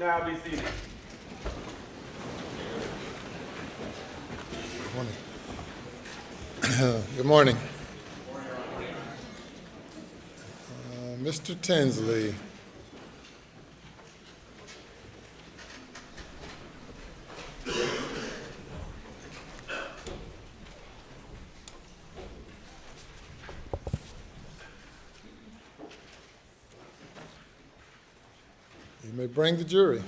now be seated. Good morning. Mr. Tinsley. You may bring the jury.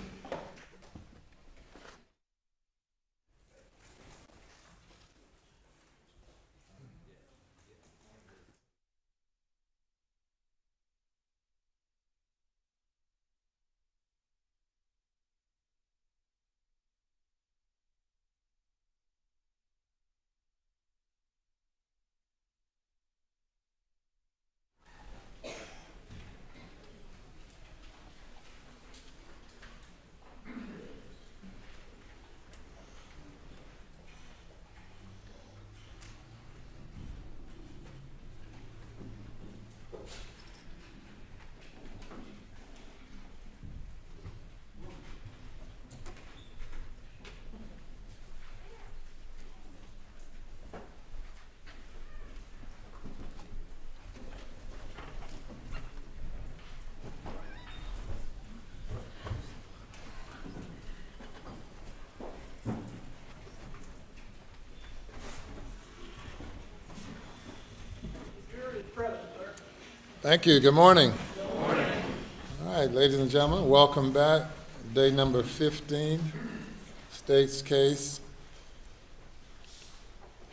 Thank you. Good morning. Good morning. All right, ladies and gentlemen, welcome back. Day number 15, state's case.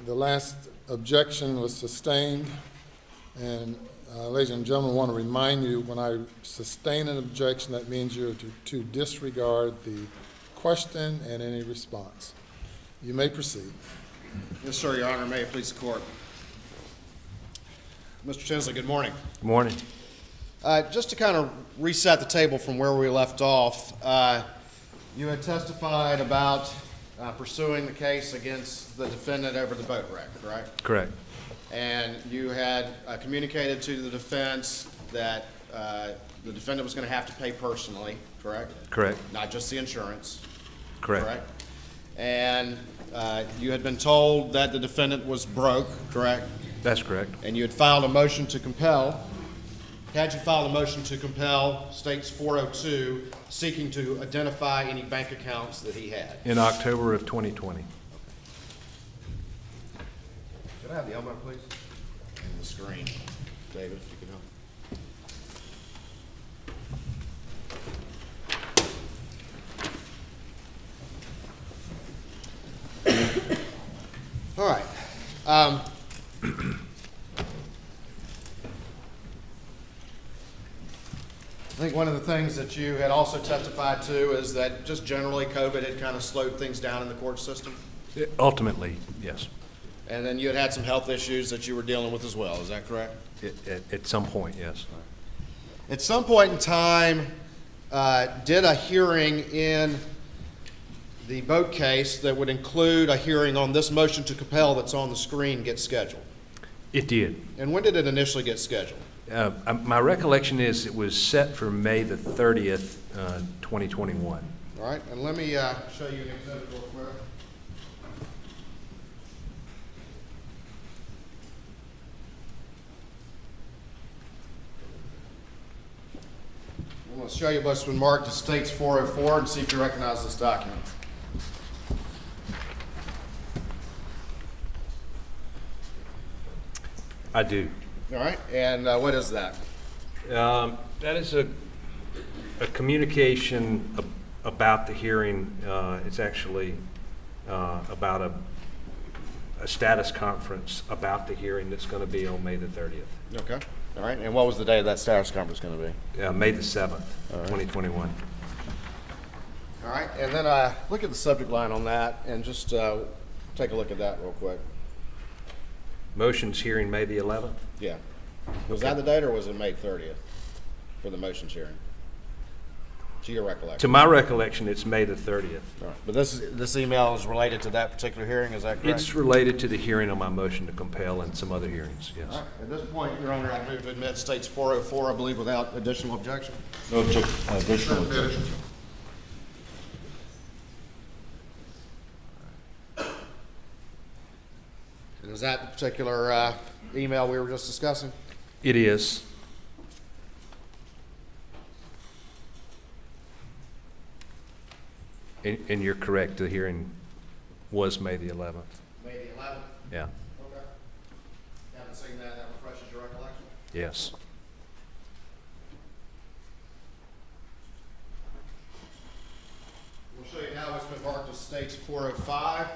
The last objection was sustained, and ladies and gentlemen, I want to remind you, when I sustain an objection, that means you're to disregard the question and any response. You may proceed. Yes, sir, Your Honor. May it please the court. Mr. Tinsley, good morning. Good morning. Just to kind of reset the table from where we left off, you had testified about pursuing the case against the defendant over the boat wreck, correct? Correct. And you had communicated to the defense that the defendant was going to have to pay personally, correct? Correct. Not just the insurance. Correct. And you had been told that the defendant was broke, correct? That's correct. And you had filed a motion to compel. Had you filed a motion to compel, states 402, seeking to identify any bank accounts that he had? In October of 2020. Could I have the elbow, please? And the screen. David, if you could help. All right. I think one of the things that you had also testified to is that just generally COVID had kind of slowed things down in the court system. Ultimately, yes. And then you had had some health issues that you were dealing with as well. Is that correct? At some point, yes. At some point in time, did a hearing in the boat case that would include a hearing on this motion to compel that's on the screen get scheduled? It did. And when did it initially get scheduled? My recollection is it was set for May the 30th, 2021. All right, and let me show you an exhibit real quick. I'm going to show you what's been marked as States 404 and see if you recognize this document. I do. All right, and what is that? That is a communication about the hearing. It's actually about a status conference about the hearing that's going to be on May the 30th. Okay. All right, and what was the day of that status conference going to be? May the 7th, 2021. All right, and then look at the subject line on that and just take a look at that real quick. Motions hearing May the 11th? Yeah. Was that the date or was it May 30th for the motions hearing? To your recollection? To my recollection, it's May the 30th. All right. But this email is related to that particular hearing, is that correct? It's related to the hearing on my motion to compel and some other hearings, yes. All right. At this point, Your Honor, I move to admit States 404, I believe, without additional objection. No additional objection. Was that the particular email we were just discussing? It is. And you're correct, the hearing was May the 11th. May the 11th? Yeah, Okay. Haven't seen that. That refreshes your recollection? yes. We'll show you now what's been marked as States 405.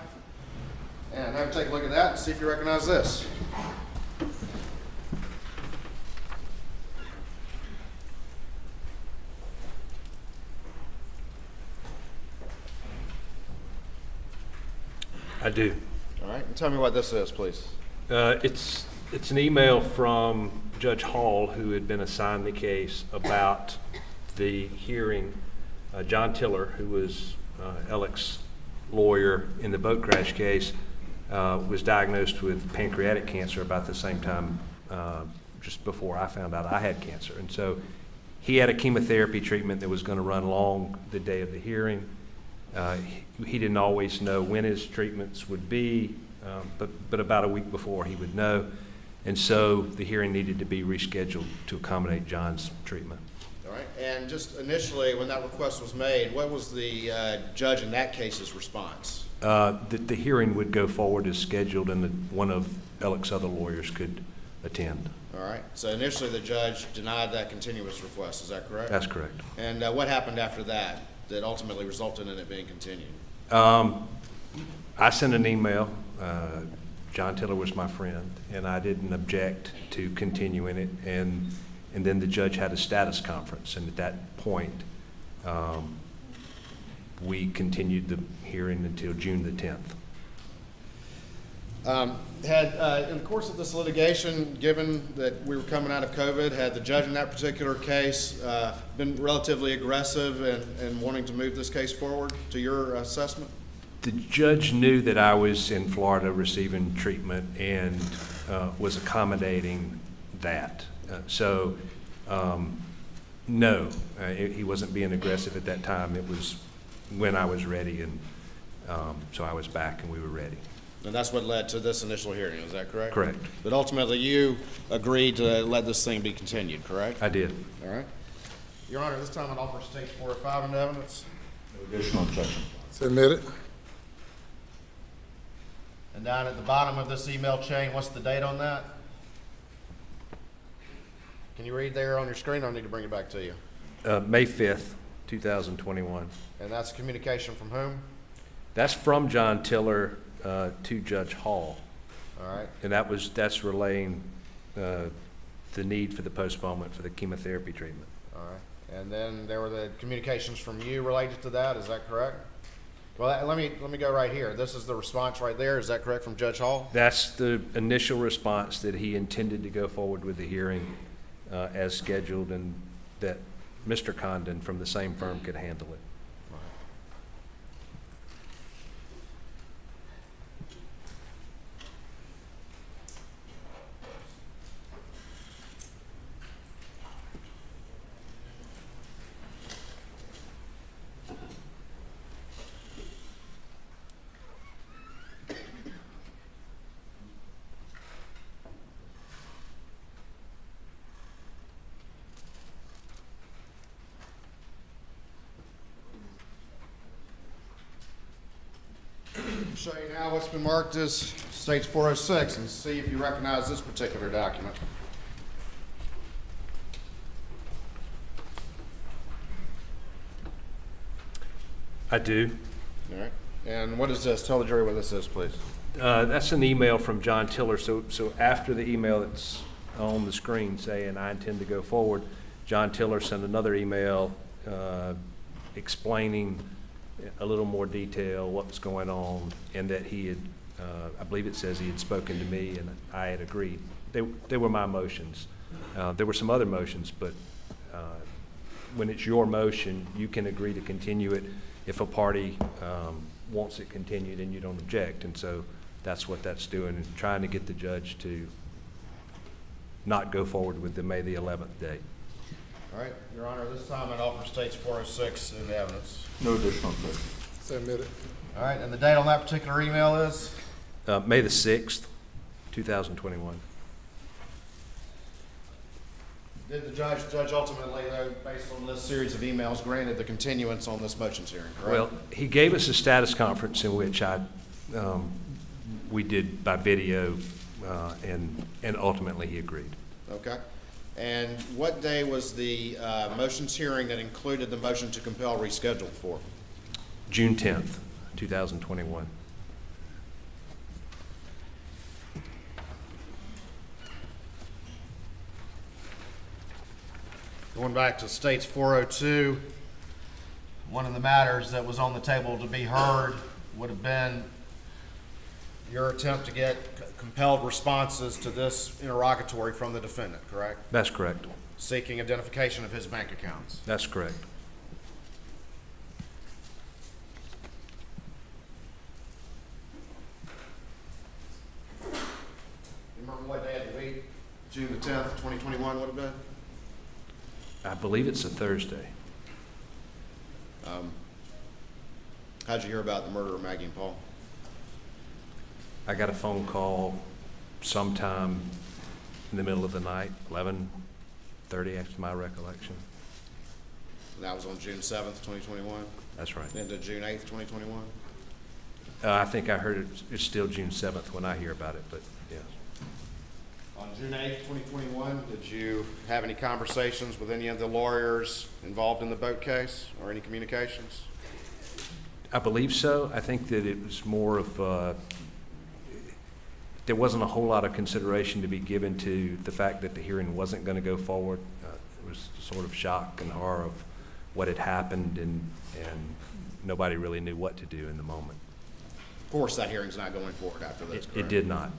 And have a take a look at that and see if you recognize this. I do. All right, and tell me what this is, please. It's an email from Judge Hall, who had been assigned the case about the hearing. John Tiller, who was Alec's lawyer in the boat crash case, was diagnosed with pancreatic cancer about the same time, just before I found out I had cancer. And so he had a chemotherapy treatment that was going to run long the day of the hearing. He didn't always know when his treatments would be, but about a week before he would know. And so the hearing needed to be rescheduled to accommodate John's treatment. All right, and just initially, when that request was made, what was the judge in that case's response? The hearing would go forward as scheduled, and one of Alec's other lawyers could attend. All right, so initially the judge denied that continuous request, is that correct? That's correct. And what happened after that that ultimately resulted in it being continued? I sent an email. John Tiller was my friend, and I didn't object to continuing it. And then the judge had a status conference, and at that point, we continued the hearing until June the 10th. In the course of this litigation, given that we were coming out of COVID, had the judge in that particular case been relatively aggressive in wanting to move this case forward, to your assessment? The judge knew that I was in Florida receiving treatment and was accommodating that. No, he wasn't being aggressive at that time. It was when I was ready, and so I was back and we were ready. And that's what led to this initial hearing, is that correct? Correct. But ultimately, you agreed to let this thing be continued, correct? I did. All right. Your Honor, this time I'd offer States 4 or 5 into evidence. No additional objection. Submit it. And down at the bottom of this email chain, what's the date on that? Can you read there on your screen? I need to bring it back to you. May 5th, 2021. And that's communication from whom? That's from John Tiller to Judge Hall. All right. And that's relaying the need for the postponement for the chemotherapy treatment. All right. And then there were the communications from you related to that. Is that correct? Well, let me go right here. This is the response right there. Is that correct from Judge Hall? That's the initial response, that he intended to go forward with the hearing as scheduled, and that Mr. Condon from the same firm could handle it. Show you now what's been marked as States 406 and see if you recognize this particular document. I do. All right. And what is this? Tell the jury what this is, please. That's an email from John Tiller. So after the email that's on the screen saying I intend to go forward, John Tiller sent another email explaining a little more detail what was going on, and that he had, I believe it says he had spoken to me and I had agreed. They were my motions. There were some other motions, but when it's your motion, you can agree to continue it if a party wants it continued and you don't object. And so that's what that's doing, is trying to get the judge to not go forward with the May the 11th date. All right, Your Honor, this time I'd offer States 406 into evidence. No additional objection. Submit it. All right, and the date on that particular email is? May the 6th. 2021. Did the judge ultimately, though, based on this series of emails, granted the continuance on this motions hearing, correct? Well, he gave us a status conference in which we did by video, and ultimately he agreed. Okay. And what day was the motions hearing that included the motion to compel rescheduled for? June 10th, 2021. Going back to States 402, one of the matters that was on the table to be heard would have been your attempt to get compelled responses to this interrogatory from the defendant, correct? That's correct. Seeking identification of his bank accounts. That's correct. You remember what day of the week? June the 10th, 2021 would have been? I believe it's a Thursday. How'd you hear about the murder of Maggie and Paul? I got a phone call sometime in the middle of the night, 11:30 after my recollection. That was on June 7th, 2021? That's right. Into June 8th, 2021? I think I heard it's still June 7th when I hear about it, but yes. On June 8th, 2021, did you have any conversations with any of the lawyers involved in the boat case or any communications? I believe so. I think that it was more of, there wasn't a whole lot of consideration to be given to the fact that the hearing wasn't going to go forward. It was sort of shock and horror of what had happened, and nobody really knew what to do in the moment. Of course, that hearing's not going forward after this, It correct? did not.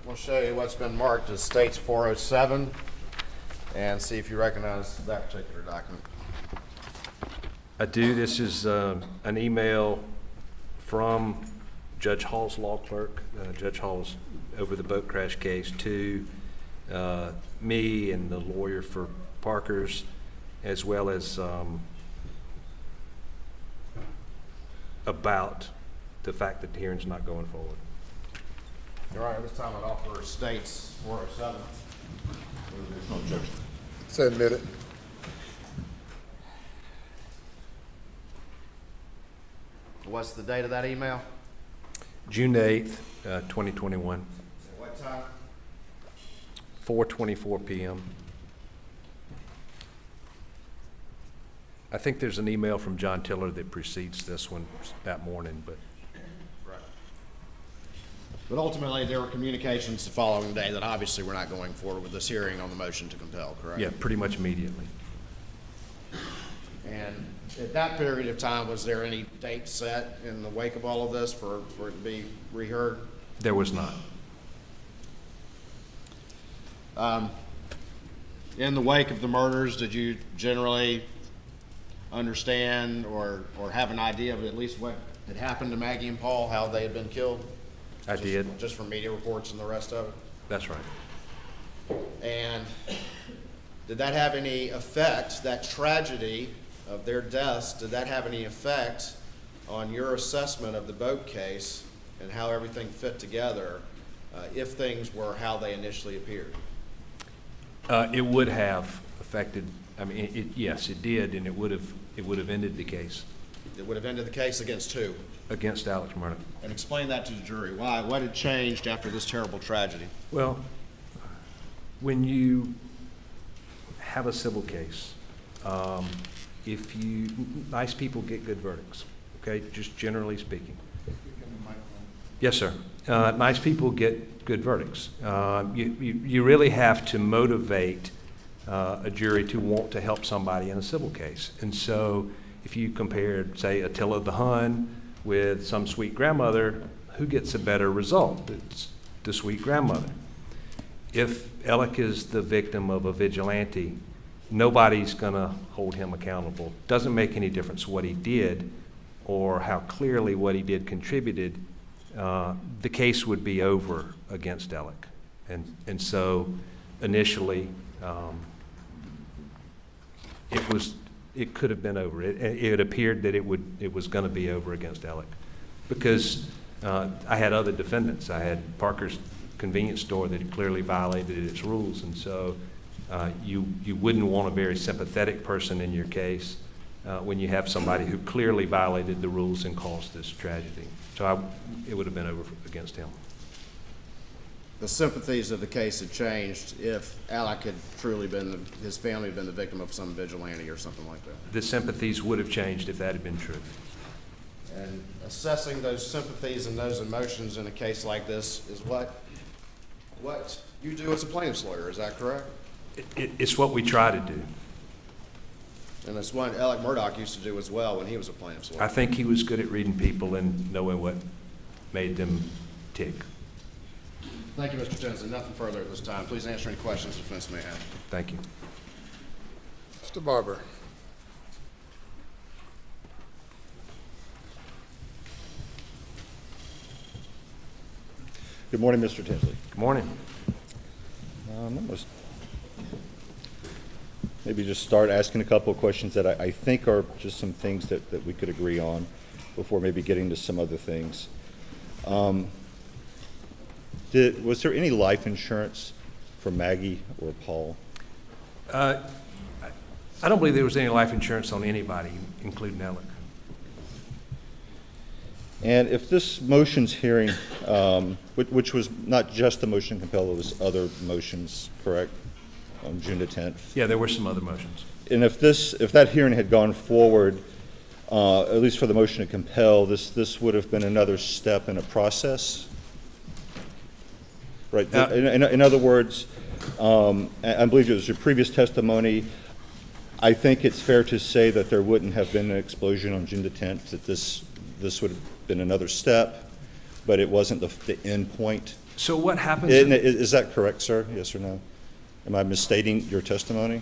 We'll show you what's been marked as States 407 and see if you recognize that particular document. I do. This is an email from Judge Hall's law clerk. Judge Hall's over the boat crash case to me and the lawyer for Parker's, as well as about the fact that the hearing's not going forward. All right, this time I'd offer States 407. There's no objection. Say admitted. What's the date of that email? June 8th, 2021, At what time? 4:24 p.m. I think there's an email from John Tiller that precedes this one that morning, but Right. But ultimately, there were communications the following day that obviously we're not going forward with this hearing on the motion to compel, correct? yeah, pretty much immediately. And at that period of time, was there any date set in the wake of all of this for it to be reheard? There was not. In the wake of the murders, did you generally understand or have an idea of at least what had happened to Maggie and Paul, how they had been killed? I did. Just from media reports and the rest of it? That's right. And did that have any effect, that tragedy of their deaths, did that have any effect on your assessment of the boat case and how everything fit together, if things were how they initially appeared? It would have affected, I mean, yes, it did, and it would have ended the case It would have ended the case against who? against Alex Murdaugh. And explain that to the jury. Why? What had changed after this terrible tragedy? Well, when you have a civil case, nice people get good verdicts, okay, just generally speaking. Yes, sir. Nice people get good verdicts. You really have to motivate a jury to want to help somebody in a civil case. And so if you compared, say, Attila the Hun with some sweet grandmother, who gets a better result? It's the sweet grandmother. if Alec is the victim of a vigilante, nobody's going to hold him accountable. Doesn't make any difference what he did or how clearly what he did contributed. The case would be over against Alec. And so initially, it could have been over. It appeared that it was going to be over against Alec because I had other defendants. I had Parker's convenience store that clearly violated its rules, and so you wouldn't want a very sympathetic person in your case when you have somebody who clearly violated the rules and caused this tragedy. So it would have been over against him. The sympathies of the case had changed if Alec had truly been, his family had been the victim of some vigilante or something like that. The sympathies would have changed if that had been true. And assessing those sympathies and those emotions in a case like this is what you do as a plaintiff's lawyer, is that correct? It's what we try to do. And it's what Alec Murdaugh used to do as well when he was a plaintiff's lawyer. I think he was good at reading people and knowing what made them tick. Thank you, Mr. Tinsley. Nothing further at this time. Please answer any questions the defense may have. Thank you. Mr. Barber. Good morning, Mr. Tinsley. Good morning. Maybe just start asking a couple of questions that I think are just some things that we could agree on before maybe getting to some other things. Was there any life insurance for Maggie or Paul? I don't believe there was any life insurance on anybody, including Alec. And if this motions hearing, which was not just the motion to compel, it was other motions, correct, on June the 10th? Yeah, there were some other motions. And if that hearing had gone forward, at least for the motion to compel, this would have been another step in a process? Right. In other words, I believe it was your previous testimony. I think it's fair to say that there wouldn't have been an explosion on June the 10th, that this would have been another step, but it wasn't the end point. So what happens? Is that correct, sir? Yes or no? Am I misstating your testimony?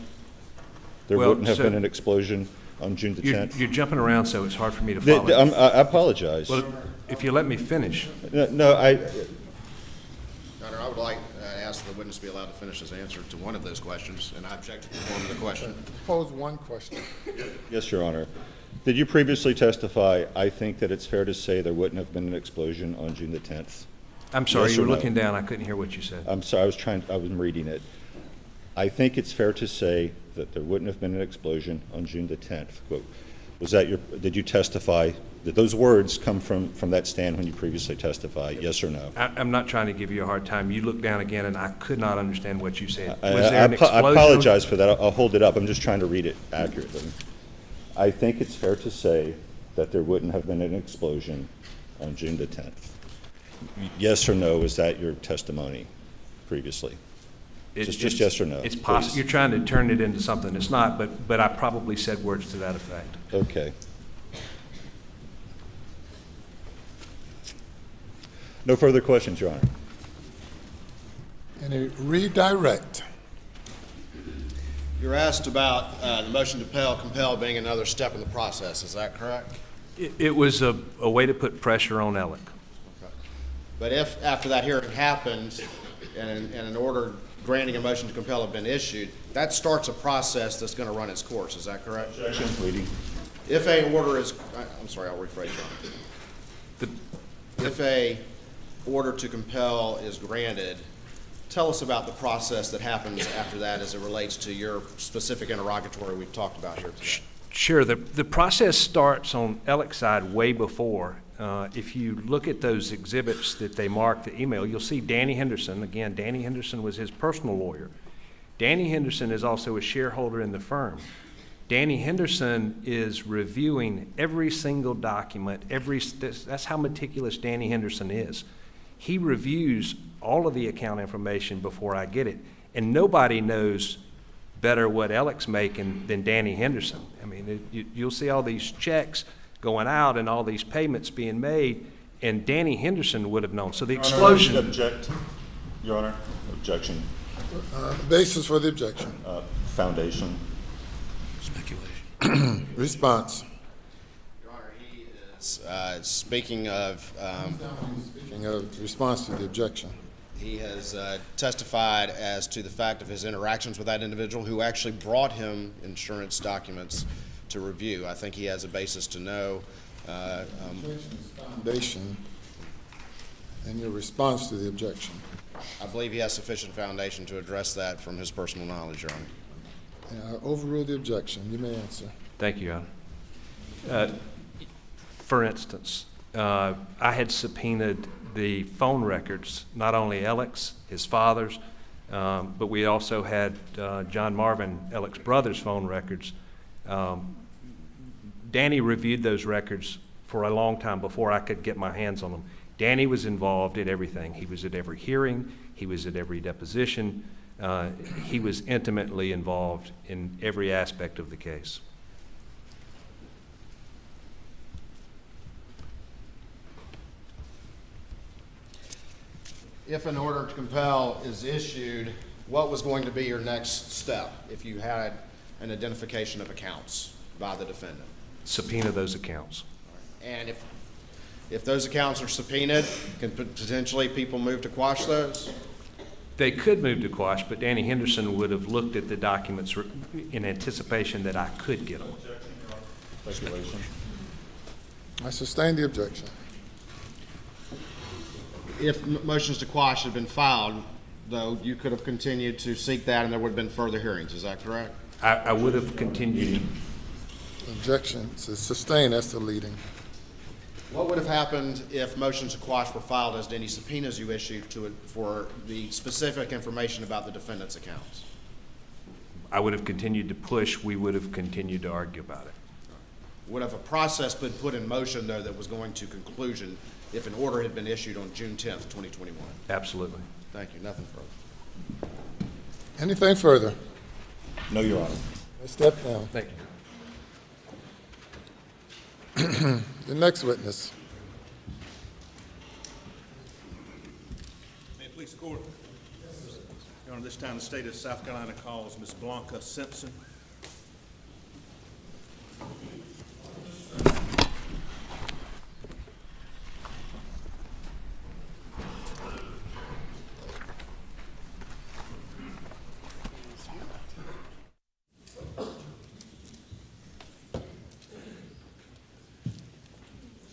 There wouldn't have been an explosion on June the 10th? You're jumping around, so it's hard for me to follow. I apologize. Well, if you let me finish. No, Your Honor, I would like to ask the witness to be allowed to finish his answer to one of those questions, and I object to the form of the question. Pose one question. Yes, Your Honor. Did you previously testify, I think that it's fair to say there wouldn't have been an explosion on June the 10th? I'm sorry, Yes you or were no? looking down. I couldn't hear what you said. I'm sorry, I was reading it. I think it's fair to say that there wouldn't have been an explosion on June the 10th. Quote. Did you testify, did those words come from that stand when you previously testified, yes or no? I'm not trying to give you a hard time. You looked down again, and I could not understand what you said. I Was there an explosion? apologize for that. I'll hold it up. I'm just trying to read it accurately. I think it's fair to say that there wouldn't have been an explosion on June the 10th. Yes or no, is that your testimony previously? Just yes or no, It's possible. please. You're trying to turn it into something it's not, but I probably said words to that effect. Okay. No further questions, Your Honor. Any redirect? You're asked about the motion to compel being another step in the process, is that correct? It was a way to put pressure on Alec. Okay. But if, after that hearing happened, and an order granting a motion to compel had been issued, that starts a process that's going to run its course, is that correct? Objection, pleading. If a order is, I'm sorry, I'll rephrase that. If a order to compel is granted, tell us about the process that happens after that as it relates to your specific interrogatory we've talked about here today. Sure. The process starts on Alec's side way before. If you look at those exhibits that they marked the email, you'll see Danny Henderson. Again, Danny Henderson was his personal lawyer. Danny Henderson is also a shareholder in the firm. Danny Henderson is reviewing every single document. That's how meticulous Danny Henderson is. He reviews all of the account information before I get it. And nobody knows better what Alec's making than Danny Henderson. I mean, you'll see all these checks going out and all these payments being made, and Danny Henderson would have known. So the explosion. Object, Your Honor. Objection. The basis for the objection. Foundation. Response. Your Honor, he is, speaking of, Speaking of response to the objection. he has testified as to the fact of his interactions with that individual who actually brought him insurance documents to review. I think he has a basis to know. Foundation and your response to the objection. I believe he has sufficient foundation to address that from his personal knowledge, Your Honor. Overrule the objection. You may answer. Thank you, Your Honor. For instance, I had subpoenaed the phone records, not only Alex, his father's, but we also had John Marvin, Alex's brother's phone records. Danny reviewed those records for a long time before I could get my hands on them. Danny was involved in everything. He was at every hearing. He was at every deposition. He was intimately involved in every aspect of the case. If an order to compel is issued, what was going to be your next step if you had an identification of accounts by the defendant? Subpoena those accounts. And if those accounts are subpoenaed, can potentially people move to quash those? They could move to quash, but Danny Henderson would have looked at the documents in anticipation that I could get them. Speculation. I sustain the objection. If motions to quash had been filed, though, you could have continued to seek that and there would have been further hearings. Is that correct? I would have continued. Objection is sustained. That's the leading. What would have happened if motions to quash were filed as to any subpoenas you issued to it for the specific information about the defendant's accounts? I would have continued to push. We would have continued to argue about it. Would have a process been put in motion, though, that was going to conclusion if an order had been issued on June 10th, 2021? Absolutely. Thank you. Nothing further. Anything further? No, Your Honor. Step down. Thank you. The next witness. May it please the court. Your Honor, this time the state of South Carolina calls Ms. Blanca Simpson.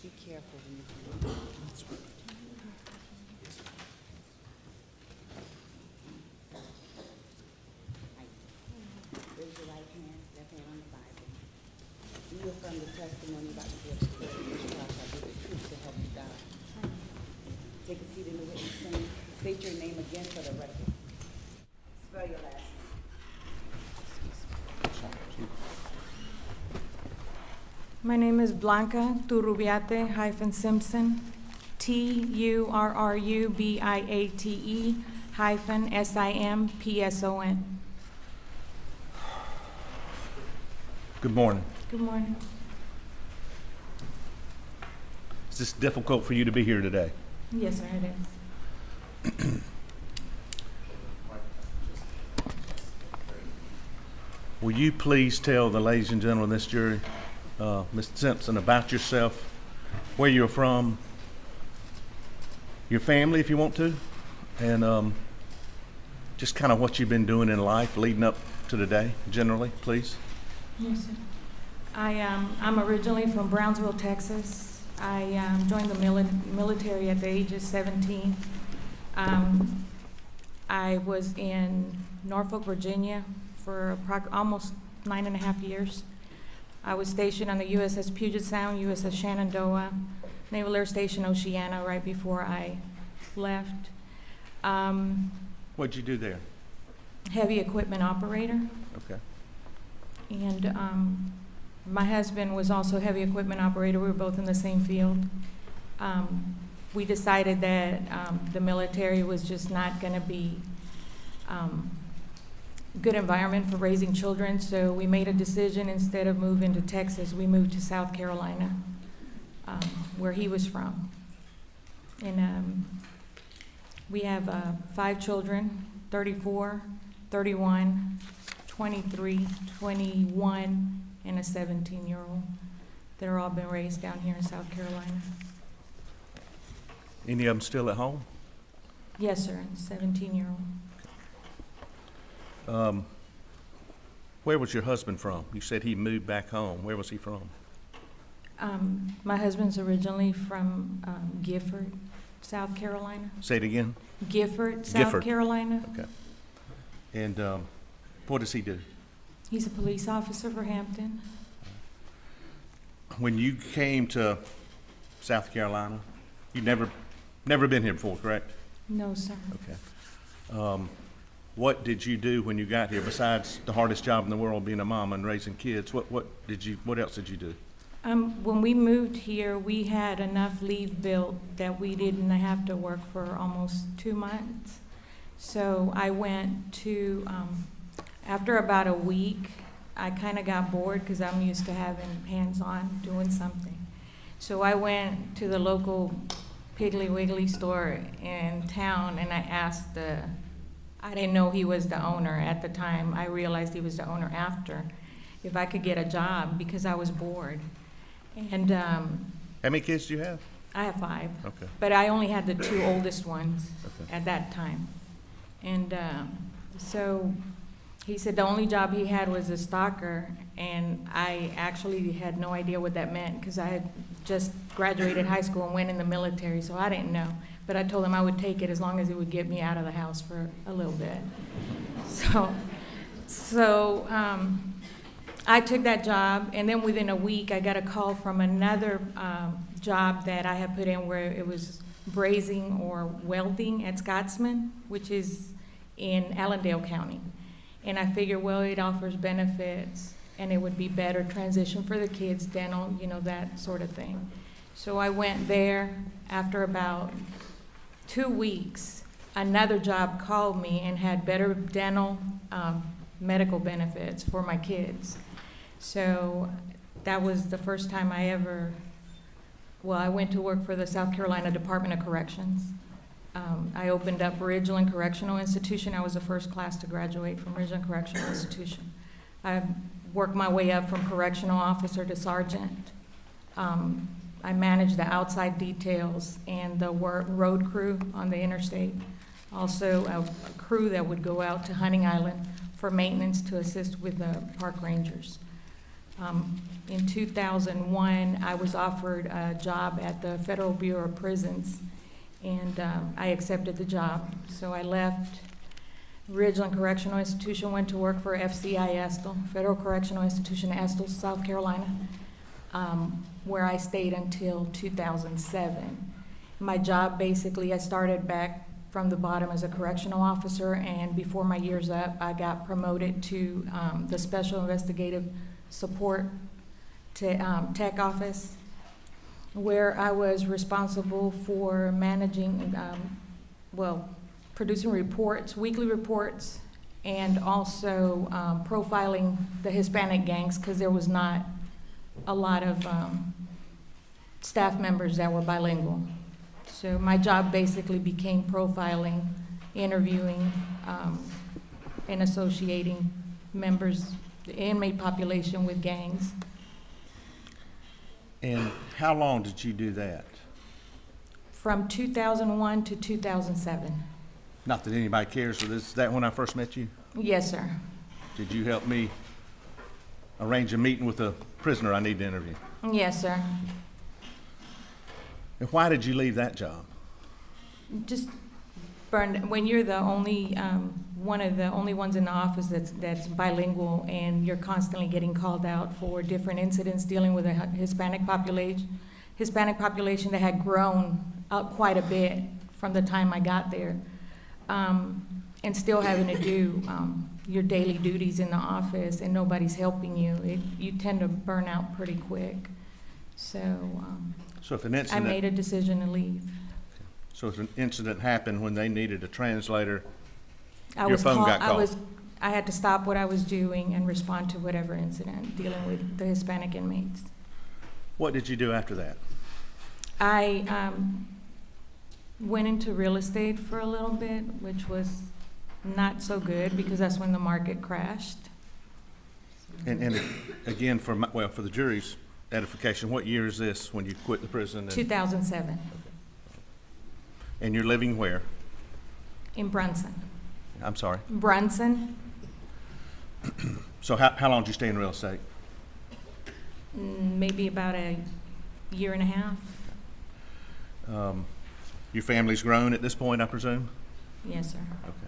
Be careful when you raise your right hand, left hand on the Bible. You affirm the testimony about the Lord's word in this trial shall be the truth to help you God. Take a seat in the witness stand. State your name again for the record. Spell your last name. My name is Blanca Turrubiate-Simpson, Turrubiate-Simpson. Good morning. Good morning. Is this difficult for you to be here today? Yes, sir, it is. Will you please tell the ladies and gentlemen of this jury, Mr. Simpson, about yourself, where you're from, your family if you want to, and just kind of what you've been doing in life leading up to today, generally, please? Yes, sir. I'm originally from Brownsville, Texas. I joined the military at the age of 17. I was in Norfolk, Virginia for almost 9.5 years. I was stationed on the USS Puget Sound, USS Shenandoah, Naval Air Station Oceana right before I left. What'd you do there? Heavy equipment operator. Okay. And my husband was also a heavy equipment operator. We were both in the same field. We decided that the military was just not going to be good environment for raising children, so we made a decision. Instead of moving to Texas, we moved to South Carolina, where he was from. And we have 5 children, 34, 31, 23, 21, and a 17-year-old. They're all been raised down here in South Carolina. Any of them still at home? Yes, sir, 17-year-old. Where was your husband from? You said he moved back home. Where was he from? My husband's originally from Gifford, South Carolina. Say it again. Gifford, South Gifford. Carolina. Okay. And what does he do? He's a police officer for Hampton. When you came to South Carolina, you'd never been here before, correct? No, sir. Okay. What did you do when you got here besides the hardest job in the world, being a mom and raising kids? What else did you do? When we moved here, we had enough leave built that we didn't have to work for almost 2 months. So I went to, after about a week, I kind of got bored because I'm used to having hands-on doing something. So I went to the local Piggly Wiggly store in town and I asked I didn't know he was the owner at the time. I realized he was the owner after, if I could get a job because I was bored. And How many kids do you have? I have 5. Okay. But I only had the 2 oldest ones Okay. at that time. And so he said the only job he had was a stalker, and I actually had no idea what that meant because I had just graduated high school and went in the military, so I didn't know. But I told him I would take it as long as it would get me out of the house for a little bit. So I took that job, and then within a week, I got a call from another job that I had put in where it was brazing or welding at Scotsman, which is in Allendale County. And I figured, well, it offers benefits, and it would be better transition for the kids, dental, that sort of thing. So I went there. After about 2 weeks, another job called me and had better dental medical benefits for my kids. So that was the first time I went to work for the South Carolina Department of Corrections. I opened up Ridgeland Correctional Institution. I was the first class to graduate from Ridgeland Correctional Institution. I worked my way up from correctional officer to sergeant. I managed the outside details and the road crew on the interstate. Also, a crew that would go out to Hunting Island for maintenance to assist with the park rangers. In 2001, I was offered a job at the Federal Bureau of Prisons, and I accepted the job. So I left Ridgeland Correctional Institution, went to work for FCI Estill, Federal Correctional Institution, Estill, South Carolina, where I stayed until 2007. My job, basically, I started back from the bottom as a correctional officer, and before my year's up, I got promoted to the Special Investigative Support Tech Office, where I was responsible for managing, producing reports, weekly reports, and also profiling the Hispanic gangs, because there was not a lot of staff members that were bilingual. So my job basically became profiling, interviewing, and associating members, the inmate population with gangs. And how long did you do that? From 2001 to 2007. Not that anybody cares, but is that when I first met you? Yes, sir. Did you help me arrange a meeting with a prisoner I need to interview? Yes, sir. And why did you leave that job? Just burned. When you're the only one of the only ones in the office that's bilingual, and you're constantly getting called out for different incidents dealing with a Hispanic population that had grown up quite a bit from the time I got there, and still having to do your daily duties in the office, and nobody's helping you. You tend to burn out pretty quick. So If an I incident, made a decision to leave. so if an incident happened when they needed a translator, I Your was phone got called. I had to stop what I was doing and respond to whatever incident dealing with the Hispanic inmates. what did you do after that? I went into real estate for a little bit, which was not so good because that's when the market crashed. And again, for the jury's edification, what year is this when you quit the prison? And 2007 you're living where? in Brunson. I'm sorry. Brunson, So how long did you stay in real estate? maybe about a year and a half. Your family's grown at this point, I presume? Yes, sir. Okay.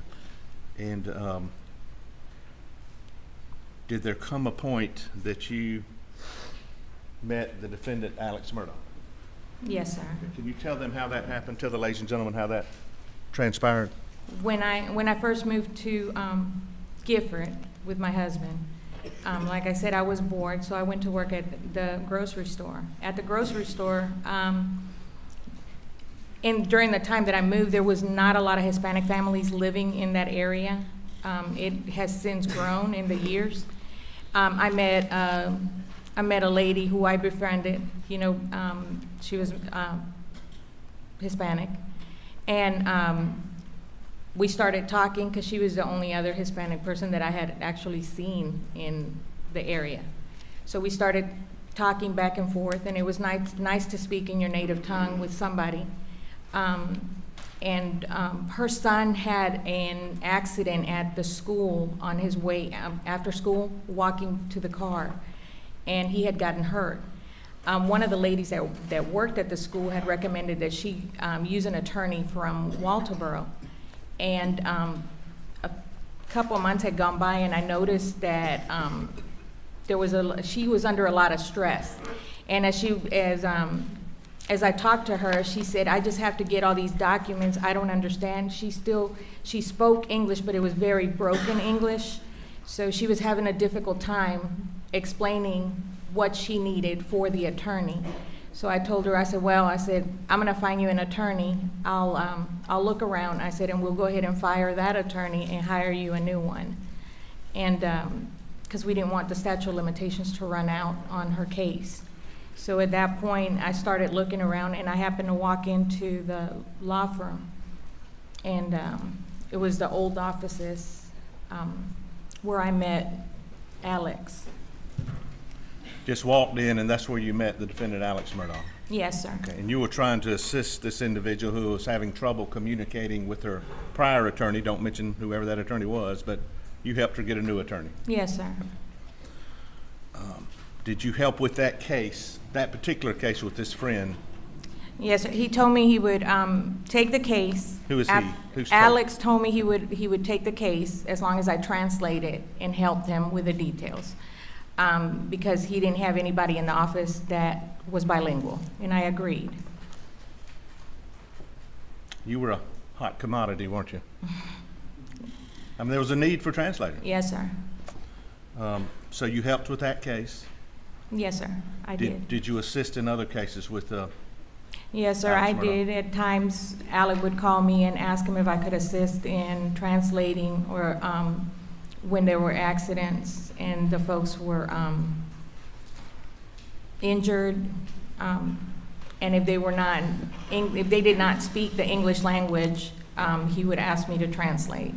And did there come a point that you met the defendant, Alex Murdaugh? Yes, sir. Can you tell them how that happened? Tell the ladies and gentlemen how that transpired. When I first moved to Gifford with my husband, like I said, I was bored, so I went to work at the grocery store. At the grocery store, and during the time that I moved, there was not a lot of Hispanic families living in that area. It has since grown in the years. I met a lady who I befriended. You know, she was Hispanic, and we started talking because she was the only other Hispanic person that I had actually seen in the area. So we started talking back and forth, and it was nice to speak in your native tongue with somebody. Her son had an accident at the school on his way after school, walking to the car, and he had gotten hurt. One of the ladies that worked at the school had recommended that she use an attorney from Walterboro. And a couple of months had gone by, and I noticed that she was under a lot of stress. And as I talked to her, she said, "I just have to get all these documents. I don't understand." She spoke English, but it was very broken English. So she was having a difficult time explaining what she needed for the attorney. So I told her, I said, "I'm gonna find you an attorney. I'll look around." I said, "And we'll go ahead and fire that attorney and hire you a new one." And, because we didn't want the statute of limitations to run out on her case. So at that point, I started looking around, and I happened to walk into the law firm. And it was the old offices where I met Alex. Just walked in, and that's where you met the defendant, Alex Murdaugh. Yes, sir. Okay. And you were trying to assist this individual who was having trouble communicating with her prior attorney. Don't mention whoever that attorney was, but you helped her get a new attorney. Yes, sir. Did you help with that case, that particular case with this friend? Yes, sir. He told me he would take the case. Who is he? Who's Alex told me he would take the case as long as I translated and helped him with the details. Because he didn't have anybody in the office that was bilingual, and I agreed. You were a hot commodity, weren't you? I mean, there was a need for translators. Yes, sir. So you helped with that case? Yes, sir. I did. Did you assist in other cases with Yes, sir, I Alex Murdaugh? did. At times, Alec would call me and ask him if I could assist in translating, or when there were accidents and the folks were injured, and if they did not speak the English language, he would ask me to translate.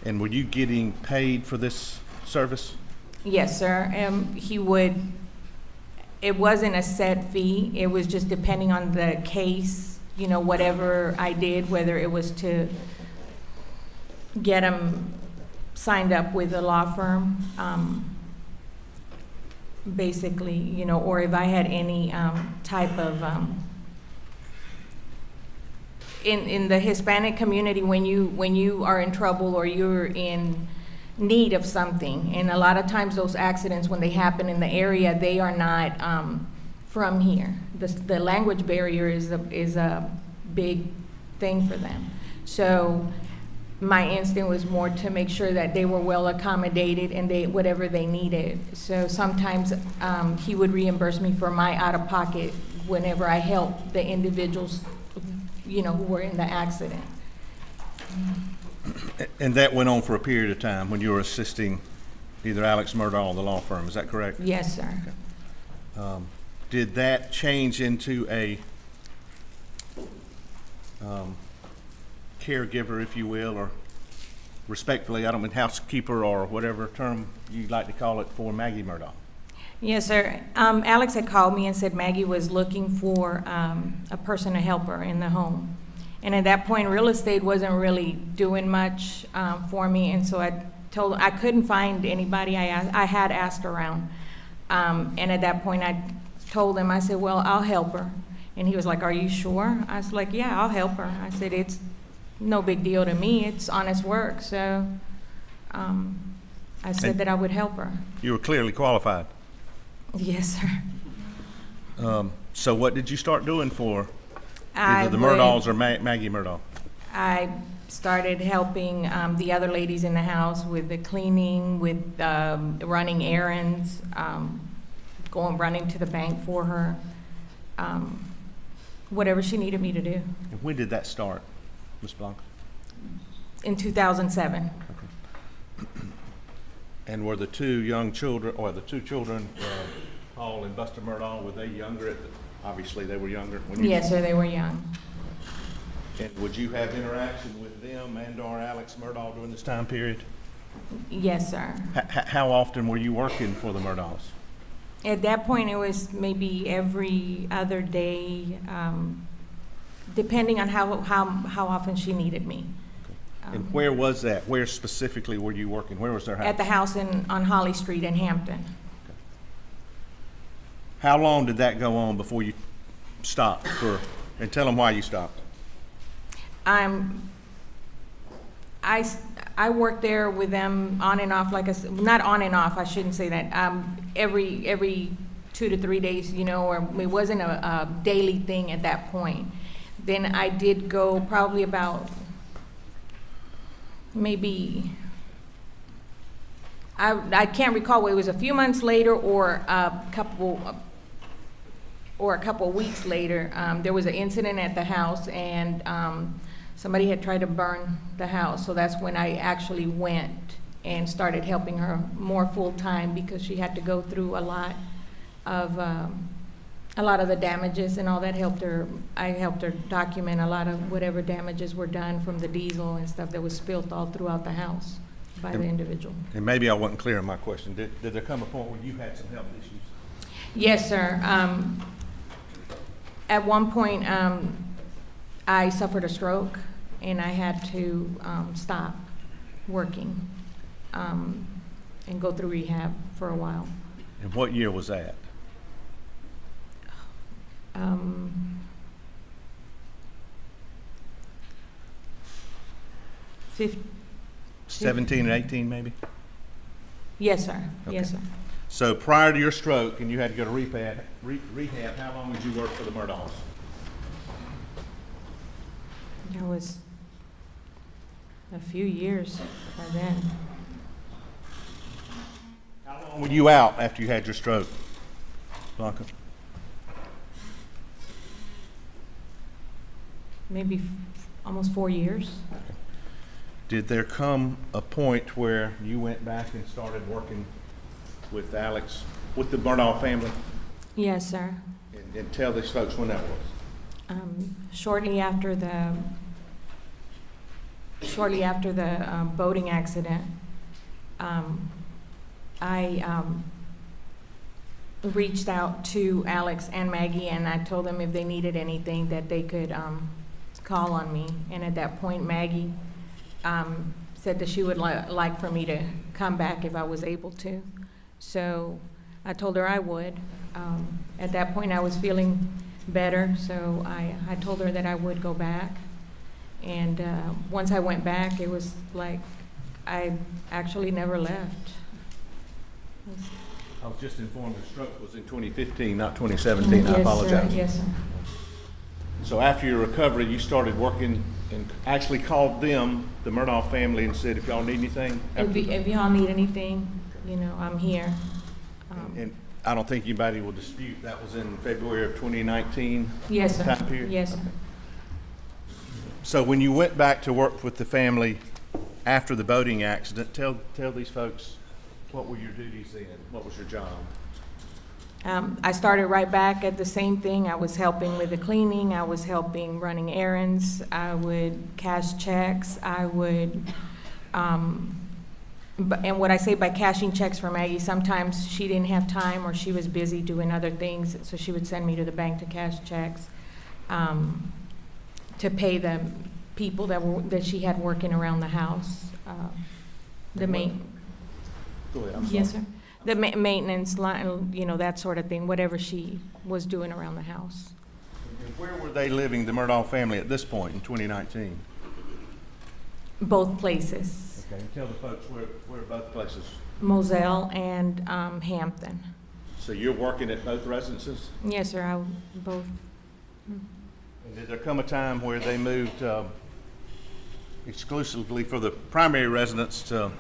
And were you getting paid for this service? Yes, sir. It wasn't a set fee. It was just depending on the case, whatever I did, whether it was to get them signed up with a law firm, basically, or if I had any type of, in the Hispanic community, when you are in trouble or you're in need of something, and a lot of times those accidents, when they happen in the area, they are not from here. The language barrier is a big thing for them. So my instinct was more to make sure that they were well accommodated and whatever they needed. So sometimes he would reimburse me for my out-of-pocket whenever I helped the individuals, who were in the accident. And that went on for a period of time when you were assisting either Alex Murdaugh or the law firm, is that correct? Yes, sir. Okay. Did that change into a caregiver, if you will, or respectfully, I don't mean housekeeper or whatever term you'd like to call it, for Maggie Murdaugh? Yes, sir. Alex had called me and said Maggie was looking for a person to help her in the home. And at that point, real estate wasn't really doing much for me, and so I couldn't find anybody. I had asked around, and at that point, I told him, I said, well, I'll help her. And he was like, are you sure? I was like, yeah, I'll help her. I said, it's no big deal to me. It's honest work. So I said that I would help her. You were clearly qualified. Yes, sir. So what did you start doing for either the Murdaughs or Maggie Murdaugh? I started helping the other ladies in the house with the cleaning, with running errands, running to the bank for her, whatever she needed me to do. And when did that start, Ms. Blanca? In 2007. And were the two young children, or the two children, Paul and Buster Murdaugh, were they younger obviously they were younger when you? Yes, sir, they were young. And would you have interaction with them and/or Alex Murdaugh during this time period? Yes, sir. How often were you working for the Murdaughs? At that point, it was maybe every other day, depending on how often she needed me. And where was that? Where specifically were you working? Where was their house? At the house on Holly Street in Hampton. How long did that go on before you stopped and tell them why you stopped? I worked there with them on and off, like I said, not on and off, I shouldn't say that. Every 2 to 3 days, or it wasn't a daily thing at that point. Then I did go probably about maybe, I can't recall, it was a few months later or a couple weeks later. There was an incident at the house, and somebody had tried to burn the house. So that's when I actually went and started helping her more full-time, because she had to go through a lot of the damages and all that. I helped her document a lot of whatever damages were done from the diesel and stuff that was spilled all throughout the house by the individual. And maybe I wasn't clear in my question. Did there come a point where you had some health issues? Yes, sir. At one point, I suffered a stroke, and I had to stop working and go through rehab for a while. And what year was that? 17 and 18, maybe? Yes, sir. Yes, Okay. sir. So prior to your stroke and you had to go to rehab, how long did you work for the Murdaughs? That was a few years by then. How long were you out after you had your stroke, Blanca? Maybe almost 4 years. Did there come a point where you went back and started working with Alex, with the Murdaugh family? Yes, sir. And tell these folks when that was. Shortly after the boating accident, I reached out to Alex and Maggie, and I told them if they needed anything that they could call on me. And at that point, Maggie said that she would like for me to come back if I was able to. So I told her I would. At that point, I was feeling better, so I told her that I would go back. And once I went back, it was like I actually never left. I was just informed the stroke was in 2015, not 2017. Yes, I apologize. Sir. Yes, sir. So after your recovery, you started working and actually called them, the Murdaugh family, and said, if y'all need anything. If y'all need anything, I'm here. And I don't think anybody will dispute that was in February of 2019. Yes, sir. Time period? Yes, sir. So when you went back to work with the family after the boating accident, tell these folks, what were your duties then? What was your job? I started right back at the same thing. I was helping with the cleaning. I was helping running errands. I would cash checks. I would And what I say by cashing checks for Maggie, sometimes she didn't have time or she was busy doing other things, so she would send me to the bank to cash checks, to pay the people that she had working around the house. The main, Go ahead, I'm sorry. yes, sir. The maintenance line, you know, that sort of thing, whatever she was doing around the house. And where were they living, the Murdaugh family, at this point in 2019? Both places, Okay, tell the folks where both places. Moselle and Hampton. So you're working at both residences? Yes, sir, both. And did there come a time where they moved exclusively for the primary residence to,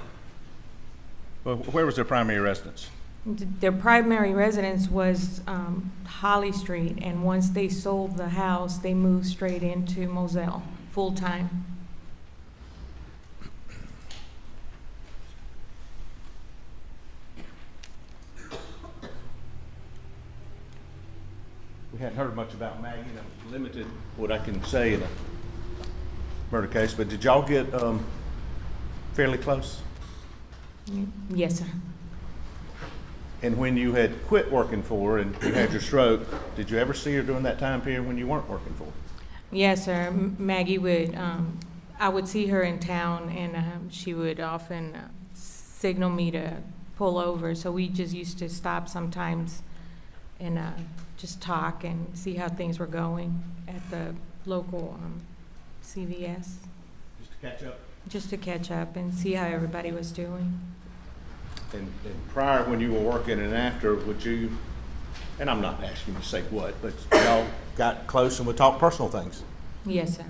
well, where was their primary residence? Their primary residence was Holly Street, and once they sold the house, they moved straight into Moselle, full-time. We hadn't heard much about Maggie, and I'm limited what I can say in a murder case, but did y'all get fairly close? Yes, sir. And when you had quit working for her and you had your stroke, did you ever see her during that time period when you weren't working for her? Yes, sir. Maggie would, I would see her in town, and she would often signal me to pull over, so we just used to stop sometimes and just talk and see how things were going at the local CVS, Just to catch up? just to catch up and see how everybody was doing. And prior, when you were working and after, would you, and I'm not asking you to say what, but y'all got close and would talk personal things? Yes, sir.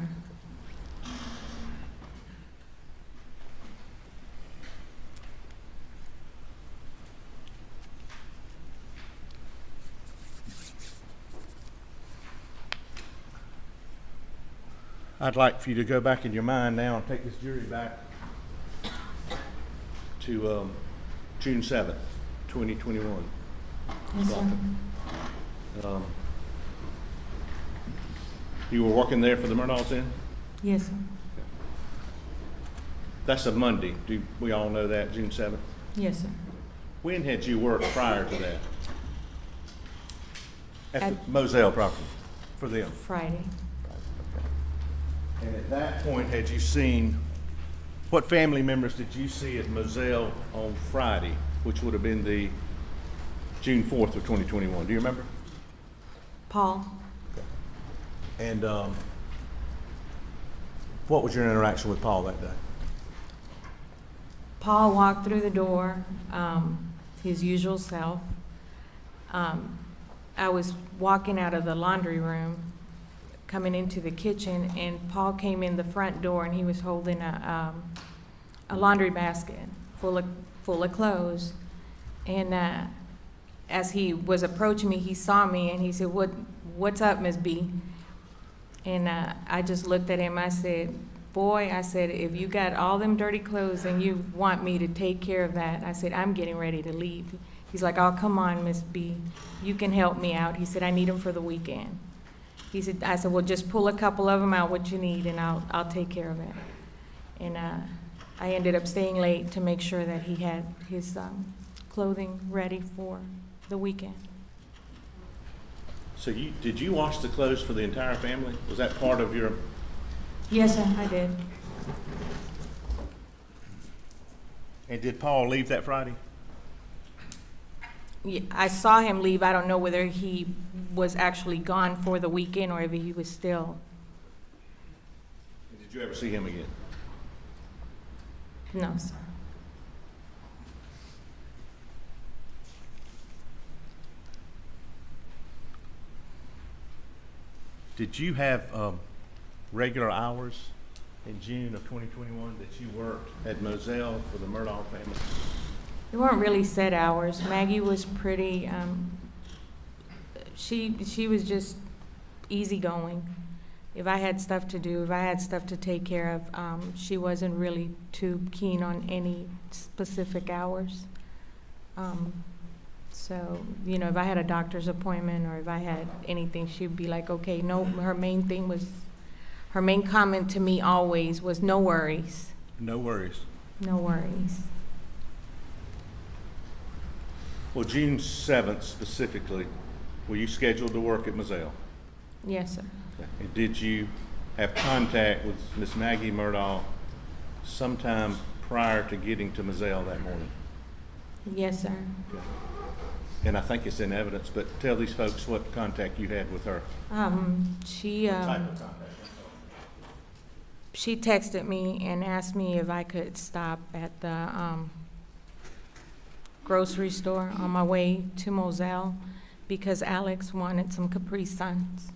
I'd like for you to go back in your mind now and take this jury back to June 7th, 2021. Yes, sir. You were working there for the Murdaughs then? Yes, sir. That's a Monday. Do we all know that, June 7th? Yes, sir. When had you worked prior to that? At the At- Moselle property for them? Friday. And at that point, had you seen, what family members did you see at Moselle on Friday, which would have been the June 4th of 2021? Do you remember? Paul? And what was your interaction with Paul that day? Paul walked through the door, his usual self. I was walking out of the laundry room, coming into the kitchen, and Paul came in the front door, and he was holding a laundry basket full of clothes. And as he was approaching me, he saw me, and he said, "What's up, Miss B?" And I just looked at him. I said, "Boy," I said, "if you got all them dirty clothes and you want me to take care of that," I said, "I'm getting ready to leave." He's like, "Oh, come on, Miss B, you can help me out." He said, "I need them for the weekend." He said, I said, "Well, just pull a couple of them out, what you need, and I'll take care of it." And I ended up staying late to make sure that he had his clothing ready for the weekend. So did you wash the clothes for the entire family? Was that part of your? Yes, sir, I did. And did Paul leave that Friday? Yeah, I saw him leave. I don't know whether he was actually gone for the weekend or if he was still. Did you ever see him again? No, sir. Did you have regular hours in June of 2021 that you worked at Moselle for the Murdaugh family? They weren't really set hours. Maggie was pretty, she was just easygoing. If I had stuff to do, if I had stuff to take care of, she wasn't really too keen on any specific hours. So, you know, if I had a doctor's appointment or if I had anything, she'd be like, okay, no, her main comment to me always was no worries. No worries. No worries. Well, June 7th specifically, were you scheduled to work at Moselle? Yes, sir. And did you have contact with Miss Maggie Murdaugh sometime prior to getting to Moselle that morning? Yes, sir. And I think it's in evidence, but tell these folks what contact you had with her. She texted me and asked me if I could stop at the grocery store on my way to Moselle because Alex wanted some Capri Suns.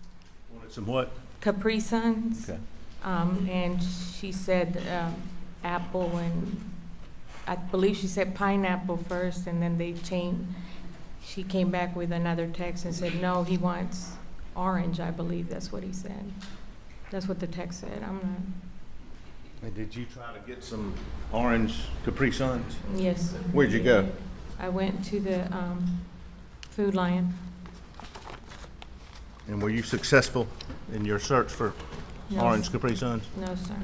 Wanted some what? Capri Suns. Okay. And she said apple and I believe she said pineapple first and then they changed. She came back with another text and said, no, he wants orange, I believe that's what he said. That's what the text said. I'm not. And did you try to get some orange Capri Suns? Yes. Sir. Where'd you go? I went to the Food Lion. And were you successful in your search for No, orange sir. Capri Suns? No, sir.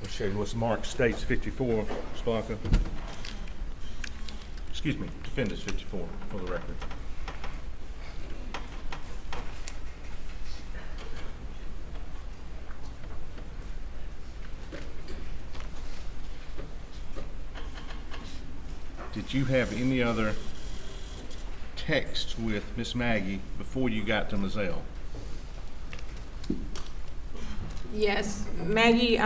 I'll show you what's marked States 54, Sparka. Excuse me, Defendants 54 for the record. Did you have any other text with Miss Maggie before you got to Moselle? Yes, Maggie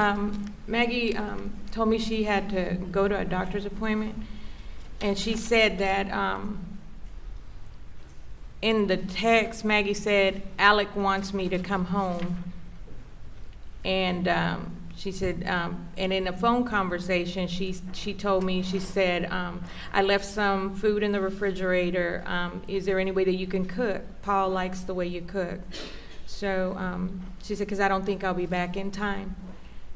told me she had to go to a doctor's appointment, and she said that in the text, Maggie said, Alec wants me to come home. And she said, and in a phone conversation, she told me, she said, I left some food in the refrigerator. Is there any way that you can cook? Paul likes the way you cook. So she said, because I don't think I'll be back in time.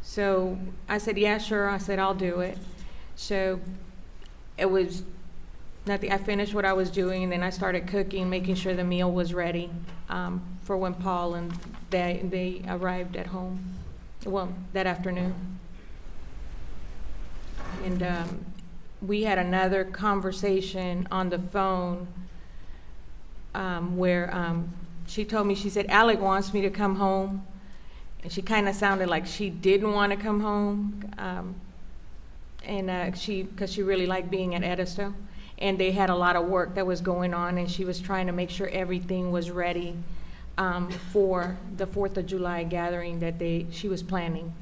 So I said, yeah, sure. I said, I'll do it. So it was nothing. I finished what I was doing, and then I started cooking, making sure the meal was ready for when Paul and they arrived at home. Well, that afternoon. And we had another conversation on the phone where she told me, she said, Alec wants me to come home. And she kind of sounded like she didn't want to come home. Because she really liked being at Edisto. And they had a lot of work that was going on, and she was trying to make sure everything was ready for the 4th of July gathering that she was planning.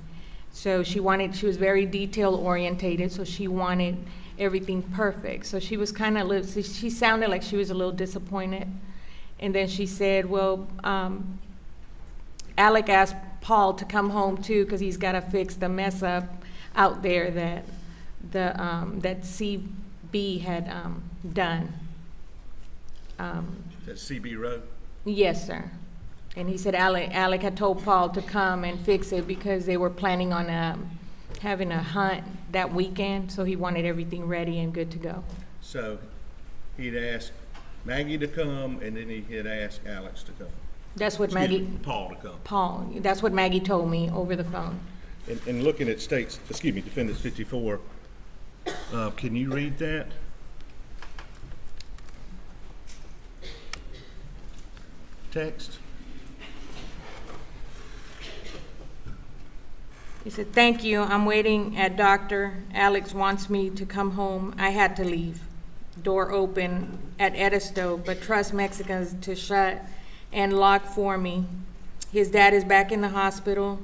So she was very detail orientated, so she wanted everything perfect. So she was kind of, she sounded like she was a little disappointed. And then she said, well, Alec asked Paul to come home too, because he's got to fix the mess up out there that that CB had done. That CB Road? Yes, sir. And he said Alec had told Paul to come and fix it because they were planning on having a hunt that weekend, so he wanted everything ready and good to go. So he'd asked Maggie to come, and then he had asked Alex to come. That's what Maggie. Paul to come. Paul. That's what Maggie told me over the phone. And looking at Defendants 54, can you read that? Text. He said, thank you. I'm waiting at doctor. Alex wants me to come home. I had to leave. Door open at Edisto, but trust Mexicans to shut and lock for me. His dad is back in the hospital.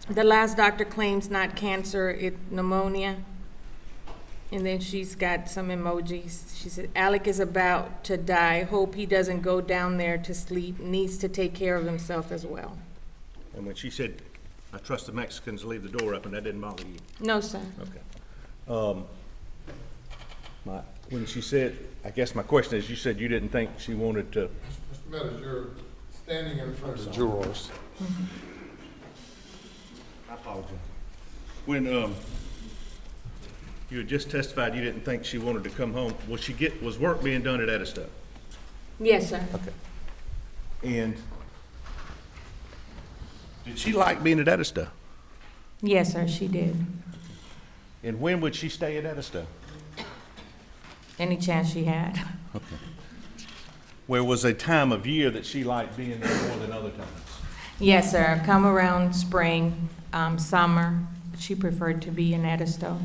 The last doctor claims not cancer, it's pneumonia. And then she's got some emojis. She said, Alec is about to die. Hope he doesn't go down there to sleep. Needs to take care of himself as well. And when she said, I trust the Mexicans to leave the door open, that didn't bother you? No, sir. Okay. When she said, I guess my question is, you said you didn't think she wanted to. Mr. Meadows, you're standing in front of the jurors. I apologize. When you had just testified you didn't think she wanted to come home, was work being done at Edisto? Yes, sir. Okay. And did she like being at Edisto? Yes, sir, she did. And when would she stay at Edisto? Any chance she had. Okay. Where was a time of year that she liked being there more than other times? Yes, sir. Come around spring, summer, she preferred to be in Edisto.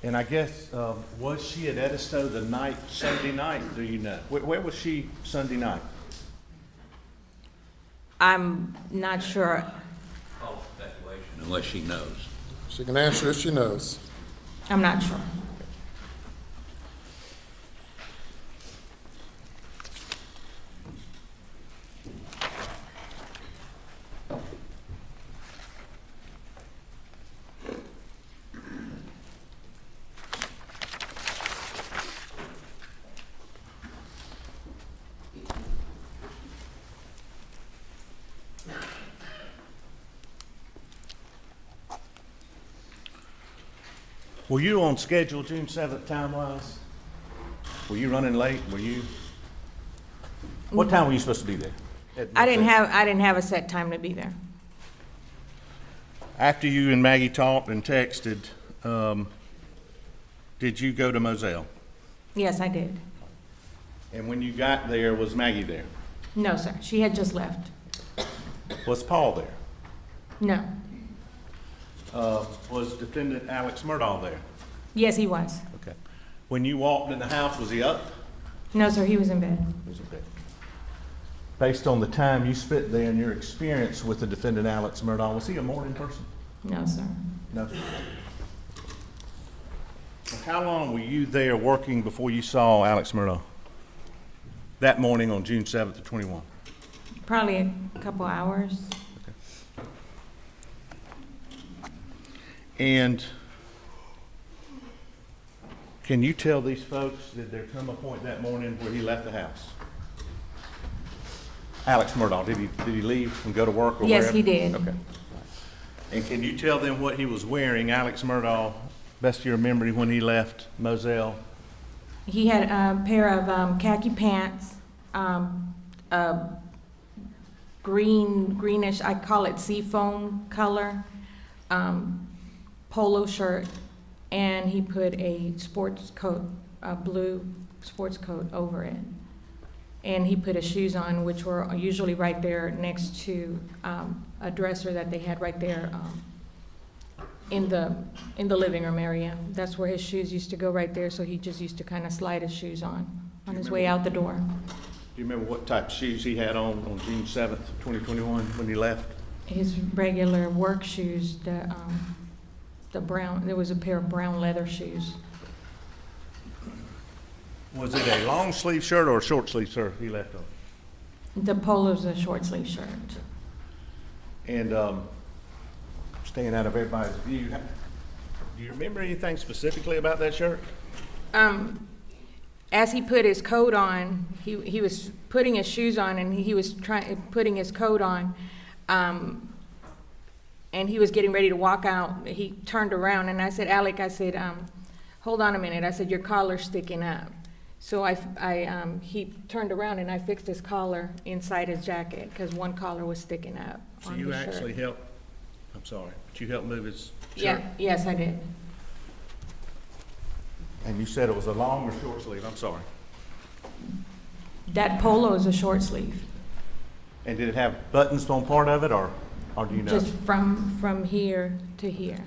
And I guess, was she at Edisto the night, Sunday night, do you know? Where was she Sunday night? I'm not sure. All speculation, unless she knows. She can answer if she knows. I'm not sure. Were you on schedule June 7th time-wise? Were you running late? What time were you supposed to be there? I didn't have a set time to be there. After you and Maggie talked and texted, did you go to Moselle? Yes, I did. And when you got there, was Maggie there? No, sir. She had just left. Was Paul there? No. Was defendant Alex Murdaugh there? Yes, he was. Okay. When you walked in the house, was he up? No, sir, he was in bed. He was in bed. Based on the time you spent there and your experience with the defendant Alex Murdaugh, was he a morning person? No, sir. No. How long were you there working before you saw Alex Murdaugh? That morning on June 7th of 21? Probably a couple hours. And can you tell these folks, did there come a point that morning where he left the house? Alex Murdaugh, did he leave and go to work or Yes, wherever? he did. Okay. And can you tell them what he was wearing, Alex Murdaugh, best you remember when he left Moselle? He had a pair of khaki pants, a greenish, I call it seafoam color, polo shirt, and he put a sports coat, a blue sports coat over it. And he put his shoes on, which were usually right there next to a dresser that they had right there in the living room area. That's where his shoes used to go, right there, so he just used to kind of slide his shoes on his way out the door. Do you remember what type of shoes he had on June 7th, 2021 when he left? His regular work shoes, the brown, there was a pair of brown leather shoes. Was it a long sleeve shirt or a short sleeve shirt he left on? The polo's a short sleeve shirt. And staying out of everybody's view, do you remember anything specifically about that shirt? As he put his coat on, he was putting his shoes on, and he was putting his coat on, and he was getting ready to walk out. He turned around, and I said, Alec, I said, hold on a minute. I said, your collar's sticking up. So he turned around, and I fixed his collar inside his jacket because one collar was sticking up So on you his shirt. actually helped, I'm sorry, but you helped move his shirt? Yeah, yes, I did. And you said it was a long or short sleeve, I'm sorry. That polo is a short sleeve, And did it have buttons on part of it, or do you know? just from here to here.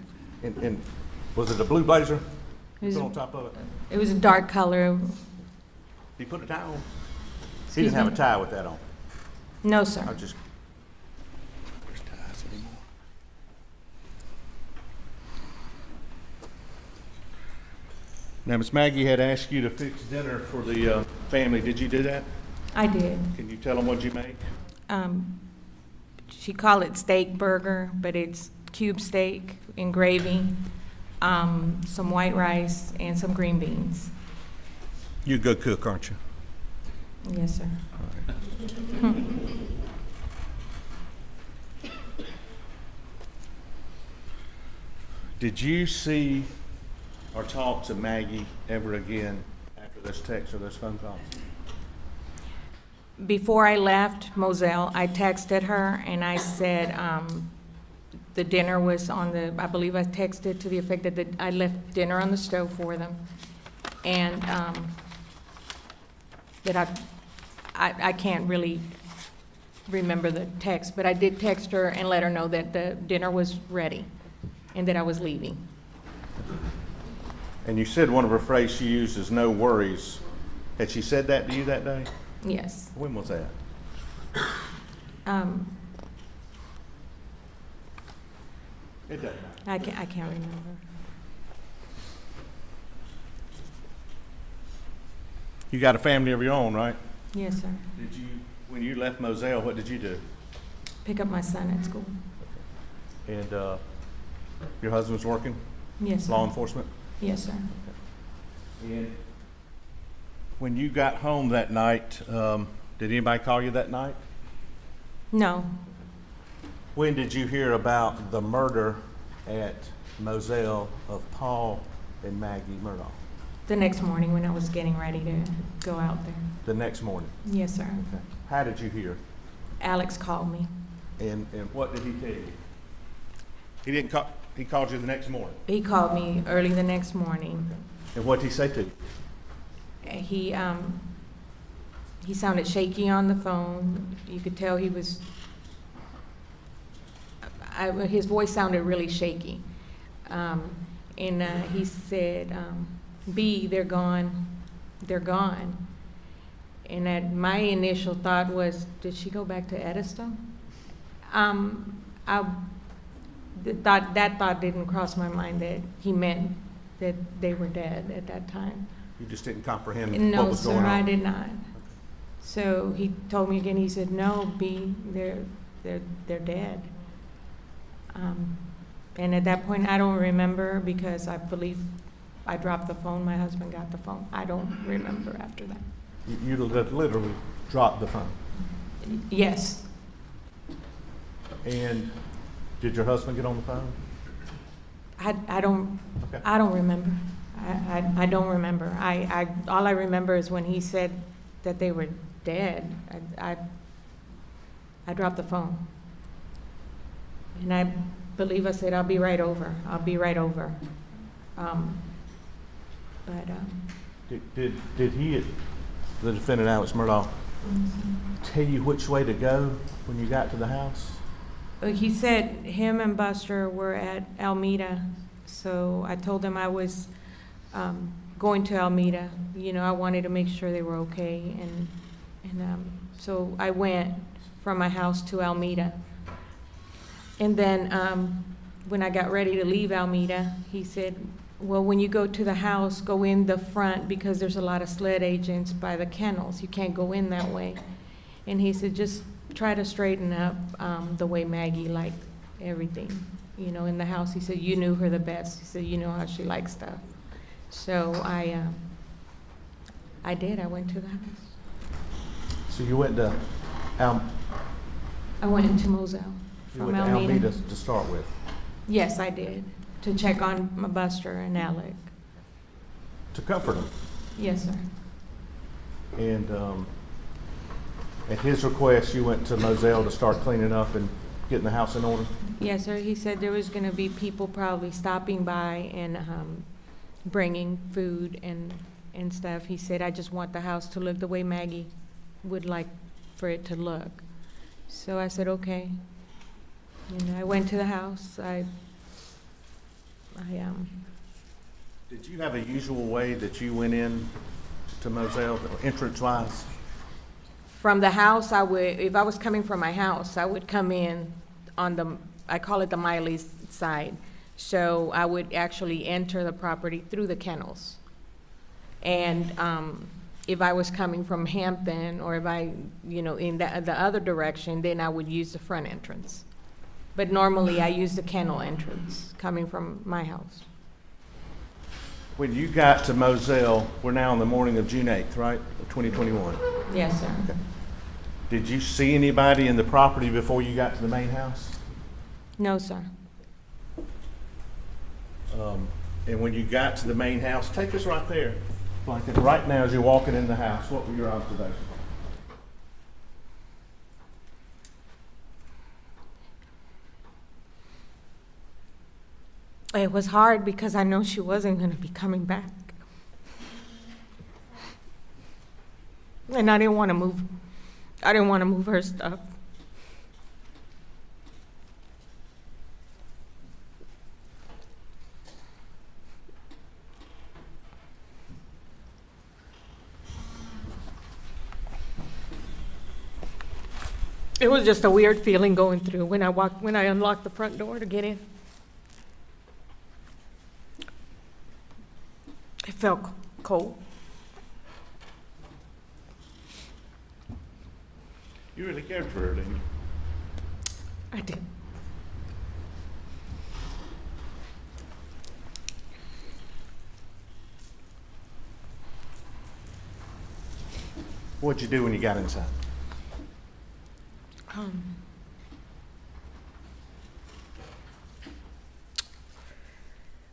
And was it a blue blazer It was, put on top of it? it was a dark color. He put a tie on? He Excuse didn't have me? a tie with that on. No, sir. I just, there's ties anymore. Now, Miss Maggie had asked you to fix dinner for the family. Did you do that? I did. Can you tell them what you make? She called it steak burger, but it's cube steak and gravy, some white rice, and some green beans. You're a good cook, aren't you? Yes, sir. Did you see or talk to Maggie ever again after those texts or those phone calls? Before I left Moselle, I texted her and I said, the dinner was on the, I believe I texted to the effect that I left dinner on the stove for them. And, that I can't really remember the text, but I did text her and let her know that the dinner was ready and that I was leaving. And you said one of her phrases she used is "no worries." Had she said that to you that day? Yes. When was that? It doesn't matter. I can't remember. You got a family of your own, right? Yes, sir. Did you, when you left Moselle, what did you do? Pick up my son at school. And your husband's working? Yes, sir. Law enforcement? Yes, sir. And when you got home that night, did anybody call you that night? No. When did you hear about the murder at Moselle of Paul and Maggie Murdaugh? The next morning when I was getting ready to go out there. The next morning? Yes, sir. Okay. How did you hear? Alex called me. And what did he tell you? He didn't call, he called you the next morning? He called me early the next morning. And what did he say to you? He sounded shaky on the phone. You could tell he was, his voice sounded really shaky. And he said, B, they're gone, they're gone. And my initial thought was, did she go back to Edison? That thought didn't cross my mind that he meant that they were dead at that time. You just didn't comprehend what No, was sir, going on? I did not. So he told me again, he said, no, B, they're dead. And at that point, I don't remember because I believe I dropped the phone, my husband got the phone. I don't remember after that. You literally dropped the phone? Yes, And did your husband get on the phone? I don't remember. I don't remember. All I remember is when he said that they were dead, I dropped the phone. And I believe I said, I'll be right over. I'll be right over. Did he, the defendant Alex Murdaugh, tell you which way to go when you got to the house? He said him and Buster were at Alameda, so I told him I was going to Alameda. You know, I wanted to make sure they were okay, and so I went from my house to Alameda. And then when I got ready to leave Alameda, he said, well, when you go to the house, go in the front because there's a lot of sled agents by the kennels. You can't go in that way. And he said, just try to straighten up the way Maggie liked everything, you know, in the house. He said, you knew her the best. He said, you know how she likes stuff. So I did. I went to the house. So you went to I went into Moselle from Alameda. To start with? Yes, I did, to check on my Buster and Alec. To comfort him? Yes, sir. And at his request, you went to Moselle to start cleaning up and getting the house in order? Yes, sir. He said there was going to be people probably stopping by and bringing food and stuff. He said, I just want the house to look the way Maggie would like for it to look. So I said, okay. And I went to the house. Did you have a usual way that you went in to Moselle, entrance-wise? From the house, I would, if I was coming from my house, I would come in on the, I call it the Miley's side. So I would actually enter the property through the kennels. And if I was coming from Hampton, or if I, you know, in the other direction, then I would use the front entrance. But normally I use the kennel entrance coming from my house. When you got to Moselle, we're now on the morning of June 8th, right, of 2021? Yes, sir. Okay. Did you see anybody in the property before you got to the main house? No, sir. And when you got to the main house, take us right there. blanket. Right now, as you're walking in the house, what were your observations? It was hard because I know she wasn't going to be coming back. And I didn't want to move. I didn't want to move her stuff. It was just a weird feeling going through when I unlocked the front door to get in. It felt cold. You really cared for her, didn't you? I did. What'd you do when you got inside?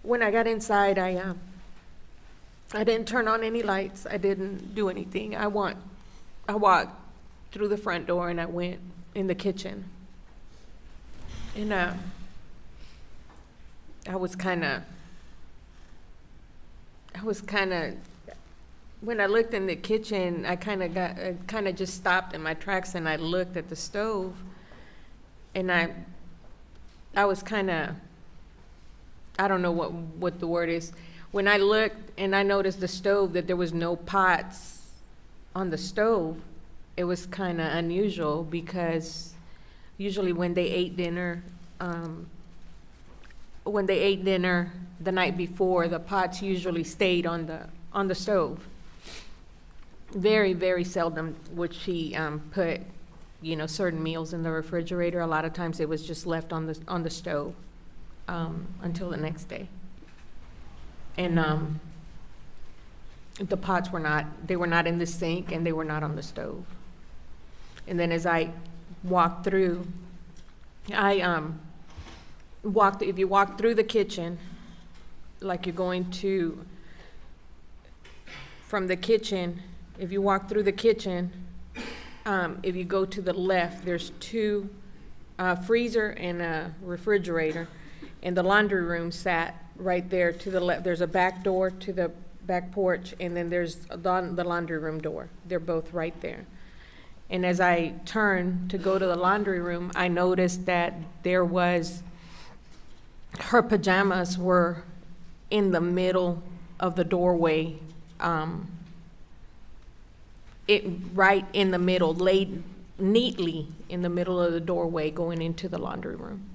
When I got inside, I didn't turn on any lights. I didn't do anything. I walked through the front door and I went in the kitchen. And I was kind of, when I looked in the kitchen, I kind of just stopped in my tracks and I looked at the stove. And I was kind of, I don't know what the word is. When I looked and I noticed the stove, that there was no pots on the stove, it was kind of unusual because usually when they ate dinner the night before, the pots usually stayed on the stove. Very, very seldom would she put, certain meals in the refrigerator. A lot of times it was just left on the stove until the next day. And the pots were not in the sink and they were not on the stove. And then as I walked through, if you walk through the kitchen, like you're going to, from the kitchen, if you walk through the kitchen, if you go to the left, there's two freezer and a refrigerator, and the laundry room sat right there to the left. There's a back door to the back porch, and then there's the laundry room door. They're both right there. And as I turned to go to the laundry room, I noticed that her pajamas were in the middle of the doorway, right in the middle, laid neatly in the middle of the doorway going into the laundry room.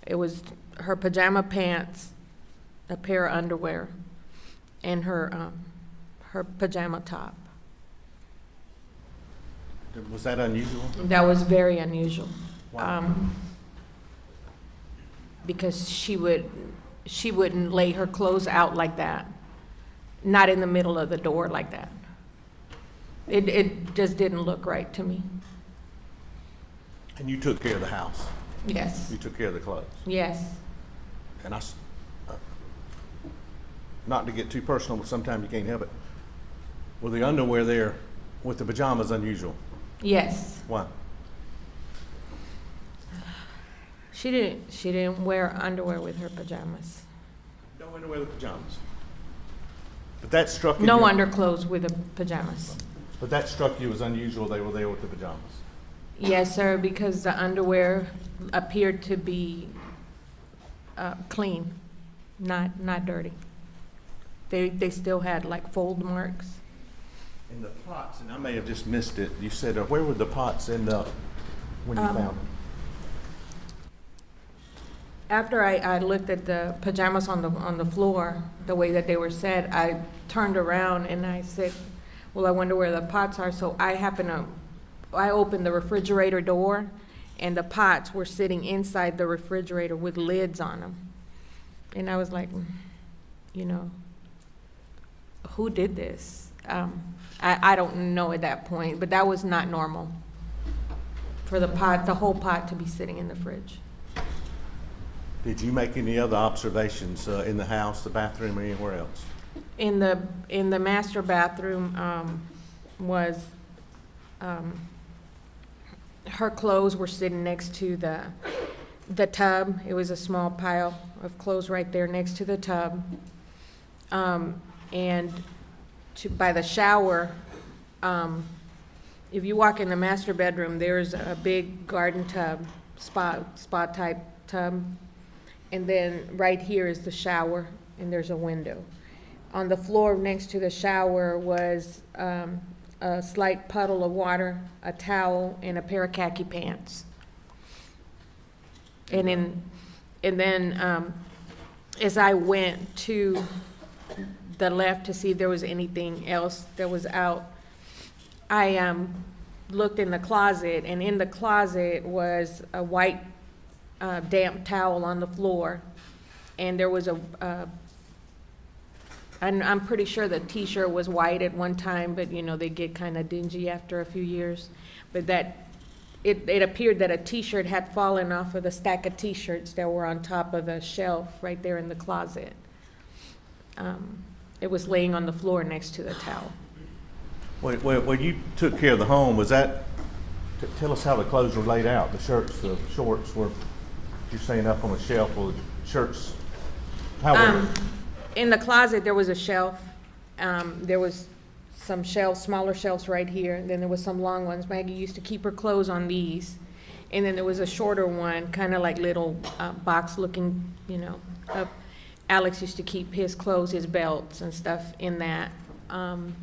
It was her pajama pants, a pair of underwear, and her pajama top. Was that unusual? That was very unusual. Why? Because she wouldn't lay her clothes out like that, not in the middle of the door like that. It just didn't look right to me. And you took care of the house? Yes. You took care of the clothes? Yes. And not to get too personal, but sometimes you can't help it. Were the underwear there with the pajamas unusual? Yes. Why? She didn't wear underwear with her pajamas. No underwear with pajamas. But that struck you. No underclothes with the pajamas. But that struck you as unusual. They were there with the pajamas. Yes, sir, because the underwear appeared to be clean, not dirty. They still had like fold marks. And the pots, and I may have just missed it. You said, where would the pots end up when you found them? After I looked at the pajamas on the floor, the way that they were set, I turned around and I said, well, I wonder where the pots are. So I opened the refrigerator door, and the pots were sitting inside the refrigerator with lids on them. And I was like, who did this? I don't know at that point, but that was not normal for the whole pot to be sitting in the fridge. Did you make any other observations in the house, the bathroom, or anywhere else? In the master bathroom, was, her clothes were sitting next to the tub. It was a small pile of clothes right there next to the tub. And by the shower, if you walk in the master bedroom, there's a big garden tub, spa type tub. And then right here is the shower, and there's a window. On the floor next to the shower was a slight puddle of water, a towel, and a pair of khaki pants. And then as I went to the left to see if there was anything else that was out, I looked in the closet, and in the closet was a white damp towel on the floor, and there was I'm pretty sure the t-shirt was white at one time, but you know, they get kind of dingy after a few years. But it appeared that a t-shirt had fallen off of the stack of t-shirts that were on top of the shelf right there in the closet. It was laying on the floor next to the towel. When you took care of the home, was that, tell us how the clothes were laid out, the shirts, the shorts, were you saying up on a shelf, or the shirts, how were In the closet, there was a shelf. There was some shelves, smaller shelves right here. Then there was some long ones. Maggie used to keep her clothes on these. And then there was a shorter one, kind of like little box-looking, you know. Alex used to keep his clothes, his belts and stuff in that. And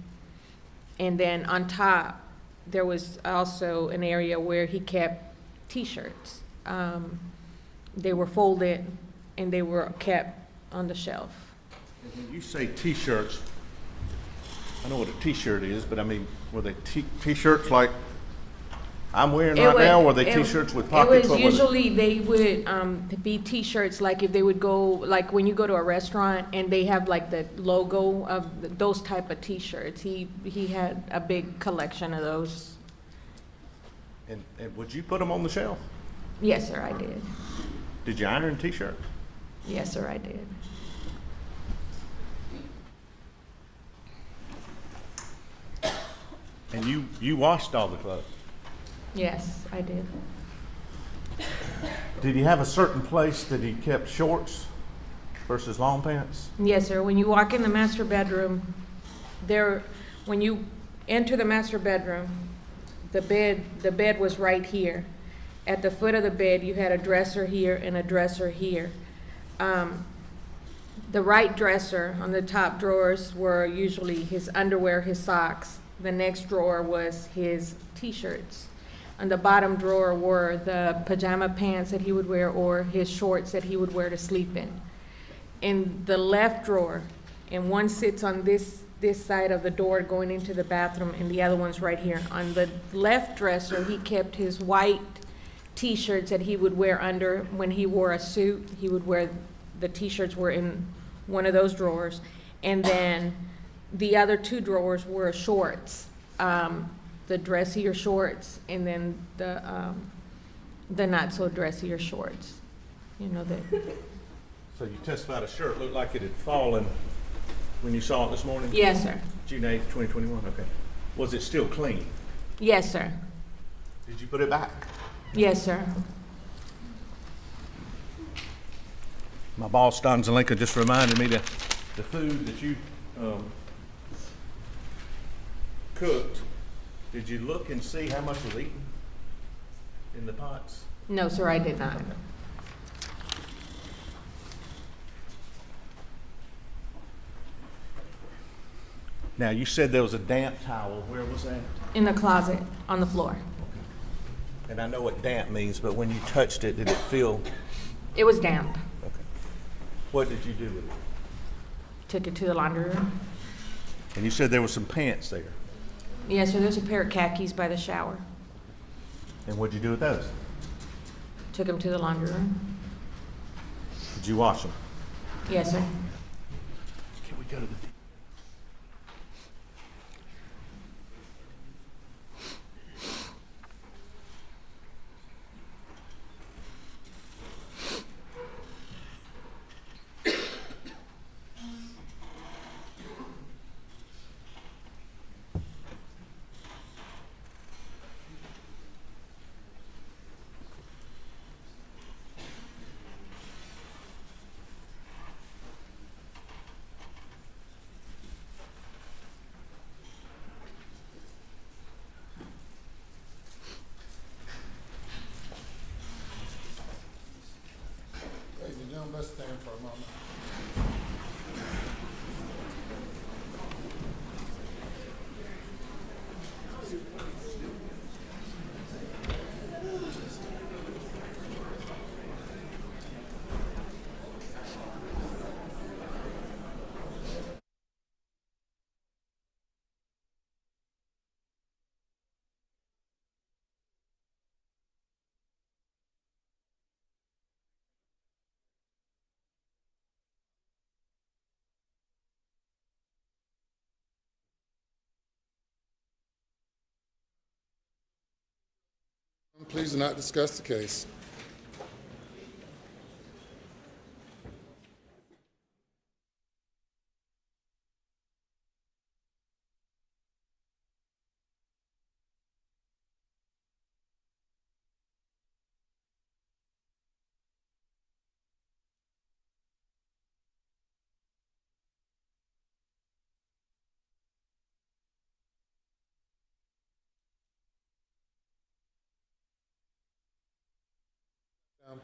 then on top, there was also an area where he kept T-shirts. They were folded, and they were kept on the shelf. When you say T-shirts, I know what a T-shirt is, but I mean, were they T-shirts like I'm wearing right now, or were they T-shirts with pockets? It was usually, they would be T-shirts, like if they would go, like when you go to a restaurant and they have like the logo of those type of T-shirts. He had a big collection of those. And would you put them on the shelf? Yes, sir, I did. Did you iron T-shirts? Yes, sir, I did. And you washed all the clothes? Yes, I did. Did he have a certain place that he kept shorts versus long pants? Yes, sir. When you walk in the master bedroom, when you enter the master bedroom, the bed was right here. At the foot of the bed, you had a dresser here and a dresser here. The right dresser on the top drawers were usually his underwear, his socks. The next drawer was his T-shirts. On the bottom drawer were the pajama pants that he would wear, or his shorts that he would wear to sleep in. In the left drawer, and one sits on this side of the door going into the bathroom, and the other one's right here. On the left dresser, he kept his white T-shirts that he would wear under when he wore a suit. He would wear, the T-shirts were in one of those drawers. And then the other two drawers were shorts, the dressier shorts, and then the not so dressier shorts. You know that. So you testified a shirt looked like it had fallen when you saw it this morning? Yes, sir. June 8th, 2021, okay. Was it still clean? Yes, sir. Did you put it back? Yes, sir. My boss, Don Zelenka, just reminded me that the food that you cooked, did you look and see how much was eaten in the pots? No, sir, I did not. Now, you said there was a damp towel. Where was that? In the closet, on the floor. And I know what damp means, but when you touched it, did it feel? It was damp. Okay. What did you do with it? Took it to the laundry room. And you said there were some pants there. Yes, sir, there's a pair of khakis by the shower. And what'd you do with those? Took them to the laundry room. Did you wash them? Yes, sir. Can we go to the... Please do not discuss the case.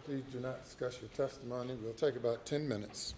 Please do not discuss your testimony. We'll take about 10 minutes.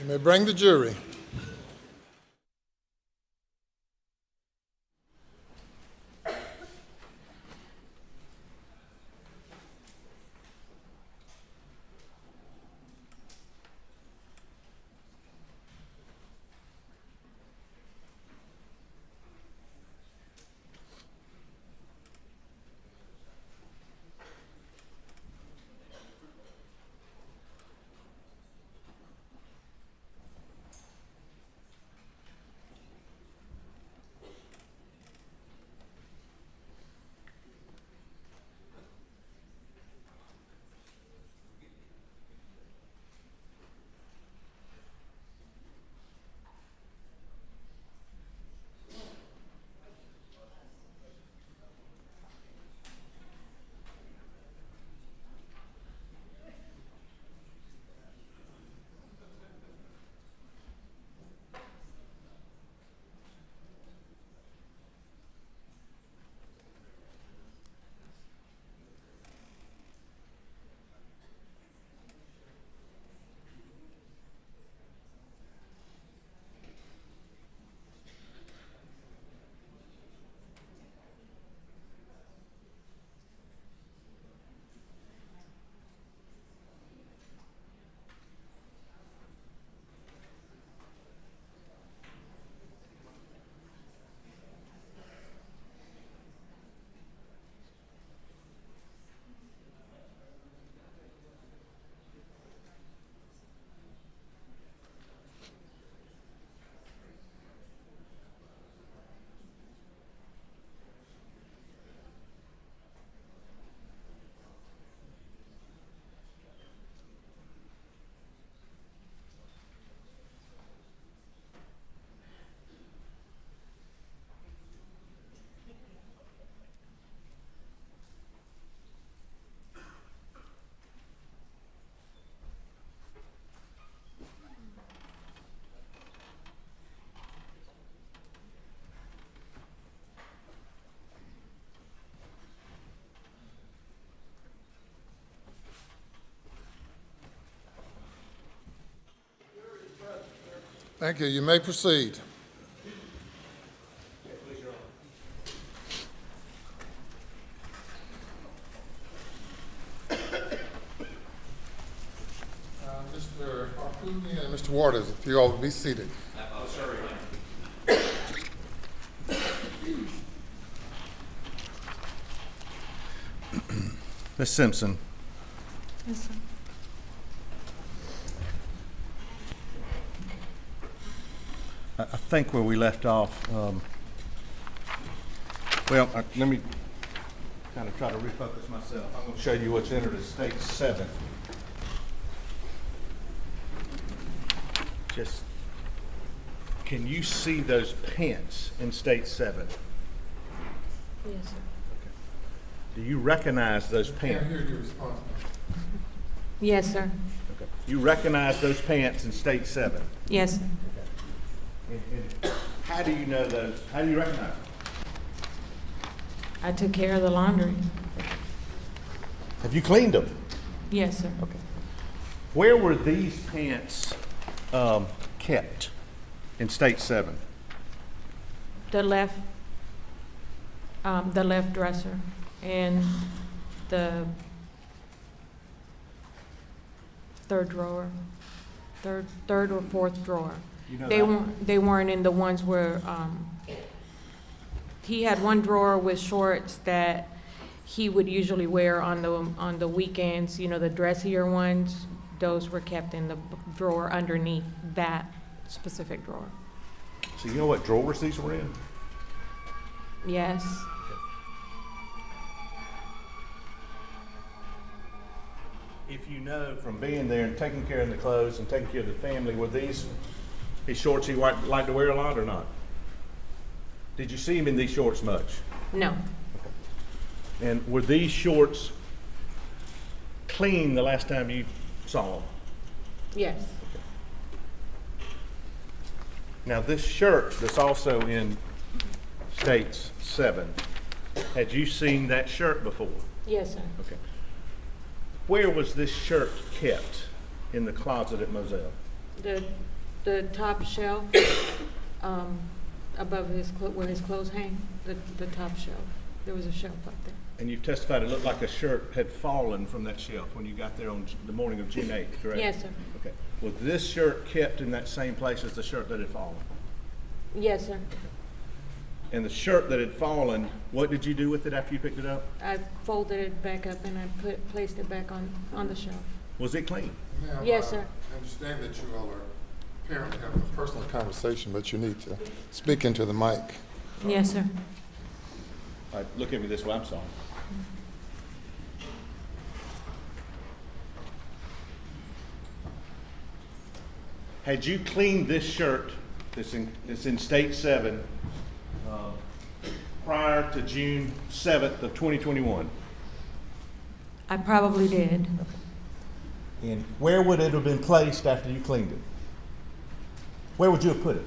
You may bring the jury. Thank you. You may proceed. Mr. Harpootlian and Mr. Waters, if you all would be seated. Ms. Simpson, Yes, sir. I think where we left off, let me kind of try to refocus myself. I'm going to show you what's entered as State 7. Just, can you see those pants in State 7? Yes, sir. Do you recognize those Can't pants? hear your response. Yes, sir. Okay. You recognize those pants in State 7? Yes, sir. And how do you know those? How do you recognize them? I took care of the laundry. Have you cleaned them? Yes, sir. Okay. Where were these pants kept in State 7? The left dresser and the third drawer, third or fourth drawer. You know They weren't in the ones where, he had one drawer with shorts that he would usually wear on the weekends, you know, the dressier ones. Those were kept in the drawer underneath that specific drawer. So you know what drawers these were in? Yes. If you know from being there and taking care of the clothes and taking care of the family, were these shorts he liked to wear a lot or not? Did you see him in these shorts much? No. And were these shorts clean the last time you saw them? Yes. Now this shirt that's also in States 7, had you seen that shirt before? Yes, sir. Okay. Where was this shirt kept in the closet at Moselle? The top shelf, above where his clothes hang, the top shelf. There was a shelf up there. And you've testified it looked like a shirt had fallen from that shelf when you got there on the morning of June 8th, correct? Yes, sir. Okay. Was this shirt kept in that same place as the shirt that had fallen? Yes, sir. And the shirt that had fallen, what did you do with it after you picked it up? I folded it back up and I placed it back on the shelf. Was it clean? Ma'am, Yes, sir. I understand that you all are apparently having a personal conversation, but you need to speak into the mic. Yes, sir. All right, look at me this way, I'm sorry. Had you cleaned this shirt that's in state 7 prior to June 7th of 2021? I probably did. And where would it have been placed after you cleaned it? Where would you have put it?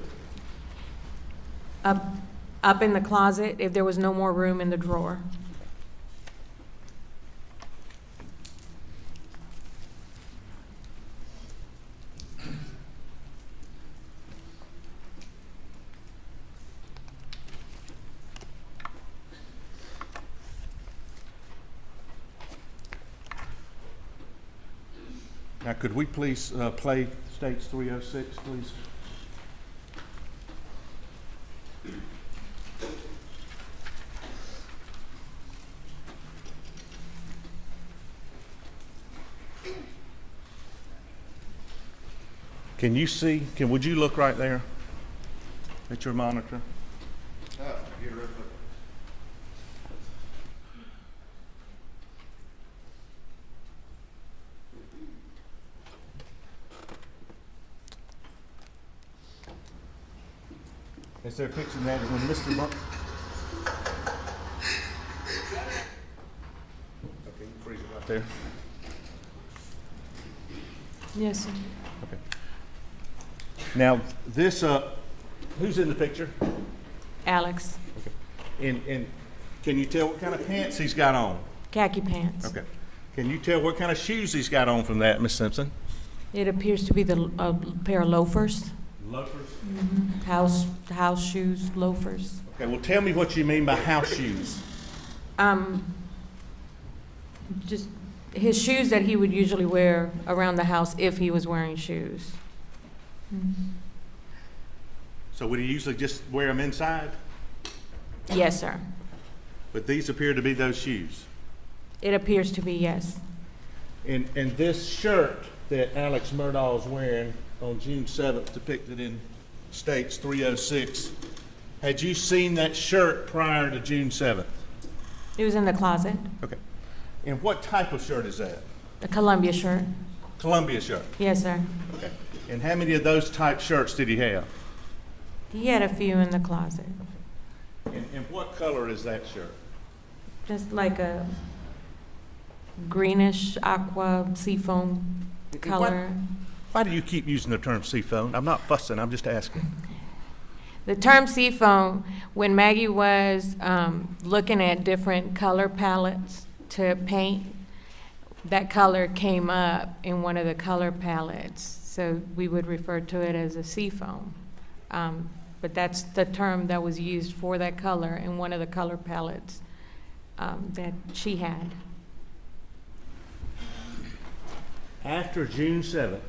Up in the closet if there was no more room in the drawer. Now, could we please play States 306, please? Can you see, would you look right there at your monitor? As they're fixing that, when Mr. Monk. Okay, you freeze it right there. Yes, sir. Okay. Now, this, who's in the picture? Alex. Okay. And can you tell what kind of pants he's got on? Khaki pants. Okay. Can you tell what kind of shoes he's got on from that, Miss Simpson? It appears to be a pair of loafers. Loafers? House shoes, loafers. Okay, well, tell me what you mean by house shoes. Just his shoes that he would usually wear around the house if he was wearing shoes. So would he usually just wear them inside? Yes, sir. But these appear to be those shoes. It appears to be, yes. And this shirt that Alex Murdaugh is wearing on June 7th, depicted in States 306, had you seen that shirt prior to June 7th? It was in the closet. Okay. And what type of shirt is that? A Columbia shirt. Columbia shirt. Yes, sir. Okay. And how many of those type shirts did he have? He had a few in the closet. And what color is that shirt? Just like a greenish aqua seafoam color. Why do you keep using the term seafoam? I'm not fussing, I'm just asking. The term seafoam, when Maggie was looking at different color palettes to paint, that color came up in one of the color palettes. So we would refer to it as a seafoam. But that's the term that was used for that color in one of the color palettes that she had. After June 7th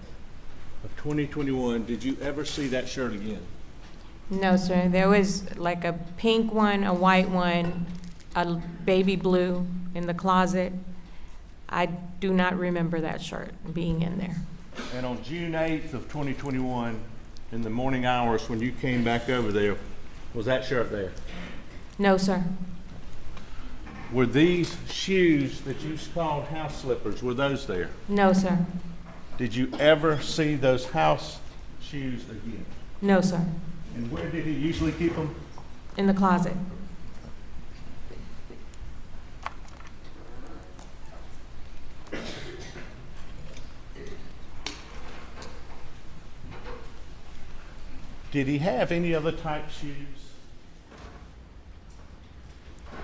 of 2021, did you ever see that shirt again? No, sir. There was like a pink one, a white one, a baby blue in the closet. I do not remember that shirt being in there. And on June 8th of 2021, in the morning hours when you came back over there, was that shirt there? No, sir. Were these shoes that you called house slippers, were those there? No, sir. Did you ever see those house shoes again? No, sir. And where did he usually keep them? In the closet. Did he have any other type shoes?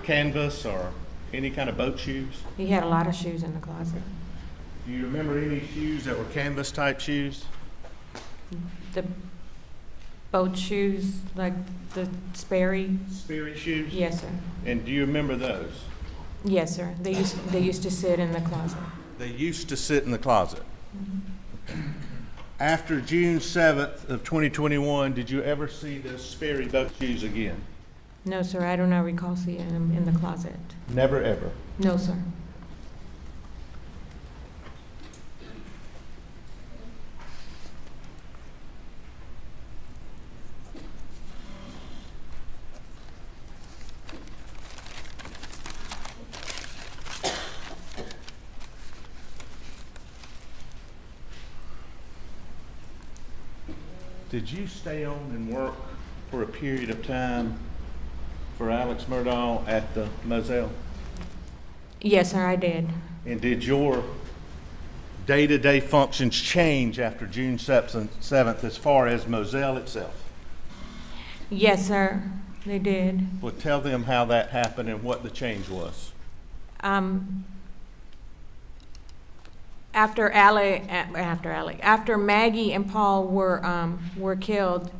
Canvas or any kind of boat shoes? He had a lot of shoes in the closet. Do you remember any shoes that were canvas type shoes? The Boat shoes, like the Sperry. Spirit shoes? Yes, sir. And do you remember those? Yes, sir. They used to sit in the closet. They used to sit in the closet. After June 7th of 2021, did you ever see the Sperry boat shoes again? No, sir. I do not recall seeing them in the closet. Never, ever. No, sir. Did you stay on and work for a period of time for Alex Murdaugh at the Moselle? Yes, sir. I did. And did your day-to-day functions change after June 7th as far as Moselle itself? Yes, sir. They did. Well, tell them how that happened and what the change was. After Maggie and Paul were killed,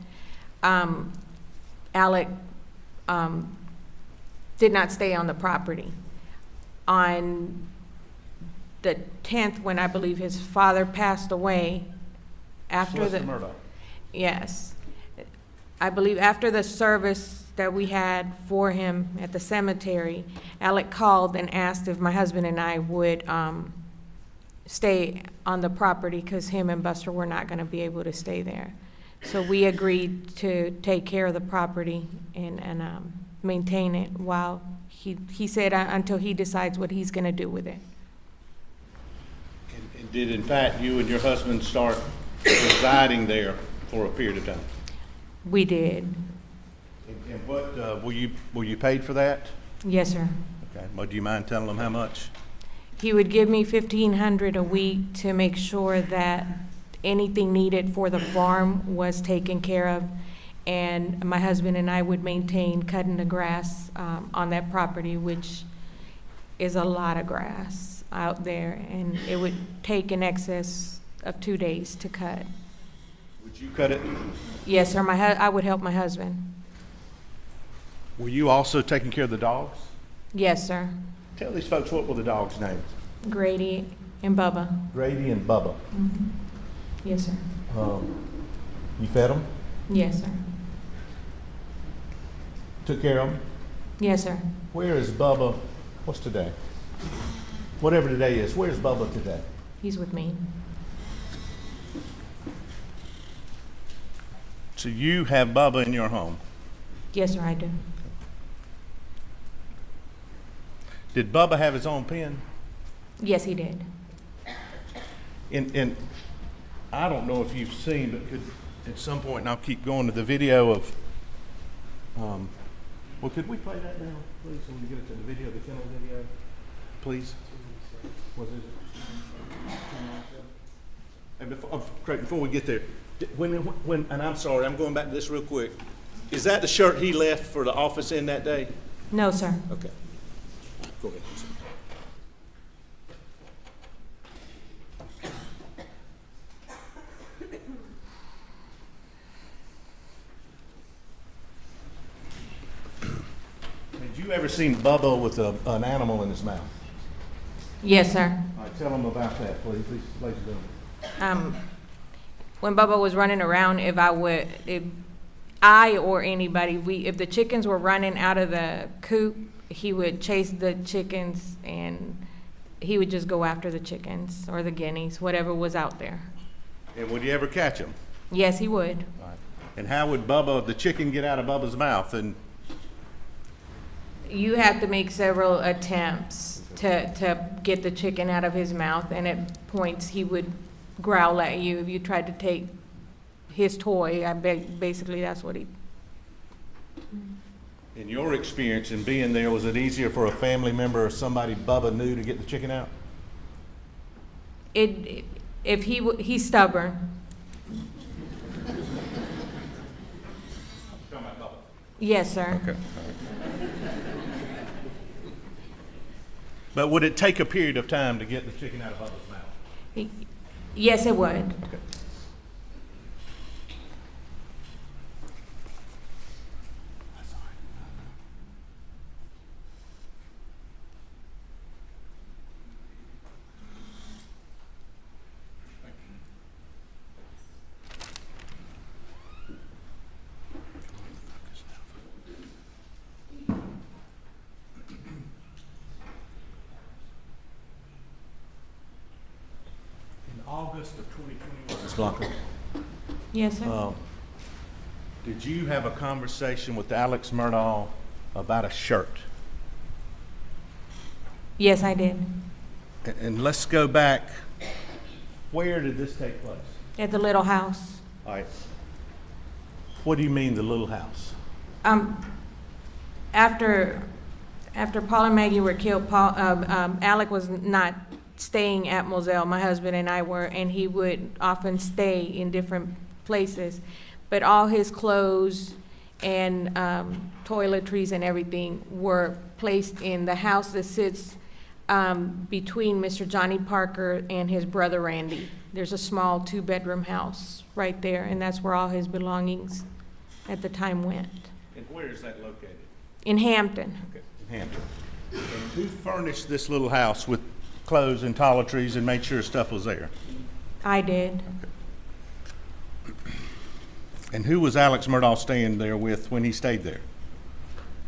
Alec did not stay on the property. On the 10th, when I believe his father passed away, after Solicitor Murdaugh. yes, I believe after the service that we had for him at the cemetery, Alec called and asked if my husband and I would stay on the property because him and Buster were not going to be able to stay there. So we agreed to take care of the property and maintain it while he said until he decides what he's going to do with it. And did, in fact, you and your husband start residing there for a period of time? We did. And what, were you paid for that? Yes, sir. Okay, well, do you mind telling them how much? He would give me $1,500 a week to make sure that anything needed for the farm was taken care of, and my husband and I would maintain cutting the grass on that property, which is a lot of grass out there, and it would take in excess of 2 days to cut. Would you cut it? Yes, sir. I would help my husband. Were you also taking care of the dogs? Yes, sir. Tell these folks, what were the dogs' names? Grady and Bubba. Grady and Bubba. Yes, sir. You fed them? Yes, sir. Took care of them? Yes, sir. Where is Bubba? What's today? Whatever today is, where's Bubba today? He's with me. So you have Bubba in your home? Yes, sir, I do. Did Bubba have his own pen? Yes, he did. And I don't know if you've seen, but could at some point, and I'll keep going to the video of, well, could we play that now, please, when we get it to the video, the kennel video, please? Was it? And before we get there, when, and I'm sorry, I'm going back to this real quick. Is that the shirt he left for the office in that day? No, sir. Okay. Go ahead. Had you ever seen Bubba with an animal in his mouth? Yes, sir. All right, tell him about that, please, ladies and gentlemen. When Bubba was running around, if I or anybody, if the chickens were running out of the coop, he would chase the chickens and he would just go after the chickens or the guineas, whatever was out there. And would you ever catch him? Yes, he would. All right. And how would Bubba, the chicken, get out of Bubba's mouth? And You have to make several attempts to get the chicken out of his mouth, and at points he would growl at you if you tried to take his toy. Basically, that's what he. in your experience in being there, was it easier for a family member or somebody Bubba knew to get the chicken out? If he's stubborn. Yes, sir. Okay. But would it take a period of time to get the chicken out of Bubba's mouth? Yes, it would. Okay. August of 2021, Ms. Blanco, Yes, sir. did you have a conversation with Alex Murdaugh about a shirt? Yes, I did. And let's go back. Where did this take place? At the little house. All right. What do you mean, the little house? After Paul and Maggie were killed, Alec was not staying at Moselle. My husband and I were, and he would often stay in different places. But all his clothes and toiletries and everything were placed in the house that sits between Mr. Johnny Parker and his brother Randy. There's a small 2-bedroom house right there, and that's where all his belongings at the time went. And where is that located? In Hampton. Okay, in Hampton. And who furnished this little house with clothes and toiletries and made sure stuff was there? I did. And who was Alex Murdaugh staying there with when he stayed there,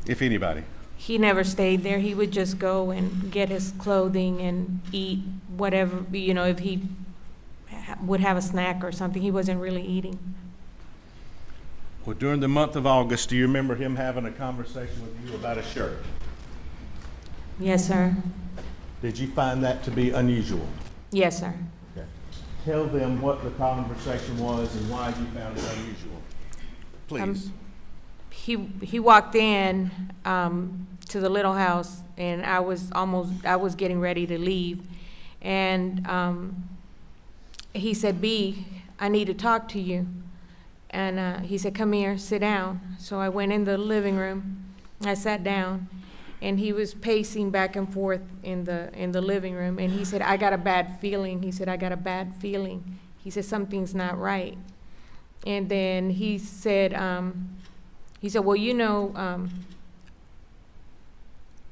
if anybody? He never stayed there. He would just go and get his clothing and eat whatever, if he would have a snack or something. He wasn't really eating. Well, during the month of August, do you remember him having a conversation with you about a shirt? Yes, sir. Did you find that to be unusual? Yes, sir. Okay. Tell them what the conversation was and why you found it unusual. Please. He walked in to the little house, and I was getting ready to leave, and he said, "B, I need to talk to you." And he said, "Come here, sit down." So I went in the living room. I sat down, and he was pacing back and forth in the living room. And he said, "I got a bad feeling." He said, "I got a bad feeling." He said, "Something's not right." And then he said, "Well,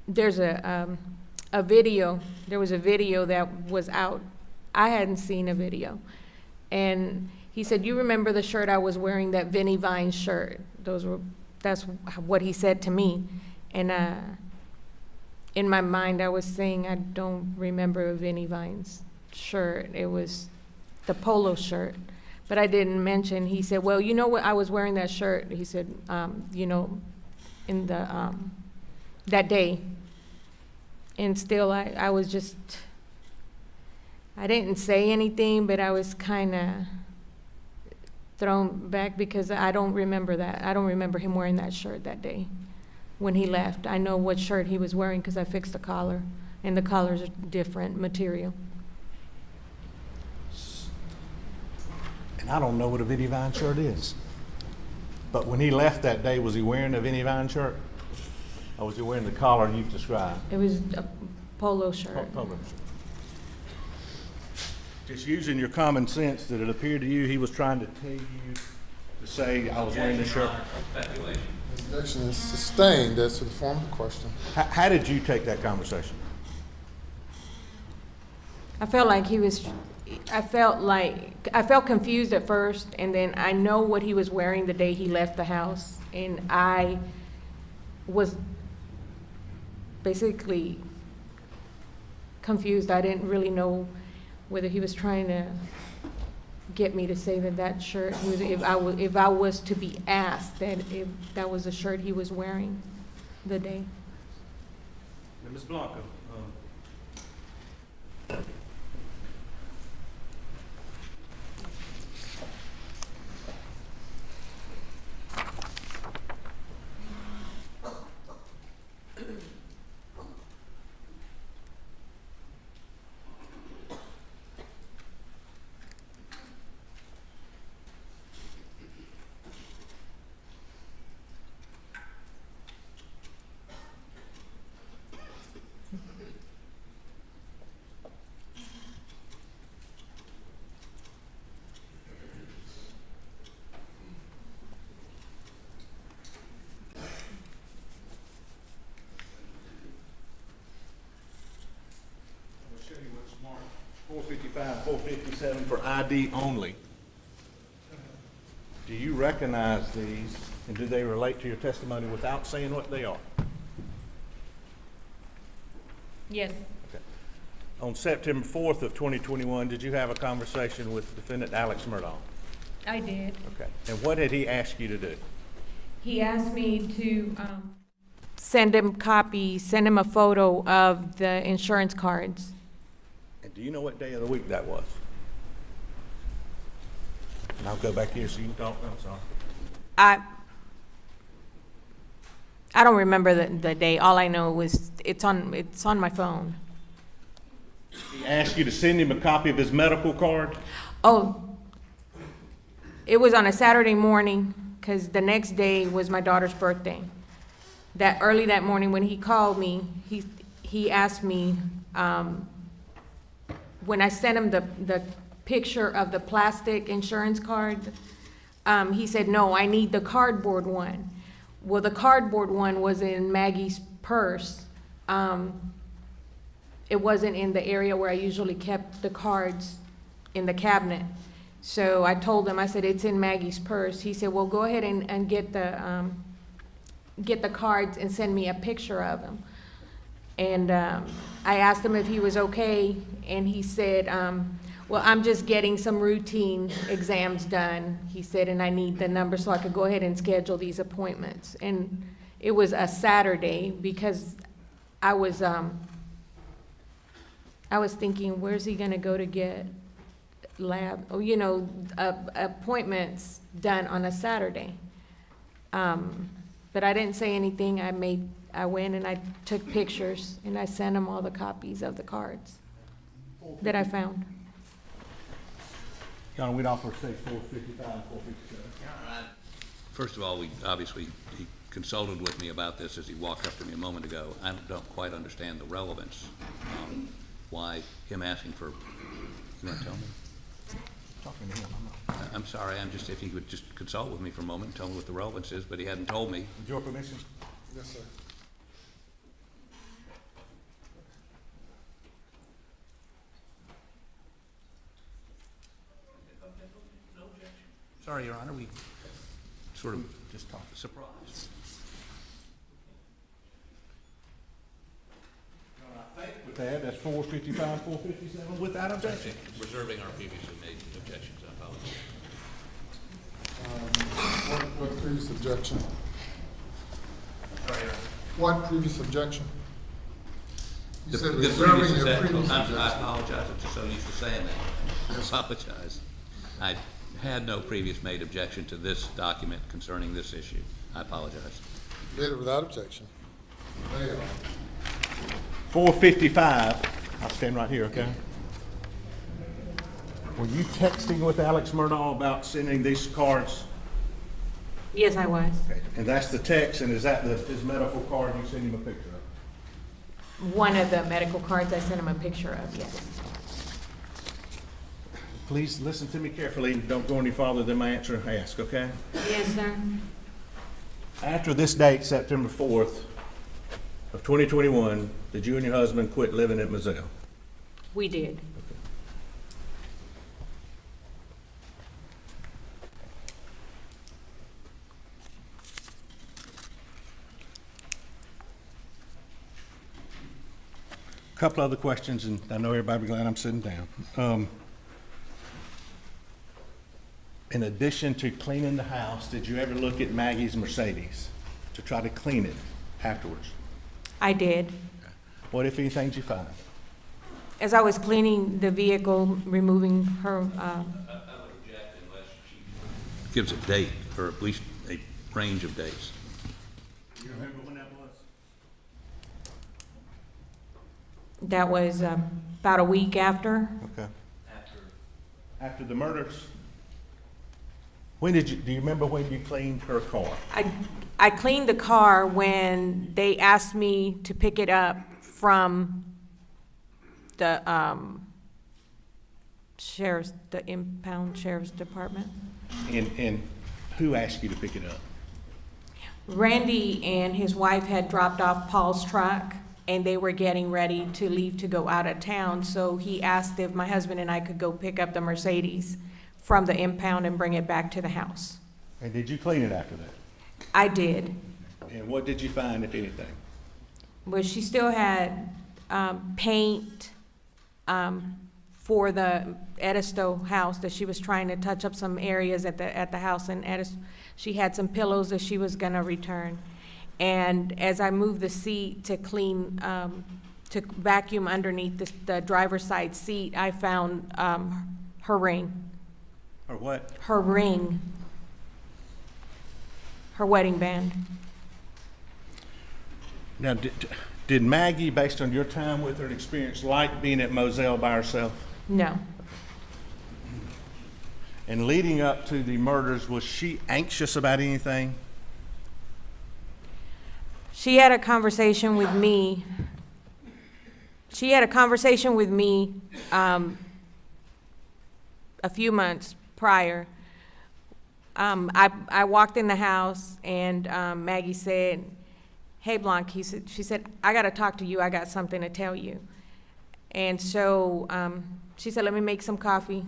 there's a video. There was a video that was out. I hadn't seen a video." And he said, "You remember the shirt I was wearing, that Vinnie Vines shirt?" That's what he said to me. And in my mind, I was saying, I don't remember a Vinnie Vines shirt. It was the polo shirt. But I didn't mention. He said, "Well, you know what? I was wearing that shirt." He said, in the that day. And still, I was just, I didn't say anything, but I was kind of thrown back because I don't remember that. I don't remember him wearing that shirt that day when he left. I know what shirt he was wearing because I fixed the collar, and the collar's a different material. And I don't know what a Vinnie Vine shirt is. But when he left that day, was he wearing a Vinnie Vine shirt? Or was he wearing the collar you've described? It was a polo shirt. Polo shirt. Just using your common sense, did it appear to you he was trying to tell you to say, "I was wearing this shirt"? Speculation. Objection is sustained. That's the form of the question. How did you take that conversation? I felt confused at first, and then I know what he was wearing the day he left the house, and I was basically confused. I didn't really know whether he was trying to get me to say that shirt, if I was to be asked that if that was a shirt he was wearing the day. Ms. Blanco. Show you what's marked 455, 457 for ID only. Do you recognize these, and do they relate to your testimony without saying what they are? Yes. Okay. on September 4th of 2021, did you have a conversation with defendant Alex Murdaugh? I did. Okay. And what did he ask you to do? He asked me to send him a photo of the insurance cards. And do you know what day of the week that was? And I'll go back here so you can talk. I'm sorry. I don't remember the day. All I know was it's on my phone. He asked you to send him a copy of his medical card? Oh, it was on a Saturday morning, because the next day was my daughter's birthday. That early that morning when he called me, he asked me, when I sent him the picture of the plastic insurance card, he said, no, I need the cardboard one. Well, the cardboard one was in Maggie's purse. It wasn't in the area where I usually kept the cards in the cabinet. So I told him, I said, it's in Maggie's purse. He said, well, go ahead and get the cards and send me a picture of them. And I asked him if he was okay, and he said, well, I'm just getting some routine exams done, he said, and I need the number so I could go ahead and schedule these appointments. And it was a Saturday, because I was thinking, where's he gonna go to get appointments done on a Saturday? But I didn't say anything. I went and I took pictures, and I sent him all the copies of the cards that I found. Your Honor, we'd offer say 455, 457. First of all, he consulted with me about this as he walked up to me a moment ago. I don't quite understand the relevance. Why him asking for, you want to tell me? Talking to him, I'm sorry, if he would just consult with me for a moment and tell me what the relevance is, but he hadn't told me. With your permission? Yes, sir. Sorry, Your Honor, we sort of just talked, surprised. I think with that's 455, 457 without objection. Reserving our previously made objections, I apologize. What previous objection? What previous objection? You said reserving your previous objection. I apologize, I'm just so used to saying that. I apologize. I had no previous made objection to this document concerning this issue. I apologize. Did it without objection. There you are. 455, I'll stand right here, okay? Were you texting with Alex Murdaugh about sending these cards? Yes, I was. Okay. And that's the text, and is that his medical card you sent him a picture of? One of the medical cards I sent him a picture of, yes. Please listen to me carefully and don't go any farther than my answer ask, okay? Yes, sir. After this date, September 4th of 2021, did you and your husband quit living at Moselle? We did. A couple other questions, and I know everybody will be glad I'm sitting down. In addition to cleaning the house, did you ever look at Maggie's Mercedes to try to clean it afterwards? I did. What, if anything, did you find? As I was cleaning the vehicle, removing her, I would object unless she gives a date, or at least a range of dates. Do you remember when that was? that was about a week after. Okay. After the murders? When did you, do you remember when you cleaned her car? I cleaned the car when they asked me to pick it up from the the impound sheriff's department. And who asked you to pick it up? Randy and his wife had dropped off Paul's truck, and they were getting ready to leave to go out of town, so he asked if my husband and I could go pick up the Mercedes from the impound and bring it back to the house. And did you clean it after that? I did. And what did you find, if anything? But she still had paint, for the Edisto house, that she was trying to touch up some areas at the house, and she had some pillows that she was gonna return. And as I moved the seat to clean, to vacuum underneath the driver's side seat, I found her ring. Or what? Her ring. Her wedding band. Now, did Maggie, based on your time with her and experience, like being at Moselle by herself? No. And leading up to the murders, was she anxious about anything? She had a conversation with me. She had a conversation with me a few months prior. I walked in the house and Maggie said, "Hey, Blanc," she said, "I got to talk to you. I got something to tell you." And so she said, "Let me make some coffee."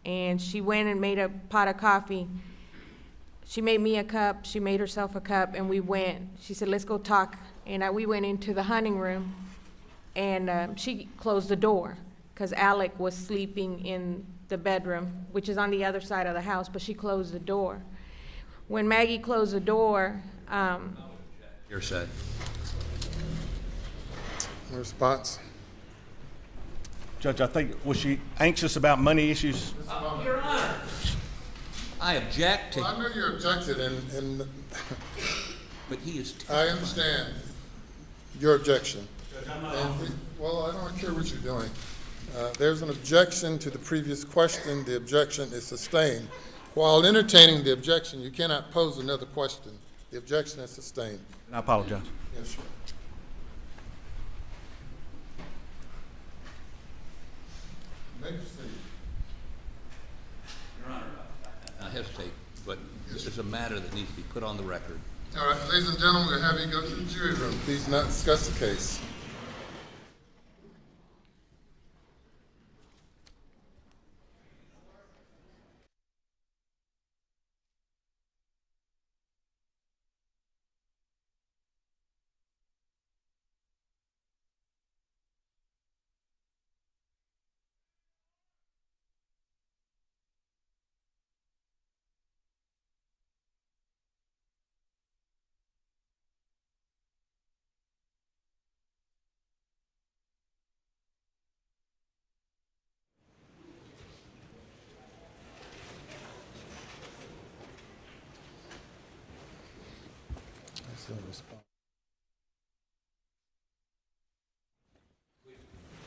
And she went and made a pot of coffee. She made me a cup, she made herself a cup, and we went. She said, "Let's go talk." And we went into the hunting room, and she closed the door because Alec was sleeping in the bedroom, which is on the other side of the house, but she closed the door. When Maggie closed the door, Hearsay. Response? Judge, I think, was she anxious about money issues? Your Honor, I object to. Well, I know you objected, and But he is. I understand your objection. Well, I don't care what you're doing. There's an objection to the previous question. The objection is sustained. While entertaining the objection, you cannot pose another question. The objection is sustained. I apologize. Yes, sir. May proceed. Your Honor, I hesitate, but this is a matter that needs to be put on the record. All right, ladies and gentlemen, we'll have you go to the jury room. Please not discuss the case.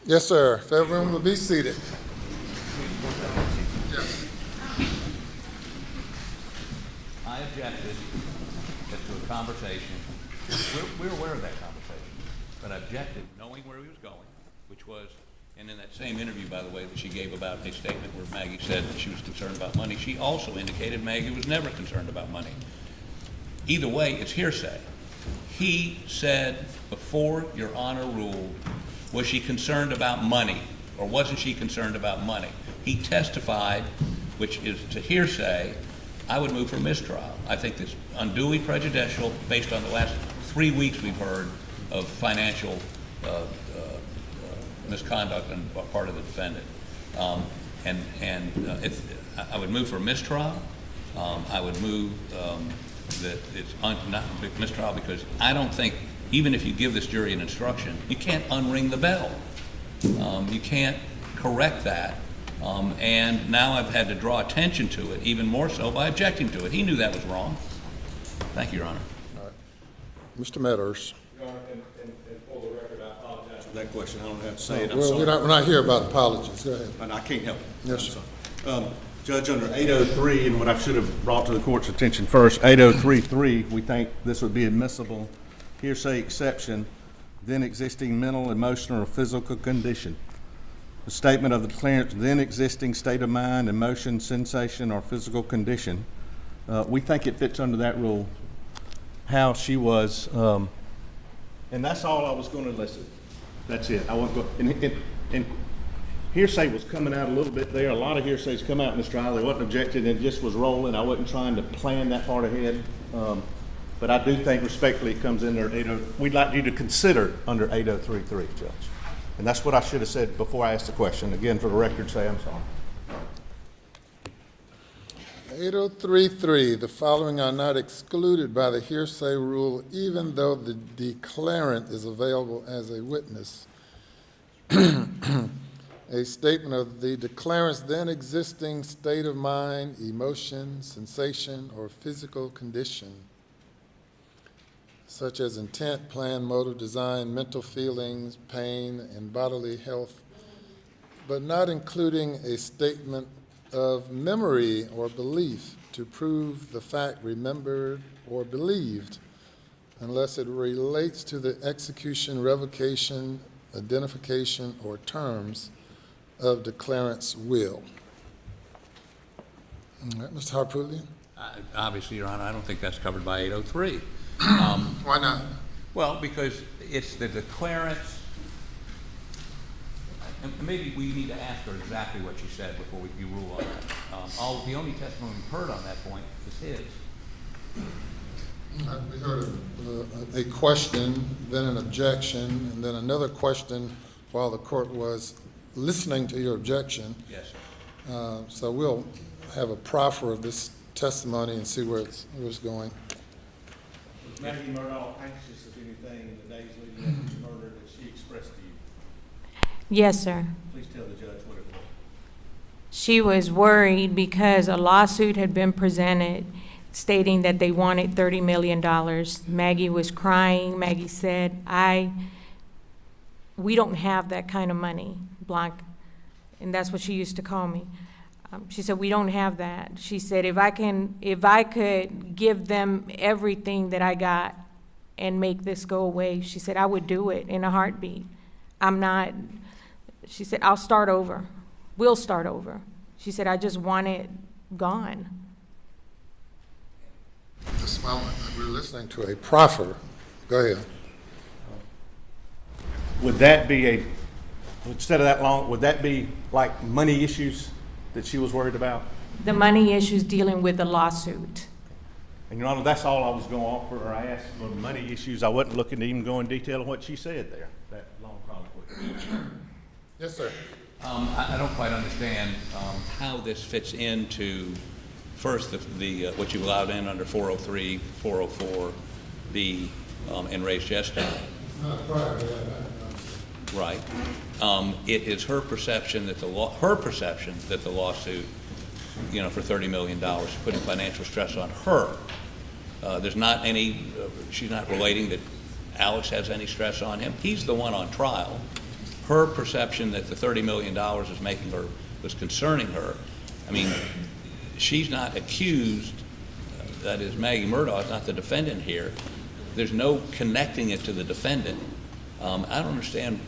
Yes, sir. If everyone will be seated. Yes. I objected to a conversation. We're aware of that conversation, but I objected knowing where he was going, which was, and in that same interview, by the way, that she gave about a statement where Maggie said that she was concerned about money, she also indicated Maggie was never concerned about money. Either way, it's hearsay. He said before Your Honor ruled, was she concerned about money or wasn't she concerned about money? He testified, which is to hearsay. I would move for mistrial. I think that's unduly prejudicial based on the last 3 weeks we've heard of financial misconduct on part of the defendant. I would move for mistrial. I would move that it's not mistrial because I don't think, even if you give this jury an instruction, you can't unring the bell. You can't correct that. And now I've had to draw attention to it, even more so by objecting to it. He knew that was wrong. Thank you, Your Honor. All right. Mr. Meadows. Your Honor, and for the record, I apologize for that question. I don't have to say it. I'm Well, sorry. we're not here about apologies. Go ahead. And I can't help it. Yes, sir. Judge, under 803, and what I should have brought to the court's attention first, 803.3, we think this would be admissible hearsay exception, then existing mental, emotional, or physical condition. The statement of the declarant's then existing state of mind, emotion, sensation, or physical condition. We think it fits under that rule, how she was, and that's all I was going to elicit. That's it. I won't go, and hearsay was coming out a little bit there. A lot of hearsays come out in this trial. They wasn't objected, and it just was rolling. I wasn't trying to plan that part ahead. But I do think respectfully it comes in there. We'd like you to consider under 803.3, Judge. And that's what I should have said before I asked the question. Again, for the record, say I'm sorry. 8033, the following are not excluded by the hearsay rule even though the declarant is available as a witness. A statement of the declarant's then existing state of mind, emotion, sensation, or physical condition, such as intent, plan, motive, design, mental feelings, pain, and bodily health, but not including a statement of memory or belief to prove the fact remembered or believed, unless it relates to the execution, revocation, identification, or terms of declarant's will. All right, Mr. Harpootlian? Obviously, Your Honor, I don't think that's covered by 803. Why not? Well, because it's the declarant's, and maybe we need to ask her exactly what she said before you rule on that. The only testimony we've heard on that point is his. We heard a question, then an objection, and then another question while the court was listening to your objection. Yes, sir. So we'll have a proffer of this testimony and see where it's going. Was Maggie Murdaugh anxious of anything in the days leading up to the murder that she expressed to you? Yes, sir. Please tell the judge what it was. She was worried because a lawsuit had been presented stating that they wanted $30 million. Maggie was crying. Maggie said, we don't have that kind of money, Blanc, and that's what she used to call me. She said, we don't have that. She said, if I could give them everything that I got and make this go away, she said, I would do it in a heartbeat. She said, I'll start over. We'll start over. She said, I just want it gone. This moment, we're listening to a proffer. Go ahead. Would that be instead of that long, would that be like money issues that she was worried about? The money issues dealing with the lawsuit. And Your Honor, that's all I was going to offer. I asked for money issues. I wasn't looking to even go in detail on what she said there, that long colloquy. Yes, sir. I don't quite understand how this fits into, first, what you allowed in under 403, 404B, and res gesta. Right. It is her perception that the lawsuit, for $30 million, is putting financial stress on her. There's not any. She's not relating that Alex has any stress on him. He's the one on trial. Her perception that the $30 million was concerning her. I mean, she's not accused. That is, Maggie Murdaugh is not the defendant here. There's no connecting it to the defendant. I don't understand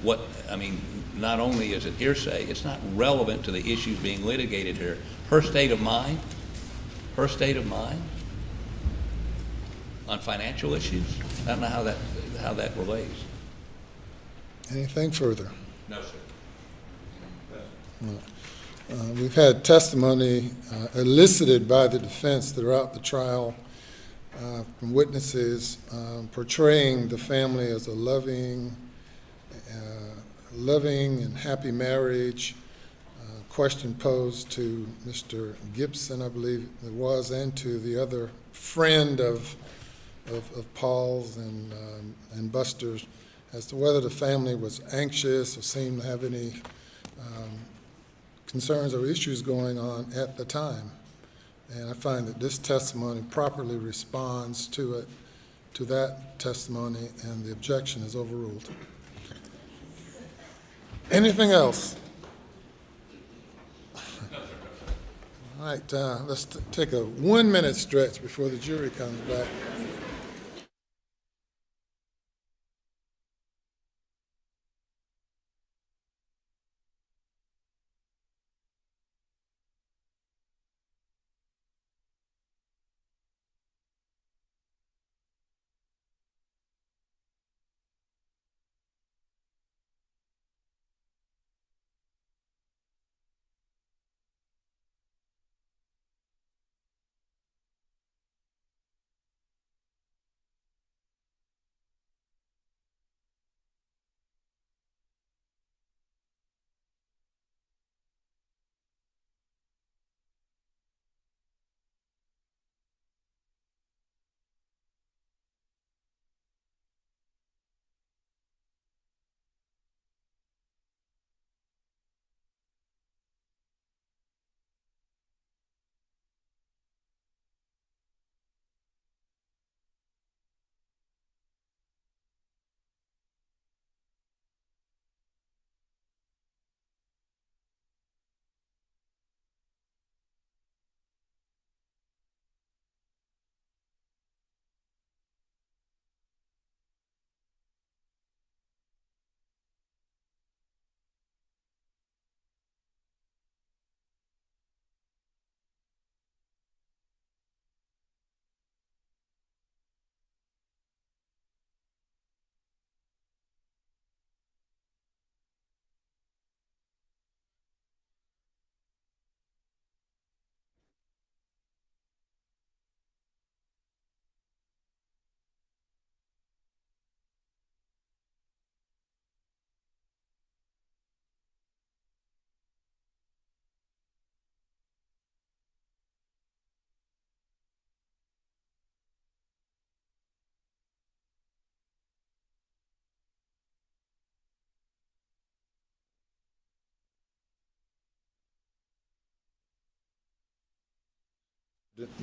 not only is it hearsay, it's not relevant to the issues being litigated here. Her state of mind on financial issues, I don't know how that relates. Anything further? No, sir. We've had testimony elicited by the defense throughout the trial from witnesses portraying the family as a loving and happy marriage. Question posed to Mr. Gibson, I believe it was, and to the other friend of Paul's and Buster's, as to whether the family was anxious or seemed to have any concerns or issues going on at the time. And I find that this testimony properly responds to that testimony, and the objection is overruled. Anything else? All right, let's take a 1-minute stretch before the jury comes back.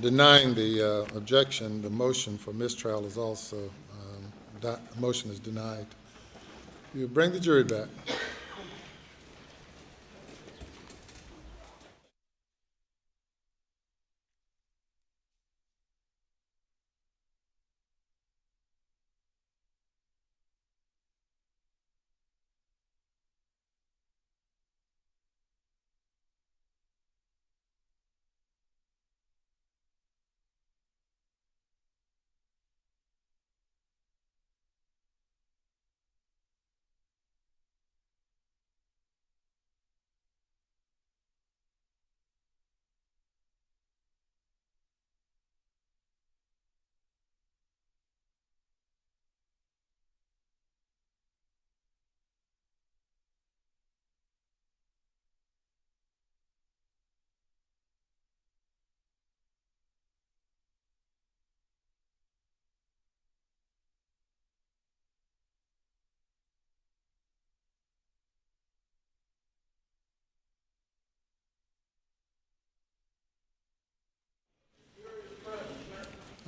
Denying the objection, the motion for mistrial is also, the motion is denied. You bring the jury back.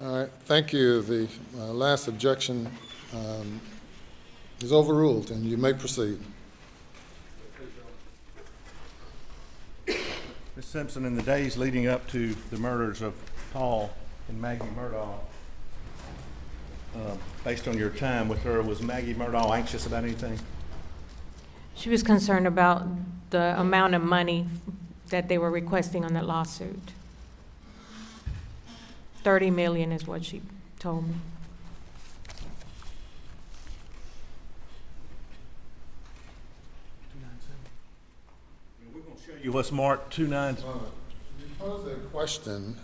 All right, thank you. The last objection is overruled, and you may proceed. Ms. Simpson, in the days leading up to the murders of Paul and Maggie Murdaugh, based on your time with her, was Maggie Murdaugh anxious about anything? She was concerned about the amount of money that they were requesting on that lawsuit. 30 million is what she told me. We're going to show you what's marked 297. You pose a question.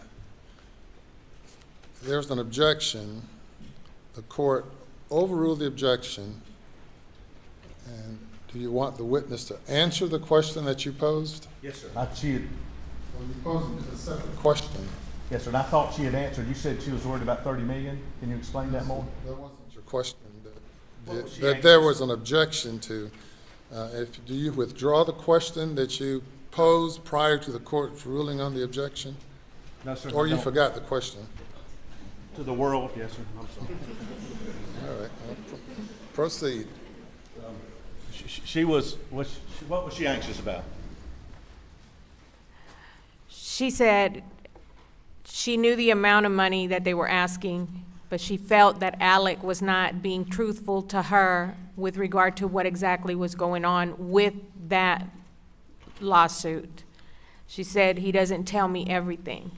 There's an objection. The court overruled the objection. And do you want the witness to answer the question that you posed? Yes, sir. Well, you posed a separate question. Yes, sir. And I thought she had answered. You said she was worried about 30 million. Can you explain that more? That wasn't your question. What was she That there was an objection to. Do you withdraw the question that you posed prior to the court's ruling on the objection? No, sir. Or you No. forgot the question? To the world, yes, sir. I'm sorry. All right, proceed. What was she anxious about? She said she knew the amount of money that they were asking, but she felt that Alec was not being truthful to her with regard to what exactly was going on with that lawsuit. She said, he doesn't tell me everything.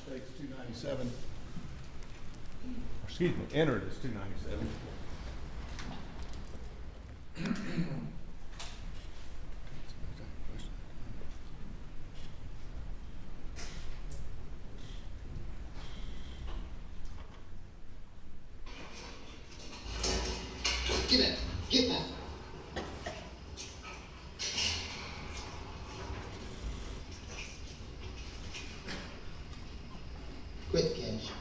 States 297. Excuse me, entered as 297. Get back. Get back. Quit, Cash.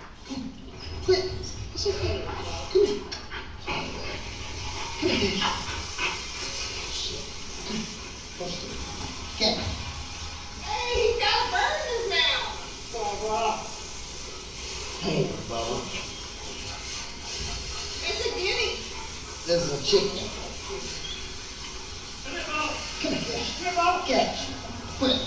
Quit. It's okay. Come here. Come here, Cash. Shit. Close to it. Cash. Hey, he got burns in his mouth. Hey, Bubba. It's a guinea. This is a chicken. Come here, Cash. Cash. Quit.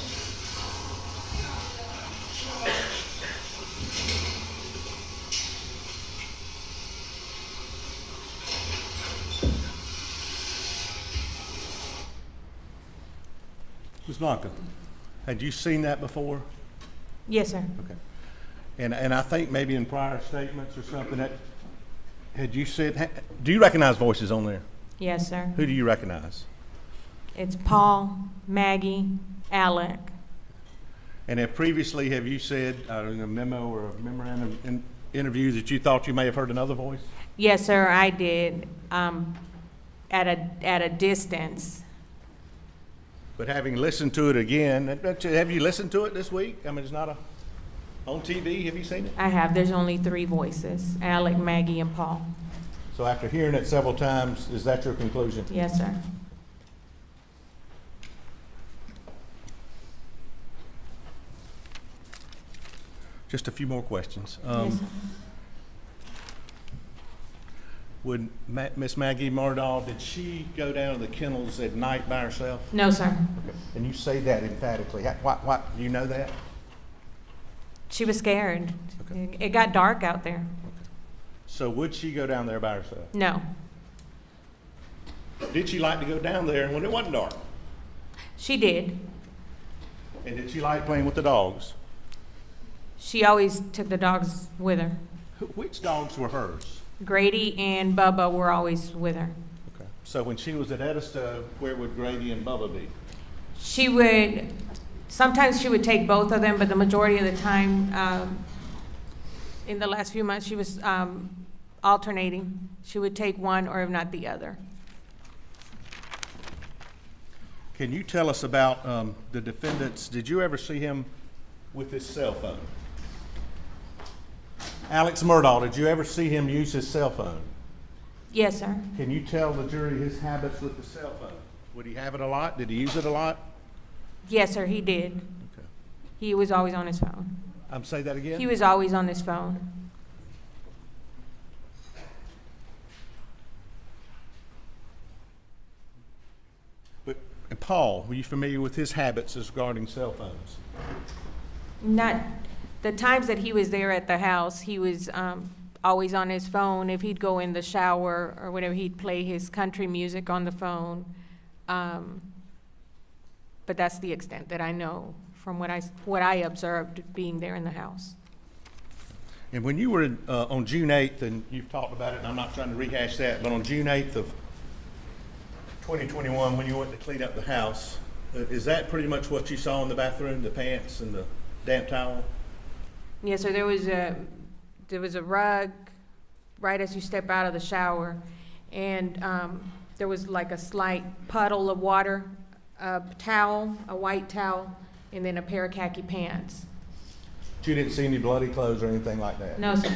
Ms. Blanca, had you seen that before? Yes, sir. Okay. And I think maybe in prior statements or something that, had you said, do you recognize voices on there? Yes, sir. Who do you recognize? It's Paul, Maggie, Alec. And have previously, have you said in a memo or a memorandum in interview that you thought you may have heard another voice? Yes, sir, I did, at a distance. But having listened to it again, have you listened to it this week? I mean, it's not on TV. Have you seen it? I have. There's only 3 voices, Alec, Maggie, and Paul. So after hearing it several times, is that your conclusion? Yes, sir. Just a few more questions. Yes, sir. Would Miss Maggie Murdaugh, did she go down to the kennels at night by herself? No, sir. Okay. And you say that emphatically. Why, do you know that? She was scared. Okay. It got dark out there. So would she go down there by herself? No. Did she like to go down there when it wasn't dark? She did. And did she like playing with the dogs? She always took the dogs with her. Which dogs were hers? Grady and Bubba were always with her. Okay. So when she was at Edisto, where would Grady and Bubba be? She would, sometimes she would take both of them, but the majority of the time, in the last few months, she was alternating. She would take one or if not the other. Can you tell us about the defendants? Did you ever see him with his cell phone? Alex Murdaugh, did you ever see him use his cell phone? Yes, sir. Can you tell the jury his habits with the cell phone? Would he have it a lot? Did he use it a lot? Yes, sir, he did. Okay. He was always on his phone. Say that again? He was always on his phone. And Paul, were you familiar with his habits as regarding cell phones? Not, the times that he was there at the house, he was always on his phone. If he'd go in the shower or whatever, he'd play his country music on the phone. But that's the extent that I know from what I observed being there in the house. And when you were on June 8th, and you've talked about it, and I'm not trying to rehash that, but on June 8th of 2021, when you went to clean up the house, is that pretty much what you saw in the bathroom, the pants and the damp towel? Yes, sir, there was a rug right as you step out of the shower, and there was like a slight puddle of water, a towel, a white towel, and then a pair of khaki pants. But you didn't see any bloody clothes or anything like that? No, sir.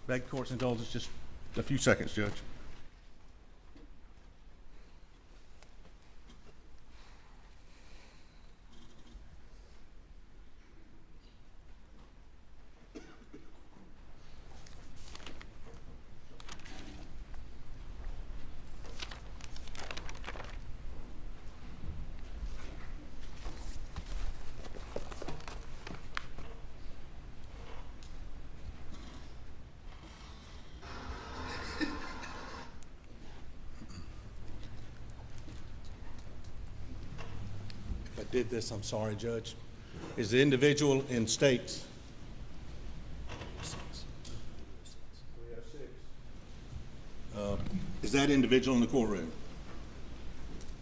Beg the court's indulgence, just a few seconds, Judge. If I did this, I'm sorry, Judge. Is the individual in states? Is that individual in the courtroom?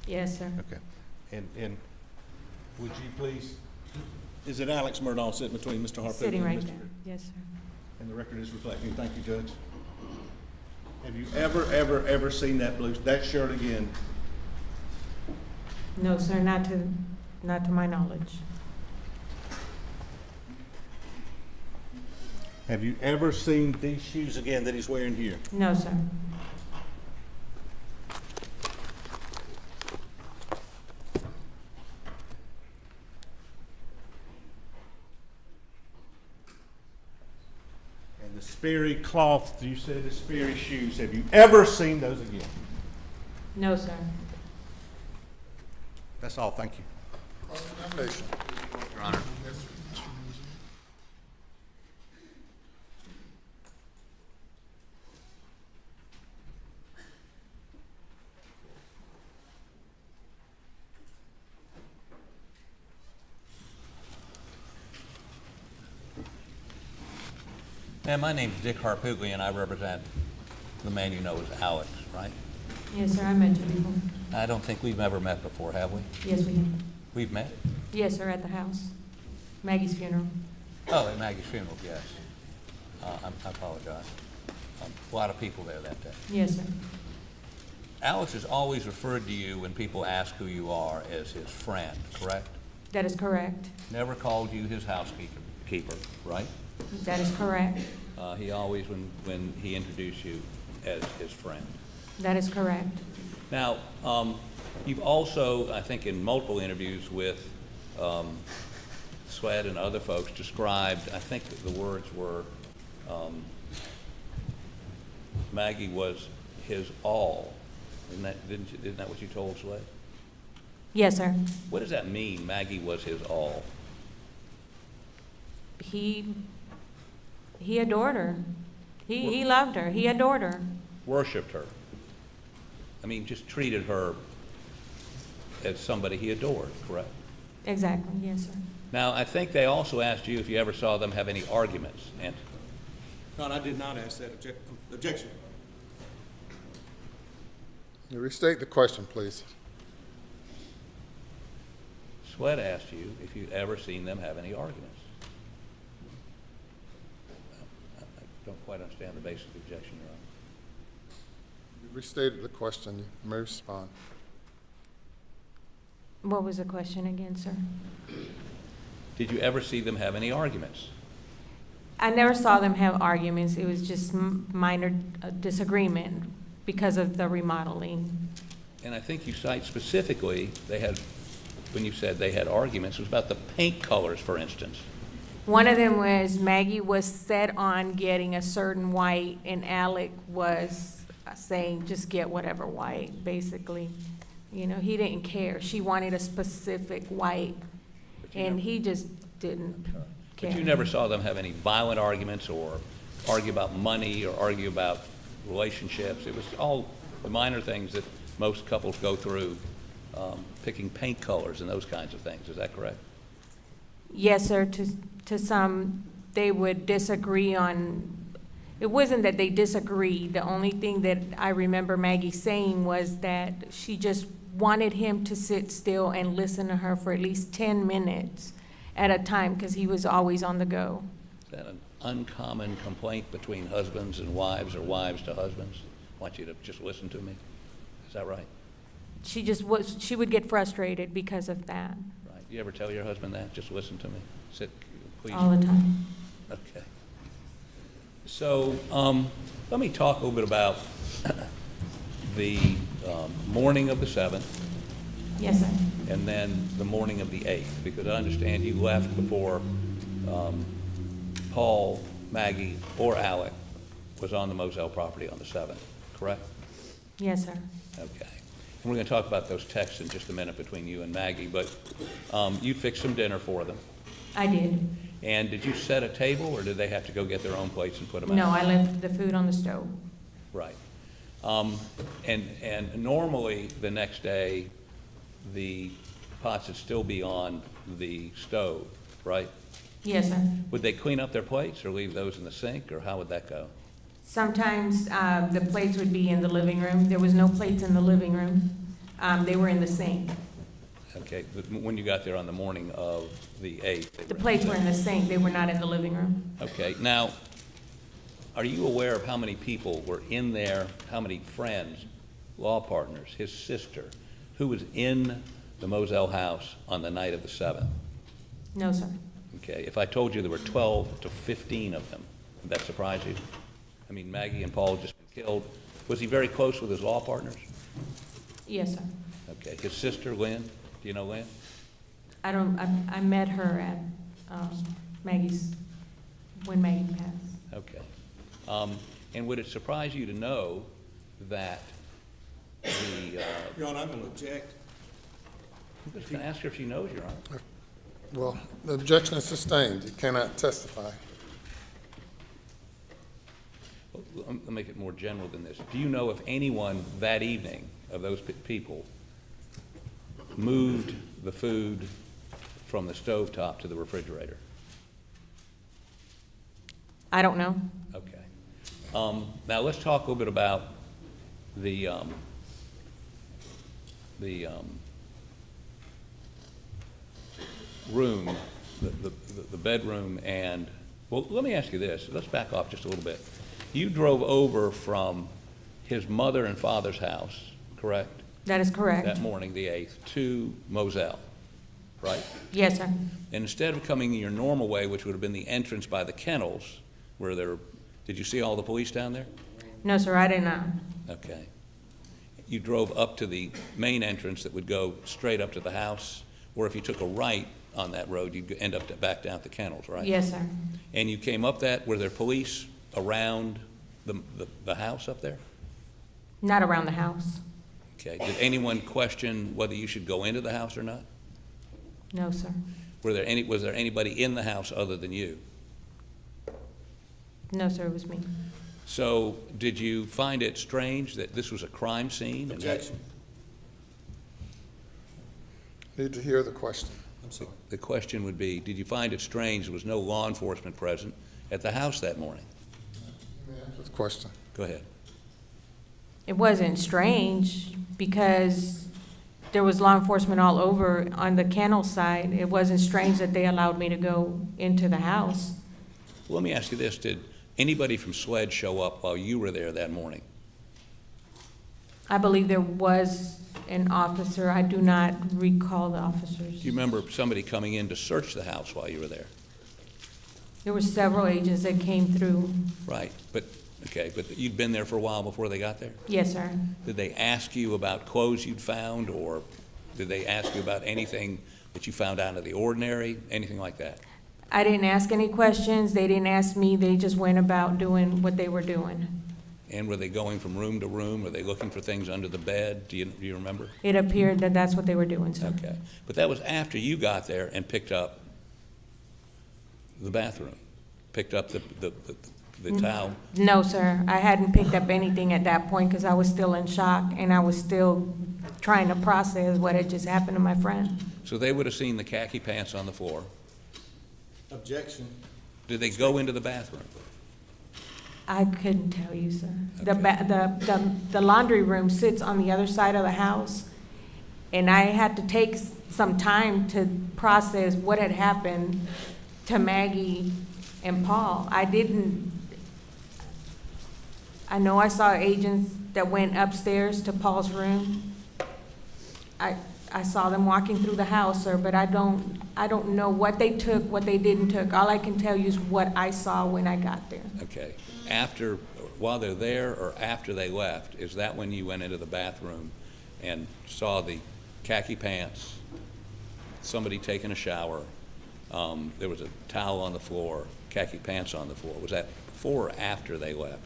Yes, sir. Okay. And would you please, is it Alex Murdaugh sitting between Mr. Harper Sitting and right Mr. there. Yes, sir. And the record is reflecting. Thank you, Judge. Have you ever seen that shirt again? No, sir, not to my knowledge. Have you ever seen these shoes again that he's wearing here? No, sir. And the Sperry cloth, you said the Sperry shoes, have you ever seen those again? No, sir. That's all, thank you. Nomination. Your Honor. Ma'am, my name's Dick Harpuglia, and I represent the man you know as Alex, right? Yes, sir, I met you before. I don't think we've ever met before, have we? Yes, we have. We've met? Yes, sir, at the house. Maggie's funeral. Oh, at Maggie's funeral, yes. I apologize. A lot of people there that day. Yes, sir. Alex has always referred to you when people ask who you are as his friend, correct? That is correct. Never called you his housekeeper, right? That is correct. He always, when he introduced you, as his friend. That is correct. Now, you've also, I think in multiple interviews with Sweat and other folks, described, I think the words were, Maggie was his all. Isn't that what you told Sweat? Yes, sir. What does that mean, Maggie was his all? He adored her. He loved her. He adored her. Worshipped her. I mean, just treated her as somebody he adored, correct? Exactly, yes, sir. Now, I think they also asked you if you ever saw them have any arguments, and No, I did not ask that objection. You restate the question, please. Sweat asked you if you'd ever seen them have any arguments. I don't quite understand the basic objection, Your Honor. You restated the question. You may respond. What was the question again, sir? Did you ever see them have any arguments? I never saw them have arguments. It was just minor disagreement because of the remodeling. And I think you cite specifically, when you said they had arguments, it was about the paint colors, for instance. One of them was Maggie was set on getting a certain white, and Alec was saying, just get whatever white, basically. You know, he didn't care. She wanted a specific white, and he just didn't care. But you never saw them have any violent arguments or argue about money or argue about relationships. It was all the minor things that most couples go through, picking paint colors and those kinds of things. Is that correct? Yes, sir. To some, they would disagree on, it wasn't that they disagreed. The only thing that I remember Maggie saying was that she just wanted him to sit still and listen to her for at least 10 minutes at a time because he was always on the go. Is that an uncommon complaint between husbands and wives or wives to husbands? I want you to just listen to me. Is that right? She would get frustrated because of that. Right. You ever tell your husband that? Just listen to me. Sit, please. All the time. Okay. So let me talk a little bit about the morning of the 7th Yes, sir. and then the morning of the 8th, because I understand you left before Paul, Maggie, or Alec was on the Moselle property on the 7th, correct? Yes, sir. Okay. And we're going to talk about those texts in just a minute between you and Maggie, but you fixed some dinner for them. I did. And did you set a table, or did they have to go get their own plates and put them out? No, I left the food on the stove. Right. And normally, the next day, the pots would still be on the stove, right? Yes, sir. Would they clean up their plates or leave those in the sink, or how would that go? Sometimes the plates would be in the living room. There was no plates in the living room. They were in the sink. Okay, but when you got there on the morning of the 8th? The plates were in the sink. They were not in the living room. Okay, now, are you aware of how many people were in there, how many friends, law partners, his sister, who was in the Moselle house on the night of the 7th? No, sir. Okay, if I told you there were 12 to 15 of them, would that surprise you? I mean, Maggie and Paul had just been killed. Was he very close with his law partners? Yes, sir. Okay, his sister, Lynn, do you know Lynn? I met her at when Maggie passed. Okay. And would it surprise you to know that the, Your Honor, I'm going to object. I'm just going to ask her if she knows, Your Honor. Well, the objection is sustained. You cannot testify. Let me make it more general than this. Do you know if anyone that evening of those people moved the food from the stovetop to the refrigerator? I don't know. Okay. Now let's talk a little bit about the room, the bedroom, and, well, let me ask you this. Let's back off just a little bit. You drove over from his mother and father's house, correct? That is correct. That morning, the 8th, to Moselle, right? Yes, sir. And instead of coming your normal way, which would have been the entrance by the kennels, where there, did you see all the police down there? No, sir, I did not. Okay. You drove up to the main entrance that would go straight up to the house, or if you took a right on that road, you'd end up back down at the kennels, right? Yes, sir. And you came up that, were there police around the house up there? Not around the house. Okay. Did anyone question whether you should go into the house or not? No, sir. Was there anybody in the house other than you? No, sir, it was me. So did you find it strange that this was a crime scene? Objection. Need to hear the question. I'm sorry. The question would be, did you find it strange there was no law enforcement present at the house that morning? Answer the question. Go ahead. It wasn't strange because there was law enforcement all over on the kennel side. It wasn't strange that they allowed me to go into the house. Well, let me ask you this. Did anybody from SLED show up while you were there that morning? I believe there was an officer. I do not recall the officers. Do you remember somebody coming in to search the house while you were there? There were several agents that came through. Right, but you'd been there for a while before they got there? Yes, sir. Did they ask you about clothes you'd found, or did they ask you about anything that you found out of the ordinary, anything like that? I didn't ask any questions. They didn't ask me. They just went about doing what they were doing. And were they going from room to room? Were they looking for things under the bed? Do you remember? It appeared that that's what they were doing, sir. Okay, but that was after you got there and picked up the bathroom, picked up the towel. No, sir. I hadn't picked up anything at that point because I was still in shock and I was still trying to process what had just happened to my friend. So they would have seen the khaki pants on the floor. Objection. Did they go into the bathroom? I couldn't tell you, sir. Okay. The laundry room sits on the other side of the house, and I had to take some time to process what had happened to Maggie and Paul. I know I saw agents that went upstairs to Paul's room. I saw them walking through the house, sir, but I don't know what they took, what they didn't took. All I can tell you is what I saw when I got there. Okay. While they're there or after they left, is that when you went into the bathroom and saw the khaki pants, somebody taking a shower, there was a towel on the floor, khaki pants on the floor? Was that before or after they left?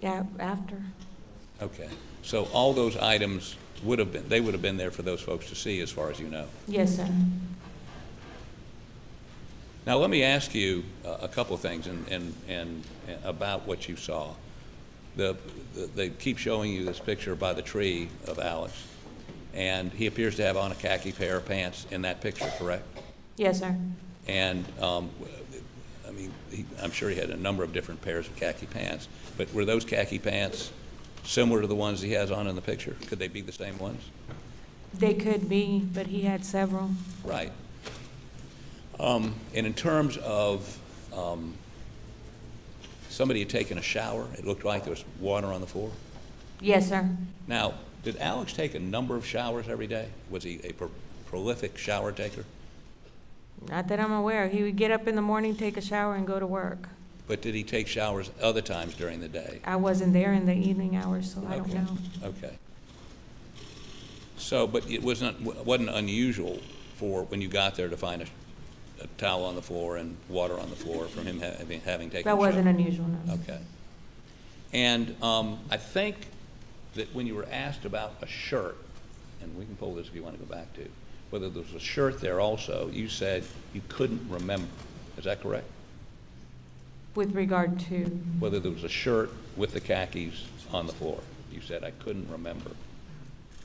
Yeah, after. Okay. So all those items would have been there for those folks to see, as far as you know? Yes, sir. Now, let me ask you a couple of things and about what you saw. They keep showing you this picture by the tree of Alex, and he appears to have on a khaki pair of pants in that picture, correct? Yes, sir. And, I'm sure he had a number of different pairs of khaki pants, but were those khaki pants similar to the ones he has on in the picture? Could they be the same ones? They could be, but he had several. Right. And in terms of somebody had taken a shower, it looked like there was water on the floor. Yes, sir. Now, did Alex take a number of showers every day? Was he a prolific shower taker? Not that I'm aware. He would get up in the morning, take a shower, and go to work. But did he take showers other times during the day? I wasn't there in the evening hours, so I don't know. Okay. So, but it wasn't unusual for when you got there to find a towel on the floor and water on the floor from him having taken a shower? That wasn't unusual, no. Okay. And I think that when you were asked about a shirt, and we can pull this if you want to go back to, whether there was a shirt there also, you said you couldn't remember. Is that correct? With regard to? Whether there was a shirt with the khakis on the floor. You said, I couldn't remember.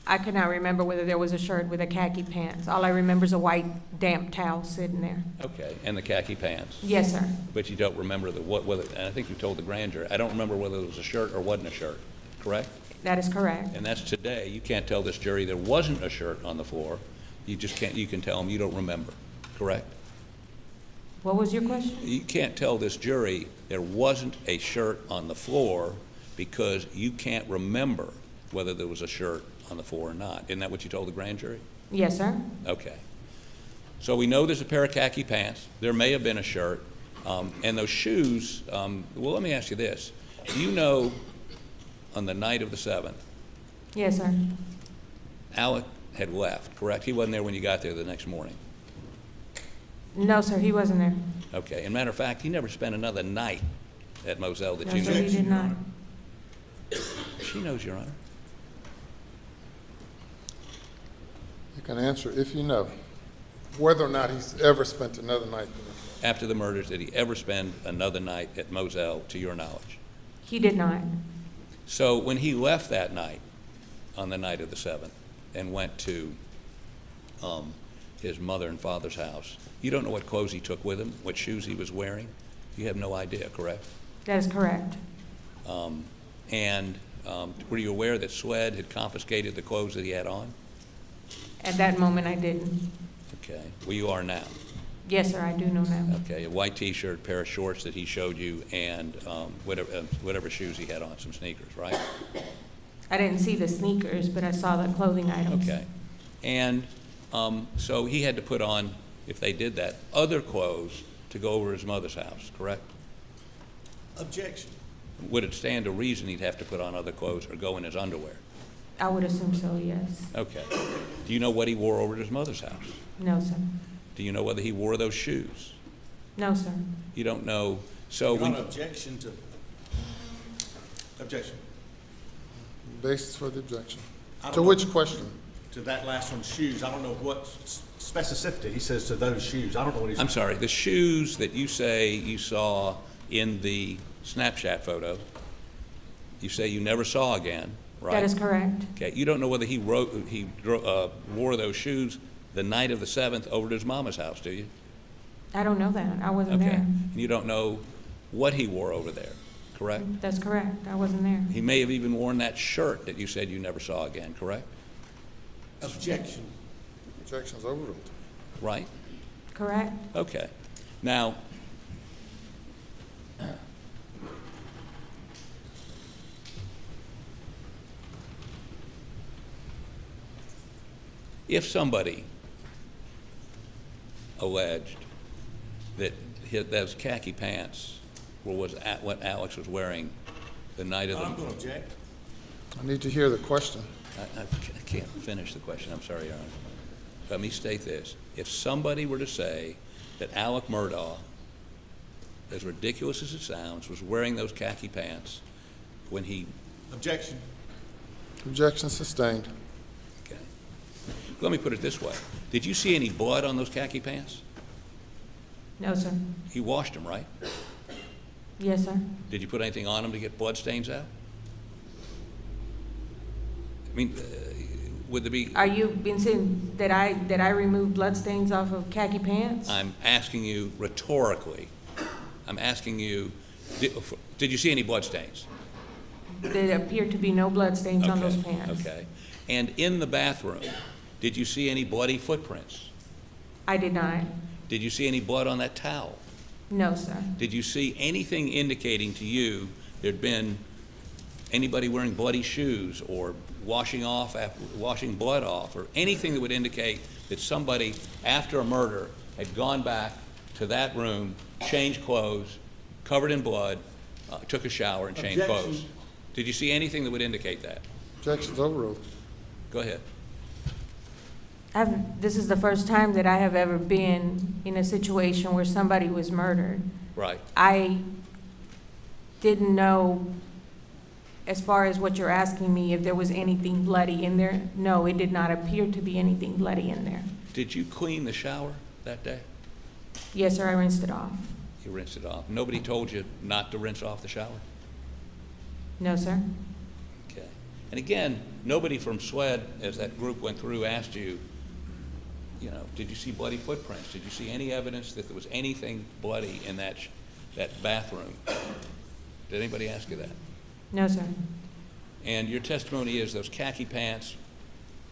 I could not remember whether there was a shirt with a khaki pants. All I remember is a white damp towel sitting there. Okay, and the khaki pants? Yes, sir. But you don't remember whether, and I think you told the grand jury, I don't remember whether it was a shirt or wasn't a shirt, correct? That is correct. And that's today. You can't tell this jury there wasn't a shirt on the floor. You just can't, you can tell them you don't remember, correct? What was your question? You can't tell this jury there wasn't a shirt on the floor because you can't remember whether there was a shirt on the floor or not. Isn't that what you told the grand jury? Yes, sir. Okay. So we know there's a pair of khaki pants. There may have been a shirt. And those shoes, well, let me ask you this. Do you know on the night of the 7th, Yes, sir. Alec had left, correct? He wasn't there when you got there the next morning. No, sir, he wasn't there. Okay. And matter of fact, he never spent another night at Moselle that No, you sir, knew. he did not. She knows, Your Honor. You can answer if you know whether or not he's ever spent another night there. After the murders, did he ever spend another night at Moselle, to your knowledge? He did not. So when he left that night, on the night of the 7th, and went to his mother and father's house, you don't know what clothes he took with him, what shoes he was wearing? You have no idea, correct? That is correct. And were you aware that SWED had confiscated the clothes that he had on? At that moment, I didn't. Okay. Well, you are now. Yes, sir, I do know now. Okay. A white T-shirt, pair of shorts that he showed you, and whatever shoes he had on, some sneakers, right? I didn't see the sneakers, but I saw the clothing items. Okay. And so he had to put on, if they did that, other clothes to go over his mother's house, correct? Objection. Would it stand to reason he'd have to put on other clothes or go in his underwear? I would assume so, yes. Okay. Do you know what he wore over at his mother's house? No, sir. Do you know whether he wore those shoes? No, sir. You don't know. So Your when, Honor, objection to, objection. Basis for the objection. I don't To know. which question? To that last one, shoes, I don't know what specificity he says to those shoes. I don't know what he's. I'm sorry, the shoes that you say you saw in the Snapchat photo, you say you never saw again, right? That is correct. Okay, you don't know whether he wore those shoes the night of the 7th over to his mama's house, do you? I don't know that. I wasn't Okay. there. And you don't know what he wore over there, correct? That's correct. I wasn't there. He may have even worn that shirt that you said you never saw again, correct? Objection. Objection's overruled. Right? Correct. Okay. Now, if somebody alleged that those khaki pants was at what Alex was wearing the night of I'm going the... to object. I need to hear the question. I can't finish the question, I'm sorry, Your Honor. Let me state this. If somebody were to say that Alec Murdaugh, as ridiculous as it sounds, was wearing those khaki pants when he... Objection. Objection sustained. Okay. Let me put it this way. Did you see any blood on those khaki pants? No, sir. He washed them, right? Yes, sir. Did you put anything on them to get blood stains out? I mean, would there be... Are you been saying that I removed bloodstains off of khaki pants? I'm asking you rhetorically. I'm asking you, did you see any blood stains? There appeared to be no bloodstains on those pants. Okay. And in the bathroom, did you see any bloody footprints? I did not. Did you see any blood on that towel? No, sir. Did you see anything indicating to you there'd been anybody wearing bloody shoes or washing blood off, or anything that would indicate that somebody, after a murder, had gone back to that room, changed clothes, covered in blood, took a shower and changed Objection. clothes? Did you see anything that would indicate that? Objection's overruled. Go ahead. This is the first time that I have ever been in a situation where somebody was murdered. Right. I didn't know, as far as what you're asking me, if there was anything bloody in there. No, it did not appear to be anything bloody in there. Did you clean the shower that day? Yes, sir, I rinsed it off. You rinsed it off. Nobody told you not to rinse off the shower? No, sir. Okay. And again, nobody from SWED, as that group went through, asked you, you know, did you see bloody footprints? Did you see any evidence that there was anything bloody in that bathroom? Did anybody ask you that? No, sir. And your testimony is those khaki pants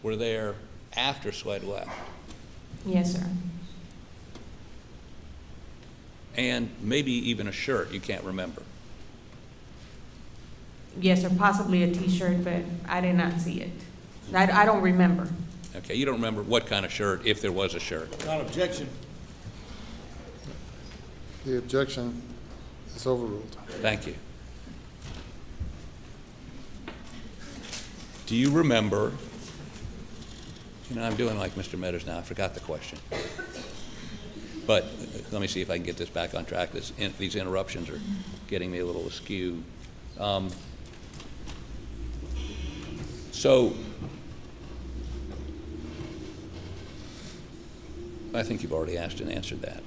were there after SWED left. Yes, sir. and maybe even a shirt you can't remember. Yes, or possibly a T-shirt, but I did not see it. I don't remember. Okay, you don't remember what kind of shirt, if there was a shirt. On objection. The objection is overruled. Thank you. Do you remember, I'm doing like Mr. Meadows now, I forgot the question. But let me see if I can get this back on track. These interruptions are getting me a little askew. So, I think you've already asked and answered that.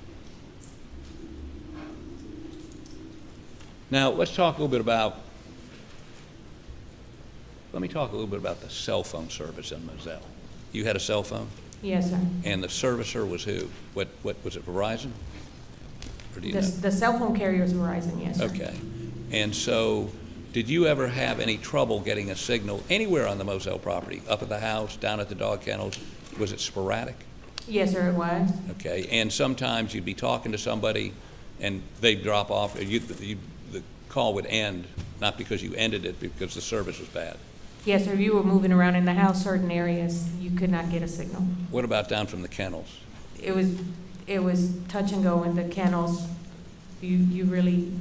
Now, let me talk a little bit about the cell phone service in Moselle. You had a cell phone? Yes, sir. And the servicer was who? What was it, Verizon? Or do you know? The cell phone carrier is Verizon, yes, sir. Okay. And so, did you ever have any trouble getting a signal anywhere on the Moselle property? Up at the house, down at the dog kennels? Was it sporadic? Yes, sir, it was. Okay. And sometimes you'd be talking to somebody and they'd drop off, or the call would end, not because you ended it, because the service was bad. Yes, sir, you were moving around in the house, certain areas, you could not get a signal. What about down from the kennels? It was touch and go in the kennels. You really,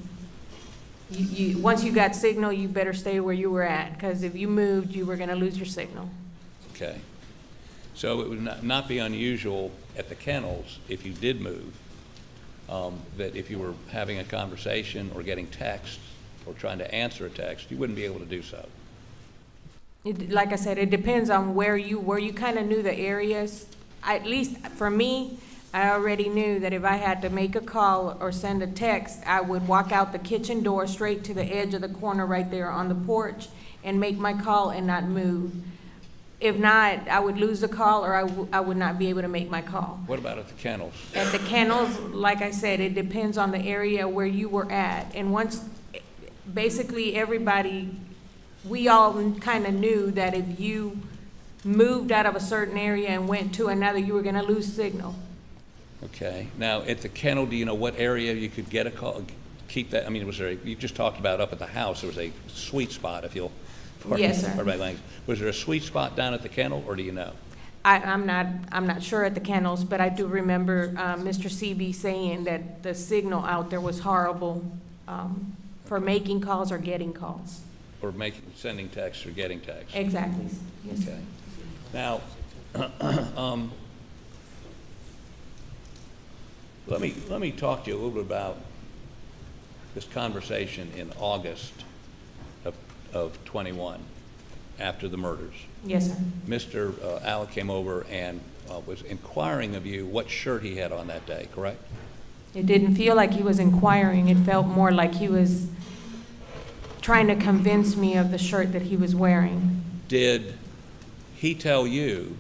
once you got signal, you better stay where you were at, because if you moved, you were gonna lose your signal. Okay. So it would not be unusual at the kennels, if you did move, that if you were having a conversation or getting texts or trying to answer a text, you wouldn't be able to do so. Like I said, it depends on where you kind of knew the areas. At least for me, I already knew that if I had to make a call or send a text, I would walk out the kitchen door straight to the edge of the corner right there on the porch and make my call and not move. If not, I would lose the call, or I would not be able to make my call. What about at the kennels? At the kennels, like I said, it depends on the area where you were at. And once, basically everybody, we all kind of knew that if you moved out of a certain area and went to another, you were gonna lose signal. Okay. Now, at the kennel, do you know what area you could get a call, keep that? I mean, you just talked about up at the house, there was a sweet spot, if you'll pardon Yes, sir. my language. Was there a sweet spot down at the kennel, or do you know? I'm not sure at the kennels, but I do remember Mr. CB saying that the signal out there was horrible for making calls or getting calls. Or sending texts or getting texts? Exactly, yes, sir. Okay. Now, let me talk to you a little bit about this conversation in August of 21, after the murders. Yes, sir. Mr. Alec came over and was inquiring of you what shirt he had on that day, correct? It didn't feel like he was inquiring. It felt more like he was trying to convince me of the shirt that he was wearing. Did he tell you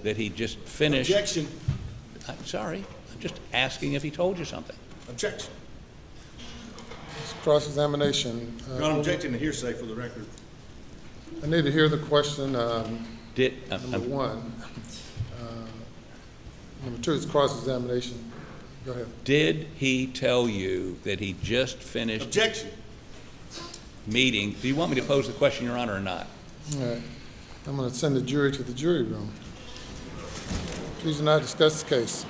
that he just finished? Objection. I'm sorry. I'm just asking if he told you something. Objection. Cross-examination. Not objecting to hearsay for the record. I need to hear the question, Did number one. Number two is cross-examination. Go ahead. Did he tell you that he just finished Objection. meeting? Do you want me to pose the question, Your Honor, or not? All right. I'm going to send the jury to the jury room. Please do not discuss the case.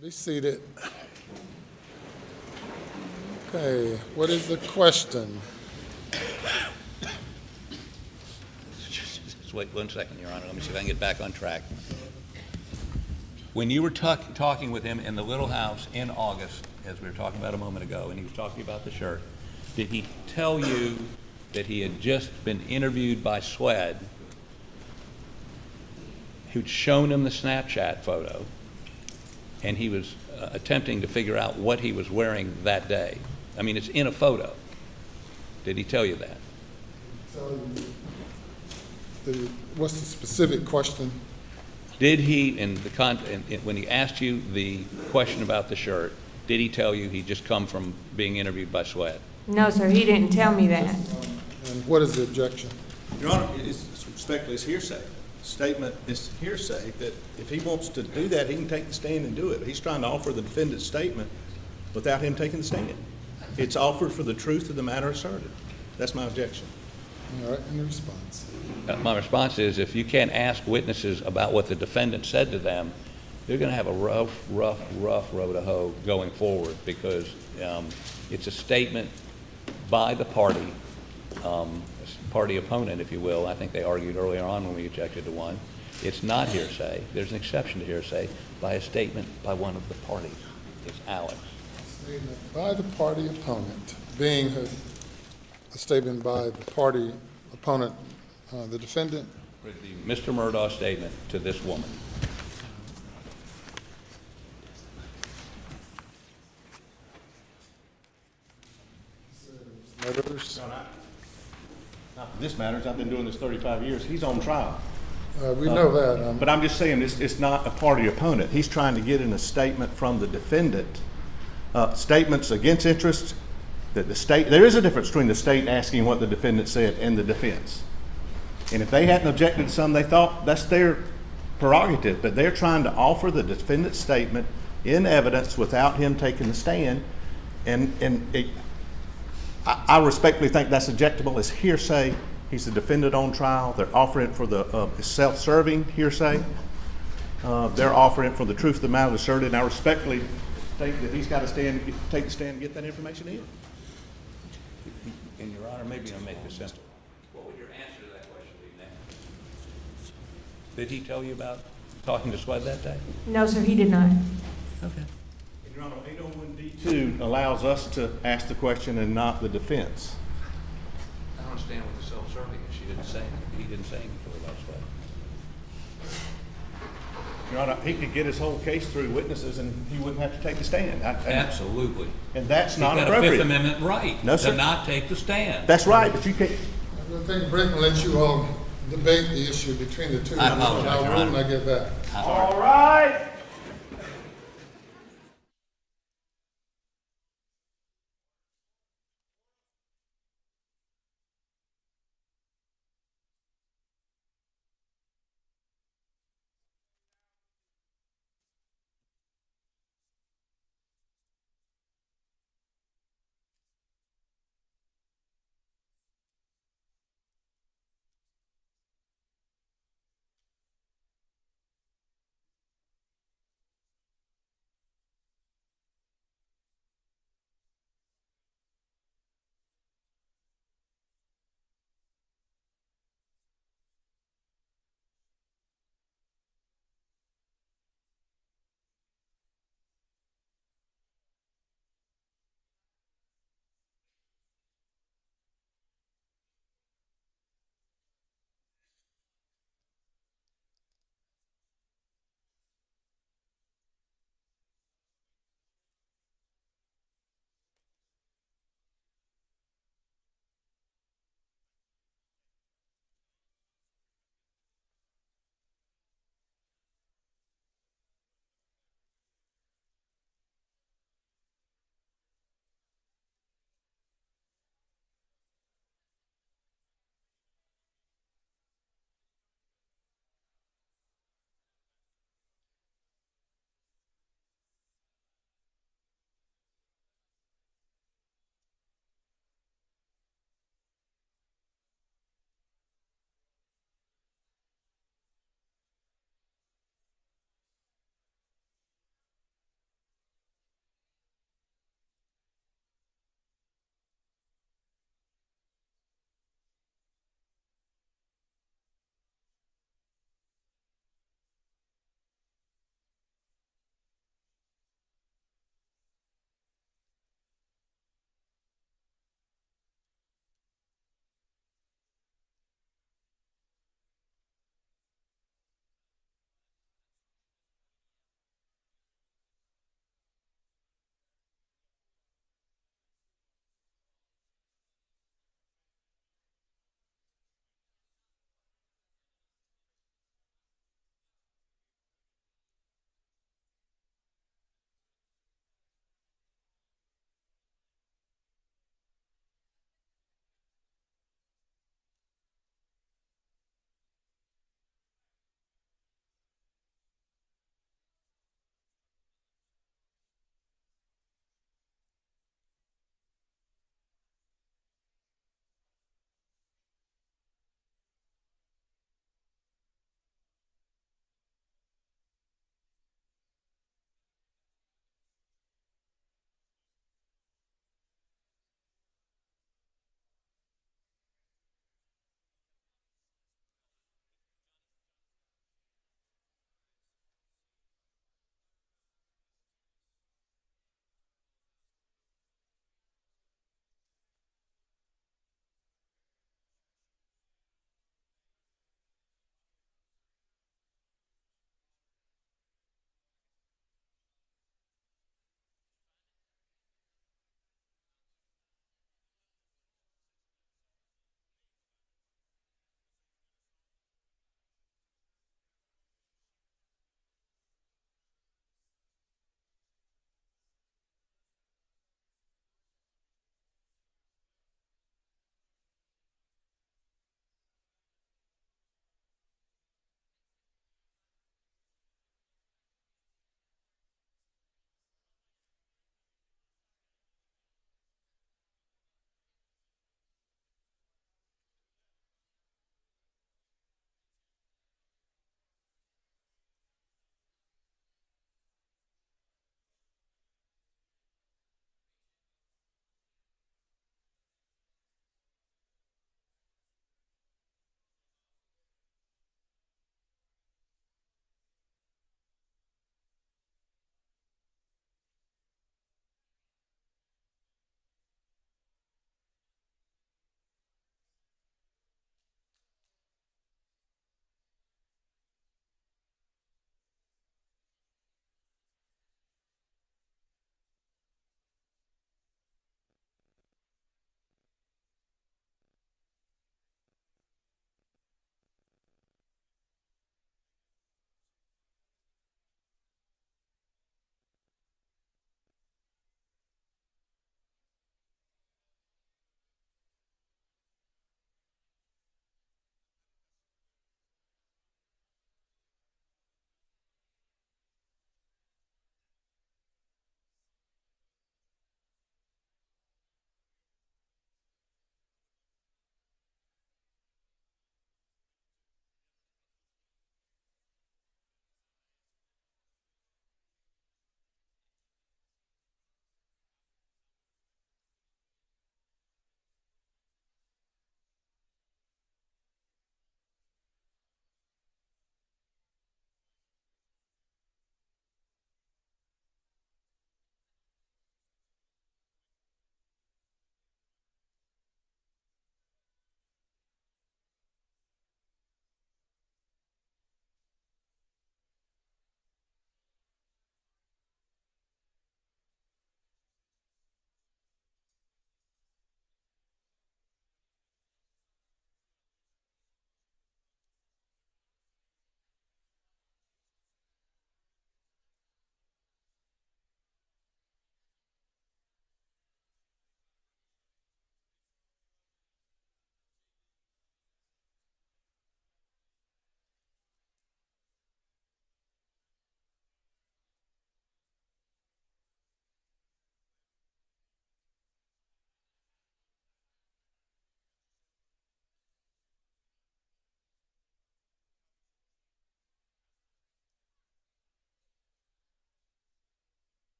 Be seated. Okay, what is the question? Just wait 1 second, Your Honor. Let me see if I can get back on track. When you were talking with him in the little house in August, as we were talking about a moment ago, and he was talking about the shirt, did he tell you that he had just been interviewed by Swed, who'd shown him the Snapchat photo, and he was attempting to figure out what he was wearing that day. I mean, it's in a photo. Did he tell you that? So, what's the specific question? Did he, when he asked you the question about the shirt, did he tell you he'd just come from being interviewed by Sweat? No, sir, he didn't tell me that. And what is the objection? Your Honor, it's respectfully, it's hearsay. Statement is hearsay, that if he wants to do that, he can take the stand and do it. He's trying to offer the defendant's statement without him taking the stand. It's offered for the truth of the matter asserted. That's my objection. All right, and response. My response is, if you can't ask witnesses about what the defendant said to them, they're going to have a rough road to hoe going forward, because it's a statement by the party, party opponent, if you will. I think they argued earlier on when we objected to one. It's not hearsay. There's an exception to hearsay by a statement by one of the parties. It's Alex. Statement by the party opponent, being a statement by the party opponent, the defendant. Mr. Murdaugh's statement to this woman. Others? Not that this matters. I've been doing this 35 years. He's on trial. We know that. But I'm just saying, it's not a party opponent. He's trying to get in a statement from the defendant. Statements against interest, that the state, there is a difference between the state asking what the defendant said and the defense. And if they hadn't objected to some, they thought that's their prerogative, but they're trying to offer the defendant's statement in evidence without him taking the stand. I respectfully think that's objectable as hearsay. He's the defendant on trial. They're offering it for the self-serving hearsay. They're offering it for the truth of the matter asserted, and I respectfully think that he's got to take the stand and get that information in. And Your Honor, maybe I'll make this simple. What would your answer to that question be now? Did he tell you about talking to Sweat that day? No, sir, he did not. Okay. Your Honor, 801D2 allows us to ask the question and not the defense. I don't understand what the self-serving is. She didn't say anything. He didn't say anything to her about Sweat. Your Honor, he could get his whole case through witnesses and he wouldn't have to take the stand. Absolutely. And that's not He's got appropriate. a Fifth Amendment right No, sir. to not take the stand. That's right, but you can't. I'm going to take a break and let you all debate the issue between the two. I apologize, I'll Your rule Honor. when I get back. All right.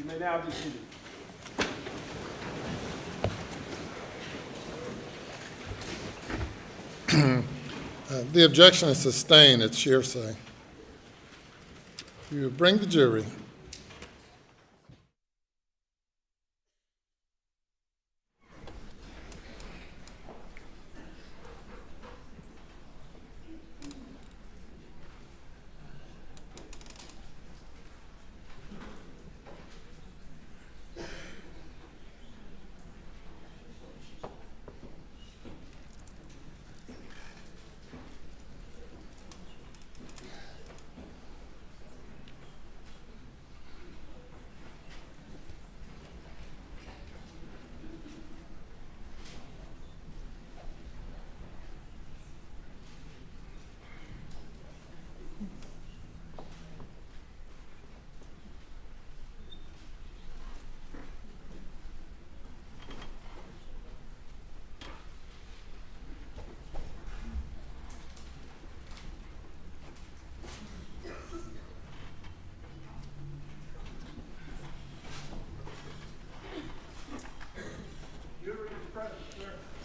You may now be seated. The objection is sustained. It's hearsay. You bring the jury.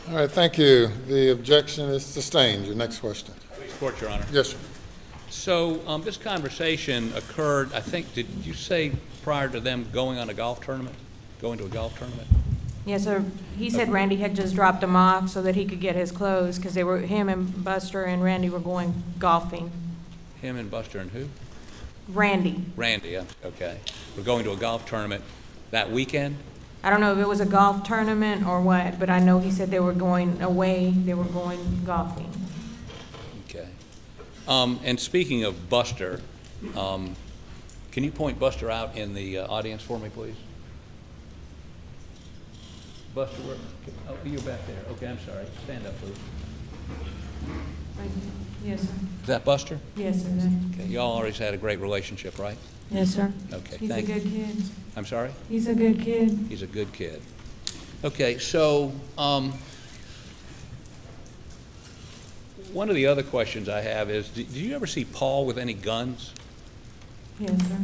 All right, thank you. The objection is sustained. Your next question. Please support, Your Honor. Yes, sir. So this conversation occurred, I think, did you say prior to them going on a golf tournament? Going to a golf tournament? Yes, sir. He said Randy had just dropped him off so that he could get his clothes, because him and Buster and Randy were going golfing. Him and Buster and who? Randy. Randy, okay. We're going to a golf tournament that weekend? I don't know if it was a golf tournament or what, but I know he said they were going away, they were going golfing. Okay. And speaking of Buster, can you point Buster out in the audience for me, please? Buster, where? Oh, you're back there. Okay, I'm sorry. Stand up, please. Yes, sir. Is that Buster? Yes, sir. Okay, y'all always had a great relationship, right? Yes, sir. Okay, He's a thank you. good kid. I'm sorry? He's a good kid. He's a good kid. Okay, so one of the other questions I have is, did you ever see Paul with any guns? Yes, sir.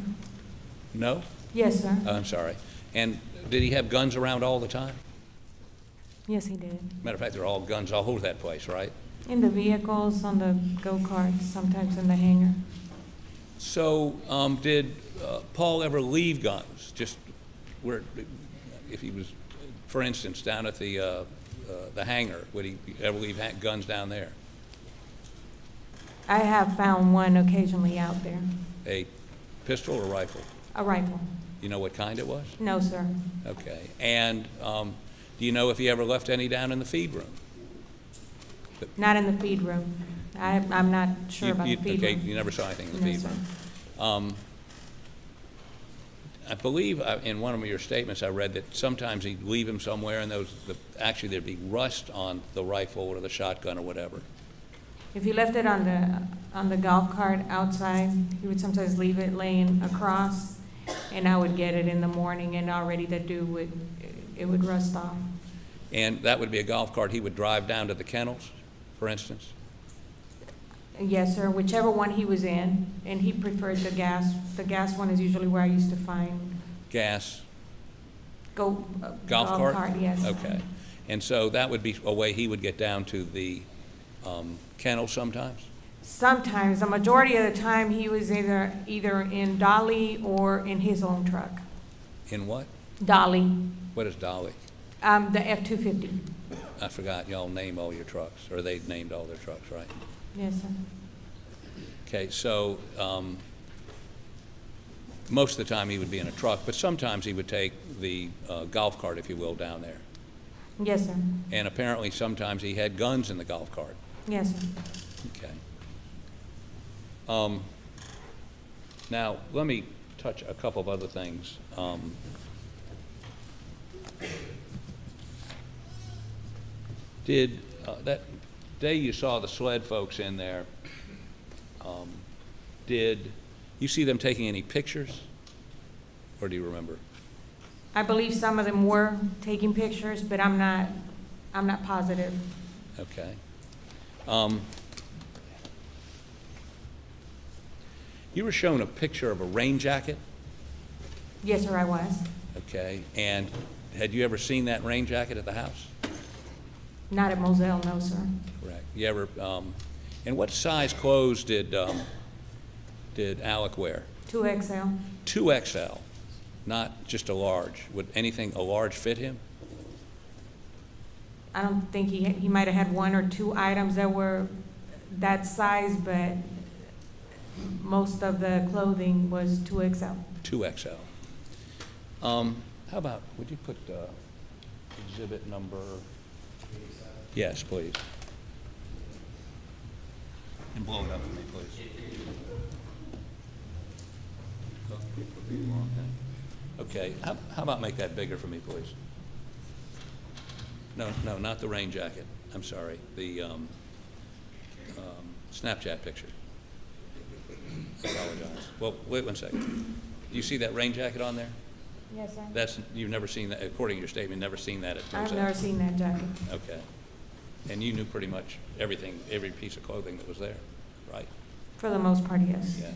No? Yes, sir. Oh, I'm sorry. And did he have guns around all the time? Yes, he did. Matter of fact, there are all guns all over that place, right? In the vehicles, on the go-karts, sometimes in the hangar. So did Paul ever leave guns? Just where, if he was, for instance, down at the hangar, would he ever leave guns down there? I have found one occasionally out there. A pistol or rifle? A rifle. You know what kind it was? No, sir. Okay. And do you know if he ever left any down in the feed room? Not in the feed room. I'm not sure about the feed okay, room. you never saw anything in the No, feed sir. room. I believe in one of your statements I read that sometimes he'd leave him somewhere and actually there'd be rust on the rifle or the shotgun or whatever. If he left it on the golf cart outside, he would sometimes leave it laying across, and I would get it in the morning, and already the dew would rust off. And that would be a golf cart he would drive down to the kennels, for instance? Yes, sir, whichever one he was in, and he preferred the gas. The gas one is usually where I used to find Gas? golf cart? Yes. Okay. And so that would be a way he would get down to the kennel sometimes? Sometimes, the majority of the time, he was either in Dolly or in his own truck. In what? Dolly, What is Dolly? the F-250. I forgot, y'all name all your trucks, or they named all their trucks, right? Yes, sir. Okay, so most of the time he would be in a truck, but sometimes he would take the golf cart, if you will, down there. Yes, sir. And apparently sometimes he had guns in the golf cart. Yes, sir. Okay. Now, let me touch a couple of other things. Did that day you saw the sled folks in there, did you see them taking any pictures? Or do you remember? I believe some of them were taking pictures, but I'm not positive. Okay. You were shown a picture of a rain jacket. Yes, sir, I was. Okay, and had you ever seen that rain jacket at the house? Not at Moselle, no, sir. Correct. You ever, and what size clothes did Alec wear? 2XL. 2XL, not just a large. Would anything, a large fit him? I don't think he might have had one or two items that were that size, but most of the clothing was 2XL. 2XL. How about, would you put exhibit number? Yes, please. And blow it up for me, please. Okay, how about make that bigger for me, please? No, not the rain jacket. I'm sorry, the Snapchat picture. I apologize. Well, wait 1 second. Do you see that rain jacket on there? Yes, sir. That's, you've never seen that, according to your statement, never seen that at I've Moselle? never seen that jacket. Okay. And you knew pretty much everything, every piece of clothing that was there, right? For the most part, yes. Yes.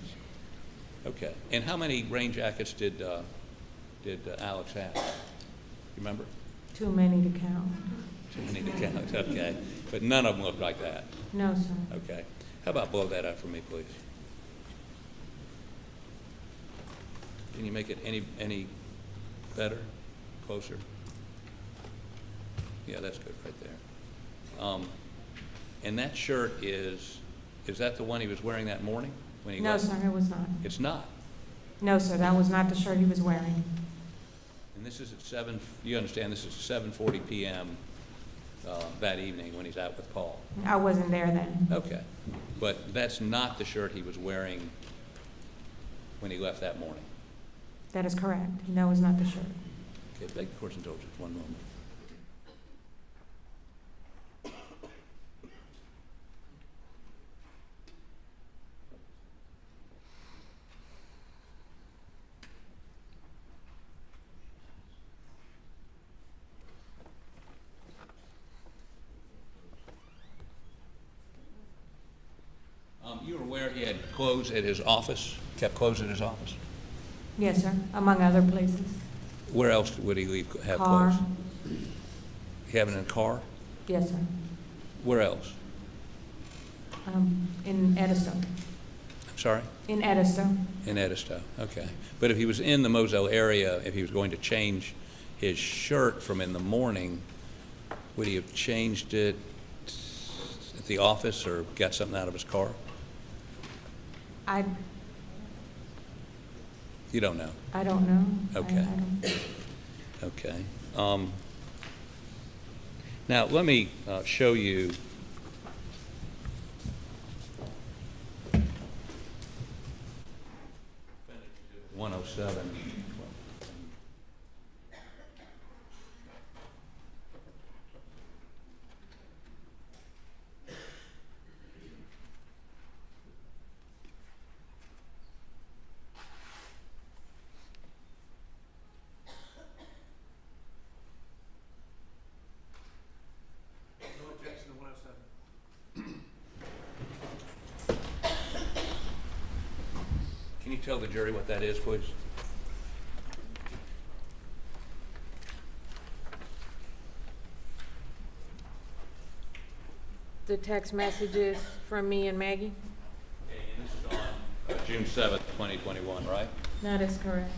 Okay. And how many rain jackets did Alex have? You remember? Too many to count. Too many to count, okay. But none of them looked like that. No, sir. Okay. How about blow that up for me, please? Can you make it any better, closer? Yeah, that's good right there. And that shirt is that the one he was wearing that morning when he No, left? sir, it was not. It's not. No, sir, that was not the shirt he was wearing. And this is at 7, you understand this is 7:40 p.m. That evening when he's out with Paul? I wasn't there then. Okay. But that's not the shirt he was wearing when he left that morning? That is correct. That was not the shirt. Okay, beg your indulgence, 1 moment. You were aware he had clothes at his office, kept clothes at his office? Yes, sir, among other places. Where else would he have Car. clothes? He have it in a car? Yes, sir. Where else? In Edisto. I'm sorry? In Edisto. In Edisto, okay. But if he was in the Moselle area, if he was going to change his shirt from in the morning, would he have changed it at the office or got something out of his car? You don't know? I don't know. Okay. I don't. Okay. Now, let me show you. .107. Can you tell the jury what that is, please? The text messages from me and Maggie? Okay, and this is on June 7th, 2021, right? That is correct.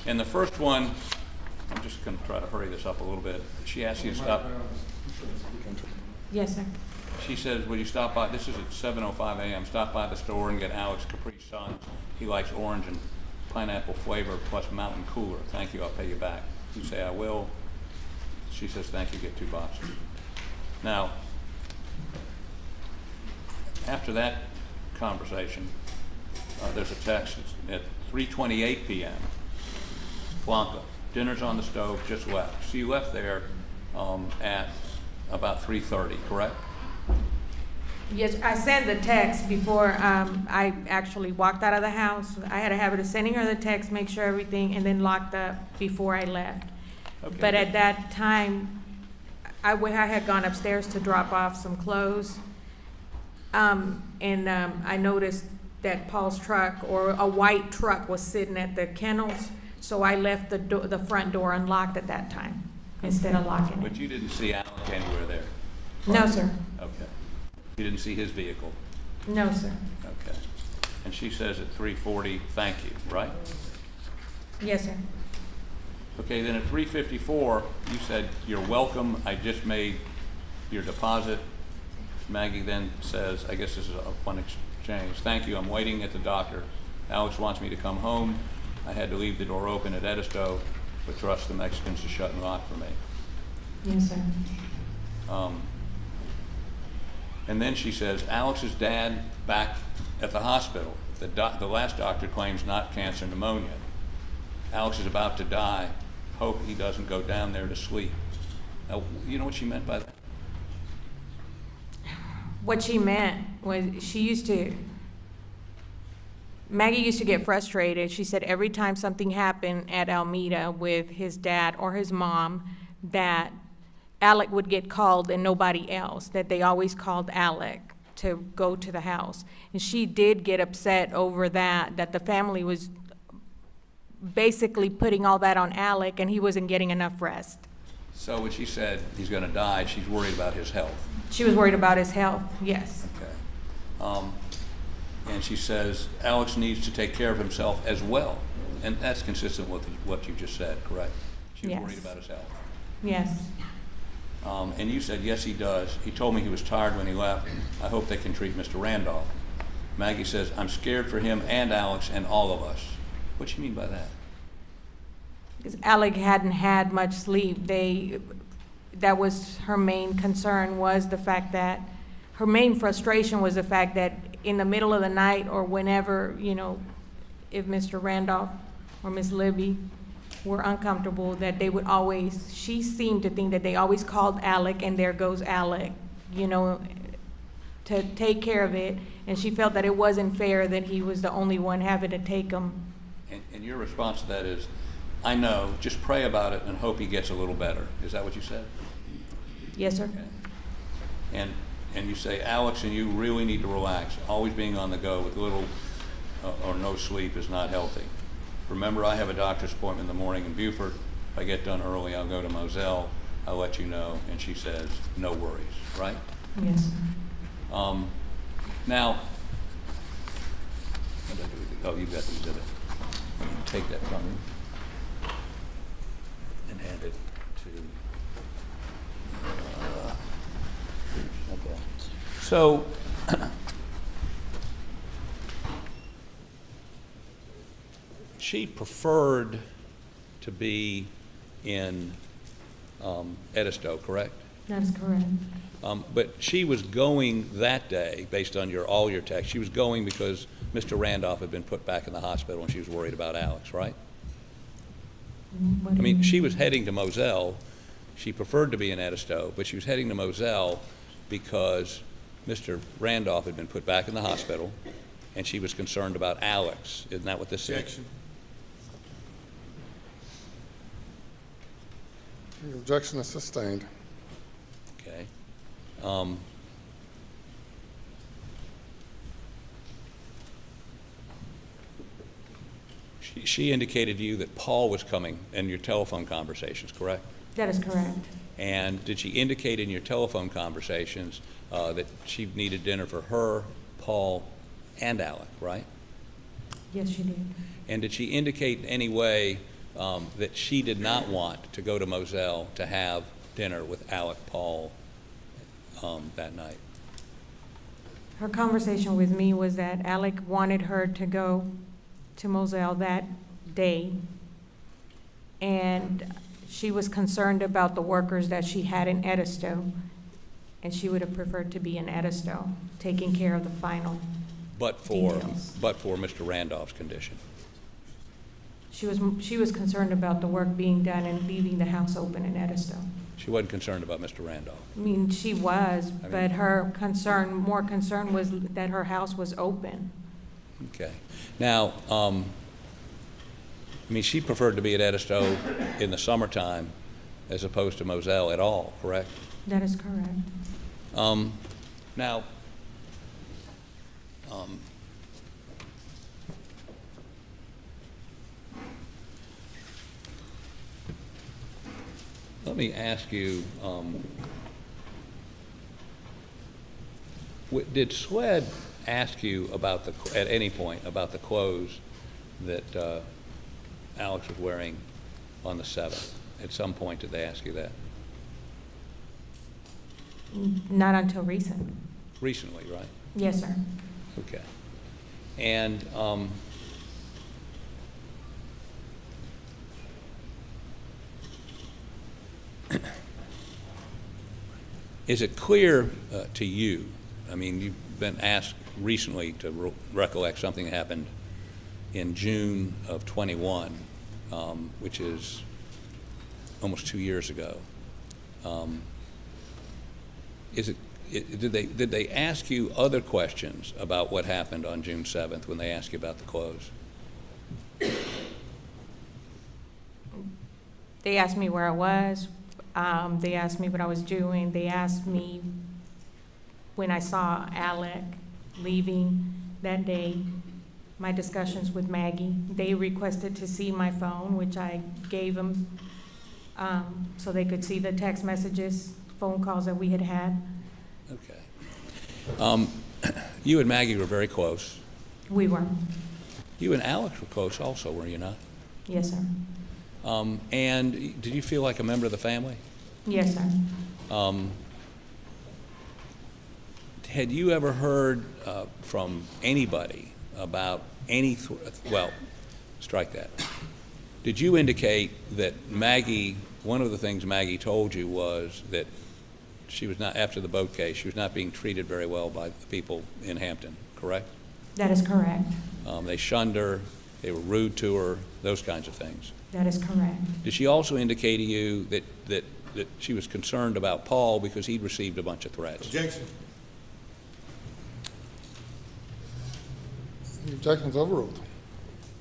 And the first one, I'm just going to try to hurry this up a little bit. She asked you to stop. Yes, sir. She says, will you stop by, this is at 7:05 a.m., stop by the store and get Alex Capri Suns. He likes orange and pineapple flavor plus mountain cooler. Thank you, I'll pay you back. You say, I will. She says, thank you, get 2 boxes. Now, after that conversation, there's a text at 3:28 p.m. Blanca, dinner's on the stove, just left. So you left there at about 3:30, correct? Yes, I sent the text before I actually walked out of the house. I had a habit of sending her the text, make sure everything, and then locked up before I left. Okay. But at that time, I had gone upstairs to drop off some clothes. I noticed that Paul's truck, or a white truck, was sitting at the kennels. So I left the front door unlocked at that time instead of locking But it. you didn't see Alec anywhere there? No, sir. Okay. You didn't see his vehicle? No, sir. Okay. And she says at 3:40, thank you, right? Yes, sir. Okay, then at 3:54, you said, you're welcome, I just made your deposit. Maggie then says, I guess this is one exchange, thank you, I'm waiting at the doctor. Alex wants me to come home. I had to leave the door open at Edisto, but trust the Mexicans to shut and lock for me. Yes, sir. And then she says, Alex's dad back at the hospital. The last doctor claims not cancer, pneumonia. Alex is about to die. Hope he doesn't go down there to sleep. Now, you know what she meant by that? What she meant was Maggie used to get frustrated. She said every time something happened at Alameda with his dad or his mom, that Alec would get called and nobody else, that they always called Alec to go to the house. And she did get upset over that the family was basically putting all that on Alec and he wasn't getting enough rest. So when she said he's going to die, she's worried about his health. She was worried about his health, yes. Okay. And she says Alex needs to take care of himself as well. And that's consistent with what you just said, correct? She was Yes. worried about his health. Yes. And you said, yes, he does. He told me he was tired when he left. I hope they can treat Mr. Randolph. Maggie says, I'm scared for him and Alex and all of us. What do you mean by that? Because Alec hadn't had much sleep. That was her main concern, was the fact that, her main frustration was the fact that in the middle of the night or whenever, if Mr. Randolph or Miss Libby were uncomfortable, that they would always, she seemed to think that they always called Alec and there goes Alec, to take care of it. And she felt that it wasn't fair that he was the only one having to take him. And your response to that is, I know, just pray about it and hope he gets a little better. Is that what you said? Yes, sir. Okay. And you say, Alex and you really need to relax. Always being on the go with little or no sleep is not healthy. Remember, I have a doctor's appointment in the morning in Beaufort. If I get done early, I'll go to Moselle. I'll let you know. And she says, no worries, right? Yes, sir. Now, oh, you've got the exhibit. You can take that from him and hand it to, okay. So, she preferred to be in Edisto, correct? That's correct. But she was going that day, based on all your text, she was going because Mr. Randolph had been put back in the hospital and she was worried about Alex, right? What do I mean, you she was heading to Moselle. She preferred to be in Edisto, but she was heading to Moselle because Mr. Randolph had been put back in the hospital and she was concerned about Alex. Isn't that what this says? Objection. The objection is sustained. Okay. She indicated to you that Paul was coming in your telephone conversations, correct? That is correct. And did she indicate in your telephone conversations that she needed dinner for her, Paul, and Alec, right? Yes, she did. And did she indicate in any way that she did not want to go to Moselle to have dinner with Alec, Paul, that night? Her conversation with me was that Alec wanted her to go to Moselle that day, and she was concerned about the workers that she had in Edisto, and she would have preferred to be in Edisto, taking care of the final But for details. Mr. Randolph's condition. She was concerned about the work being done and leaving the house open in Edisto. She wasn't concerned about Mr. Randolph. I mean, she was, I mean- but her more concern was that her house was open. Okay. Now, I mean, she preferred to be at Edisto in the summertime as opposed to Moselle at all, correct? That is correct. Now, Let me ask you, did SWED ask you about at any point about the clothes that Alex was wearing on the 7th? At some point, did they ask you that? Not until recent. Recently, right? Yes, sir. Okay. And is it clear to you, I mean, you've been asked recently to recollect something that happened in June of 21, which is almost 2 years ago. Did they ask you other questions about what happened on June 7th when they asked you about the clothes? They asked me where I was. They asked me what I was doing. They asked me when I saw Alec leaving that day, my discussions with Maggie. They requested to see my phone, which I gave them so they could see the text messages, phone calls that we had had. Okay. You and Maggie were very close. We were. You and Alex were close also, were you not? Yes, sir. And did you feel like a member of the family? Yes, sir. Had you ever heard from anybody about any, well, strike that. Did you indicate that Maggie, one of the things Maggie told you was that she was not, after the boat case, she was not being treated very well by the people in Hampton, correct? That is correct. They shunned her, they were rude to her, those kinds of things. That is correct. Did she also indicate to you that she was concerned about Paul because he'd received a bunch of threats? Objection. The objection's overruled.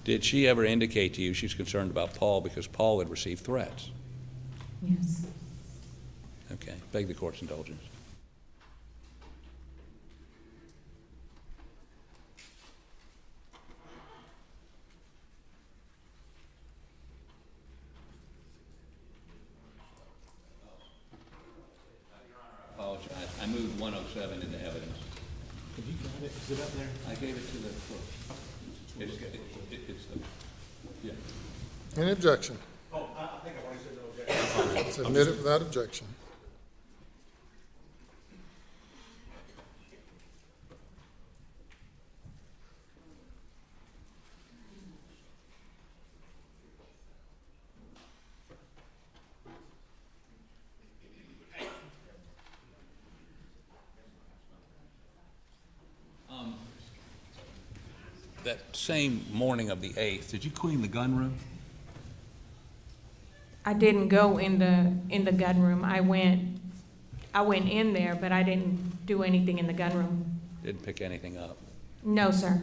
Did she ever indicate to you she was concerned about Paul because Paul had received threats? Yes. Okay, beg the court's indulgence. I apologize. I moved 107 into evidence. Have you got it? Is it up there? I gave it to the clerk. It's the, yeah. Any objection? Oh, I think I've already said no objection. It's admitted without objection. That same morning of the 8th, did you clean the gun room? I didn't go in the gun room. I went in there, but I didn't do anything in the gun room. Didn't pick anything up? No, sir.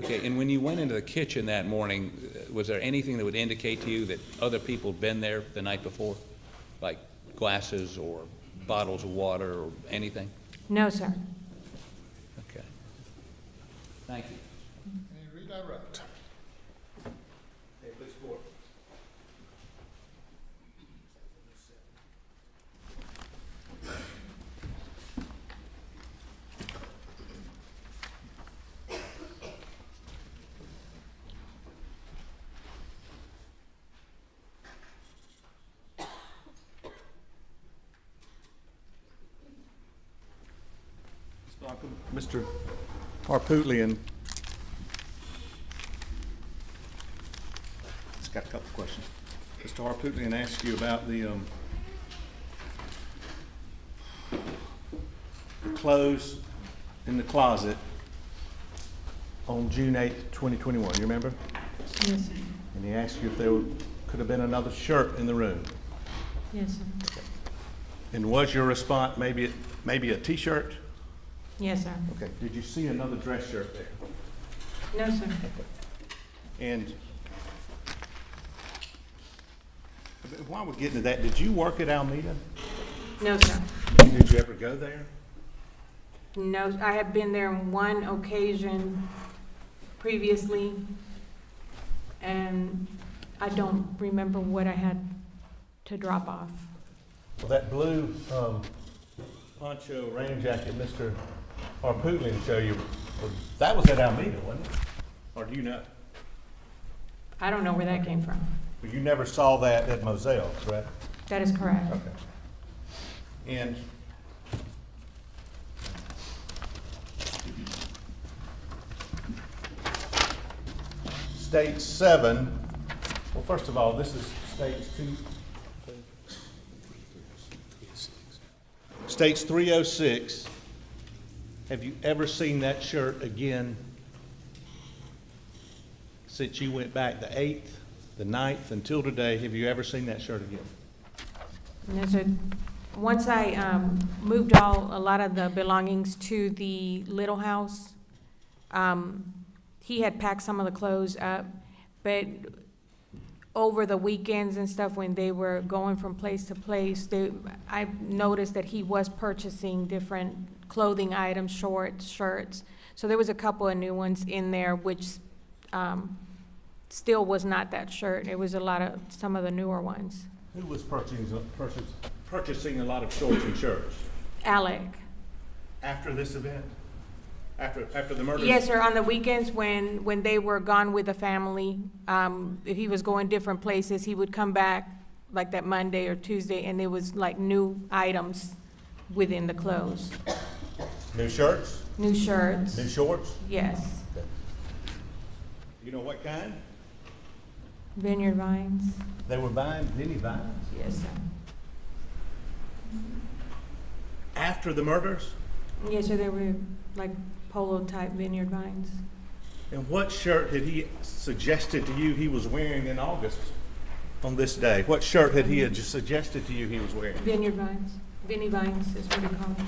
Okay, and when you went into the kitchen that morning, was there anything that would indicate to you that other people had been there the night before? Like glasses or bottles of water or anything? No, sir. Okay. Thank you. Any redirect? Hey, please, court. Mr. Harpootlian. Just got a couple of questions. Mr. Harpootlian asked you about the clothes in the closet on June 8th, 2021. You remember? Yes, sir. And he asked you if there could have been another shirt in the room. Yes, sir. And was your response maybe a T-shirt? Yes, sir. Okay. Did you see another dress shirt there? No, sir. And while we're getting to that, did you work at Alameda? No, sir. Did you ever go there? No, I have been there on one occasion previously, and I don't remember what I had to drop off. Well, that blue poncho rain jacket Mr. Harpootlian showed you, that was at Almeida, wasn't it? Or do you know? I don't know where that came from. But you never saw that at Moselle, correct? That is correct. Okay. And state 7, well, first of all, this is states 306. Have you ever seen that shirt again since you went back the 8th, the 9th, until today? Have you ever seen that shirt again? No, so once I moved a lot of the belongings to the little house, he had packed some of the clothes up, but over the weekends and stuff, when they were going from place to place, I noticed that he was purchasing different clothing items, shorts, shirts. So there was a couple of new ones in there, which still was not that shirt. It was some of the newer ones. Who was purchasing a lot of shorts and shirts? Alec. After this event? After the murder? Yes, sir. On the weekends when they were gone with the family, if he was going different places, he would come back like that Monday or Tuesday, and there was like new items within the clothes. New shirts? New shirts. New shorts? Yes. You know what kind? Vineyard Vines. They were buying Vinnie Vines? Yes, sir. After the murders? Yes, sir. They were like polo type Vineyard Vines. And what shirt had he suggested to you he was wearing in August on this day? What shirt had he just suggested to you he was wearing? Vineyard Vines. Vinnie Vines is what they call them.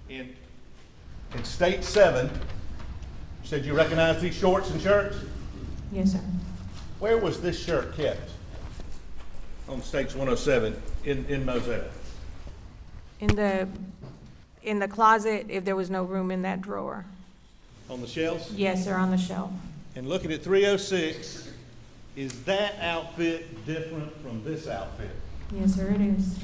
In state 7, you said you recognize these shorts and shirts? Yes, sir. Where was this shirt kept on states 107 in Moselle? In the closet, if there was no room in that drawer. On the shelves? Yes, sir, on the shelf. And looking at 306, is that outfit different from this outfit? Yes, sir, it is.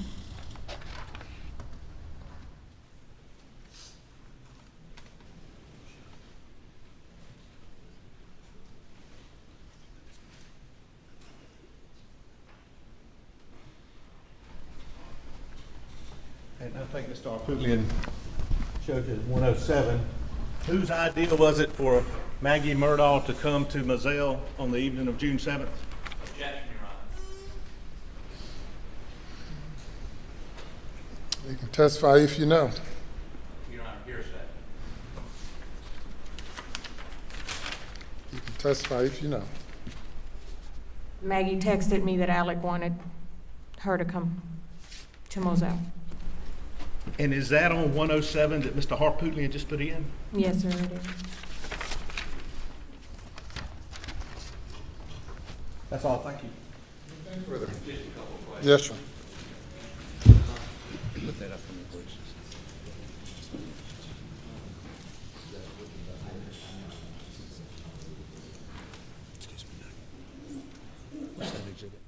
And I think Mr. Harpootlian showed you 107. Whose idea was it for Maggie Murdaugh to come to Moselle on the evening of June 7th? Objection, Your Honor. You can testify if you know. Your Honor, hearsay. You can testify if you know. Maggie texted me that Alec wanted her to come to Moselle. And is that on 107 that Mr. Harpootlian just put in? Yes, sir, it is. That's all, thank you. Yes, sir. Put that up for me, please. What's that exhibit?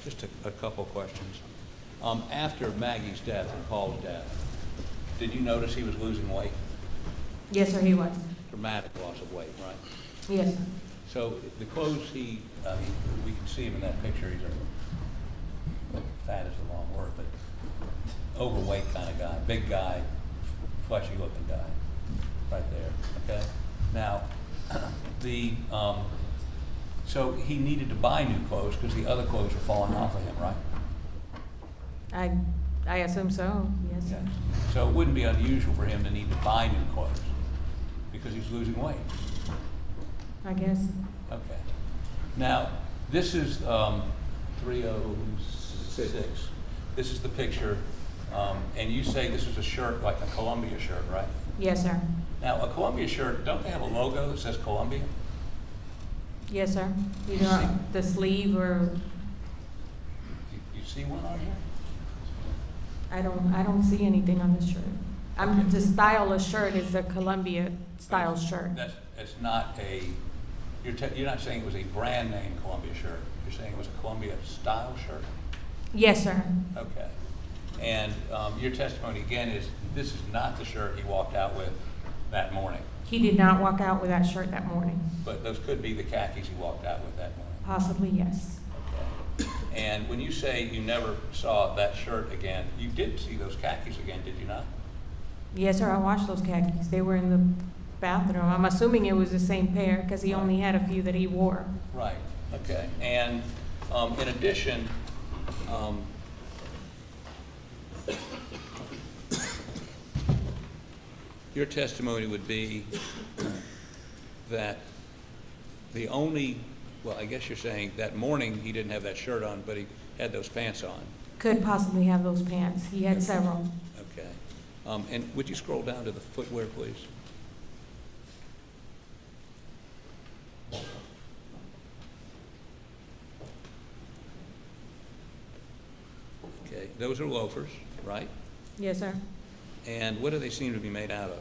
Just a couple questions. After Maggie's death and Paul's death, did you notice he was losing weight? Yes, sir, he was. Dramatic loss of weight, right? Yes, sir. So the clothes we can see him in that picture, he's fat is the wrong word, but overweight kind of guy, big guy, fleshy looking guy, right there, okay? Now, so he needed to buy new clothes because the other clothes were falling off of him, right? I assume so, yes, sir. Yes. So it wouldn't be unusual for him to need to buy new clothes because he's losing weight. I guess. Okay. Now, this is 306. This is the picture, and you say this is a shirt like a Columbia shirt, right? Yes, sir. Now, a Columbia shirt, don't they have a logo that says Columbia? Yes, sir. Either on the sleeve or, You see one on here? I don't see anything on this shirt. The style of shirt is the Columbia style shirt. It's not you're not saying it was a brand name Columbia shirt. You're saying it was a Columbia style shirt? Yes, sir. Okay. And your testimony again is this is not the shirt he walked out with that morning, He did not walk out with that shirt that morning. but those could be the khakis he walked out with that morning. Possibly, yes. Okay. And when you say you never saw that shirt again, you did see those khakis again, did you not? Yes, sir, I washed those khakis. They were in the bathroom. I'm assuming it was the same pair because he only had a few that he wore. Right, okay. And in addition, your testimony would be that well, I guess you're saying that morning he didn't have that shirt on, but he had those pants on. Could possibly have those pants. He had several. Okay. And would you scroll down to the footwear, please? Okay, those are loafers, right? Yes, sir. And what do they seem to be made out of?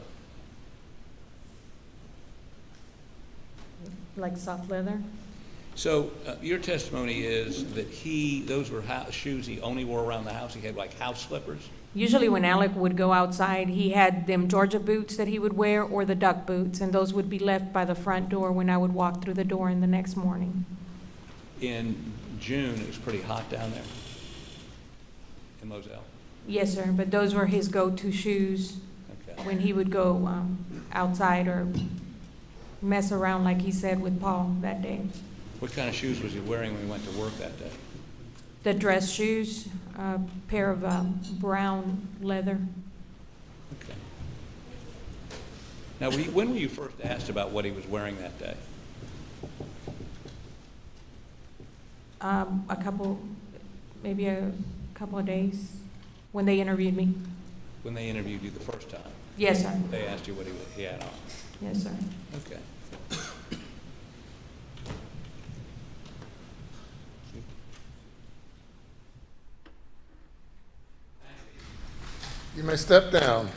Like soft leather. So your testimony is that those were shoes he only wore around the house. He had like house slippers. Usually when Alec would go outside, he had them Georgia boots that he would wear or the duck boots, and those would be left by the front door when I would walk through the door in the next morning. In June, it was pretty hot down there in Moselle. Yes, sir, but those were his go-to shoes Okay. when he would go outside or mess around, like he said, with Paul that day. What kind of shoes was he wearing when he went to work that day? The dress shoes, a pair of brown leather. Okay. Now, when were you first asked about what he was wearing that day? Maybe a couple of days when they interviewed me. When they interviewed you the first time? Yes, sir. They asked you what he had on? Yes, sir. Okay. You may step down.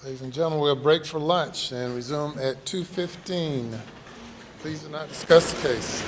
Ladies and gentlemen, we'll break for lunch and resume at 2:15. Please do not discuss the case.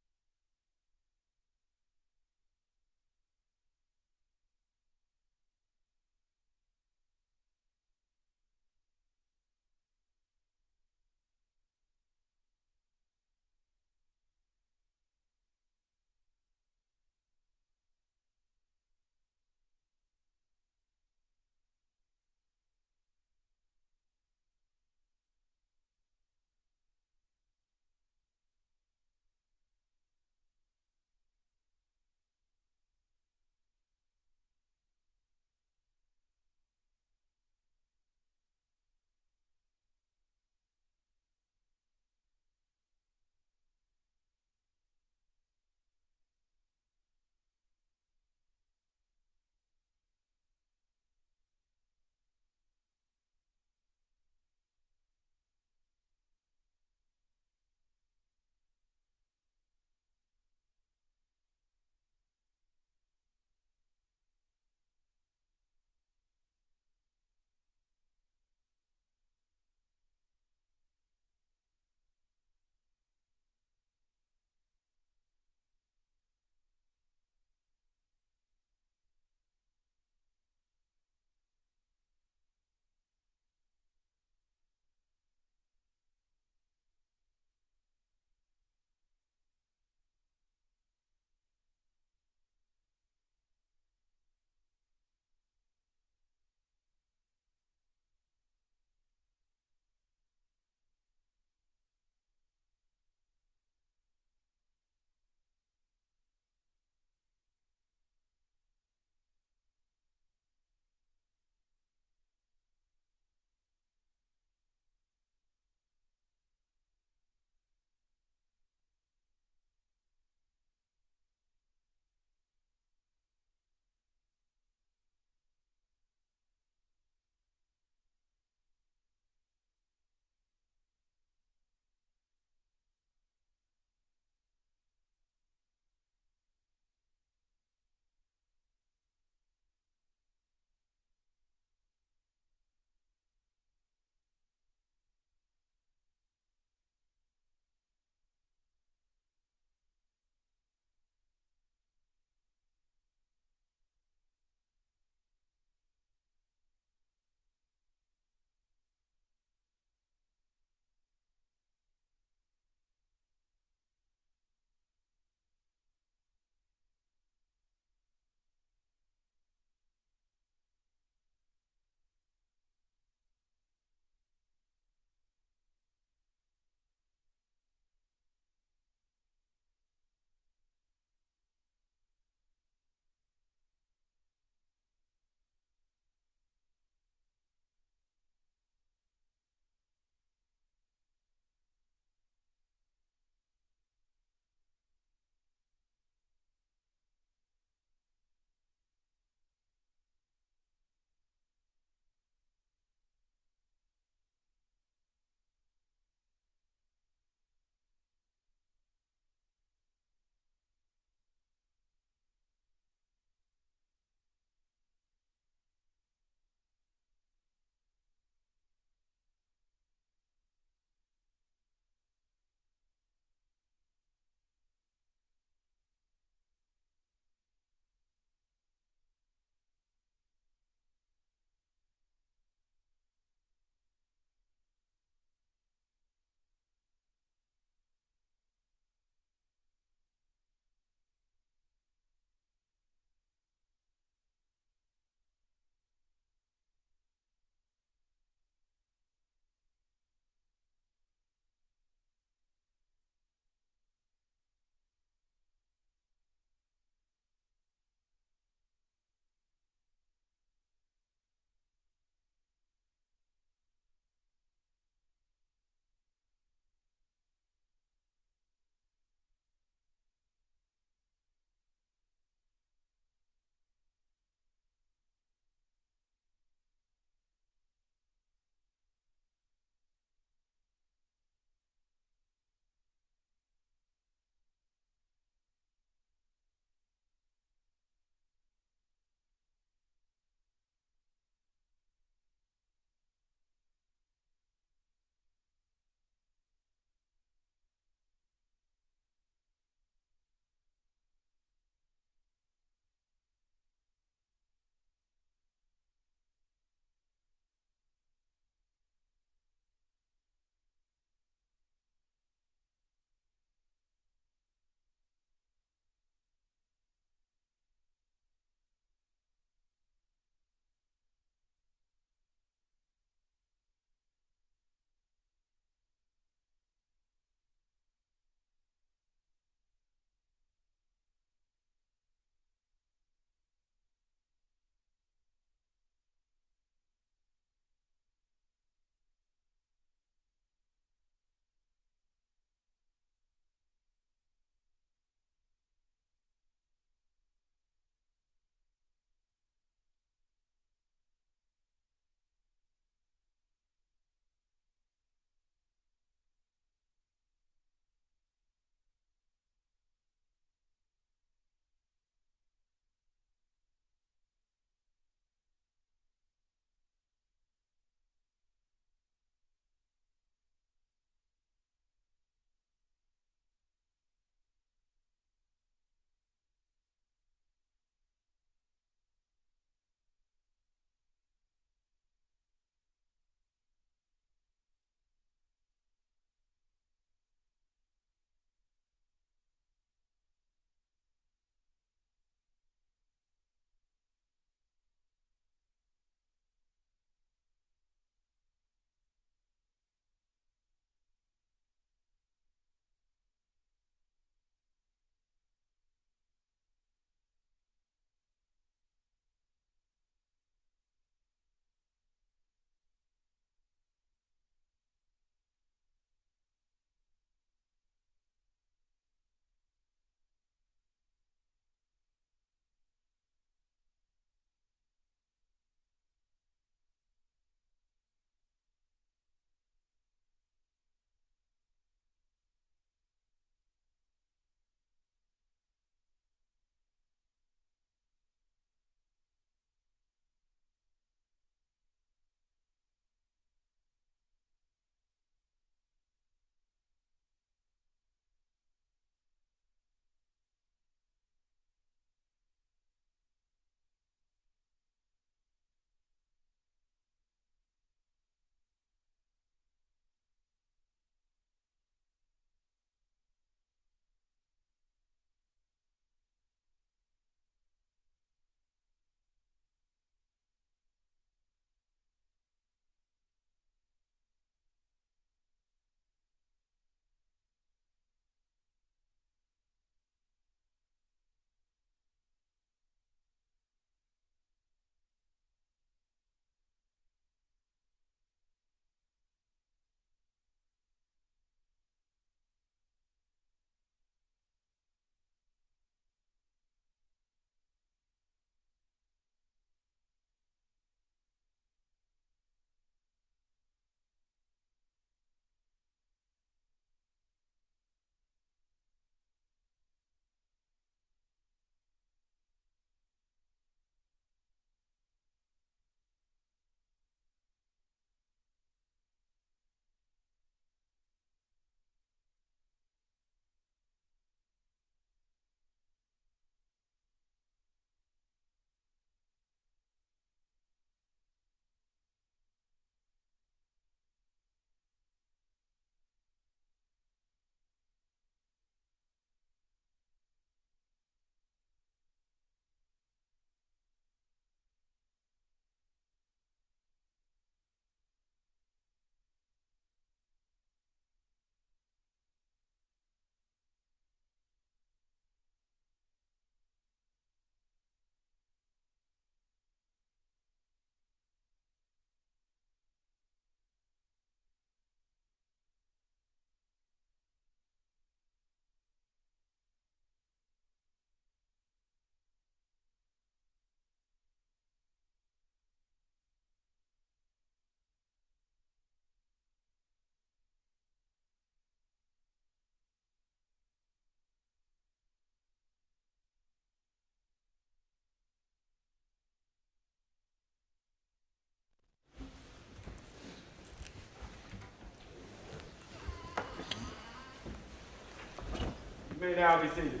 may now be seated.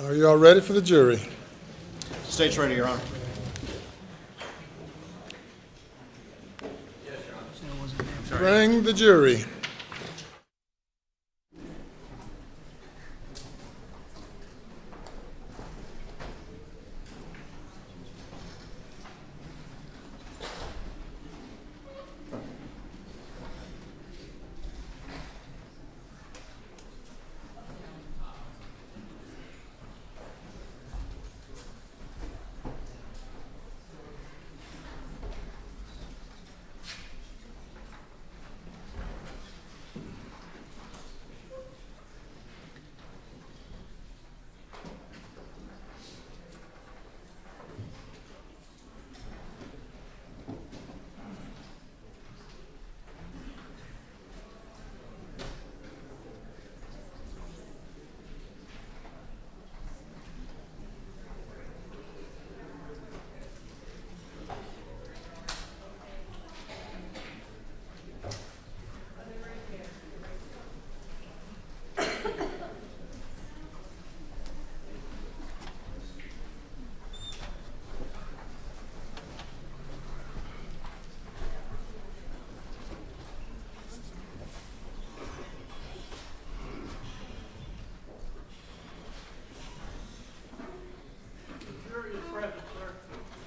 Are you all ready for the jury? State's ready, Your Honor. Bring the jury.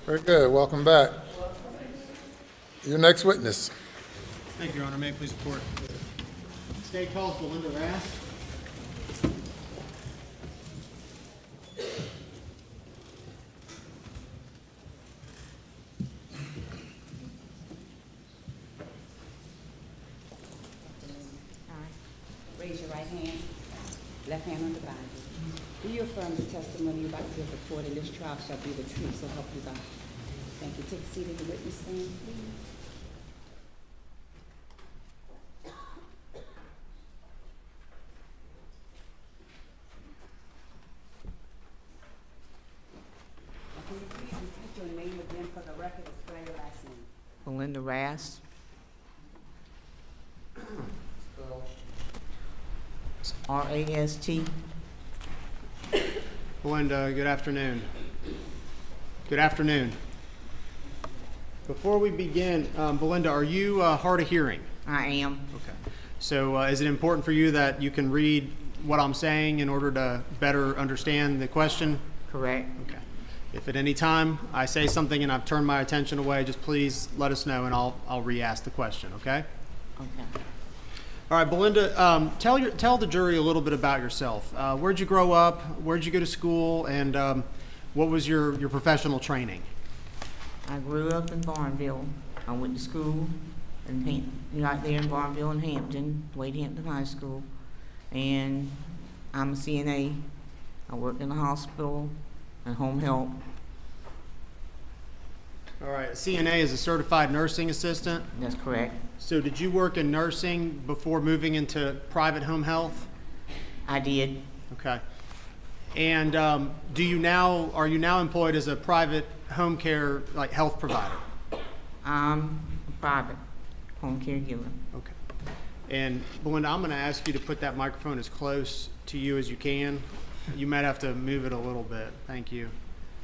Very good. Welcome back. Your next witness. Thank you, Your Honor. May it please the court. State calls Belinda Rass. Raise your right hand, left hand on the Bible. Do you affirm the testimony you're about to give the court in this trial shall be the truth, so help you God? Thank you. Take a seat in the witness stand, please. Can you please repeat your name again for the record and spell your last name? Belinda Rast. R-A-S-T. Belinda, good afternoon. Good afternoon. Before we begin, Belinda, are you hard of hearing? I am. Okay. So is it important for you that you can read what I'm saying in order to better understand the question? Correct. Okay. If at any time I say something and I've turned my attention away, just please let us know and I'll re-ask the question, okay? Okay. All right, Belinda, tell the jury a little bit about yourself. Where'd you grow up? Where'd you go to school? And what was your professional training? I grew up in Barnville. I went to school right there in Barnville and Hampton, Wade Hampton High School. And I'm a CNA. I worked in a hospital and home health. All right, CNA is a certified nursing assistant. That's correct. So did you work in nursing before moving into private home health? I did. Okay. And are you now employed as a private home care, like health provider? I'm a private home caregiver. Okay. And Belinda, I'm going to ask you to put that microphone as close to you as you can. You might have to move it a little bit. Thank you.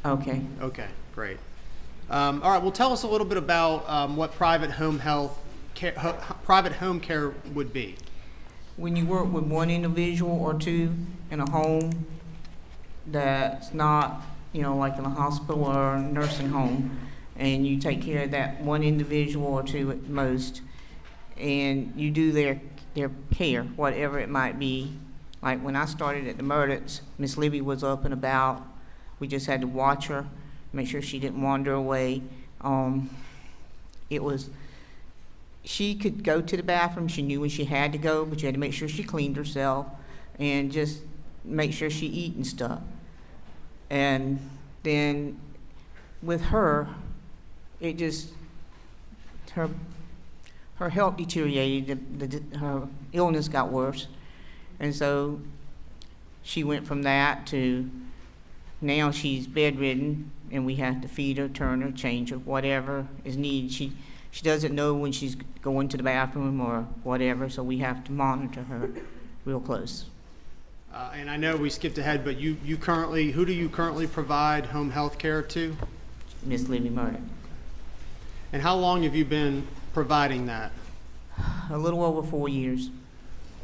Okay. Okay, great. All right, well, tell us a little bit about what private home care would be. When you work with one individual or two in a home that's not, like in a hospital or a nursing home, and you take care of that one individual or two at most, and you do their care, whatever it might be. Like when I started at the Murdaughs, Miss Libby was up and about. We just had to watch her, make sure she didn't wander away. She could go to the bathroom. She knew when she had to go, but you had to make sure she cleaned herself and just make sure she eat and stuff. And then with her, her health deteriorated. Her illness got worse. And so she went from that to now she's bedridden, and we have to feed her, turn her, change her, whatever is needed. She doesn't know when she's going to the bathroom or whatever, so we have to monitor her real close. And I know we skipped ahead, but who do you currently provide home health care to? Miss Libby Murdaugh. And how long have you been providing that? A little over 4 years.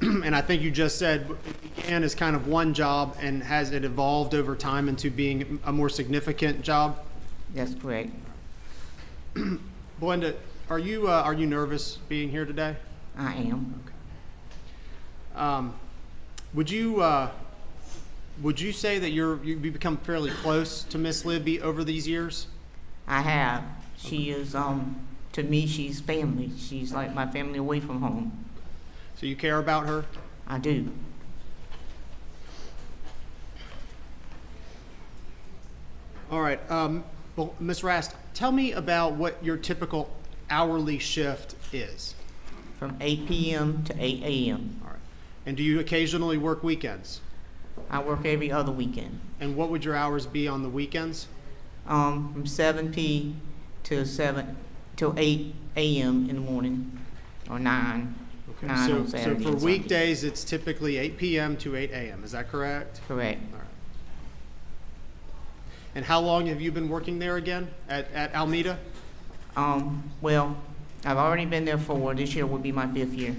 And I think you just said it began as kind of one job, and has it evolved over time into being a more significant job? That's correct. Belinda, are you nervous being here today? I am. Would you say that you've become fairly close to Miss Libby over these years? I have. She is, to me, she's family. She's like my family away from home. So you care about her? I do. All right. Well, Ms. Rast, tell me about what your typical hourly shift is. From 8 p.m. to 8 a.m. All right. And do you occasionally work weekends? I work every other weekend. And what would your hours be on the weekends? From 7 p. till 8 a.m. in the morning, or 9. Okay. 9 on So Saturday for and Sunday. weekdays, it's typically 8 p.m. to 8 a.m. Is that correct? Correct. All right. And how long have you been working there again at Almeida? Well, I've already been there 4. This year will be my 5th year.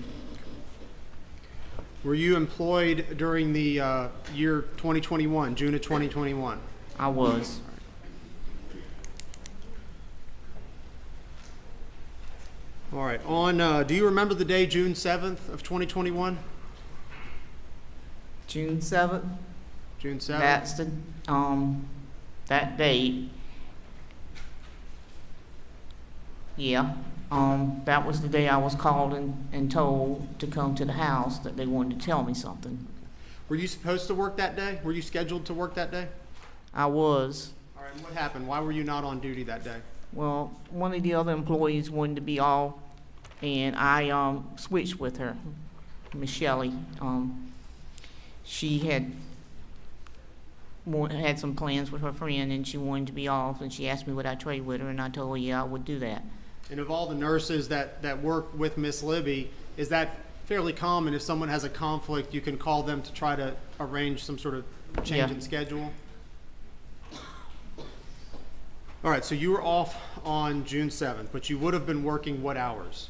Were you employed during the year 2021, June of 2021? I was. All right. Do you remember the day, June 7th of 2021? June 7th. June 7th. That's the that date. Yeah. That was the day I was called and told to come to the house that they wanted to tell me something. Were you supposed to work that day? Were you scheduled to work that day? I was. All right. And what happened? Why were you not on duty that day? Well, one of the other employees wanted to be off, and I switched with her, Miss Shelley. She had some plans with her friend, and she wanted to be off, and she asked me would I trade with her, and I told her yeah, I would do that. And of all the nurses that work with Miss Libby, is that fairly common? If someone has a conflict, you can call them to try to arrange some sort of change in schedule? All right, so you were off on June 7th, but you would have been working what hours?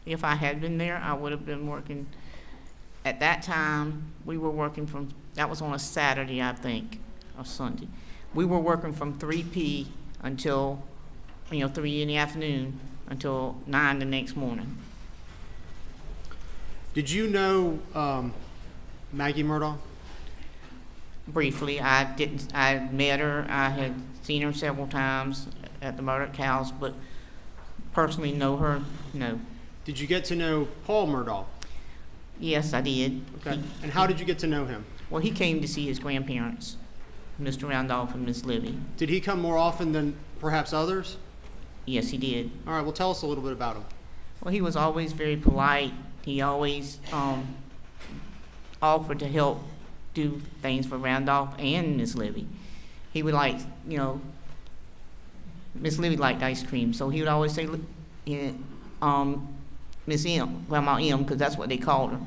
If I had been there, I would have been working. At that time, we were working from, that was on a Saturday, I think, or Sunday. We were working from 3 p. until, 3 in the afternoon until 9 the next morning. Did you know Maggie Murdaugh? Briefly, I met her, I had seen her several times at the Murdaugh house, but personally know her, no. Did you get to know Paul Murdaugh? Yes, I did. Okay. And how did you get to know him? Well, he came to see his grandparents, Mr. Randolph and Miss Libby. Did he come more often than perhaps others? Yes, he did. All right, well, tell us a little bit about him. Well, he was always very polite. He always offered to help do things for Randolph and Miss Libby. He would like, Miss Libby liked ice cream, so he would always say, Miss M, Grandma M, because that's what they called her,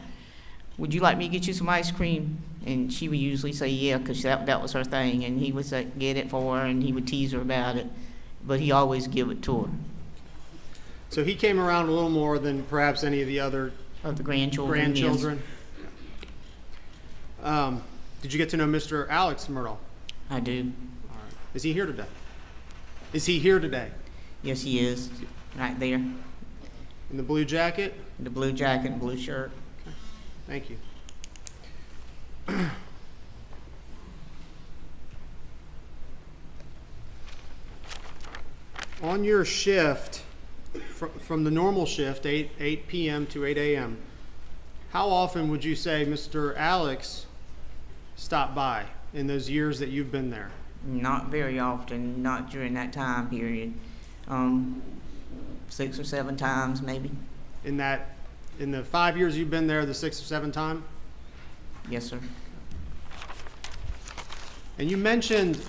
would you like me to get you some ice cream? And she would usually say yeah, because that was her thing, and he would say, get it for her, and he would tease her about it, but he always give it to her. So he came around a little more than perhaps any of the other Of the grandchildren. Yes. Did you get to know Mr. Alex Murdaugh? I do. All right. Is he here today? Is he here today? Yes, he is, right there. In the blue jacket? The blue jacket and blue shirt. Thank you. On your shift, from the normal shift, 8 p.m. to 8 a.m., how often would you say Mr. Alex stopped by in those years that you've been there? Not very often, not during that time period. 6 or 7 times, maybe. In the 5 years you've been there, the 6th or 7th time? Yes, sir. And you mentioned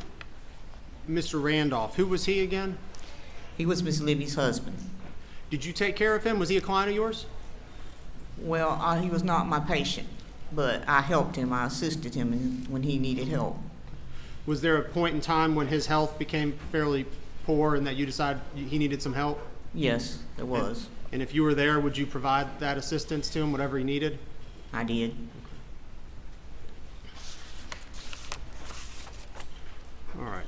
Mr. Randolph. Who was he again? He was Miss Libby's husband. Did you take care of him? Was he a client of yours? Well, he was not my patient, but I helped him. I assisted him when he needed help. Was there a point in time when his health became fairly poor and that you decided he needed some help? Yes, there was. And if you were there, would you provide that assistance to him, whatever he needed? I did. All right.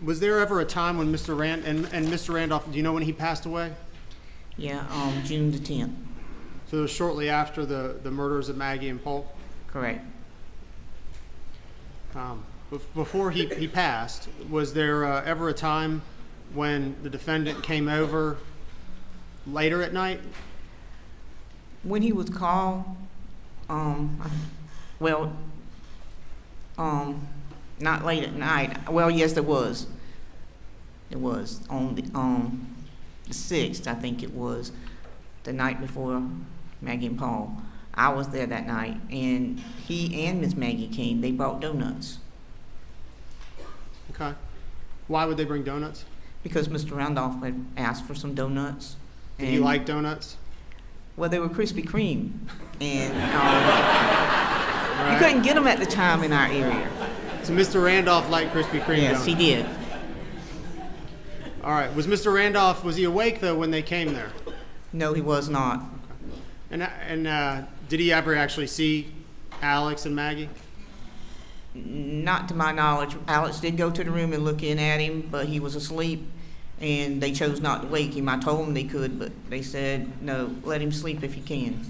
Was there ever a time when Mr. Mr. Randolph, do you know when he passed away? Yeah, June the 10th. So it was shortly after the murders of Maggie and Polk? Correct. Before he passed, was there ever a time when the defendant came over later at night? When he was called, not late at night. Well, yes, there was. It was on the 6th, I think it was, the night before Maggie and Paul. I was there that night, and he and Miss Maggie came. They brought donuts. Okay. Why would they bring donuts? Because Mr. Randolph had asked for some donuts. Did he like donuts? Well, they were Krispy Kreme, and you couldn't get them at the time in our area. So Mr. Randolph liked Krispy Kreme Yes, donuts? he did. All right. Was Mr. Randolph, was he awake, though, when they came there? No, he was not. And did he ever actually see Alex and Maggie? Not to my knowledge. Alex did go to the room and look in at him, but he was asleep, and they chose not to wake him. I told them they could, but they said, no, let him sleep if he can.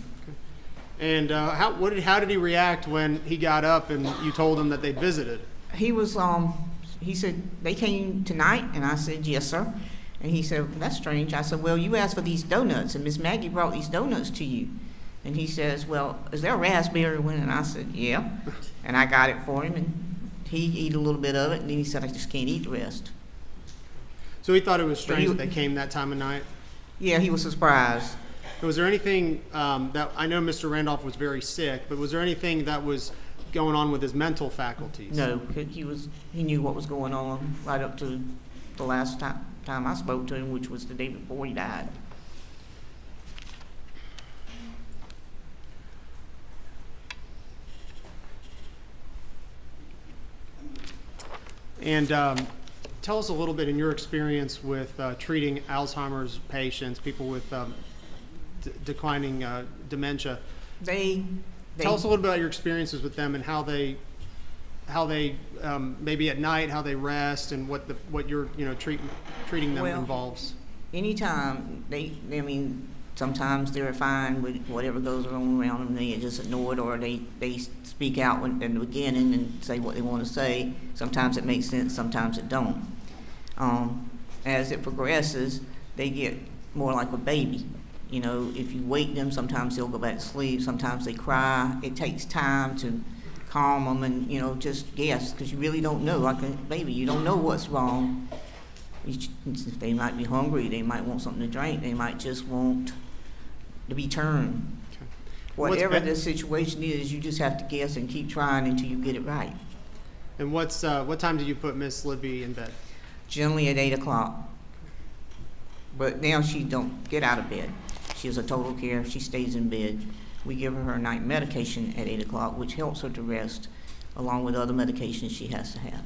And how did he react when he got up and you told him that they'd visited? He was, he said, they came tonight, and I said, yes, sir. And he said, that's strange. I said, well, you asked for these donuts, and Miss Maggie brought these donuts to you. And he says, well, is there a raspberry one? And I said, yeah. And I got it for him, and he ate a little bit of it, and then he said, I just can't eat the rest. So he thought it was strange that they came that time of night? Yeah, he was surprised. Was there anything that, I know Mr. Randolph was very sick, but was there anything that was going on with his mental faculties? No, he knew what was going on right up to the last time I spoke to him, which was the day before he died. And tell us a little bit in your experience with treating Alzheimer's patients, people with declining dementia. Tell us a little bit about your experiences with them and how they maybe at night, how they rest, and what your treating them involves. Anytime sometimes they're fine with whatever goes on around them. They just ignore it, or they speak out in the beginning and say what they want to say. Sometimes it makes sense, sometimes it don't. As it progresses, they get more like a baby. If you wake them, sometimes they'll go back to sleep. Sometimes they cry. It takes time to calm them and, just guess, because you really don't know. Like a baby, you don't know what's wrong. They might be hungry. They might want something to drink. They might just want to be turned. Okay. Whatever the situation is, you just have to guess and keep trying until you get it right. And what time do you put Miss Libby in bed? Generally at 8 o'clock. But now she don't get out of bed. She has a total care. She stays in bed. We give her night medication at 8 o'clock, which helps her to rest, along with other medications she has to have.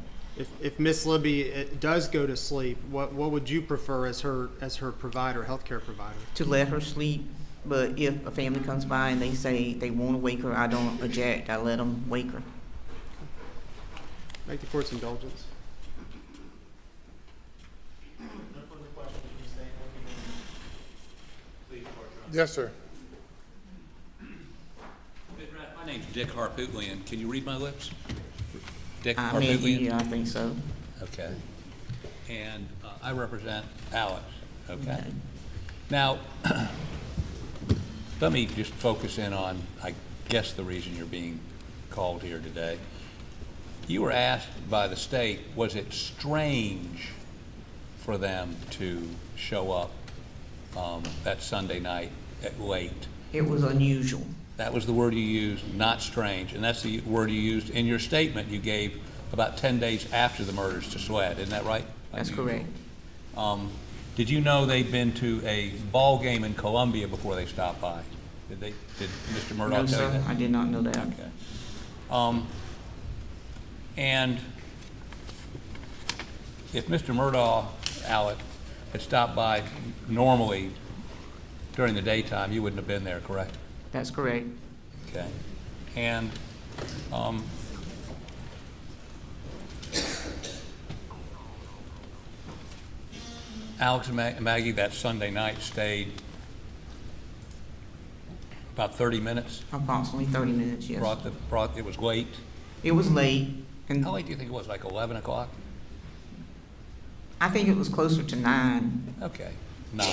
If Miss Libby does go to sleep, what would you prefer as her provider, healthcare provider? To let her sleep, but if a family comes by and they say they want to wake her, I don't object. I let them wake her. Make the court's indulgence. Yes, sir. My name's Dick Harpootlian. Can you read my lips? Dick I think so. Okay. And I represent Alex. Okay. Now, let me just focus in on, I guess, the reason you're being called here today. You were asked by the state, was it strange for them to show up that Sunday night at late? It was unusual. That was the word you used, not strange, and that's the word you used in your statement you gave about 10 days after the murders to Swad, isn't that right? That's correct. Did you know they'd been to a ball game in Columbia before they stopped by? Did Mr. Murdaugh No, tell you sir, that? I did not know that. Okay. And if Mr. Murdaugh, Alec, had stopped by normally during the daytime, you wouldn't have been there, correct? That's correct. Okay. And Alex and Maggie that Sunday night stayed about 30 minutes? Approximately 30 minutes, yes. It was late? It was late, and How late do you think it was, like 11 o'clock? I think it was closer to 9. Okay, 9.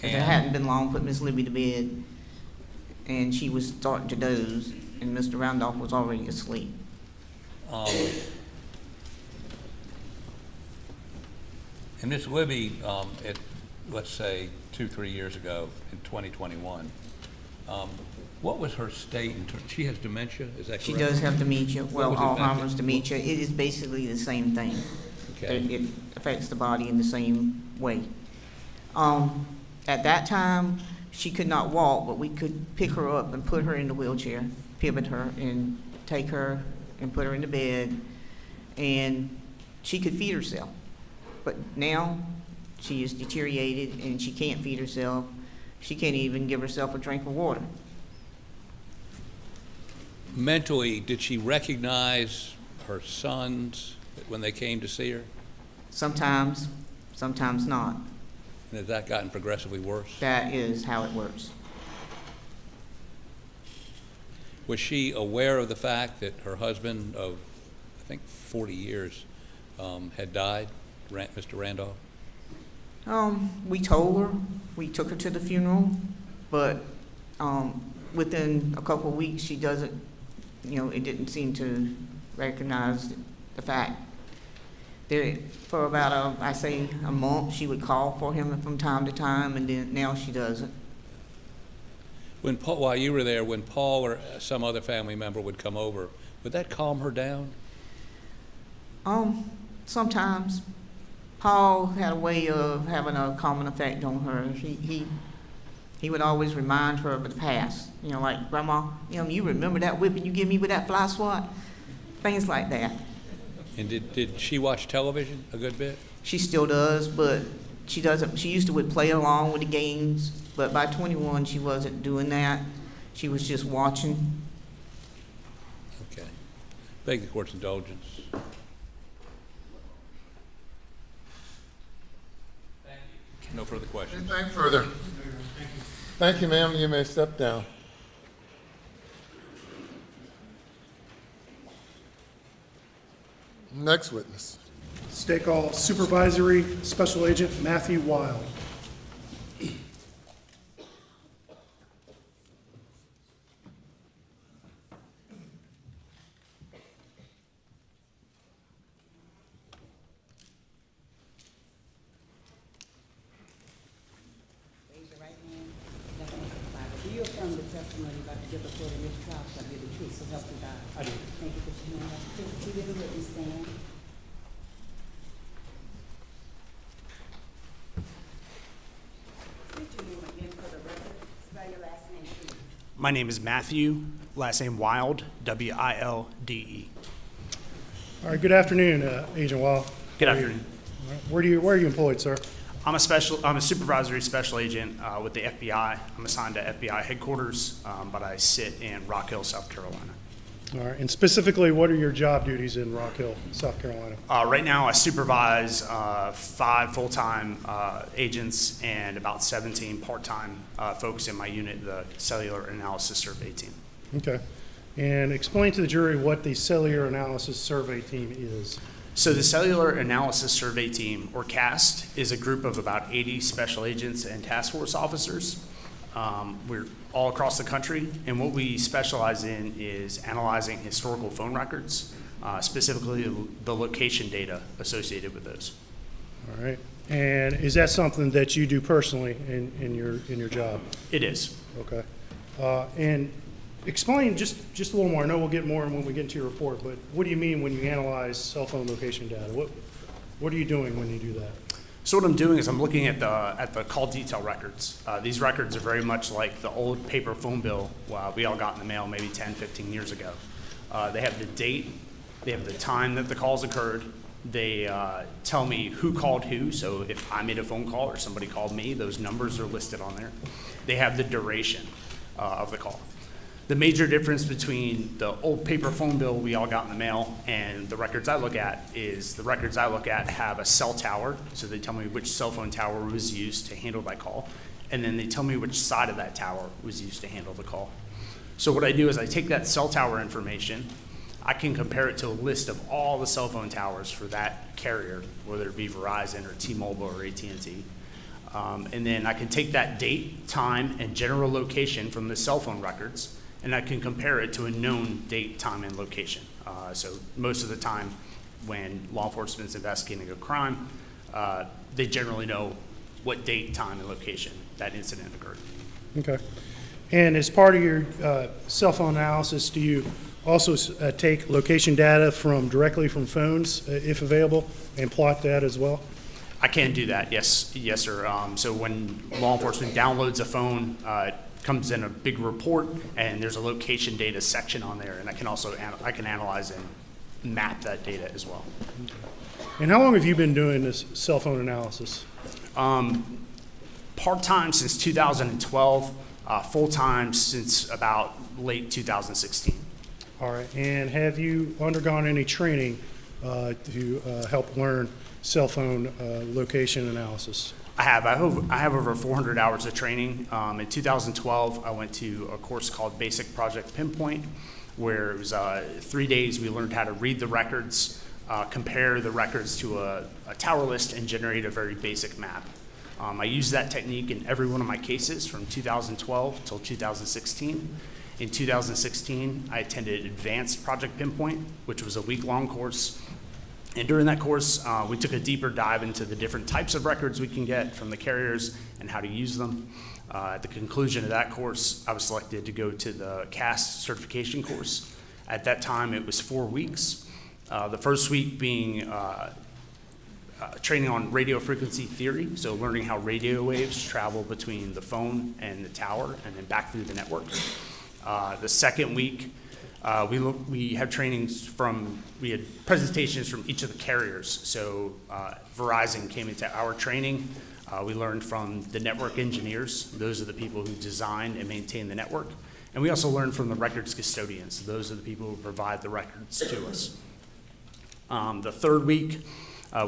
It hadn't been long, put Miss Libby to bed, and she was starting to doze, and Mr. Randolph was already asleep. And Miss Libby, let's say 2-3 years ago in 2021, what was her state? She has dementia, is that correct? She does have dementia, well, was it back Alzheimer's dementia. It is basically the same thing. Okay. It affects the body in the same way. At that time, she could not walk, but we could pick her up and put her in the wheelchair, pivot her, and take her and put her in the bed, and she could feed herself. But now, she is deteriorated and she can't feed herself. She can't even give herself a drink of water. Mentally, did she recognize her sons when they came to see her? Sometimes, sometimes not. And has that gotten progressively worse? That is how it works. Was she aware of the fact that her husband of, I think, 40 years had died, Mr. Randolph? We told her, we took her to the funeral, but within a couple of weeks, she doesn't, it didn't seem to recognize the fact. For about, a month, she would call for him from time to time, and then now she doesn't. While you were there, when Paul or some other family member would come over, would that calm her down? Sometimes. Paul had a way of having a calming effect on her. He would always remind her of the past. Like, Grandma, you remember that whipping you give me with that fly swat? Things like that. And did she watch television a good bit? She still does, but she doesn't. She used to would play along with the games, but by 21, she wasn't doing that. She was just watching. Okay. Beg the court's indulgence. Thank you. No further questions. Anything further? Thank you, ma'am. You may step down. Next witness. State Call Supervisory Special Agent Matthew Wild. Raise your right hand. Left hand to the Bible. Do you affirm the testimony about to give before the next trial shall be the truth, so help you God? I do. Thank you for sharing that. Take a seat in the witness stand. State your name again for the record. Spell your last name, please. My name is Matthew, last name Wild, W-I-L-D-E. All right, good afternoon, Agent Wild. Good afternoon. Where are you employed, sir? I'm a supervisory special agent with the FBI. I'm assigned to FBI headquarters, but I sit in Rock Hill, South Carolina. All right, and specifically, what are your job duties in Rock Hill, South Carolina? Right now, I supervise 5 full-time agents and about 17 part-time folks in my unit, the Cellular Analysis Survey Team. Okay. And explain to the jury what the Cellular Analysis Survey Team is. So the Cellular Analysis Survey Team, or CAST, is a group of about 80 special agents and task force officers. We're all across the country, and what we specialize in is analyzing historical phone records, specifically the location data associated with those. All right. And is that something that you do personally in your job? It is. Okay. And explain just a little more. I know we'll get more when we get into your report, but what do you mean when you analyze cell phone location data? What are you doing when you do that? So what I'm doing is I'm looking at the call detail records. These records are very much like the old paper phone bill we all got in the mail maybe 10, 15 years ago. They have the date, they have the time that the calls occurred. They tell me who called who, so if I made a phone call or somebody called me, those numbers are listed on there. They have the duration of the call. The major difference between the old paper phone bill we all got in the mail and the records I look at is the records I look at have a cell tower, so they tell me which cell phone tower was used to handle that call, and then they tell me which side of that tower was used to handle the call. So what I do is I take that cell tower information, I can compare it to a list of all the cell phone towers for that carrier, whether it be Verizon or T-Mobile or AT&T. And then I can take that date, time, and general location from the cell phone records, and I can compare it to a known date, time, and location. So most of the time when law enforcement's investigating a crime, they generally know what date, time, and location that incident occurred. Okay. And as part of your cell phone analysis, do you also take location data directly from phones, if available, and plot that as well? I can do that, yes, sir. So when law enforcement downloads a phone, it comes in a big report, and there's a location data section on there, and I can also I can analyze and map that data as well. And how long have you been doing this cell phone analysis? Part-time since 2012, full-time since about late 2016. All right. And have you undergone any training to help learn cell phone location analysis? I have over 400 hours of training. In 2012, I went to a course called Basic Project Pinpoint, where it was 3 days. We learned how to read the records, compare the records to a tower list, and generate a very basic map. I used that technique in every one of my cases from 2012 until 2016. In 2016, I attended Advanced Project Pinpoint, which was a week-long course. And during that course, we took a deeper dive into the different types of records we can get from the carriers and how to use them. At the conclusion of that course, I was selected to go to the CAST certification course. At that time, it was 4 weeks. The first week being training on radio frequency theory, so learning how radio waves travel between the phone and the tower and then back through the network. The second week, we had we had presentations from each of the carriers. So Verizon came into our training. We learned from the network engineers. Those are the people who design and maintain the network. And we also learned from the records custodians. Those are the people who provide the records to us. The third week,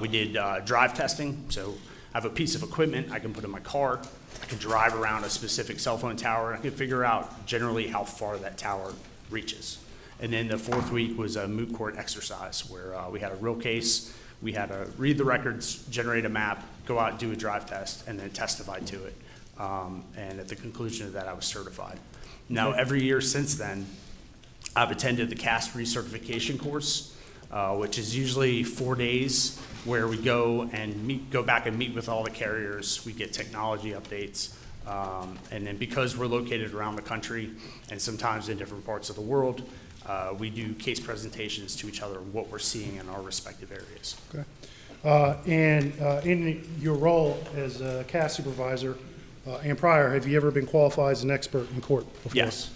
we did drive testing. So I have a piece of equipment I can put in my car. I can drive around a specific cell phone tower, and I can figure out generally how far that tower reaches. And then the fourth week was a moot court exercise where we had a real case. We had to read the records, generate a map, go out and do a drive test, and then testify to it. And at the conclusion of that, I was certified. Now, every year since then, I've attended the CAST recertification course, which is usually 4 days where we go back and meet with all the carriers. We get technology updates. And then because we're located around the country and sometimes in different parts of the world, we do case presentations to each other on what we're seeing in our respective areas. Okay. And in your role as a CAST supervisor and prior, have you ever been qualified as an expert in court before? Yes.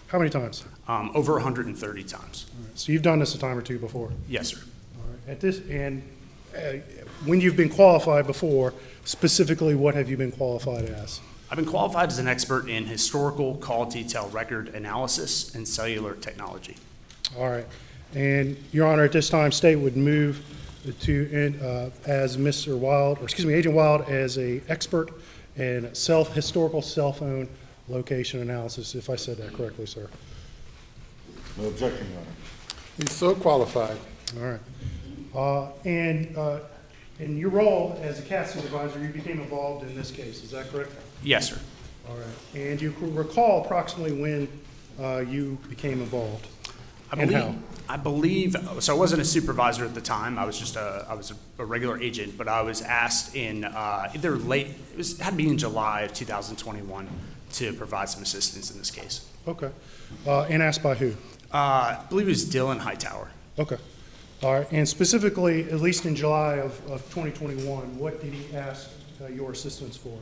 How many times? Over 130 times. All right. So you've done this a time or two before? Yes, sir. All right. When you've been qualified before, specifically, what have you been qualified as? I've been qualified as an expert in historical call detail record analysis and cellular technology. All right. And, Your Honor, at this time, State would move to, as Mr. Wild, or excuse me, Agent Wild, as a expert in historical cell phone location analysis, if I said that correctly, sir. No objection, Your Honor. He's so qualified. All right. And in your role as a CAST supervisor, you became involved in this case, is that correct? Yes, sir. All right. And you recall approximately when you became involved? I believe, so I wasn't a supervisor at the time. I was just I was a regular agent, but I was asked in either it had to be in July of 2021 to provide some assistance in this case. Okay. And asked by who? I believe it was Dylan Hightower. Okay. All right. And specifically, at least in July of 2021, what did he ask your assistance for?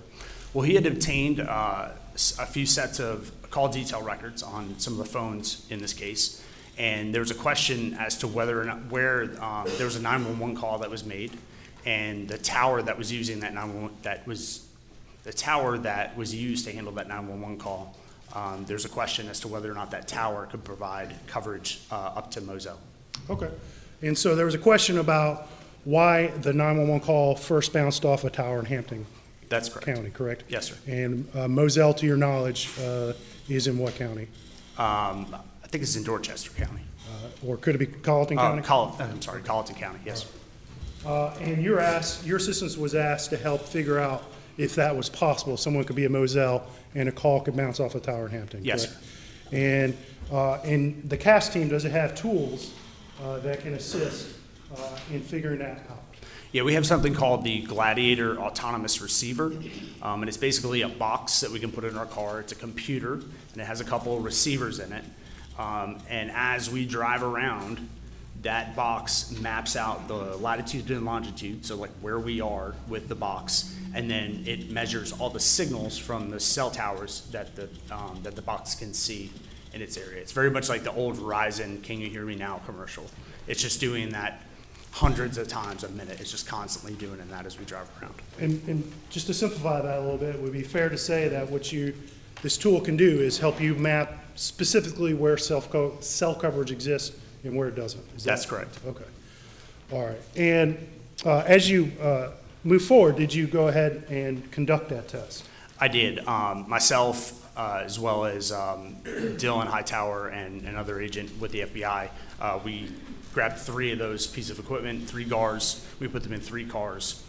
Well, he had obtained a few sets of call detail records on some of the phones in this case, and there was a question as to whether or not where there was a 911 call that was made, and the tower that was using that 911 the tower that was used to handle that 911 call. There's a question as to whether or not that tower could provide coverage up to Moselle. Okay. And so there was a question about why the 911 call first bounced off a tower in Hampton That's correct. County, correct? Yes, sir. And Moselle, to your knowledge, is in what county? I think it's in Dorchester County. Or could it be Colleton County? I'm sorry, Colleton County, yes. And your assistance was asked to help figure out if that was possible. Someone could be at Moselle and a call could bounce off a tower in Hampton, Yes, correct? And the CAS team, does it have tools that can assist in figuring that out? Yeah, we have something called the Gladiator Autonomous Receiver, and it's basically a box that we can put in our car. It's a computer, and it has a couple of receivers in it. And as we drive around, that box maps out the latitude and longitude, so like where we are with the box, and then it measures all the signals from the cell towers that the box can see in its area. It's very much like the old Verizon "Can You Hear Me Now" commercial. It's just doing that hundreds of times a minute. It's just constantly doing that as we drive around. And just to simplify that a little bit, it would be fair to say that what this tool can do is help you map specifically where cell coverage exists and where it doesn't. That's correct. Okay. All right. And as you move forward, did you go ahead and conduct that test? I did. Myself, as well as Dylan Hightower and another agent with the FBI, we grabbed 3 of those pieces of equipment, 3 GARs. We put them in 3 cars.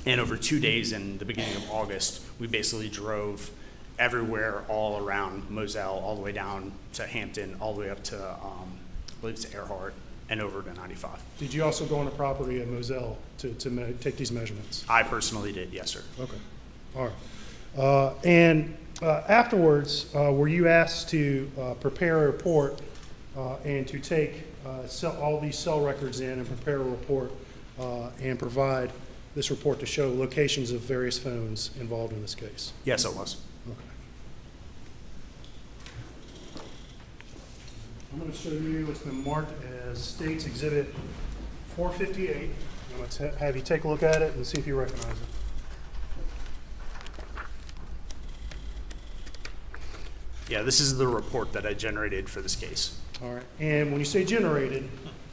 And over 2 days in the beginning of August, we basically drove everywhere all around Moselle, all the way down to Hampton, all the way up to, I believe it's Earhart, and over to 95. Did you also go on the property at Moselle to take these measurements? I personally did, yes, sir. Okay. All right. And afterwards, were you asked to prepare a report and to take all these cell records in and prepare a report and provide this report to show locations of various phones involved in this case? Yes, it was. Okay. I'm going to show you what's been marked as State's Exhibit 458. I'm going to have you take a look at it and see if you recognize it. Yeah, this is the report that I generated for this case. All right. And when you say generated,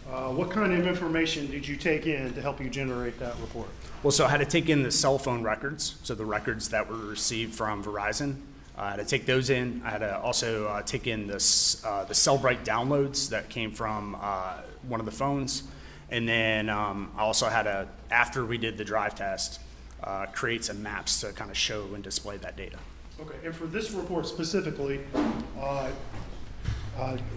what kind of information did you take in to help you generate that report? Well, so I had to take in the cell phone records, so the records that were received from Verizon. I had to take those in. I had to also take in the Cellbrite downloads that came from one of the phones. And then I also had to, after we did the drive test, create some maps to kind of show and display that data. Okay, and for this report specifically,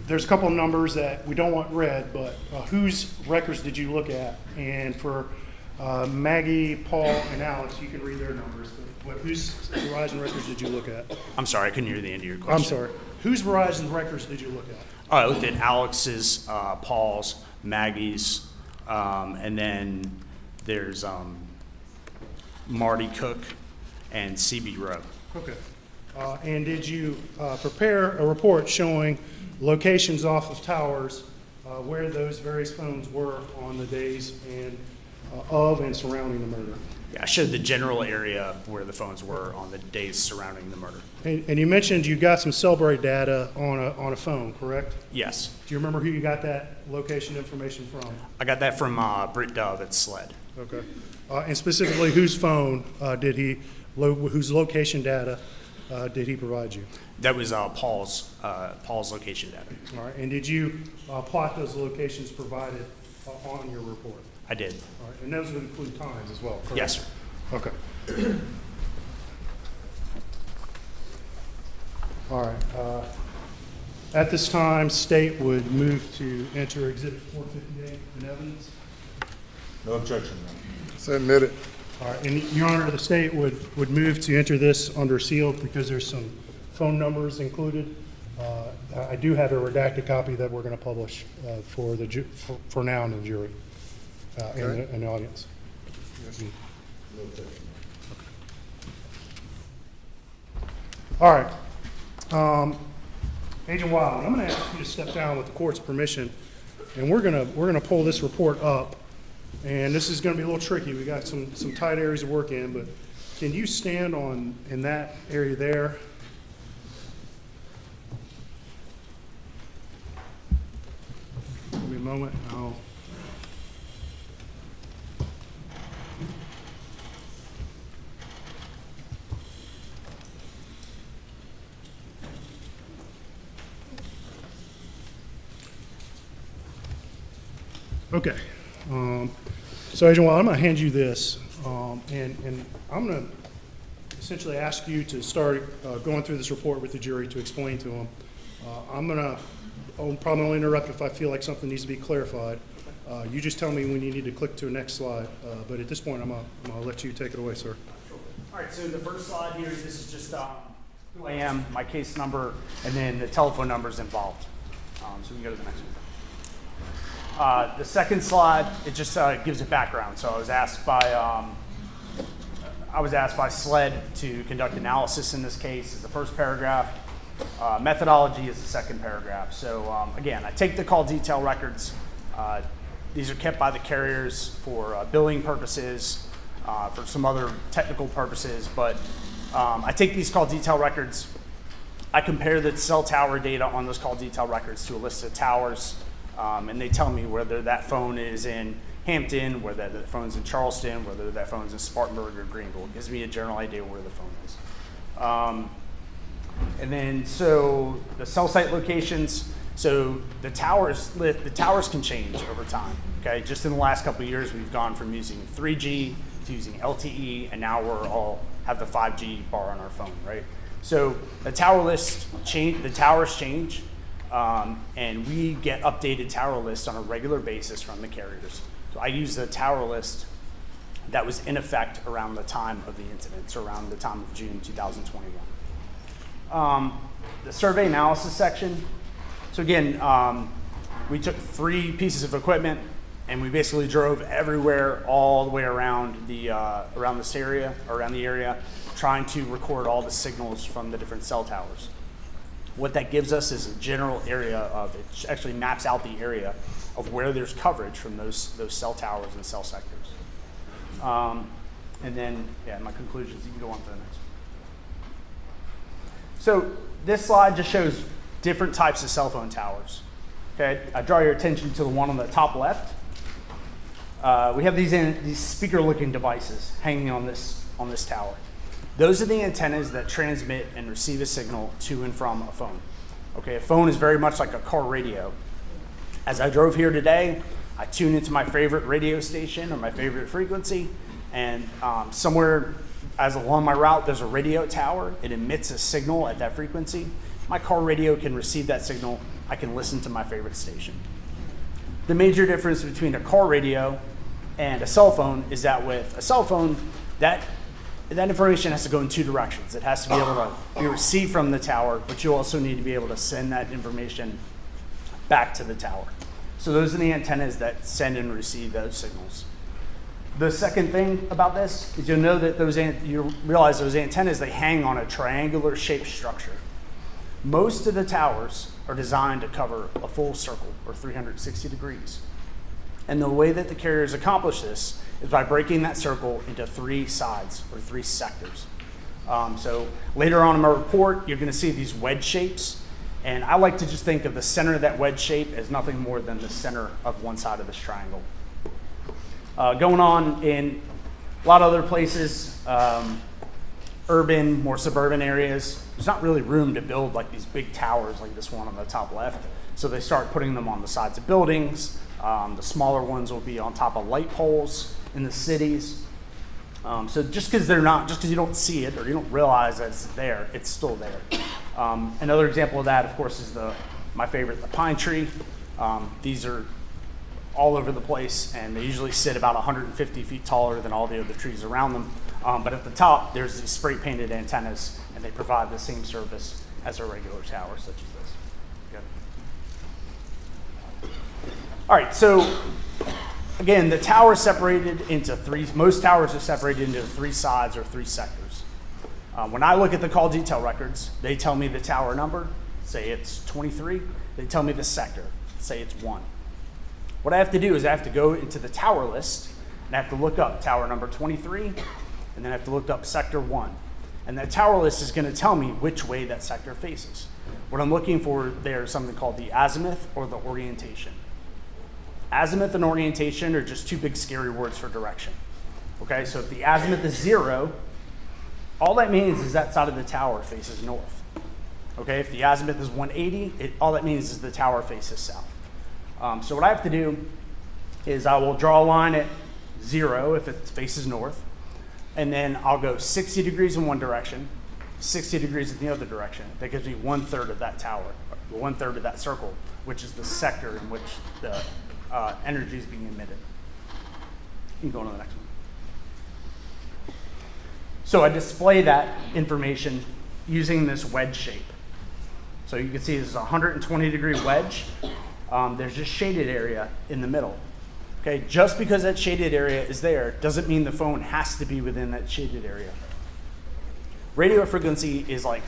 there's a couple of numbers that we don't want read, but whose records did you look at? And for Maggie, Paul, and Alex, you can read their numbers, but whose Verizon records did you look at? I'm sorry, I couldn't hear the end of your question. I'm sorry. Whose Verizon records did you look at? Oh, I looked at Alex's, Paul's, Maggie's, and then there's Marty Cook and CB Rowe. Okay. And did you prepare a report showing locations off of towers where those various phones were on the days of and surrounding the murder? Yeah, I showed the general area where the phones were on the days surrounding the murder. And you mentioned you got some Cellbrite data on a phone, correct? Yes. Do you remember who you got that location information from? I got that from Britt Dove at SLED. Okay. And specifically, whose phone whose location data did he provide you? That was Paul's location data. All right. And did you plot those locations provided on your report? I did. All right. And those would include times as well, correct? Yes, sir. Okay. All right. At this time, State would move to enter Exhibit 458 in evidence. No objection, So admitted. All right. And Your Honor, the State would move to enter this under seal because there's some phone numbers included. I do have a redacted copy that we're going to publish for now in the jury, in the audience. All right. Agent Wild, I'm going to ask you to step down with the court's permission, and we're gonna pull this report up. And this is going to be a little tricky. We got some tight areas to work in, but can you stand in that area there? Give me a moment. Okay. So Agent Wild, I'm going to hand you this, and I'm going to essentially ask you to start going through this report with the jury to explain to them. I'll probably only interrupt if I feel like something needs to be clarified. You just tell me when you need to click to the next slide, but at this point, I'm going to let you take it away, sir. All right, so the first slide here, this is just who I am, my case number, and then the telephone numbers involved. So we can go to the next one. The second slide, it just gives a background. So I was asked by SLED to conduct analysis in this case is the first paragraph. Methodology is the second paragraph. So again, I take the call detail records. These are kept by the carriers for billing purposes, for some other technical purposes, but I take these call detail records. I compare the cell tower data on those call detail records to a list of towers. And they tell me whether that phone is in Hampton, whether that phone's in Charleston, whether that phone's in Spartanburg or Greenville. It gives me a general idea where the phone is. And then, so the cell site locations, so the towers can change over time, okay? Just in the last couple of years, we've gone from using 3G to using LTE, and now we're all have the 5G bar on our phone, right? So the tower list change, the towers change. And we get updated tower lists on a regular basis from the carriers. So I use the tower list that was in effect around the time of the incident, so around the time of June 2021. The survey analysis section. So again, we took 3 pieces of equipment and we basically drove everywhere all the way around the area, trying to record all the signals from the different cell towers. What that gives us is a general area of, it actually maps out the area of where there's coverage from those cell towers and cell sectors. And then, my conclusions, you can go on to the next one. So this slide just shows different types of cell phone towers. Okay, I draw your attention to the one on the top left. We have these speaker-looking devices hanging on this tower. Those are the antennas that transmit and receive a signal to and from a phone. Okay, a phone is very much like a car radio. As I drove here today, I tune into my favorite radio station or my favorite frequency, and somewhere along my route, there's a radio tower. It emits a signal at that frequency. My car radio can receive that signal. I can listen to my favorite station. The major difference between a car radio and a cell phone is that with a cell phone, that information has to go in 2 directions. It has to be able to be received from the tower, but you also need to be able to send that information back to the tower. So those are the antennas that send and receive those signals. The second thing about this is you'll know that you realize those antennas, they hang on a triangular shaped structure. Most of the towers are designed to cover a full circle or 360 degrees. And the way that the carriers accomplish this is by breaking that circle into 3 sides or 3 sectors. So later on in my report, you're going to see these wedge shapes. And I like to just think of the center of that wedge shape as nothing more than the center of one side of this triangle. Going on in a lot of other places, urban, more suburban areas, there's not really room to build like these big towers like this one on the top left. So they start putting them on the sides of buildings. The smaller ones will be on top of light poles in the cities. So just because you don't see it or you don't realize that it's there, it's still there. Another example of that, of course, is my favorite, the pine tree. These are all over the place, and they usually sit about 150 feet taller than all the other trees around them. But at the top, there's these spray painted antennas, and they provide the same service as a regular tower such as this. Okay. All right, so again, the tower is separated into most towers are separated into 3 sides or 3 sectors. When I look at the call detail records, they tell me the tower number, say it's 23. They tell me the sector, say it's 1. What I have to do is I have to go into the tower list, and I have to look up tower number 23, and then I have to look up sector 1. And that tower list is going to tell me which way that sector faces. What I'm looking for there is something called the azimuth or the orientation. Azimuth and orientation are just 2 big scary words for direction. Okay, so if the azimuth is 0, all that means is that side of the tower faces north. Okay, if the azimuth is 180, all that means is the tower faces south. So what I have to do is I will draw a line at 0 if it faces north, and then I'll go 60 degrees in one direction, 60 degrees in the other direction. That gives me 1/3 of that tower, 1/3 of that circle, which is the sector in which the energy is being emitted. You can go on to the next one. So I display that information using this wedge shape. So you can see this is a 120-degree wedge. There's just shaded area in the middle. Okay, just because that shaded area is there doesn't mean the phone has to be within that shaded area. Radio frequency is like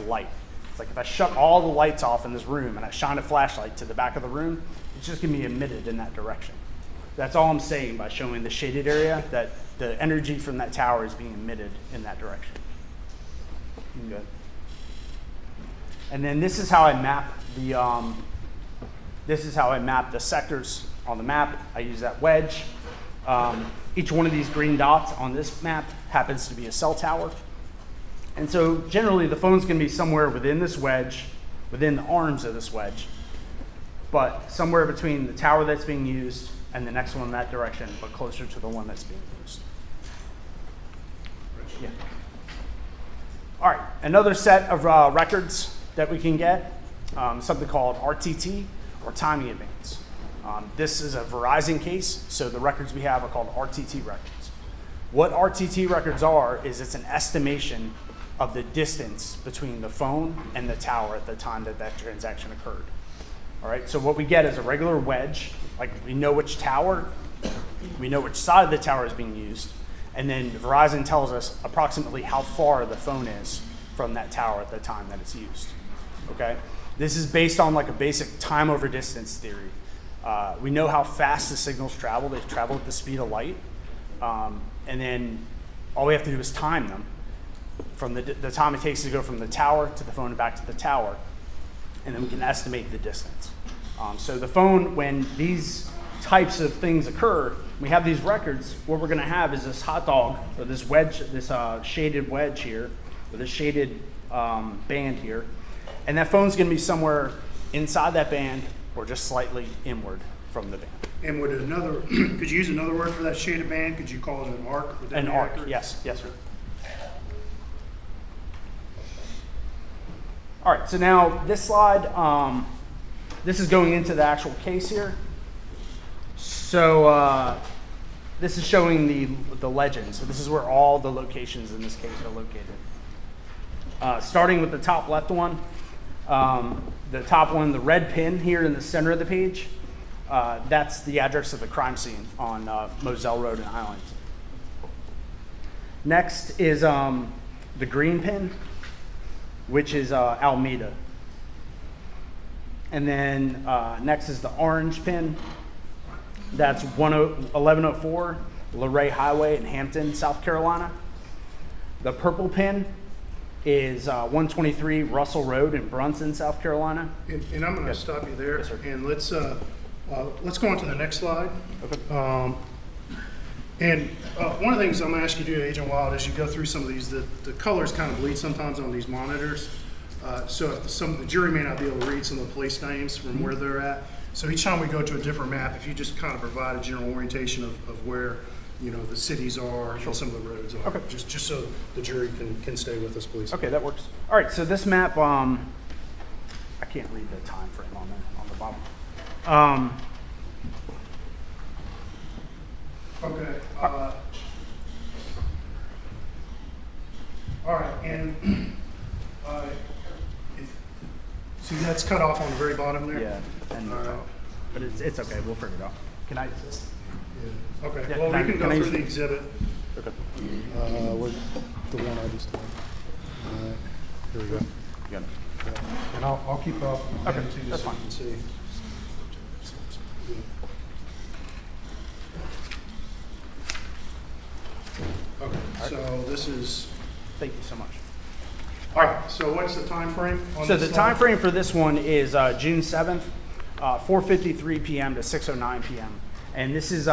light. It's like if I shut all the lights off in this room and I shine a flashlight to the back of the room, it's just going to be emitted in that direction. That's all I'm saying by showing the shaded area, that the energy from that tower is being emitted in that direction. Good. And then this is how I map the sectors on the map. I use that wedge. Each one of these green dots on this map happens to be a cell tower. And so generally the phone's going to be somewhere within this wedge, within the arms of this wedge, but somewhere between the tower that's being used and the next one in that direction, but closer to the one that's being used. Yeah. All right, another set of records that we can get, something called RTT, or timing advance. This is a Verizon case, so the records we have are called RTT records. What RTT records are is it's an estimation of the distance between the phone and the tower at the time that that transaction occurred. All right, so what we get is a regular wedge, like we know which tower, we know which side of the tower is being used, and then Verizon tells us approximately how far the phone is from that tower at the time that it's used. Okay, this is based on like a basic time over distance theory. We know how fast the signals travel. They travel at the speed of light, and then all we have to do is time them from the time it takes to go from the tower to the phone and back to the tower, and then we can estimate the distance. So the phone, when these types of things occur, we have these records. What we're going to have is this hot dog, or this wedge, this shaded wedge here, or this shaded band here, and that phone's going to be somewhere inside that band or just slightly inward from the band. And would could you use another word for that shaded band? Could you call it an arc? Would that An be arc, accurate? yes, sir. All right, so now this slide, this is going into the actual case here. So this is showing the legend. So this is where all the locations in this case are located. Starting with the top left one, the red pin here in the center of the page, that's the address of the crime scene on Moselle Road in Island. Next is the green pin, which is Alameda. And then next is the orange pin. That's 1104 Luray Highway in Hampton, South Carolina. The purple pin is 123 Russell Road in Brunson, South Carolina. And I'm going to stop you there, Yes, sir. and let's go on to the next slide. Okay. One of the things I'm going to ask you to do, Agent Wild, as you go through some of these, the colors kind of bleed sometimes on these monitors. So if the jury may not be able to read some of the place names from where they're at. So each time we go to a different map, if you just kind of provide a general orientation of where the cities are and some of the roads are. Okay. Just so the jury can stay with us, please. Okay, that works. All right, so this map, I can't read the time frame on the bottom. Okay. All right, and See, that's cut off on the very bottom there? Yeah, and, All right. but it's okay, we'll figure it out. Can I? Okay, Yeah, well, can I- we can can go I through use- the exhibit. Okay. The one I just did. All right, here we go. You got it. And I'll keep up. Okay, too, just that's so you fine. can see. Okay, so this is, Thank you so much. all right, so what's the time frame on So this the slide? time frame for this one is June 7th, 4:53 p.m. to 6:09 p.m. And this is the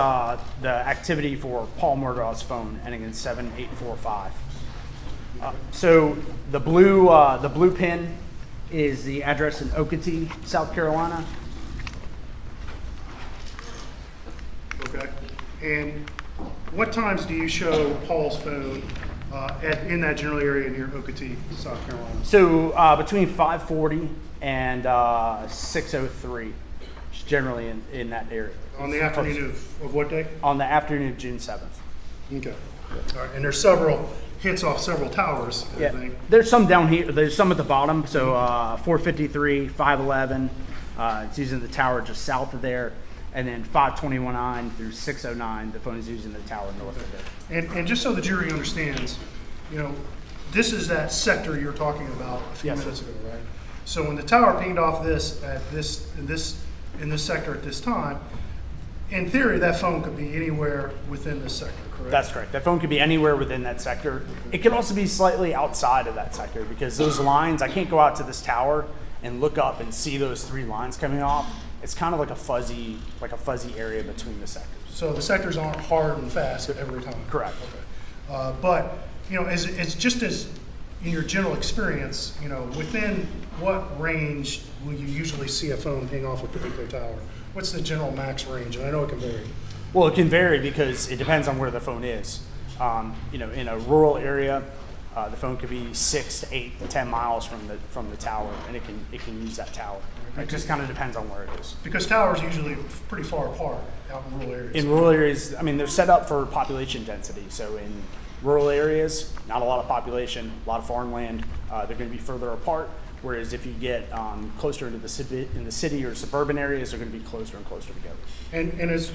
activity for Paul Murdaugh's phone ending in 7845. So the blue pin is the address in Okatee, South Carolina. Okay, and what times do you show Paul's phone in that general area near Okatee, South Carolina? So between 5:40 and 6:03, generally in that area. On the afternoon of what day? On the afternoon of June 7th. Okay. All right, and there's several hits off several towers, I think. There's some down here. There's some at the bottom. So 453, 511. It's using the tower just south of there. And then 521 through 609, the phone is using the tower north of it. And just so the jury understands, you know, this is that sector you were talking about a few Yes, minutes sir. ago, right? So when the tower pinged off this at in this sector at this time, in theory, that phone could be anywhere within this sector, correct? That's correct. That phone could be anywhere within that sector. It could also be slightly outside of that sector because those lines, I can't go out to this tower and look up and see those three lines coming off. It's kind of like a fuzzy area between the sectors. So the sectors aren't hard and fast every time? Correct. Okay. But, you know, it's just as in your general experience, you know, within what range will you usually see a phone ping off a particular tower? What's the general max range? And I know it can vary. Well, it can vary because it depends on where the phone is. You know, in a rural area, the phone could be 6 to 8 to 10 miles from the tower, and it can use that tower. It just kind of depends on where it is. Because towers are usually pretty far apart out in rural areas. In rural areas, I mean, they're set up for population density. So in rural areas, not a lot of population, a lot of farmland, they're going to be further apart. Whereas if you get closer into the city or suburban areas, they're going to be closer and closer together. And as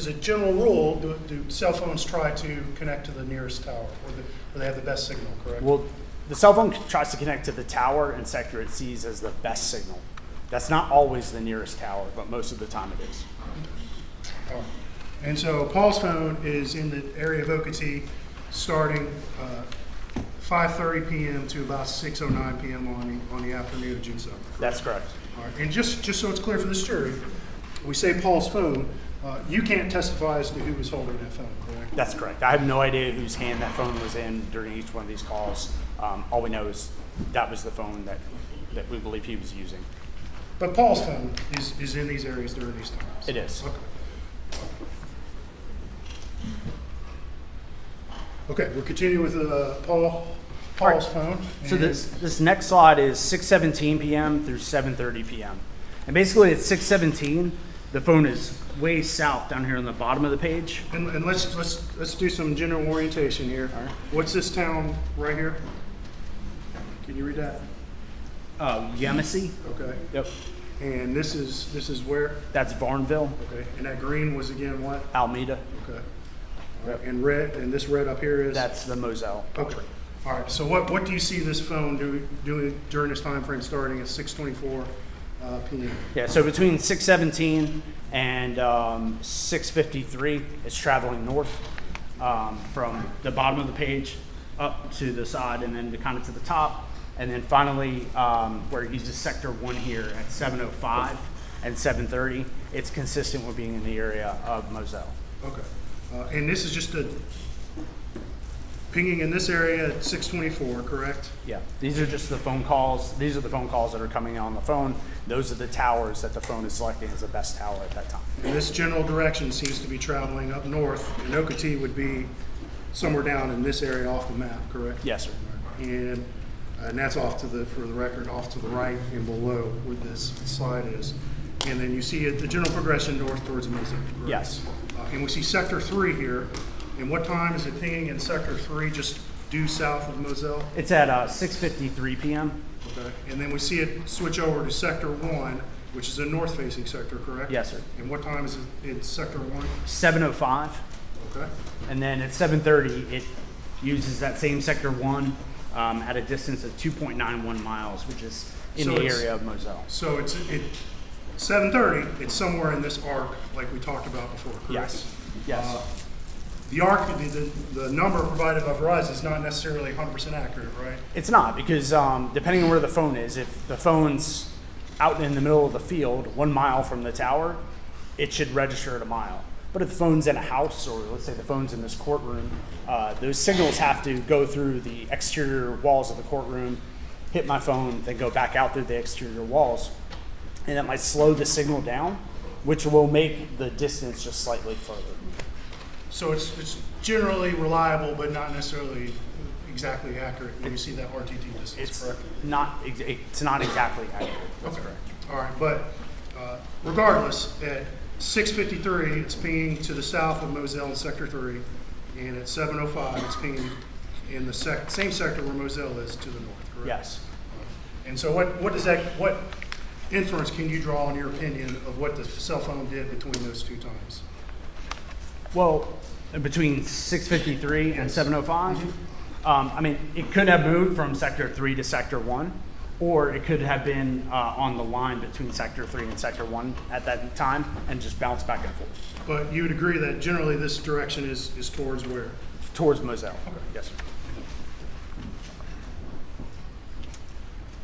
a general rule, do cell phones try to connect to the nearest tower where they have the best signal, correct? Well, the cell phone tries to connect to the tower and sector it sees as the best signal. That's not always the nearest tower, but most of the time it is. Oh. And so Paul's phone is in the area of Okatee starting 5:30 p.m. to about 6:09 p.m. on the afternoon of June 7th. That's correct. All right. And just so it's clear for this jury, we say Paul's phone, you can't testify as to who was holding that phone, correct? That's correct. I have no idea whose hand that phone was in during each one of these calls. All we know is that was the phone that we believe he was using. But Paul's phone is in these areas during these times? It is. Okay. Okay, we'll continue with Paul's phone. So And- this next slide is 6:17 p.m. through 7:30 p.m. And basically at 6:17, the phone is way south down here on the bottom of the page. And let's do some general orientation here. All right. What's this town right here? Can you read that? Yemisi. Okay. Yep. And this is where? That's Varnville, Okay. And that green was again what? Almeida. Okay. All right. And red, and this red up here is? That's the Moselle. Okay. All right. So what do you see this phone doing during this time frame starting at 6:24 p.m.? Yeah, so between 6:17 and 6:53, it's traveling north from the bottom of the page up to the side and then kind of to the top. And then finally, where it uses sector 1 here at 7:05 and 7:30, it's consistent with being in the area of Moselle. Okay. And this is just a pinging in this area at 6:24, correct? Yeah, these are just the phone calls. These are the phone calls that are coming on the phone. Those are the towers that the phone is selecting as the best tower at that time. And this general direction seems to be traveling up north, and Okatee would be somewhere down in this area off the map, correct? Yes, sir. And that's off to the, for the record, off to the right and below where this slide is. And then you see the general progression north towards Moselle, correct? Yes. And we see sector 3 here. And what time is it pinging in sector 3, just due south of Moselle? It's at 6:53 p.m. Okay, and then we see it switch over to Sector 1, which is a north-facing sector, correct? Yes, sir. And what time is it in Sector 1? 7:05. Okay, And then at 7:30, it uses that same sector 1 at a distance of 2.91 miles, which is in So the it's- area of Moselle. so it's 7:30, it's somewhere in this arc, like we talked about before, correct? Yes. Yes. The arc, the number provided by Verizon is not necessarily 100% accurate, right? It's not, because depending on where the phone is, if the phone's out in the middle of the field, 1 mile from the tower, it should register at a mile. But if the phone's in a house, or let's say the phone's in this courtroom, those signals have to go through the exterior walls of the courtroom, hit my phone, then go back out through the exterior walls. And that might slow the signal down, which will make the distance just slightly further. So it's generally reliable, but not necessarily exactly accurate when you see that RTT distance, It's correct? it's not exactly accurate. That's Okay. correct. All right, but regardless, at 6:53, it's pinging to the south of Moselle in Sector 3, and at 7:05, it's pinging in the same sector where Moselle is to the north, correct? Yes. And so what inference can you draw, in your opinion, of what the cell phone did between those two times? Well, between 6:53 and 7:05, I mean, it could have moved from Sector 3 to Sector 1, or it could have been on the line between Sector 3 and Sector 1 at that time and just bounced back and forth. But you would agree that generally this direction is towards where? Towards Moselle. Okay. Yes, sir.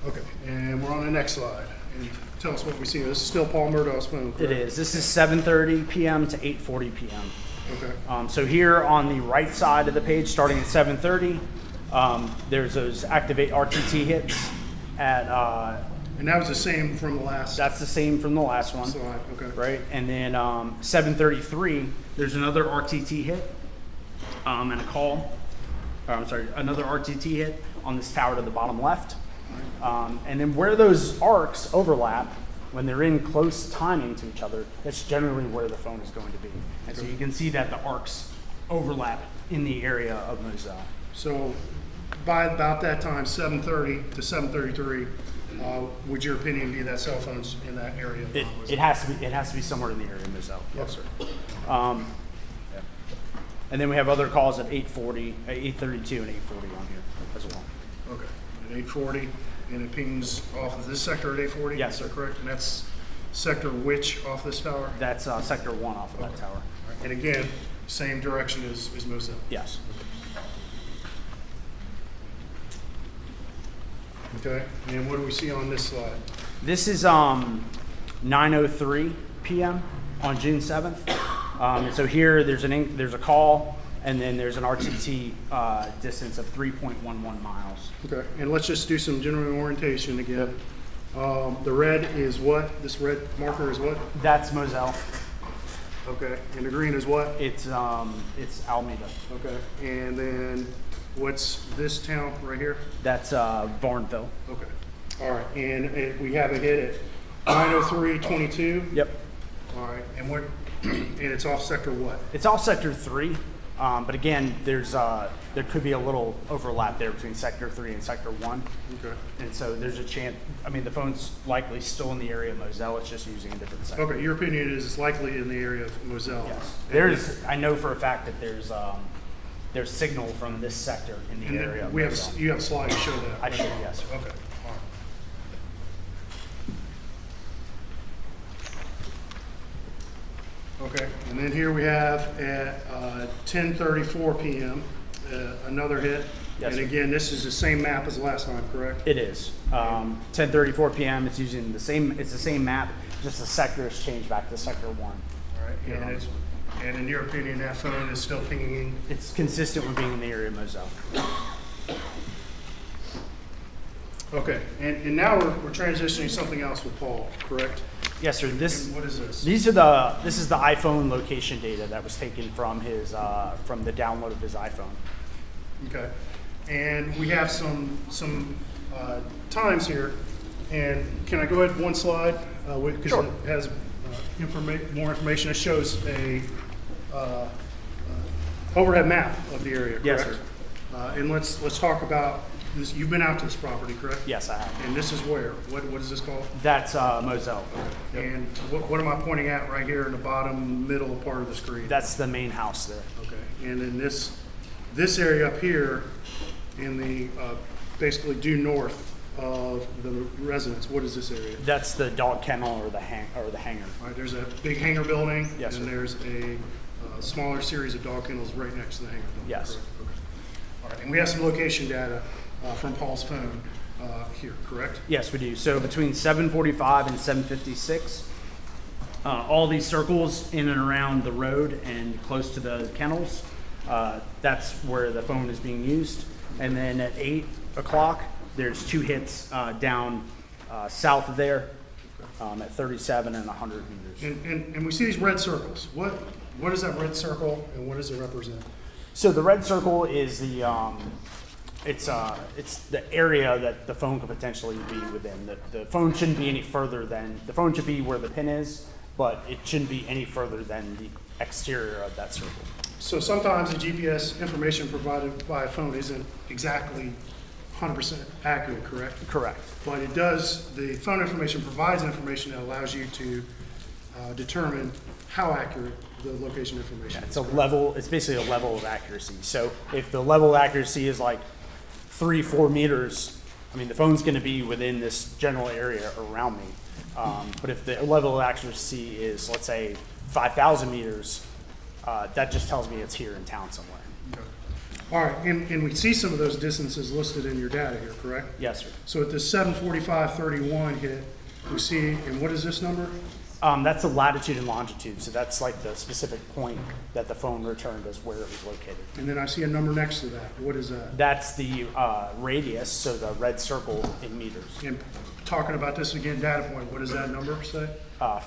Okay, and we're on the next slide. And tell us what we see. This is still Paul Murdaugh's phone, correct? It is. This is 7:30 p.m. to 8:40 p.m. Okay. So here on the right side of the page, starting at 7:30, there's those activate RTT hits at. And that was the same from the last That's the same from the last one. slide, okay. Right, and then 7:33, there's another RTT hit and a call. Or, I'm sorry, another RTT hit on this tower to the bottom left. And then where those arcs overlap, when they're in close timing to each other, that's generally where the phone is going to be. And so you can see that the arcs overlap in the area of Moselle. So by about that time, 7:30 to 7:33, would your opinion be that cell phones in that area? It has to be somewhere in the area of Moselle. Yes, sir. And then we have other calls at 8:40, 8:32, and 8:40 on here as well. Okay, at 8:40, and it pings off of this sector at 8:40? Yes, Is that sir. correct? And that's sector which off this tower? That's Sector 1 off of that tower. And again, same direction as Moselle? Yes. Okay, and what do we see on this slide? This is 9:03 p.m. on June 7th. And so here there's a call, and then there's an RTT distance of 3.11 miles. Okay, and let's just do some general orientation again. The red is what? This red marker is what? That's Moselle. Okay, and the green is what? It's Alameda. Okay, and then what's this town right here? That's Varnville. Okay, all right, and we have a hit at 9:03:22? Yep. All right, and what, and it's off sector what? It's all Sector 3, but again, there could be a little overlap there between Sector 3 and Sector 1. Okay. And so there's a chance, I mean, the phone's likely still in the area of Moselle, it's just using a different sector. Okay, your opinion is it's likely in the area of Moselle? Yes. I know for a fact that there's signal from this sector in the And area then of you Moselle. have a slide to show that? I should, yes. Okay, all right. Okay, and then here we have at 10:34 p.m., another hit. Yes, And sir. again, this is the same map as last time, correct? It is. 10:34 p.m. It's using the same map, just the sector has changed back to Sector 1. All right, Here on this one. and in your opinion, that phone is still pinging? It's consistent with being in the area of Moselle. Okay, and now we're transitioning to something else with Paul, correct? Yes, sir. And what is this? This is the iPhone location data that was taken from his from the download of his iPhone. Okay, and we have some times here, and can I go ahead one slide? Because Sure. it has more information. It shows a overhead map of the area, correct? Yes, sir. And let's talk about you've been out to this property, correct? Yes, I have. And this is where? What is this called? That's Moselle. And what am I pointing at right here in the bottom middle part of the screen? That's the main house there. Okay, and then this area up here in the, basically due north of the residence, what is this area? That's the dog kennel or the hangar. All right, there's a big hangar building. Yes, and sir. there's a smaller series of dog kennels right next to the hangar building. Yes. Correct? Okay. All right, and we have some location data from Paul's phone here, correct? Yes, we do. So between 7:45 and 7:56, all these circles in and around the road and close to the kennels, that's where the phone is being used. And then at 8 o'clock, there's 2 hits down south of there at 37 and 100 meters. And we see these red circles. What is that red circle and what does it represent? So the red circle is the it's the area that the phone could potentially be within. The phone shouldn't be any further than the phone should be where the pin is, but it shouldn't be any further than the exterior of that circle. So sometimes the GPS information provided by a phone isn't exactly 100% accurate, correct? Correct. But it does, the phone information provides information that allows you to determine how accurate the location information Yeah, is. it's basically a level of accuracy. So if the level of accuracy is like 3-4 meters, I mean, the phone's going to be within this general area around me. But if the level of accuracy is, let's say, 5,000 meters, that just tells me it's here in town somewhere. Okay. All right, and we see some of those distances listed in your data here, correct? Yes, sir. So at the 7:45:31 hit, we see, and what is this number? That's the latitude and longitude. So that's like the specific point that the phone returned as where it was located. And then I see a number next to that. What is that? That's the radius, so the red circle in meters. And talking about this again, data point, what does that number say?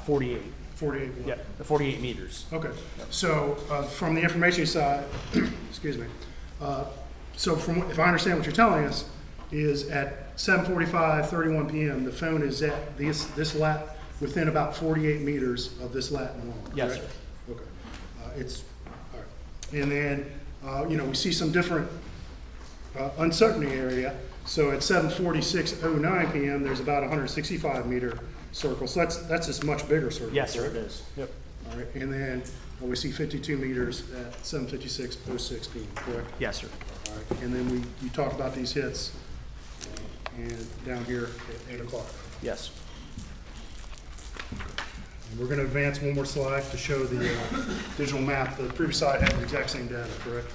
48. 48 what? Yeah, the 48 meters. Okay, so from the information side, excuse me, so from, if I understand what you're telling us, is at 7:45:31 p.m., the phone is at this lat, within about 48 meters of this lat and long, correct? Yes, sir. Okay, it's, all right. And then, you know, we see some different uncertainty area. So at 7:46:09 p.m., there's about 165 meter circle. So that's this much bigger circle. Yes, sir, correct? it is. Yep. All right, and then we see 52 meters at 7:56:06 p.m., correct? Yes, sir. All right, and then you talked about these hits, and down here at 8 o'clock. Yes. And we're going to advance one more slide to show the digital map. The previous slide had the exact same data, correct?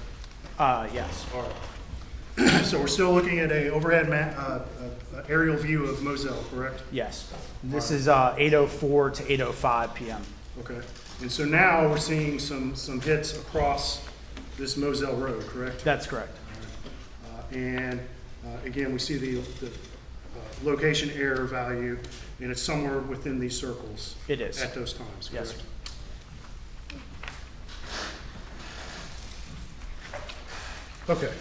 Yes. All right. So we're still looking at a overhead aerial view of Moselle, correct? Yes. This is 8:04 to 8:05 p.m. Okay. And so now we're seeing some hits across this Moselle Road, correct? That's correct. And again, we see the location error value, and it's somewhere within these circles. It is. At those times, Yes, correct? Okay.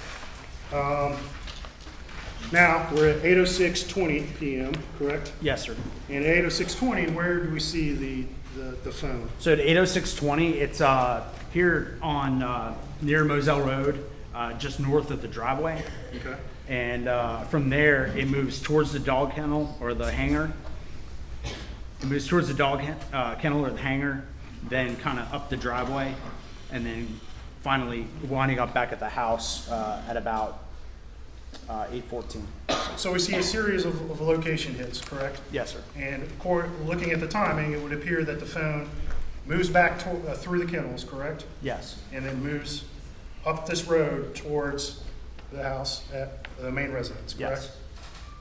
Now, we're at 8:06:20 p.m., correct? Yes, sir. And at 8:06:20, where do we see the phone? So at 8:06:20, it's here on near Moselle Road, just north of the driveway. Okay. And from there, it moves towards the dog kennel or the hangar. It moves towards the dog kennel or the hangar, then kind of up the driveway, and then finally winding up back at the house at about 8:14. So we see a series of location hits, correct? Yes, sir. And looking at the timing, it would appear that the phone moves back through the kennels, correct? Yes. And then moves up this road towards the house at the main residence, correct?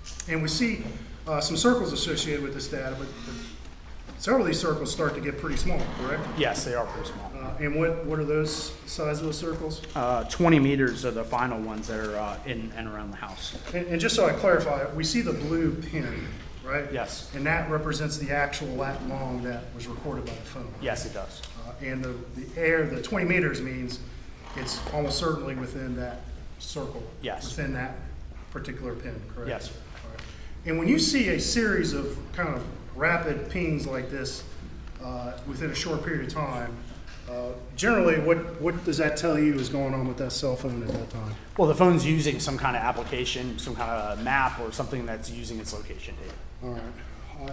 Yes. And we see some circles associated with this data, but several of these circles start to get pretty small, correct? Yes, they are pretty small. And what are those size of those circles? 20 meters are the final ones that are in and around the house. And just so I clarify, we see the blue pin, right? Yes. And that represents the actual lat long that was recorded by the phone. Yes, it does. And the 20 meters means it's almost certainly within that circle. Yes. Within that particular pin, correct? Yes, sir. All right. And when you see a series of kind of rapid pings like this within a short period of time, Generally, what does that tell you is going on with that cell phone at that time? Well, the phone's using some kind of application, some kind of map or something that's using its location data. All right.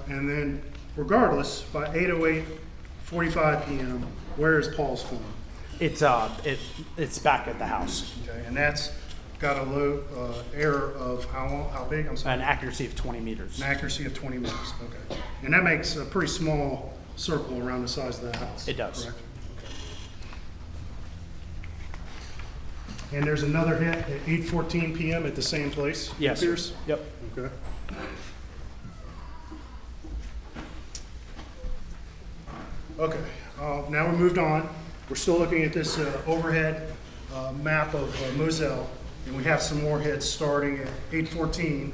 And then regardless, by 8:45 p.m., where is Paul's phone? It's back at the house. Okay, and that's got a low error of how big? I'm sorry. An accuracy of 20 meters. An accuracy of 20 meters. Okay. And that makes a pretty small circle around the size of the house. It does. Correct? Okay. And there's another hit at 8:14 p.m. at the same place? Yes. it appears? Yep. Okay. Okay, now we moved on. We're still looking at this overhead map of Moselle, and we have some more hits starting at 8:14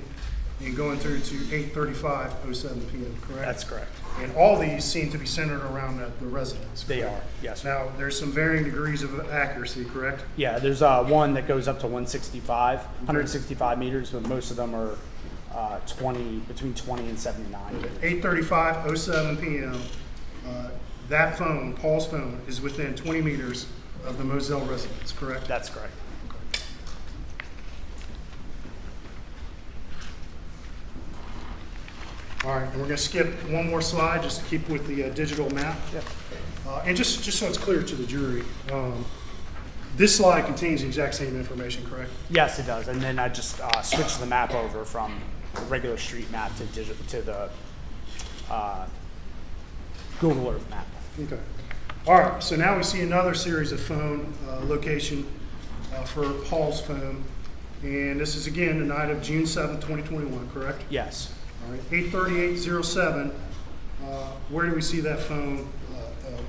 and going through to 8:35:07 p.m., correct? That's correct. And all these seem to be centered around the residence. They correct? are, yes. Now, there's some varying degrees of accuracy, correct? Yeah, there's one that goes up to 165 meters, but most of them are between 20 and 79. 8:35:07 p.m., that phone, Paul's phone, is within 20 meters of the Moselle residence, correct? That's correct. All right, and we're going to skip one more slide just to keep with the digital map. Yep. And just so it's clear to the jury, this slide contains the exact same information, correct? Yes, it does. And then I just switched the map over from regular street map to the Google Earth map. Okay. All right, so now we see another series of phone location for Paul's phone. And this is again the night of June 7th, 2021, correct? Yes. All right, 8:38:07, where do we see that phone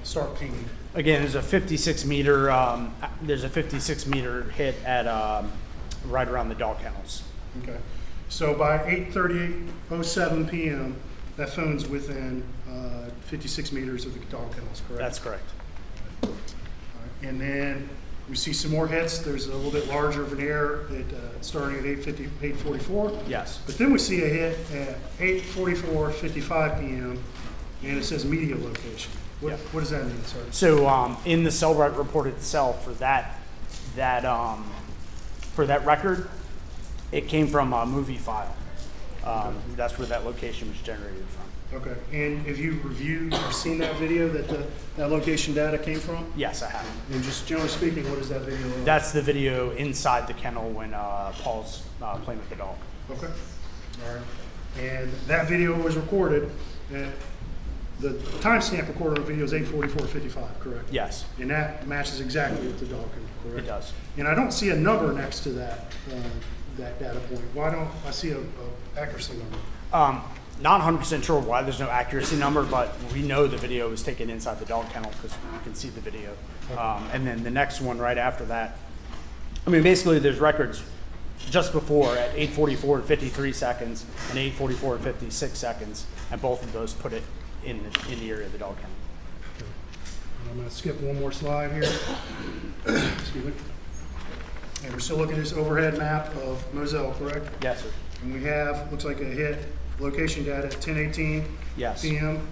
start pinging? Again, there's a 56 meter hit at right around the dog kennels. Okay. So by 8:38:07 p.m., that phone's within 56 meters of the dog kennels, correct? That's correct. All right. And then we see some more hits. There's a little bit larger of an error starting at 8:44. Yes. But then we see a hit at 8:44:55 p.m. and it says media location. What does that mean, sir? So in the Cellbrite report itself for that record, it came from a movie file. That's where that location was generated from. Okay. And have you reviewed or seen that video that that location data came from? Yes, I have. And just generally speaking, what is that video of? That's the video inside the kennel when Paul's playing with the dog. Okay. All right. And that video was recorded. The timestamp recorded on the video is 8:44:55, correct? Yes. And that matches exactly with the dog kennel, correct? It does. And I don't see a number next to that data point. Why don't I see a accuracy number? Not 100% sure why there's no accuracy number, but we know the video was taken inside the dog kennel because we can see the video. And then the next one right after that, I mean, basically there's records just before at 8:44:53 seconds and 8:44:56 seconds, and both of those put it in the area of the dog kennel. And I'm going to skip one more slide here. Excuse me. And we're still looking at this overhead map of Moselle, correct? Yes, sir. And we have, looks like a hit location data at 10:18 Yes. p.m.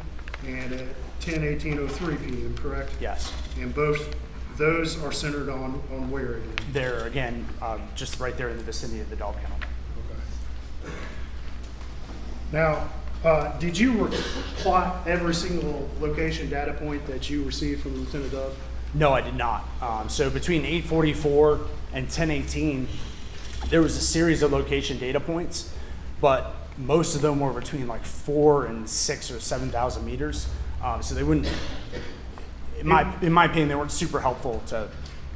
and at 10:18:03 p.m., correct? Yes. And both those are centered on where again? They're, again, just right there in the vicinity of the dog kennel. Okay. Now, did you plot every single location data point that you received from Lieutenant Dove? No, I did not. So between 8:44 and 10:18, there was a series of location data points, but most of them were between like 4,000 and 6,000 or 7,000 meters. So they wouldn't, in my opinion, they weren't super helpful to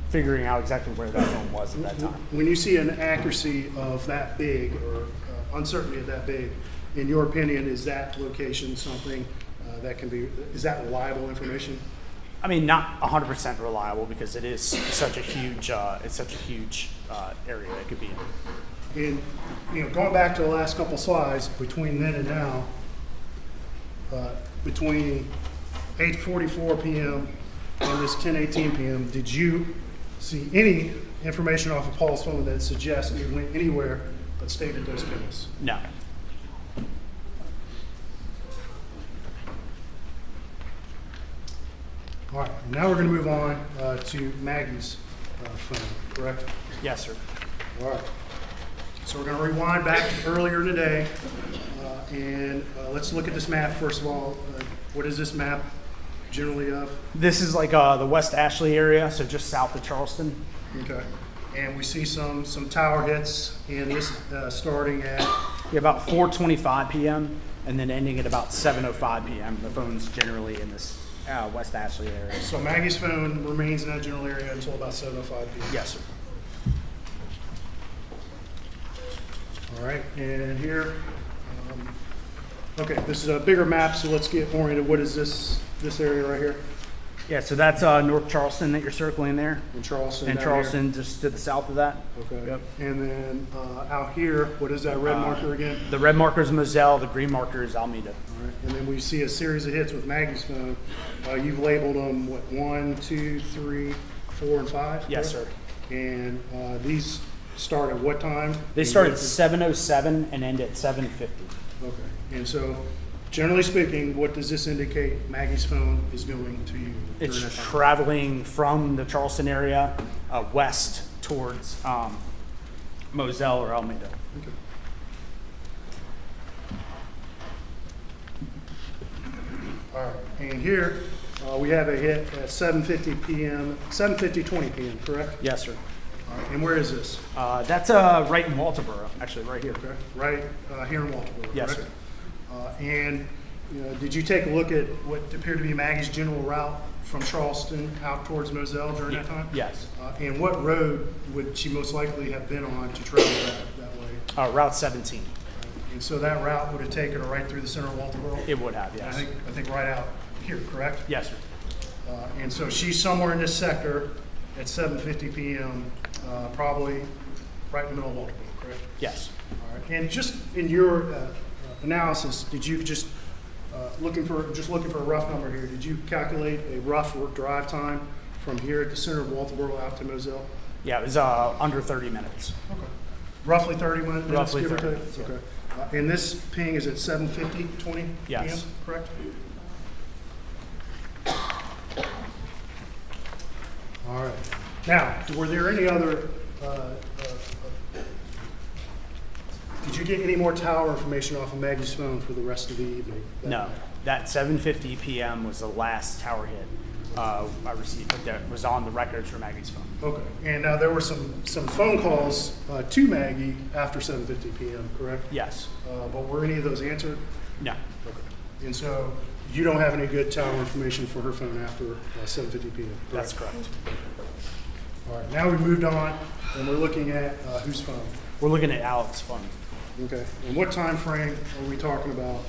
figuring out exactly where that phone was at that time. When you see an accuracy of that big or uncertainty of that big, in your opinion, is that location something that can be, is that reliable information? I mean, not 100% reliable because it is such a huge, area it could be in. And, going back to the last couple slides, between then and now, between 8:44 p.m. and this 10:18 p.m., did you see any information off of Paul's phone that suggests it went anywhere but stayed at those kennels? No. All right, now we're going to move on to Maggie's phone, correct? Yes, sir. All right. So we're going to rewind back to earlier today, and let's look at this map first of all. What is this map generally of? This is like the West Ashley area, so just south of Charleston. Okay. And we see some tower hits, and this starting at Yeah, about 4:25 p.m. and then ending at about 7:05 p.m. The phone's generally in this West Ashley area. so Maggie's phone remains in that general area until about 7:05 p.m. Yes, sir. All right, and here, okay, this is a bigger map, so let's get oriented. What is this area right here? Yeah, so that's North Charleston that you're circling there. In Charleston. And down Charleston just to the south of that. here? Okay. Yep. And then out here, what is that red marker again? The red marker is Moselle, the green marker is Alameda. All right, and then we see a series of hits with Maggie's phone. You've labeled them, what, 1, 2, 3, 4, and 5? Yes, correct? sir. And these start at what time? They start at 7:07 and end at 7:50. Okay, and so generally speaking, what does this indicate Maggie's phone is doing to you? It's during that time? traveling from the Charleston area west towards Moselle or Alameda. Okay. All right, and here we have a hit at 7:50 p.m., 7:20 p.m., correct? Yes, sir. All right, and where is this? That's right in Walterboro, actually, right here. Okay, right here in Walterboro, Yes, correct? And did you take a look at what appeared to be Maggie's general route from Charleston out towards Moselle during that time? Yes. And what road would she most likely have been on to travel that way? Route 17. And so that route would have taken her right through the center of Walterboro? It would have, And yes. I think right out here, correct? Yes, sir. And so she's somewhere in this sector at 7:50 p.m., probably right in the middle of Baltimore, correct? Yes. All right. And just in your analysis, did you just looking for a rough number here? Did you calculate a rough drive time from here at the center of Walterboro out to Moselle? Yeah, it was under 30 minutes. Okay. Roughly 30 minutes, Roughly give or 30 take? minutes, yeah. Okay. And this ping is at 7:20 p.m., Yes. correct? All right. Now, were there any other, did you get any more tower information off of Maggie's phone for the rest of the evening? No, that 7:50 p.m. was the last tower hit I received, but that was on the records for Maggie's phone. Okay. And there were some phone calls to Maggie after 7:50 p.m., correct? Yes. But were any of those answered? No. Okay. And so you don't have any good tower information for her phone after 7:50 p.m.? That's correct. All right, now we moved on, and we're looking at whose phone? We're looking at Alex's phone. Okay, and what time frame are we talking about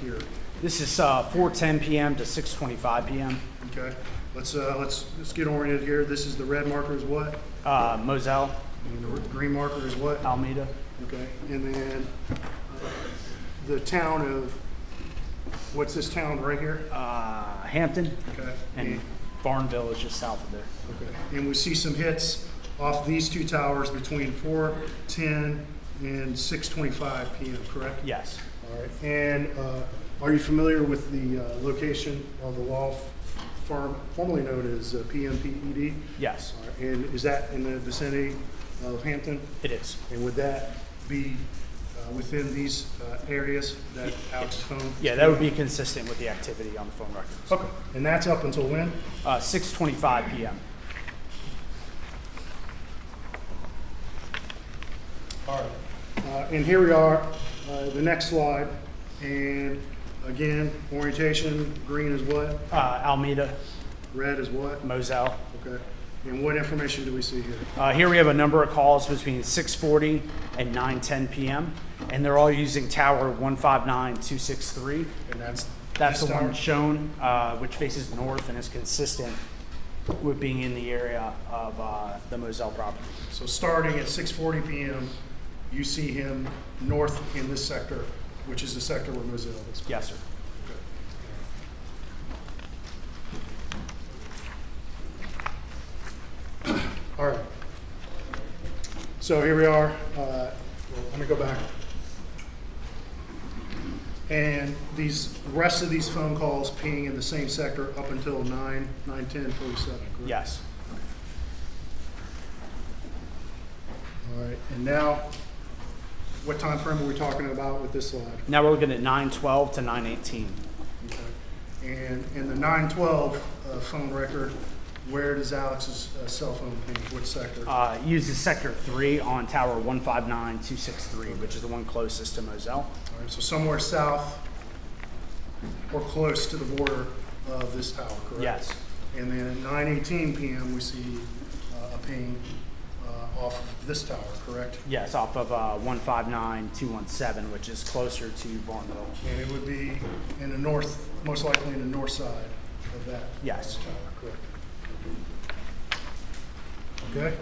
here? This is 4:10 p.m. to 6:25 p.m. Okay, let's get oriented here. This is the red marker is what? Moselle, And the green marker is what? Alameda. Okay, and then the town of, what's this town right here? Hampton, Okay, and Barnville is just south of there. okay, and we see some hits off these two towers between 4:10 and 6:25 p.m., correct? Yes. All right, and are you familiar with the location of the law firm formerly known as PMPED? Yes, All right, and is that in the vicinity of Hampton? it is. And would that be within these areas that Alex's phone? Yeah, that would be consistent with the activity on the phone records. Okay, and that's up until when? 6:25 p.m. All right, and here we are, the next slide, and again, orientation, green is what? Alameda, Red is what? Moselle. Okay, and what information do we see here? Here we have a number of calls between 6:40 and 9:10 p.m. and they're all using tower 159263. And that's That's this the tower? one shown, which faces north and is consistent with being in the area of the Moselle property. So starting at 6:40 p.m., you see him north in this sector, which is the sector where Moselle is. Yes, sir. All right. So here we are. Let me go back. And these rest of these phone calls ping in the same sector up until 9:10:47, correct? Yes. All right, and now, what time frame are we talking about with this slide? Now we're looking at 9/12 to 9/18. Okay. And in the 912 phone record, where does Alex's cell phone ping? What sector? Uses sector 3 on tower 159-263, which is the one closest to Moselle. All right, so somewhere south or close to the border of this tower, correct? Yes. And then at 9:18 p.m., we see a ping off of this tower, correct? Yes, off of 159-217, which is closer to Varnville. And it would be in the north, most likely in the north side of that Yes. tower, correct? Okay?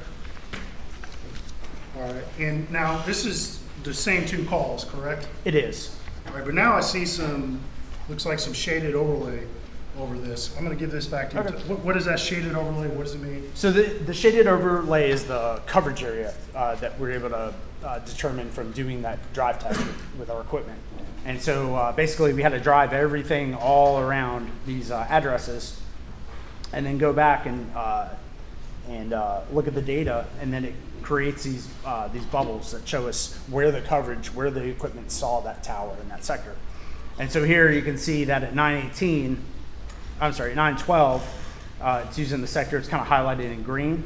All right, and now this is the same two calls, correct? It is. All right, but now I see some, looks like some shaded overlay over this. I'm going to give this back to you. Okay. What is that shaded overlay? What does it mean? So the shaded overlay is the coverage area that we're able to determine from doing that drive test with our equipment. And so basically we had to drive everything all around these addresses and then go back and look at the data, and then it creates these bubbles that show us where the coverage, where the equipment saw that tower in that sector. And so here you can see that at 912, it's using the sector, it's kind of highlighted in green.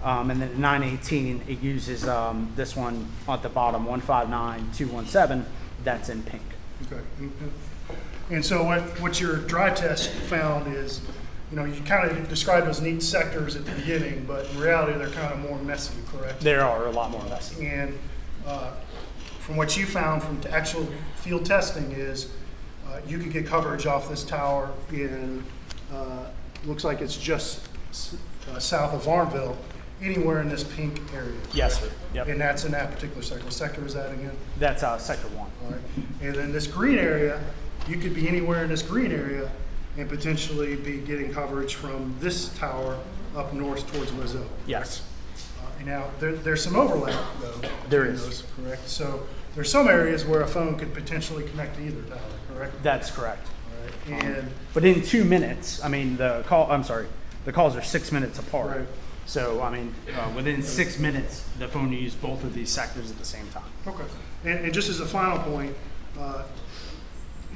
And then at 918, it uses this one at the bottom, 159-217, that's in pink. Okay. And so what your drive test found is, you know, you kind of described those neat sectors at the beginning, but in reality, they're kind of more messy, correct? There are a lot more messy. And from what you found from actual field testing is you could get coverage off this tower in, looks like it's just south of Varnville, anywhere in this pink area. Yes, sir. Yep. And that's in that particular sector. What sector is that again? That's sector 1. All right. And then this green area, you could be anywhere in this green area and potentially be getting coverage from this tower up north towards Moselle. Yes. Now, there's some overlap, though. There between is. those, correct? So there's some areas where a phone could potentially connect to either tower, correct? That's correct. All right. And But in 2 minutes, I mean, the calls are 6 minutes apart. Right. So, I mean, within 6 minutes, the phone used both of these sectors at the same time. okay. And just as a final point,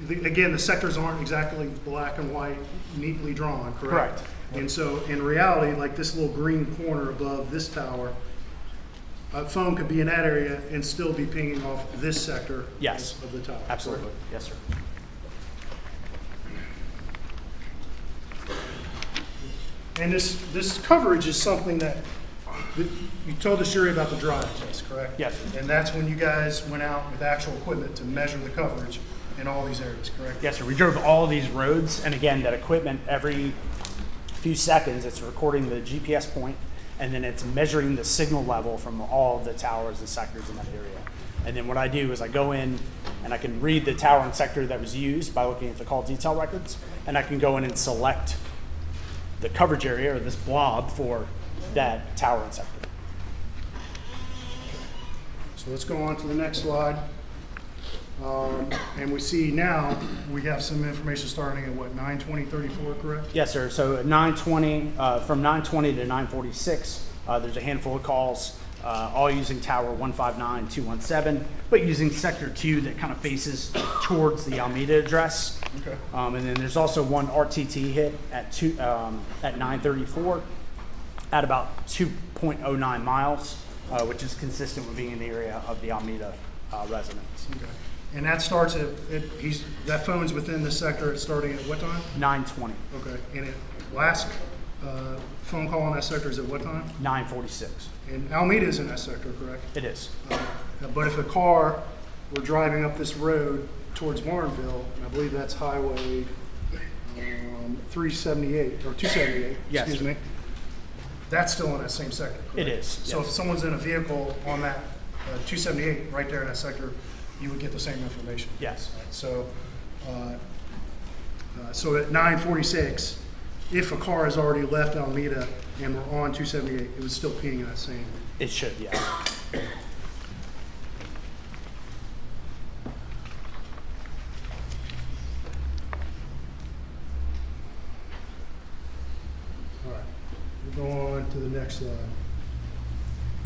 again, the sectors aren't exactly black and white, neatly drawn, correct? Correct. And so in reality, like this little green corner above this tower, a phone could be in that area and still be pinging off this sector Yes. of the tower. Absolutely. correct? Yes, sir. And this coverage is something that, you told the jury about the drive test, correct? Yes. And that's when you guys went out with actual equipment to measure the coverage in all these areas, correct? Yes, sir. We drove all these roads, and again, that equipment, every few seconds, it's recording the GPS point, and then it's measuring the signal level from all of the towers and sectors in that area. And then what I do is I go in and I can read the tower and sector that was used by looking at the call detail records, and I can go in and select the coverage area, or this blob, for that tower and sector. So let's go on to the next slide. And we see now, we have some information starting at what, 9:20:34, correct? Yes, sir. So at 9:20, from 9:20 to 9:46, there's a handful of calls, all using tower 159-217, but using sector 2 that kind of faces towards the Alameda address. Okay. And then there's also one RTT hit at 9:34 at about 2.09 miles, which is consistent with being in the area of the Alameda residents. Okay. And that starts that phone's within the sector, it's starting at what time? 9:20, Okay. And last phone call on that sector is at what time? 9:46. And Alameda is in that sector, correct? It is. But if a car were driving up this road towards Varnville, and I believe that's Highway 378, or 278, Yes. excuse me, that's still in that same sector, correct? It is, So yes. if someone's in a vehicle on that 278, right there in that sector, you would get the same information. Yes. So, so at 9:46, if a car has already left Alameda and we're on 278, it would still ping in that same. It should, yes. next slide.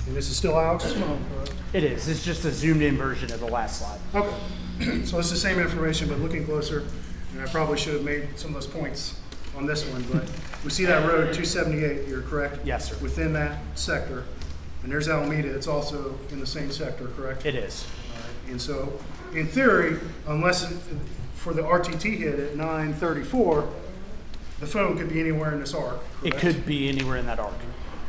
And this is still Alex's phone, correct? It is. It's just a zoomed-in version of the last slide. Okay. So it's the same information, but looking closer, and I probably should have made some of those points on this one, but we see that road 278 here, correct? Yes, sir. Within that sector. And there's Alameda, it's also in the same sector, correct? It is. All right. And so, in theory, unless for the RTT hit at 9:34, the phone could be anywhere in this arc, It correct? could be anywhere in that arc.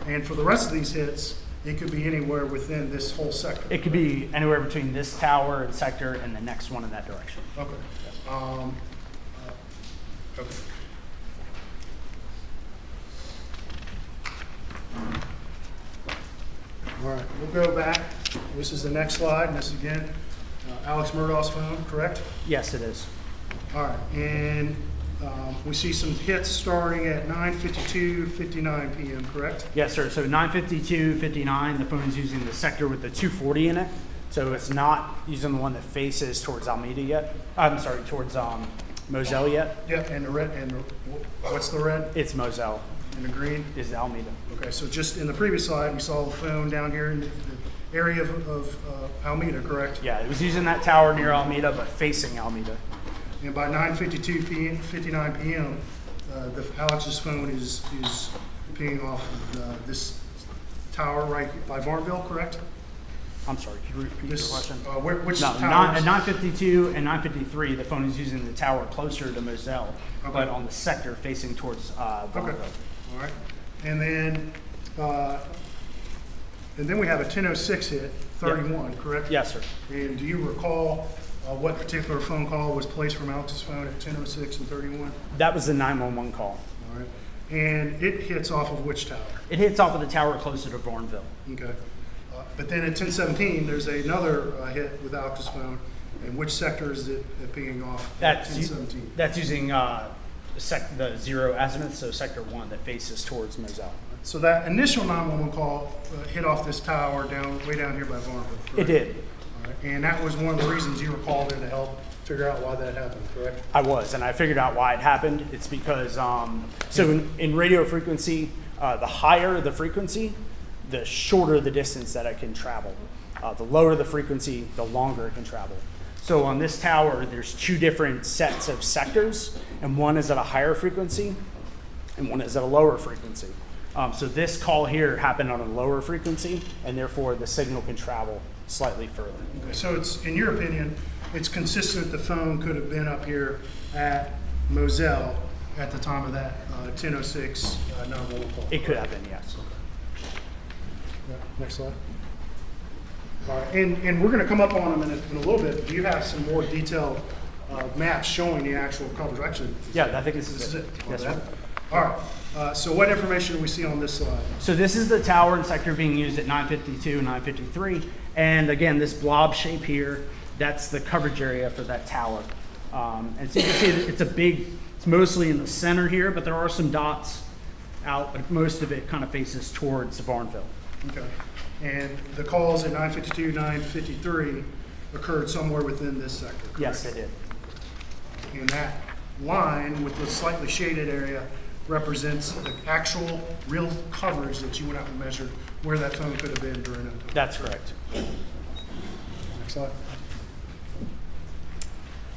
And for the rest of these hits, it could be anywhere within this whole sector. It could be anywhere between this tower and sector and the next one in that direction. Okay. Okay. All right, we'll go back. This is the next slide, and this is again Alex Murdaugh's phone, correct? Yes, it is. All right, and we see some hits starting at 9:52:59 p.m., correct? Yes, sir. So 952.59, the phone's using the sector with the 240 in it. So it's not using the one that faces towards Alameda yet. I'm sorry, towards Moselle yet. Yep, and the red, and what's the red? It's Moselle. And the green? Is Alameda. Okay, so just in the previous slide, we saw the phone down here in the area of Alameda, correct? Yeah, it was using that tower near Alameda, but facing Alameda. And by 9:59 p.m., Alex's phone is pinging off of this tower right by Varnville, correct? I'm sorry, can you repeat your question? Which No, towers? at 9:52 and 9:53, the phone is using the tower closer to Moselle, Okay. but on the sector facing towards Varnville. Okay, all right. And then we have a 10:06 hit, 31, correct? Yes, sir. And do you recall what particular phone call was placed from Alex's phone at 10:06 and 31? That was the 911 call. All right. And it hits off of which tower? It hits off of the tower closer to Varnville. Okay. But then at 10:17, there's another hit with Alex's phone. And which sector is it pinging off at 10:17? That's using the 0 azimuth, so sector 1 that faces towards Moselle. So that initial 911 call hit off this tower way down here by Varnville, correct? It did. All right. And that was one of the reasons you were called in to help figure out why that happened, correct? I was, and I figured out why it happened. It's because, so in radio frequency, the higher the frequency, the shorter the distance that it can travel. The lower the frequency, the longer it can travel. So on this tower, there's 2 different sets of sectors, and one is at a higher frequency, and one is at a lower frequency. So this call here happened on a lower frequency, and therefore the signal can travel slightly further. Okay. So it's, in your opinion, it's consistent the phone could have been up here at Moselle at the time of that 10:06 911 call. It could have been, yes. Yeah, next slide. All right, and we're going to come up on them in a little bit. Do you have some more detailed maps showing the actual coverage? Actually, Yeah, I think this is it. Yes, Okay. sir. All right. So what information do we see on this slide? So this is the tower and sector being used at 952 and 953. And again, this blob shape here, that's the coverage area for that tower. And so you can see that it's mostly in the center here, but there are some dots out, but most of it kind of faces towards Varnville. Okay. And the calls at 9:52, 9:53 occurred somewhere within this sector, correct? Yes, they did. And that line with the slightly shaded area represents the actual real coverage that you went out and measured where that phone could have been during that time. That's correct. Next slide.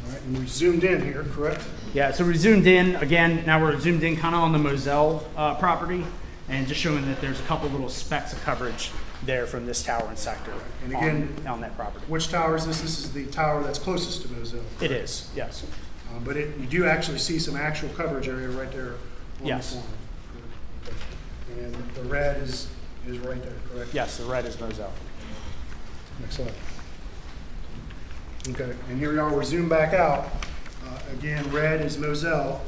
All right, and we zoomed in here, correct? Yeah, so we zoomed in, again, now we're zoomed in kind of on the Moselle property, and just showing that there's a couple little specks of coverage there from this tower and sector And again, on that property. which tower is this? This is the tower that's closest to Moselle. It is, yes. But you do actually see some actual coverage area right there on Yes. the corner. Okay. And the red is right there, correct? Yes, the red is Moselle. Next slide. Okay, and here we are, we're zoomed back out. Again, red is Moselle,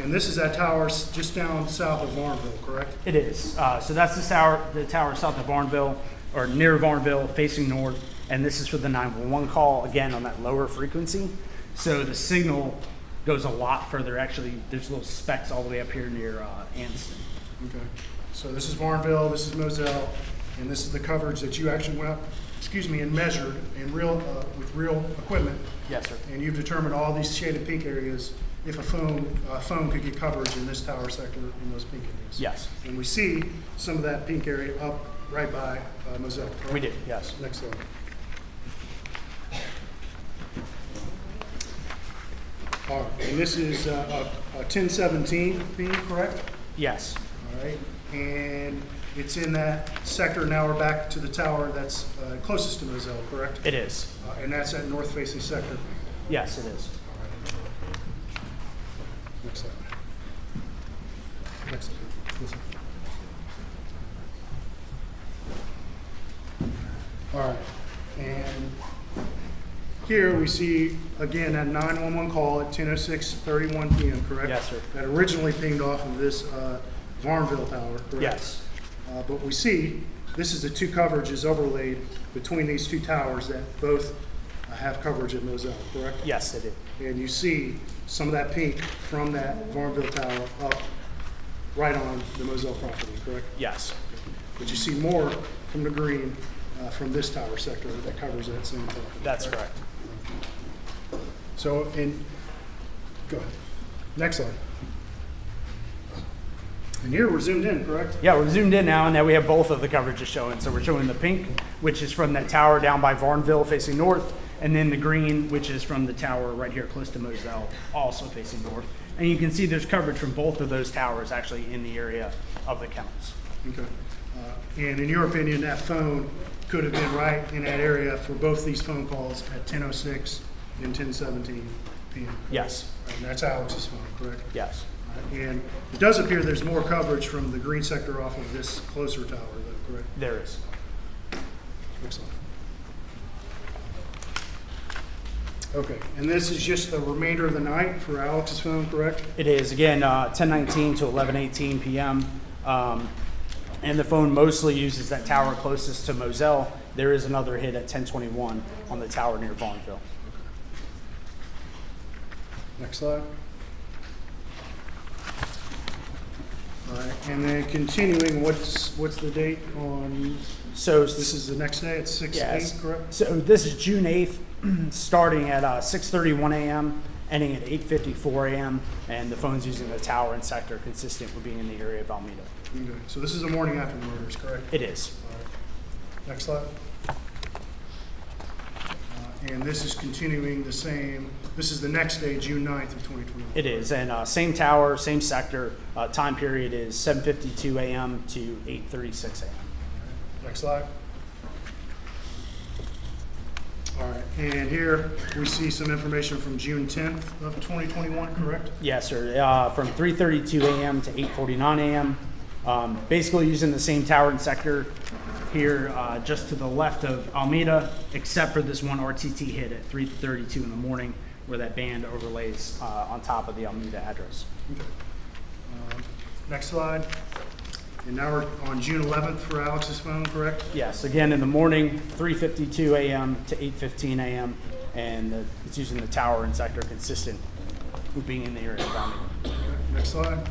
and this is that tower just down south of Varnville, correct? It is. So that's the tower south of Varnville, or near Varnville, facing north, and this is for the 911 call, again, on that lower frequency. So the signal goes a lot further. Actually, there's little specks all the way up here near Anston. Okay, so this is Varnville, this is Moselle, and this is the coverage that you actually went up, and measured in with real equipment. Yes, sir. And you've determined all these shaded pink areas if a phone could get coverage in this tower sector in those pink areas. Yes. And we see some of that pink area up right by Moselle, correct? We did, yes. Next slide. All right, and this is a 1017 ping, correct? Yes. All right, and it's in that sector. Now we're back to the tower that's closest to Moselle, correct? It is. And that's that north-facing sector. Yes, it is. Next slide. Next slide. This one. All right, and here we see, again, that 911 call at 10:06:31 p.m., correct? Yes, sir. That originally pinged off of this Varnville tower, correct? Yes. But we see, this is the two coverages overlaid between these two towers that both have coverage at Moselle, correct? Yes, it did. And you see some of that pink from that Varnville tower up right on the Moselle property, correct? Yes. But you see more from the green from this tower sector that covers that same property. That's correct. So, go ahead. Next slide. And here we're zoomed in, correct? Yeah, we're zoomed in now, and now we have both of the coverages showing. So we're showing the pink, which is from that tower down by Varnville facing north, and then the green, which is from the tower right here close to Moselle, also facing north. And you can see there's coverage from both of those towers actually in the area of the kennels. Okay. And in your opinion, that phone could have been right in that area for both these phone calls at 10:06 and 10:17 p.m. correct? Yes. And that's Alex's phone, correct? Yes. And it does appear there's more coverage from the green sector off of this closer tower, though, correct? There is. Excellent. Okay, and this is just the remainder of the night for Alex's phone, correct? It is, again, 10:19 to 11:18 p.m. And the phone mostly uses that tower closest to Moselle. There is another hit at 10:21 on the tower near Vaughnville. Next slide. All right, and then continuing, what's the date on, So this is the next day at 6/8, correct? So this is June 8th, starting at 6:31 a.m., ending at 8:54 a.m., and the phone's using the tower and sector consistent with being in the area of Almeda. Okay, so this is the morning after the murders, correct? It is. All right. Next slide. And this is continuing the same, this is the next day, June 9th of 2021. It is, and same tower, same sector. Time period is 7:52 a.m. to 8:36 a.m. Next slide. All right, and here we see some information from June 10th of 2021, correct? Yes, sir. From 3:32 a.m. to 8:49 a.m. Basically using the same tower and sector here, just to the left of Almeda, except for this one RTT hit at 3:32 in the morning, where that band overlays on top of the Almeda address. Okay. Next slide. And now we're on June 11th for Alex's phone, correct? Yes, again in the morning, 3:52 a.m. to 8:15 a.m., and it's using the tower and sector consistent with being in the area of Almeda. Okay. Next slide.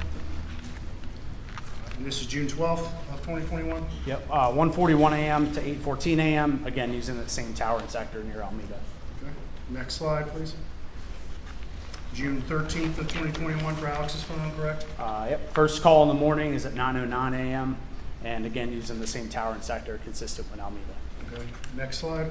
And this is June 12th of 2021? Yep, 1:41 a.m. to 8:14 a.m., again using the same tower and sector near Almeda. Okay. Next slide, please. June 13th of 2021 for Alex's phone, correct? Yep, first call in the morning is at 9:09 a.m., and again using the same tower and sector consistent with Almeda. Okay. Next slide.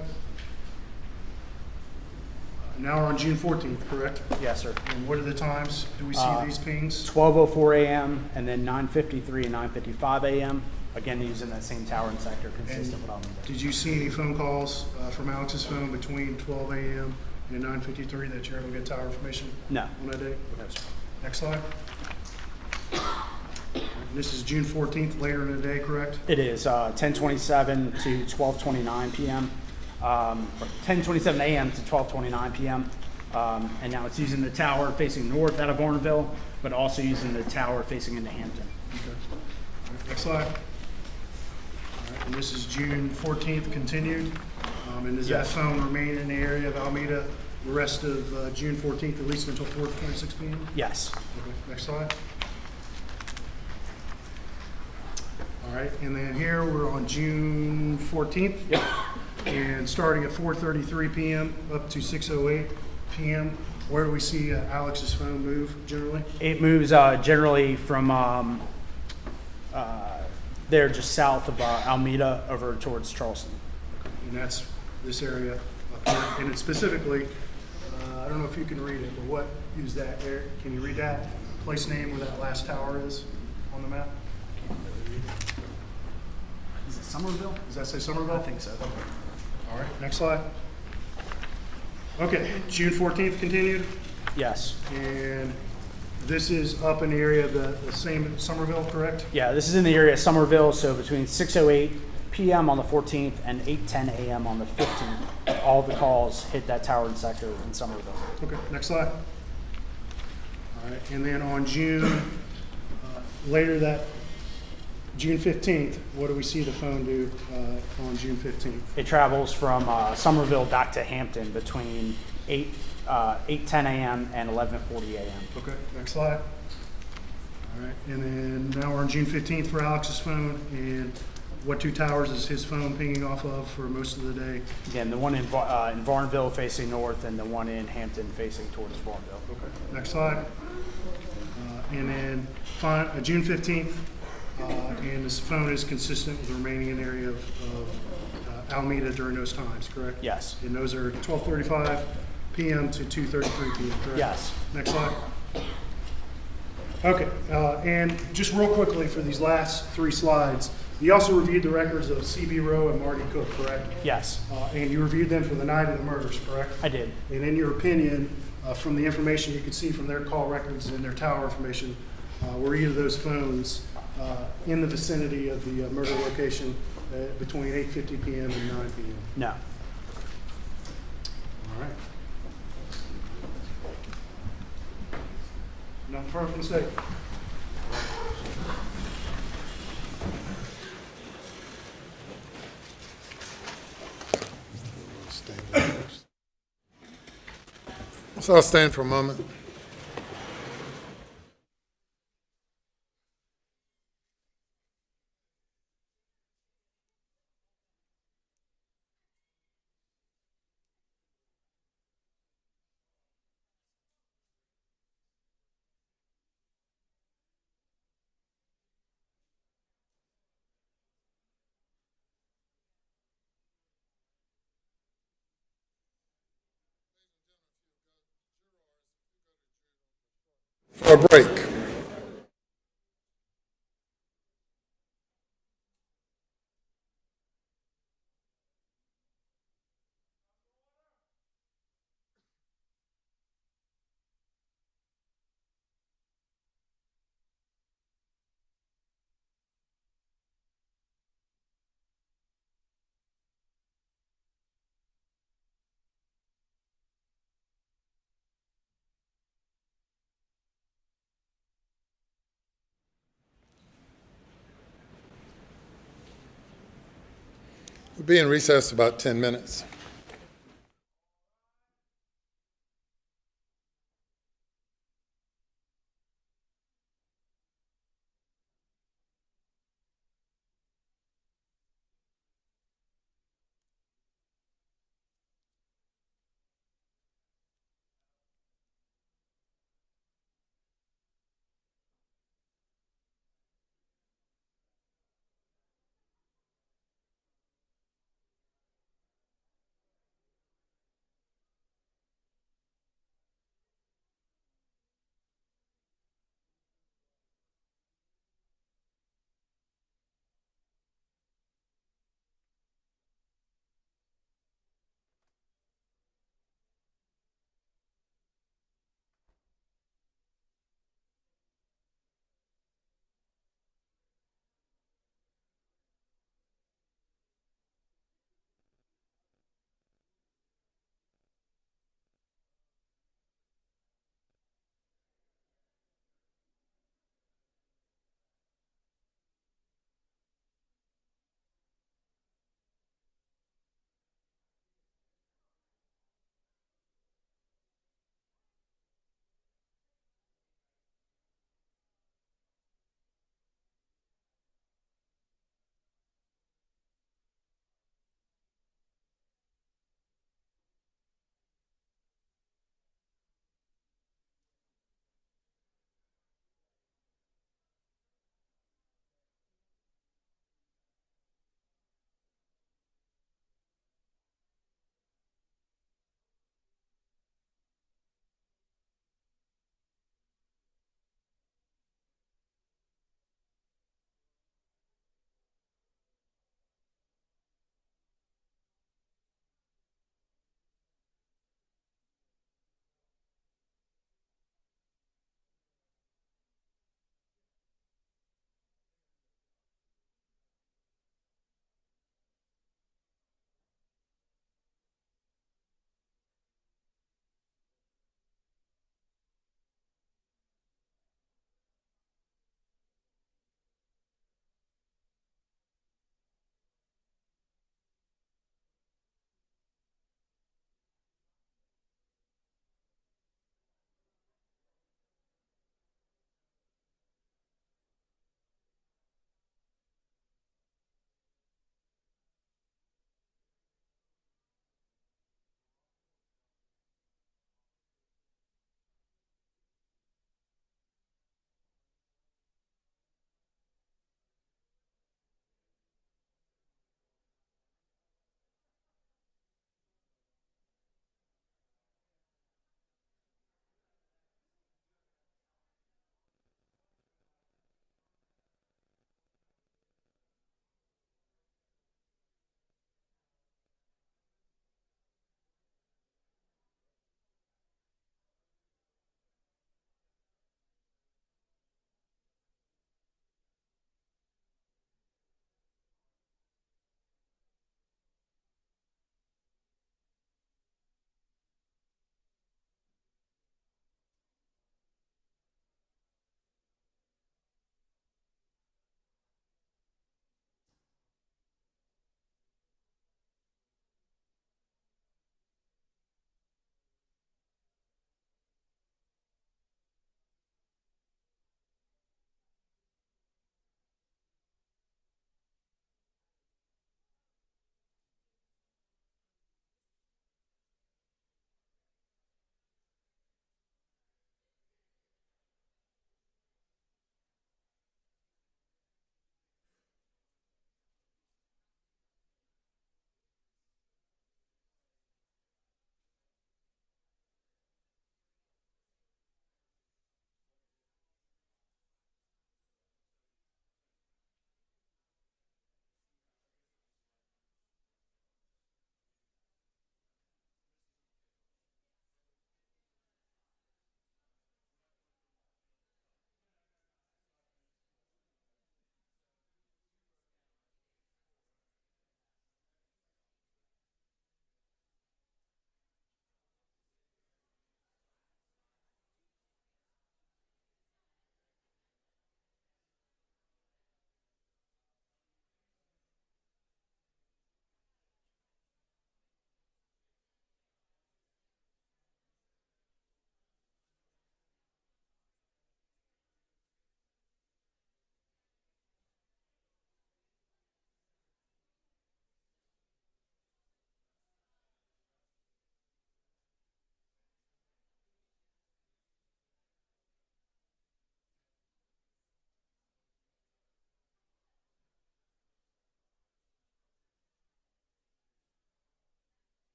Now we're on June 14th, correct? Yes, sir. And what are the times do we see these pings? 12:04 a.m. and then 9:53 and 9:55 a.m., again using that same tower and sector consistent with Almeda. Did you see any phone calls from Alex's phone between 12 a.m. and 9:53 that you're able to get tower information No. on that day? No, sir. Next slide. And this is June 14th, later in the day, correct? It is 10:27 to 12:29 p.m. Or 10:27 a.m. to 12:29 p.m. And now it's using the tower facing north out of Varnville, but also using the tower facing into Hampton. Okay. All right, next slide. All right, and this is June 14th continued. And does that Yes. phone remain in the area of Alameda the rest of June 14th, at least until 4:26 p.m.? Yes. Okay, next slide. All right, and then here we're on June 14th. Yep. And starting at 4:33 p.m. up to 6:08 p.m. Where do we see Alex's phone move generally? It moves generally from there just south of Almeda over towards Charleston. And that's this area up here. And it's specifically, I don't know if you can read it, but what is that there? Can you read that place name where that last tower is on the map? Is it Somerville? Does that say Somerville? I think so. All right, next slide. Okay, June 14th continued. Yes. And this is up in the area of the same Somerville, correct? Yeah, this is in the area of Somerville, so between 6:08 p.m. on the 14th and 8:10 a.m. on the 15th, all the calls hit that tower and sector in Somerville. Okay, next slide. All right, and then on June, later that, June 15th, what do we see the phone do on June 15th? It travels from Somerville back to Hampton between 8:10 a.m. and 11:40 a.m. Okay, next slide. All right, and then now we're on June 15th for Alex's phone, and what two towers is his phone pinging off of for most of the day? Again, the one in Varnville facing north and the one in Hampton facing towards Varnville. Okay, next slide. And then June 15th, and this phone is consistent with the remaining area of Alameda during those times, correct? Yes. And those are 12:35 p.m. to 2:33 p.m., correct? Yes. Next slide. Okay, and just real quickly for these last three slides, you also reviewed the records of C.B. Rowe and Marty Cook, correct? Yes. And you reviewed them for the night of the murders, correct? I did. And in your opinion, from the information you could see from their call records and their tower information, were either of those phones in the vicinity of the murder location between 8:50 p.m. and 9 p.m.? No. All right. Nothing further from the state. So I'll stand for a moment. For a break. We'll be in recess about 10 minutes.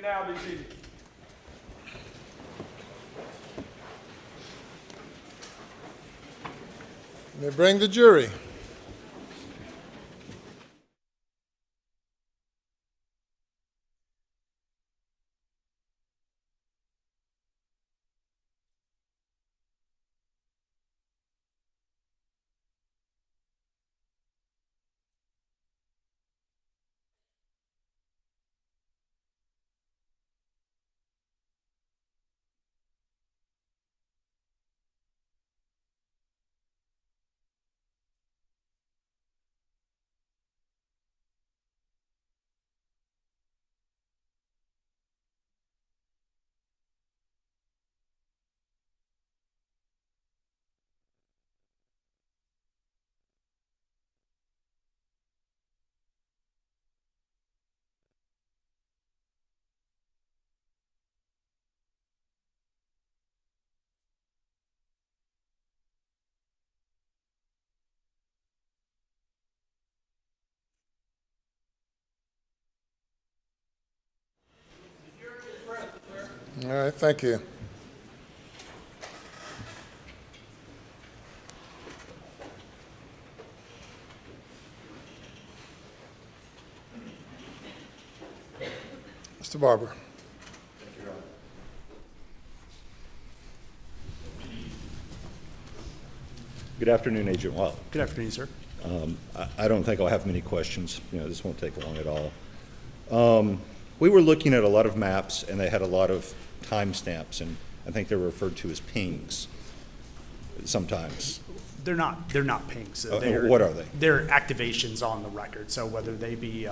may now be seated. May bring the jury. All right, thank you. Mr. Barber. Good afternoon, Agent Wild. Good afternoon, sir. I don't think I'll have many questions. This won't take long at all. We were looking at a lot of maps, and they had a lot of timestamps, and I think they're referred to as pings sometimes. They're not pings. What are they? They're activations on the record. So whether they be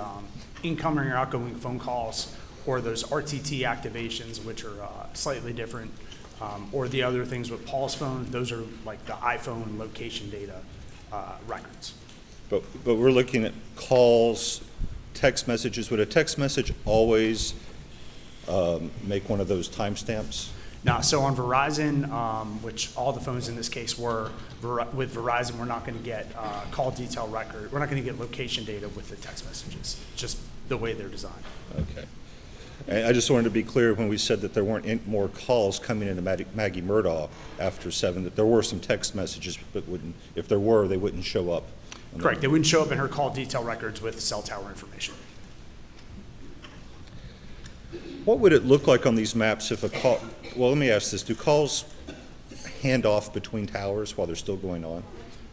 incoming or outgoing phone calls, or those RTT activations, which are slightly different, or the other things with Paul's phone, those are like the iPhone location data records. But we're looking at calls, text messages. Would a text message always make one of those timestamps? Now, so on Verizon, which all the phones in this case were, with Verizon, we're not going to get call detail record. We're not going to get location data with the text messages, just the way they're designed. Okay. And I just wanted to be clear when we said that there weren't more calls coming into Maggie Murdaugh after 7, that there were some text messages, but if there were, they wouldn't show up. Correct. They wouldn't show up in her call detail records with cell tower information. What would it look like on these maps if a call, well, let me ask this, do calls hand off between towers while they're still going on?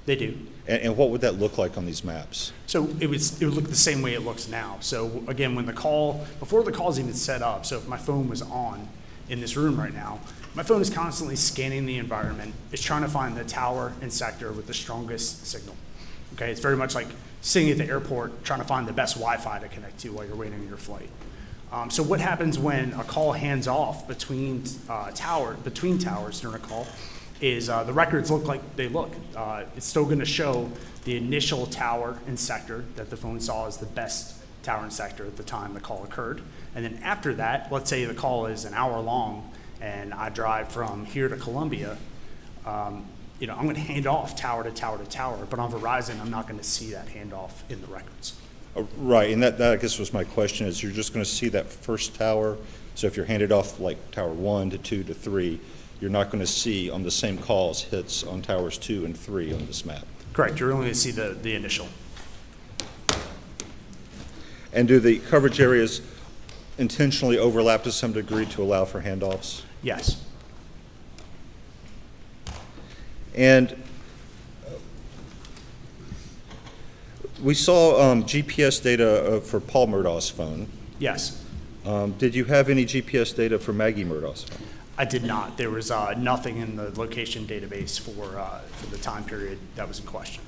They do. And what would that look like on these maps? So it would look the same way it looks now. So again, when the call, before the call's even set up, so if my phone was on in this room right now, my phone is constantly scanning the environment. It's trying to find the tower and sector with the strongest signal. Okay, it's very much like sitting at the airport trying to find the best Wi-Fi to connect to while you're waiting on your flight. So what happens when a call hands off between towers during a call is the records look like they look. It's still going to show the initial tower and sector that the phone saw as the best tower and sector at the time the call occurred. And then after that, let's say the call is an hour long and I drive from here to Columbia, I'm going to hand off tower to tower to tower, but on Verizon, I'm not going to see that handoff in the records. Right, and that I guess was my question, is you're just going to see that first tower. So if you're handed off like tower 1 to 2 to 3, you're not going to see on the same calls hits on towers 2 and 3 on this map. Correct, you're only going to see the initial. And do the coverage areas intentionally overlap to some degree to allow for handoffs? Yes. And we saw GPS data for Paul Murdaugh's phone. Yes. Did you have any GPS data for Maggie Murdaugh's phone? I did not. There was nothing in the location database for the time period that was in question.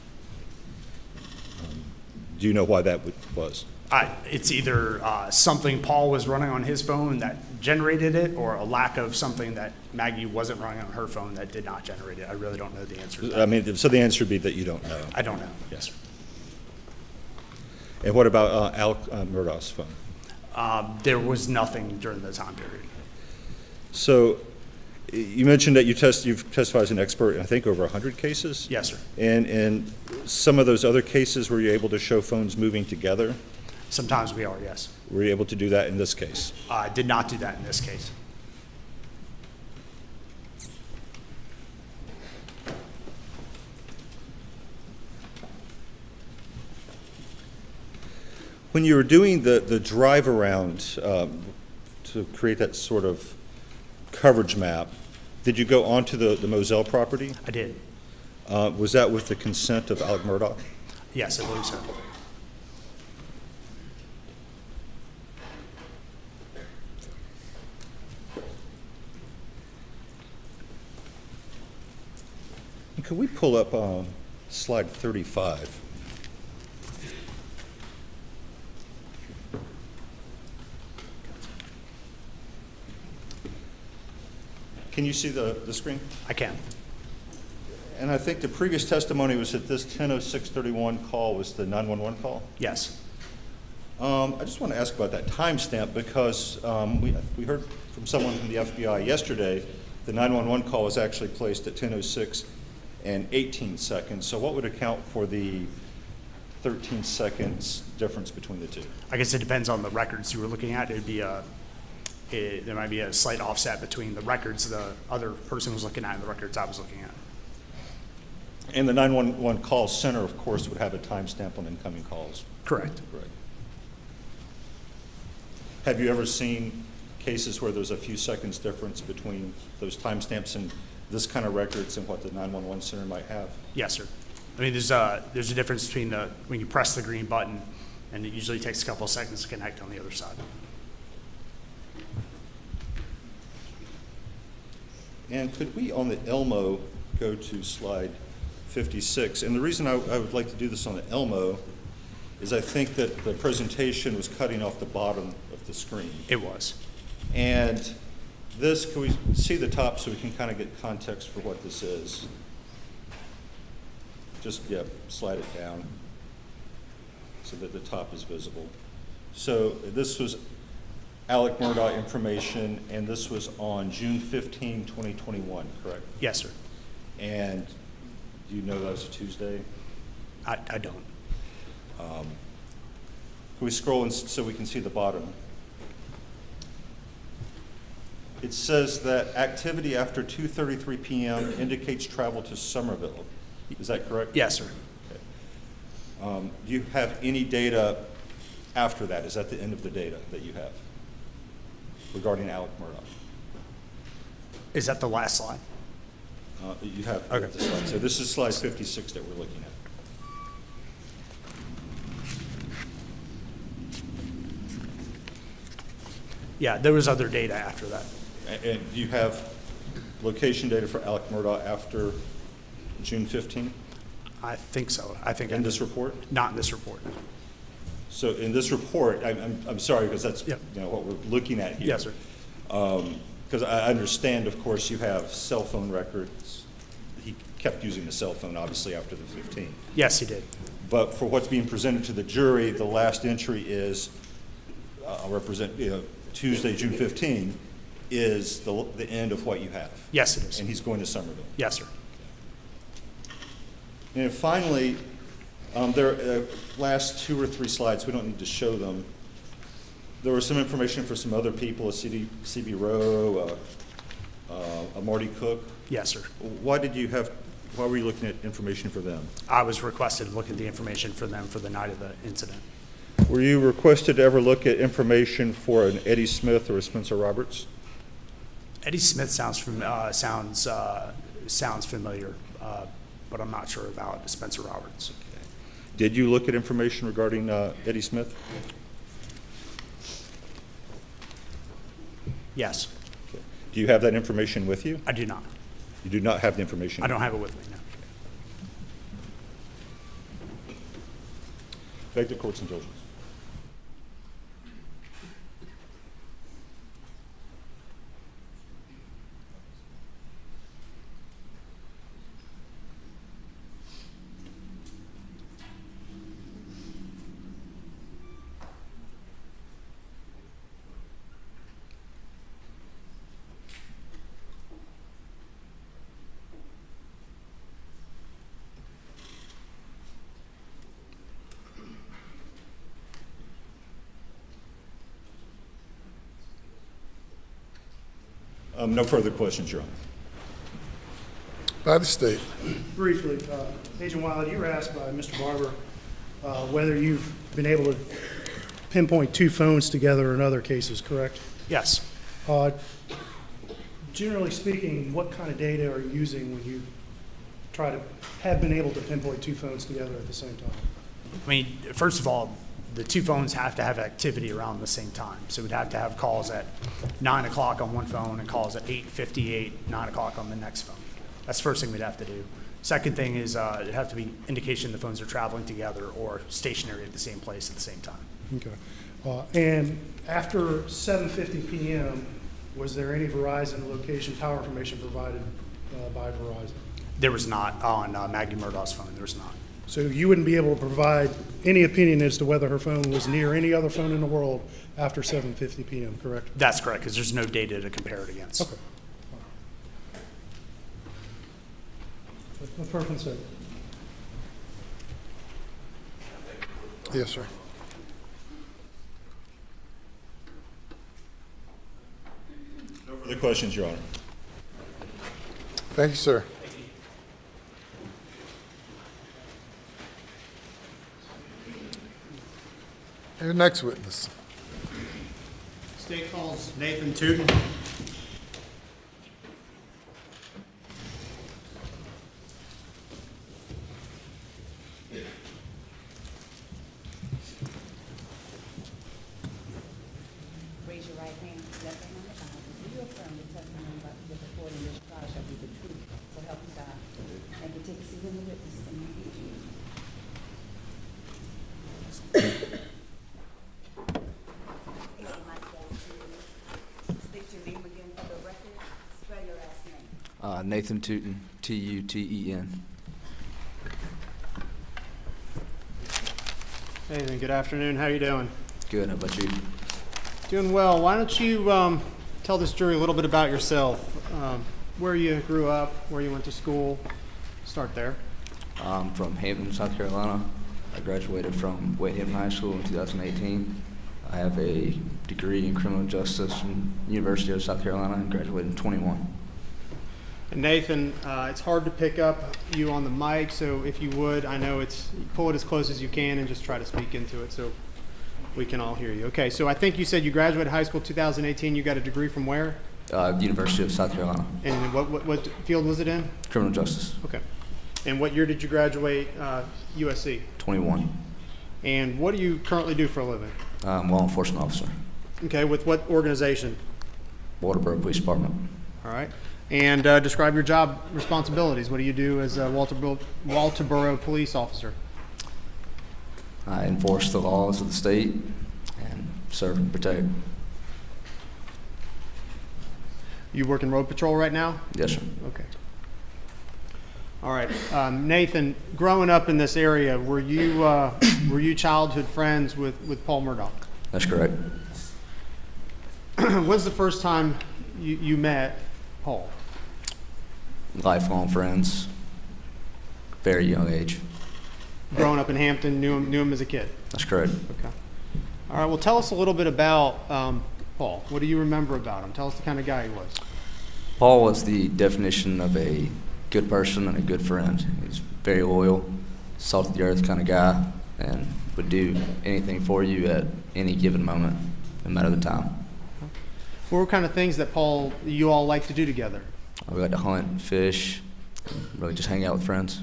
Do you know why that was? It's either something Paul was running on his phone that generated it, or a lack of something that Maggie wasn't running on her phone that did not generate it. I really don't know the answer to that. I mean, so the answer would be that you don't know. I don't know, yes, sir. And what about Murdaugh's phone? There was nothing during the time period. So you mentioned that you've testified as an expert in, I think, over 100 cases? Yes, sir. And in some of those other cases, were you able to show phones moving together? Sometimes we are, yes. Were you able to do that in this case? I did not do that in this case. When you were doing the drive around to create that sort of coverage map, did you go onto the Moselle property? I did. Was that with the consent of Alec Murdaugh? Yes, I believe so. Could we pull up slide 35? Can you see the screen? I can. And I think the previous testimony was that this 10:06:31 call was the 911 call? Yes. I just want to ask about that timestamp because we heard from someone from the FBI yesterday the 911 call was actually placed at 10:06 and 18 seconds. So what would account for the 13 seconds difference between the two? I guess it depends on the records you were looking at. There might be a slight offset between the records the other person was looking at and the records I was looking at. And the 911 call center, of course, would have a timestamp on incoming calls. Correct. Right. Have you ever seen cases where there's a few seconds difference between those timestamps and this kind of records and what the 911 center might have? Yes, sir. I mean, there's a difference between when you press the green button, and it usually takes a couple of seconds to connect on the other side. And could we, on the Elmo, go to slide 56? And the reason I would like to do this on the Elmo is I think that the presentation was cutting off the bottom of the screen. It was. And this, can we see the top so we can kind of get context for what this is? Just, yeah, slide it down so that the top is visible. So this was Alec Murdaugh information, and this was on June 15, 2021, correct? Yes, sir. And do you know that was a Tuesday? I don't. Can we scroll in so we can see the bottom? It says that activity after 2:33 p.m. indicates travel to Somerville. Is that correct? Yes, sir. Okay. Do you have any data after that? Is that the end of the data that you have regarding Alec Murdaugh? Is that the last slide? You have Okay. the slide. So this is slide 56 that we're looking at. Yeah, there was other data after that. And do you have location data for Alec Murdaugh after June 15? I think so. I think In this report? Not in this report. So in this report, I'm sorry, because that's Yep. what we're looking at here. Yes, sir. Because I understand, of course, you have cell phone records. He kept using the cell phone, obviously, after the 15. Yes, he did. But for what's being presented to the jury, the last entry is, Tuesday, June 15, is the end of what you have. Yes, it is. And he's going to Somerville. Yes, sir. And finally, there last 2 or 3 slides, we don't need to show them. There was some information for some other people, a C.B. Rowe, a Marty Cook. Yes, sir. Why were you looking at information for them? I was requested to look at the information for them for the night of the incident. Were you requested to ever look at information for an Eddie Smith or a Spencer Roberts? Eddie Smith sounds familiar, but I'm not sure about Spencer Roberts. Did you look at information regarding Eddie Smith? Yes. Okay. Do you have that information with you? I do not. You do not have the information? I don't have it with me, no. Beg the court's indulgence. No further questions, Your Honor. By the state. Briefly, Agent Wild, you were asked by Mr. Barber whether you've been able to pinpoint two phones together in other cases, correct? Yes. Generally speaking, what kind of data are you using when you try to have been able to pinpoint two phones together at the same time? I mean, first of all, the two phones have to have activity around the same time. So we'd have to have calls at 9 o'clock on one phone and calls at 8:58, 9 o'clock on the next phone. That's the first thing we'd have to do. Second thing is it'd have to be indication the phones are traveling together or stationary at the same place at the same time. Okay. And after 7:50 p.m., was there any Verizon location tower information provided by Verizon? There was not on Maggie Murdaugh's phone. There was not. So you wouldn't be able to provide any opinion as to whether her phone was near any other phone in the world after 7:50 p.m., correct? That's correct, because there's no data to compare it against. Okay. Perfect. Yes, sir. No further questions, Your Honor. Thank you, sir. Your next witness. State calls Nathan Tootin. Raise your right hand, left hand on the Bible. Do you affirm the testimony about to give before in this trial shall be the truth, so help you God? And you take a seat in the witness stand. State your name again for the record. Spell your last name. Nathan Tootin, T-U-T-E-N. Nathan, good afternoon. How you doing? Good, how about you? Doing well. Why don't you tell this jury a little bit about yourself, where you grew up, where you went to school. Start there. I'm from Hampton, South Carolina. I graduated from Wade Hampton High School in 2018. I have a degree in criminal justice from University of South Carolina and graduated in 21. And Nathan, it's hard to pick up you on the mic, so if you would, I know pull it as close as you can and just try to speak into it so we can all hear you. Okay, so I think you said you graduated high school 2018. You got a degree from where? University of South Carolina. And what field was it in? Criminal justice. Okay. And what year did you graduate USC? 21. And what do you currently do for a living? Law enforcement officer. Okay, with what organization? Walterboro Police Department. All right. And describe your job responsibilities. What do you do as a Walterboro police officer? I enforce the laws of the state and serve and protect. You work in road patrol right now? Yes, sir. Okay. All right. Nathan, growing up in this area, were you childhood friends with Paul Murdaugh? That's correct. When's the first time you met Paul? Lifelong friends, very young age. Growing up in Hampton, knew him as a kid? That's correct. Okay. All right, well, tell us a little bit about Paul. What do you remember about him? Tell us the kind of guy he was. Paul was the definition of a good person and a good friend. He's very loyal, salt of the earth kind of guy, and would do anything for you at any given moment, no matter the time. What were kind of things that you all like to do together? We like to hunt, fish, and really just hang out with friends.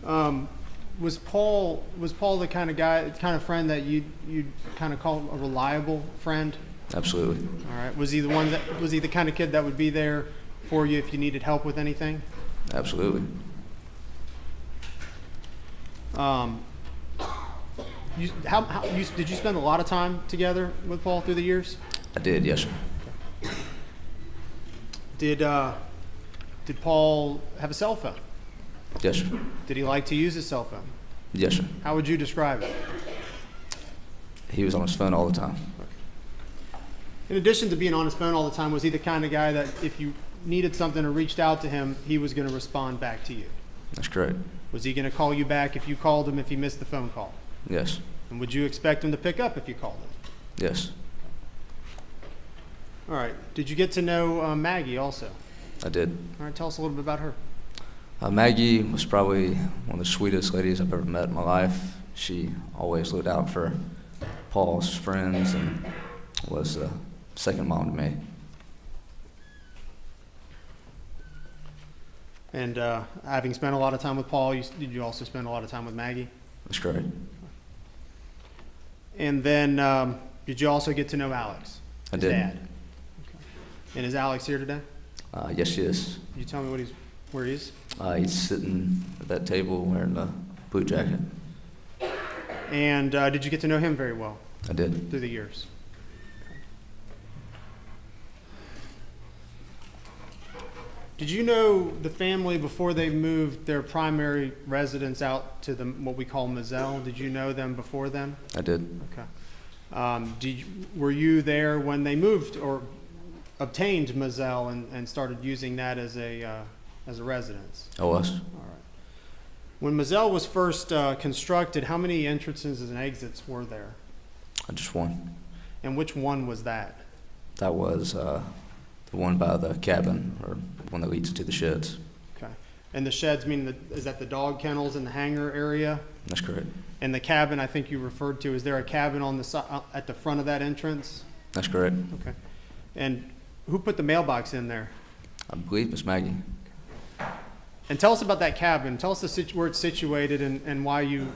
Was Paul the kind of friend that you'd kind of call a reliable friend? Absolutely. All right. Was he the kind of kid that would be there for you if you needed help with anything? Absolutely. Did you spend a lot of time together with Paul through the years? I did, yes, sir. Did Paul have a cell phone? Yes, sir. Did he like to use his cell phone? Yes, sir. How would you describe it? He was on his phone all the time. In addition to being on his phone all the time, was he the kind of guy that if you needed something or reached out to him, he was going to respond back to you? That's correct. Was he going to call you back if you called him if he missed the phone call? Yes. And would you expect him to pick up if you called him? Yes. All right. Did you get to know Maggie also? I did. All right. Tell us a little bit about her. Maggie was probably one of the sweetest ladies I've ever met in my life. She always looked out for Paul's friends and was a second mom to me. And having spent a lot of time with Paul, did you also spend a lot of time with Maggie? That's correct. And then did you also get to know Alex? I his did. Dad? Okay. And is Alex here today? Yes, she is. Can you tell me where he is? He's sitting at that table wearing a blue jacket. And did you get to know him very well? I did. Through the years. Did you know the family before they moved their primary residence out to what we call Moselle? Did you know them before then? I did. Okay. Were you there when they moved or obtained Moselle and started using that as a residence? I was. All right. When Moselle was first constructed, how many entrances and exits were there? Just one. And which one was that? That was the one by the cabin, or one that leads to the sheds. Okay. And the sheds is that the dog kennels in the hangar area? That's correct. And the cabin I think you referred to, is there a cabin on the at the front of that entrance? That's correct. Okay. And who put the mailbox in there? I believe Miss Maggie. And tell us about that cabin. Tell us where it's situated and why you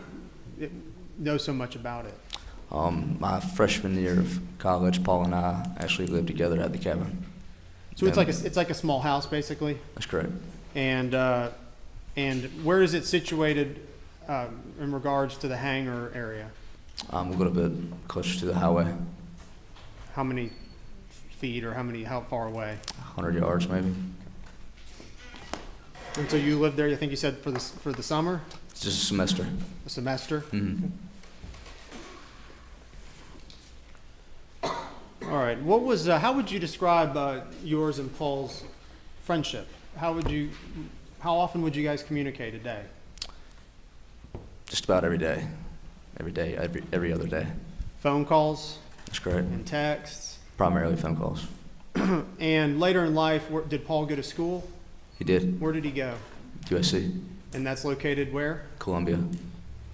know so much about it. My freshman year of college, Paul and I actually lived together at the cabin. So it's like a small house, basically. That's correct. And where is it situated in regards to the hangar area? A little bit closer to the highway. How many feet or how far away? 100 yards, maybe. And so you lived there, I think you said, for the summer? It's just a semester. A semester? Mm-hmm. All right. How would you describe yours and Paul's friendship? How often would you guys communicate a day? Just about every day. Every other day. Phone calls? That's correct. And texts? Primarily phone calls. And later in life, did Paul go to school? He did. Where did he go? USC. And that's located where? Columbia.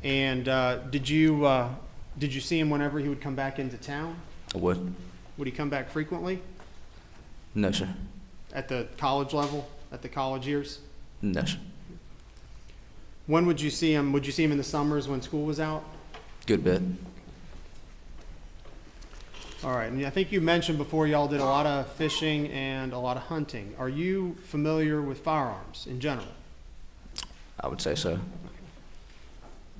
And did you see him whenever he would come back into town? I would. Would he come back frequently? No, sir. At the college level? At the college years? No, sir. When would you see him? Would you see him in the summers when school was out? Good bit. All right. And I think you mentioned before y'all did a lot of fishing and a lot of hunting. Are you familiar with firearms in general? I would say so.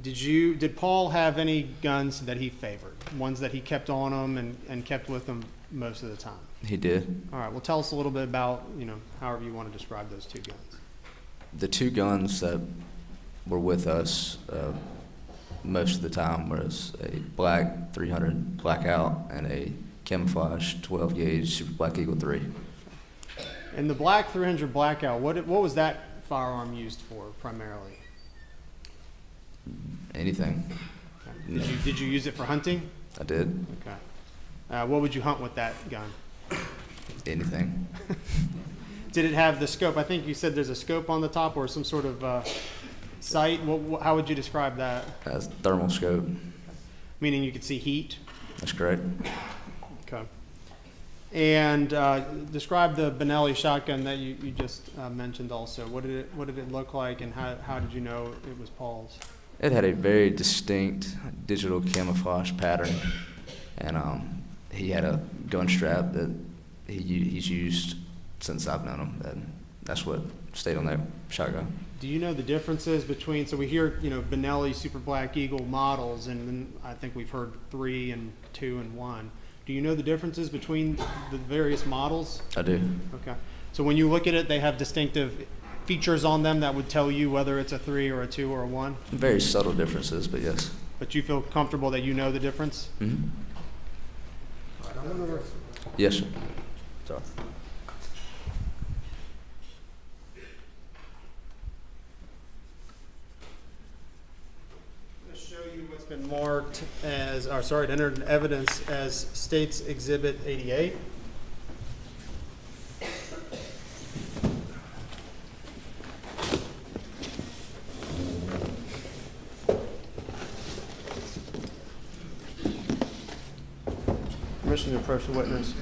Did Paul have any guns that he favored? Ones that he kept on him and kept with him most of the time? He did. All right. Well, tell us a little bit about, however you want to describe those two guns. The two guns that were with us most of the time was a black 300 blackout and a camouflage 12 gauge Super Black Eagle 3. And the black 300 blackout, what was that firearm used for primarily? Anything. Okay. Did you use it for hunting? I did. Okay. What would you hunt with that gun? Anything. Did it have the scope? I think you said there's a scope on the top or some sort of sight. How would you describe that? As thermal scope. Meaning you could see heat? That's correct. Okay. And describe the Benelli shotgun that you just mentioned also. What did it look like, and how did you know it was Paul's? It had a very distinct digital camouflage pattern, and he had a gun strap that he's used since I've known him, and that's what stayed on that shotgun. Do you know the differences between, so we hear, Benelli Super Black Eagle models, and then I think we've heard 3 and 2 and 1. Do you know the differences between the various models? I do. Okay. So when you look at it, they have distinctive features on them that would tell you whether it's a 3 or a 2 or a 1? Very subtle differences, but yes. But you feel comfortable that you know the difference? Mm-hmm. Yes, sir. Sorry. I'm going to show you what's been marked as, entered in evidence as State's Exhibit 88. Permission to approach the witness.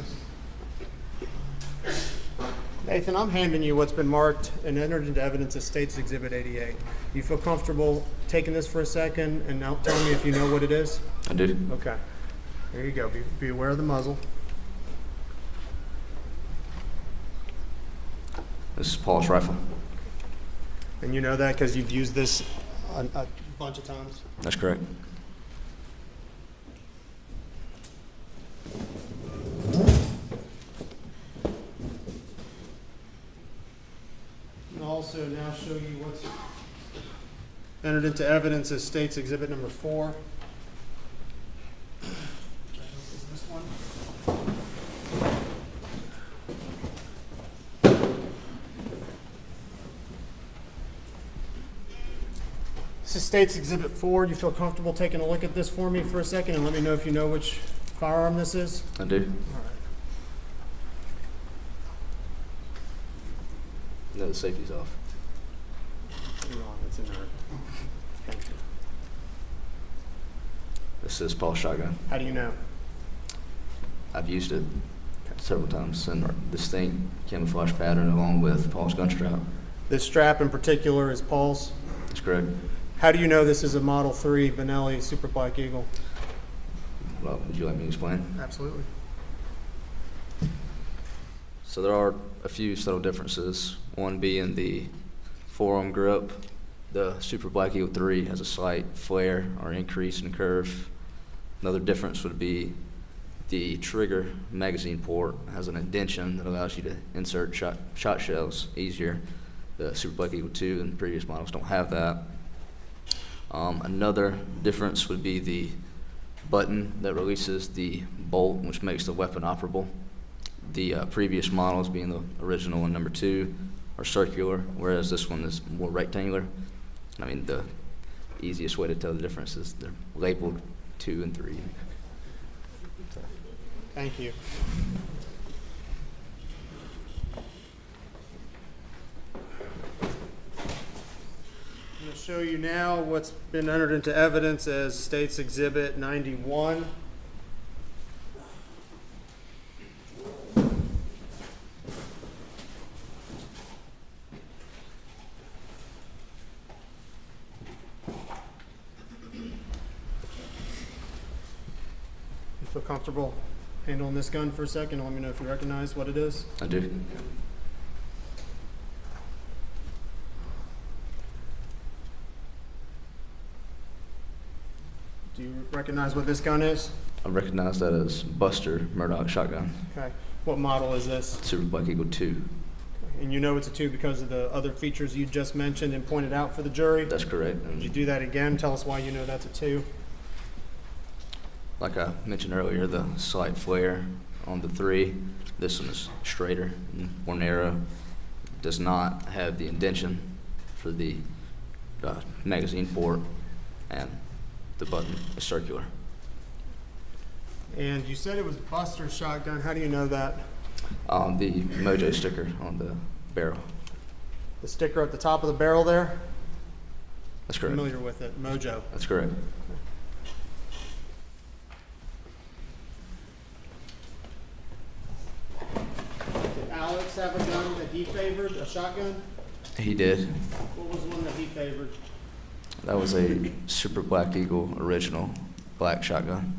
Nathan, I'm handing you what's been marked and entered into evidence as State's Exhibit 88. You feel comfortable taking this for a second and now tell me if you know what it is? I do. Okay. There you go. Be aware of the muzzle. This is Paul's rifle. And you know that because you've used this a bunch of times? That's correct. And also now show you what's entered into evidence as State's Exhibit number 4. Is this one? This is State's Exhibit 4. You feel comfortable taking a look at this for me for a second and let me know if you know which firearm this is? I do. All right. No, the safety's off. Hang on, it's in there. Thank you. This is Paul's shotgun. How do you know? I've used it several times, and this thing camouflage pattern along with Paul's gun strap. This strap in particular is Paul's. That's correct. How do you know this is a Model 3 Benelli Super Black Eagle? Well, would you like me to explain? Absolutely. So there are a few subtle differences. One being the forearm grip. The Super Black Eagle 3 has a slight flare or increase in curve. Another difference would be the trigger magazine port has an indention that allows you to insert shot shells easier. The Super Black Eagle 2 and previous models don't have that. Another difference would be the button that releases the bolt, which makes the weapon operable. The previous models, being the original and number 2, are circular, whereas this one is more rectangular. I mean, the easiest way to tell the difference is they're labeled 2 and 3. Thank you. I'm going to show you now what's been entered into evidence as State's Exhibit 91. You feel comfortable handling this gun for a second? Let me know if you recognize what it is. I do. Do you recognize what this gun is? I recognize that as Buster Murdaugh shotgun. Okay. What model is this? Super Black Eagle 2. And you know it's a 2 because of the other features you just mentioned and pointed out for the jury? That's correct. Would you do that again? Tell us why you know that's a 2. Like I mentioned earlier, the slight flare on the 3. This one is straighter and more narrow. Does not have the indention for the magazine port, and the button is circular. And you said it was Buster's shotgun. How do you know that? The Mojo sticker on the barrel. The sticker at the top of the barrel there? That's correct. Familiar with it. Mojo. That's correct. Did Alex have a gun that he favored, a shotgun? He did. What was one that he favored? That was a Super Black Eagle original black shotgun.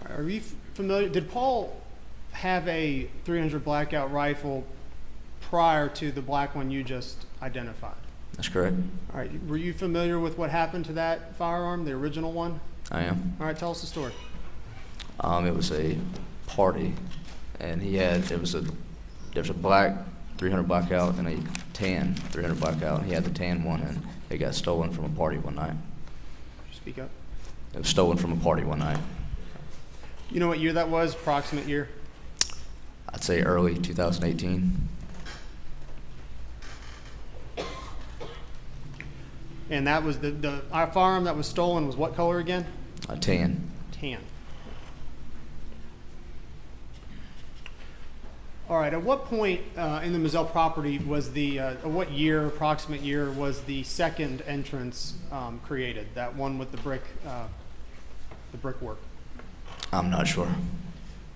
Are you familiar? Did Paul have a 300 blackout rifle prior to the black one you just identified? That's correct. All right. Were you familiar with what happened to that firearm, the original one? I am. All right. Tell us the story. It was a party, and there was a black 300 blackout and a tan 300 blackout. He had the tan one, and it got stolen from a party one night. Speak up. It was stolen from a party one night. You know what year that was? Approximate year? I'd say early 2018. And that was our firearm that was stolen was what color again? Tan. Tan. All right, at what point in the Mizell property was what year, approximate year, was the second entrance created? That one with the brickwork? I'm not sure.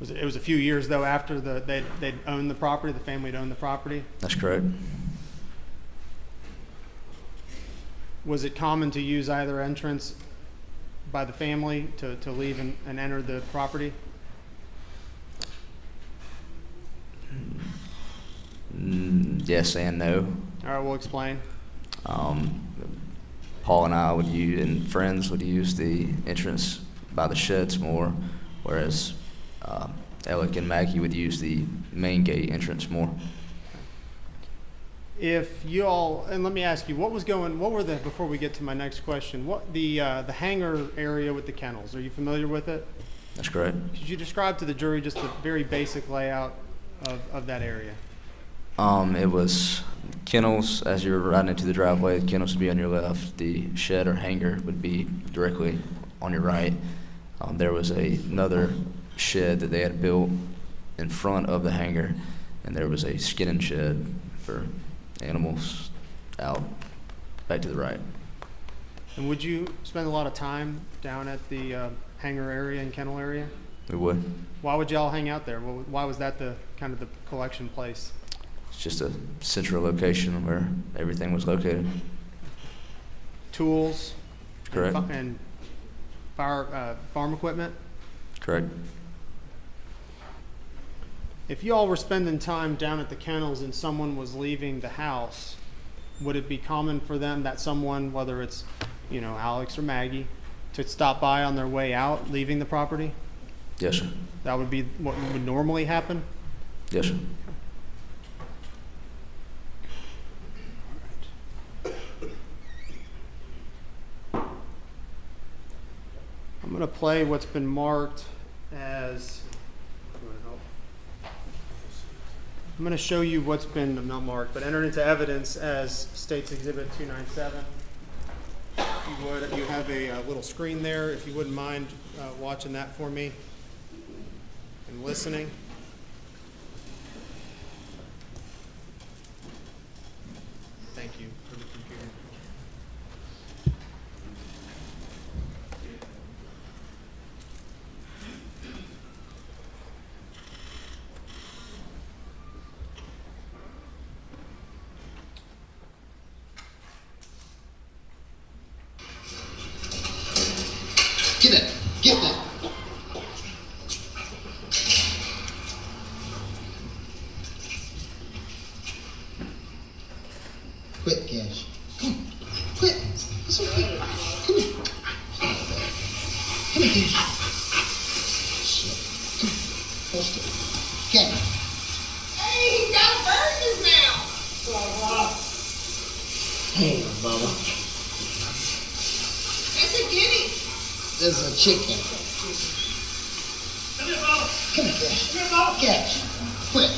It was a few years, though, after they'd owned the property, the family had owned the property? That's correct. Was it common to use either entrance by the family to leave and enter the property? Yes and no. All right, we'll explain. Paul and I and friends would use the entrance by the sheds more, whereas Alec and Maggie would use the main gate entrance more. If you all, and let me ask you, before we get to my next question, the hangar area with the kennels, are you familiar with it? That's correct. Could you describe to the jury just a very basic layout of that area? It was kennels as you're riding into the driveway. The kennels would be on your left. The shed or hangar would be directly on your right. There was another shed that they had built in front of the hangar, and there was a skinning shed for animals out back to the right. And would you spend a lot of time down at the hangar area and kennel area? We would. Why would y'all hang out there? Why was that the collection place? It's just a central location where everything was located. Tools? Correct. And farm equipment? Correct. If you all were spending time down at the kennels and someone was leaving the house, would it be common for them that someone, whether it's, Alex or Maggie, to stop by on their way out, leaving the property? Yes, sir. That would be what would normally happen? Yes, sir. I'm going to play what's been marked as, I'm going to show you what's been, not marked, but entered into evidence as State's Exhibit 297. If you have a little screen there, if you wouldn't mind watching that for me and listening. Thank you for the computer. Get it. Get that. Quit, Cash. Come on. Quit. It's okay. Come here. Come here, Cash. Come on. Hold still. Cash. Hey, he got a bird in his mouth. Hey, Bubba. That's a guinea. There's a chicken. Come here, Bubba. Come here, Cash. Come here, Bubba. Cash. Quit.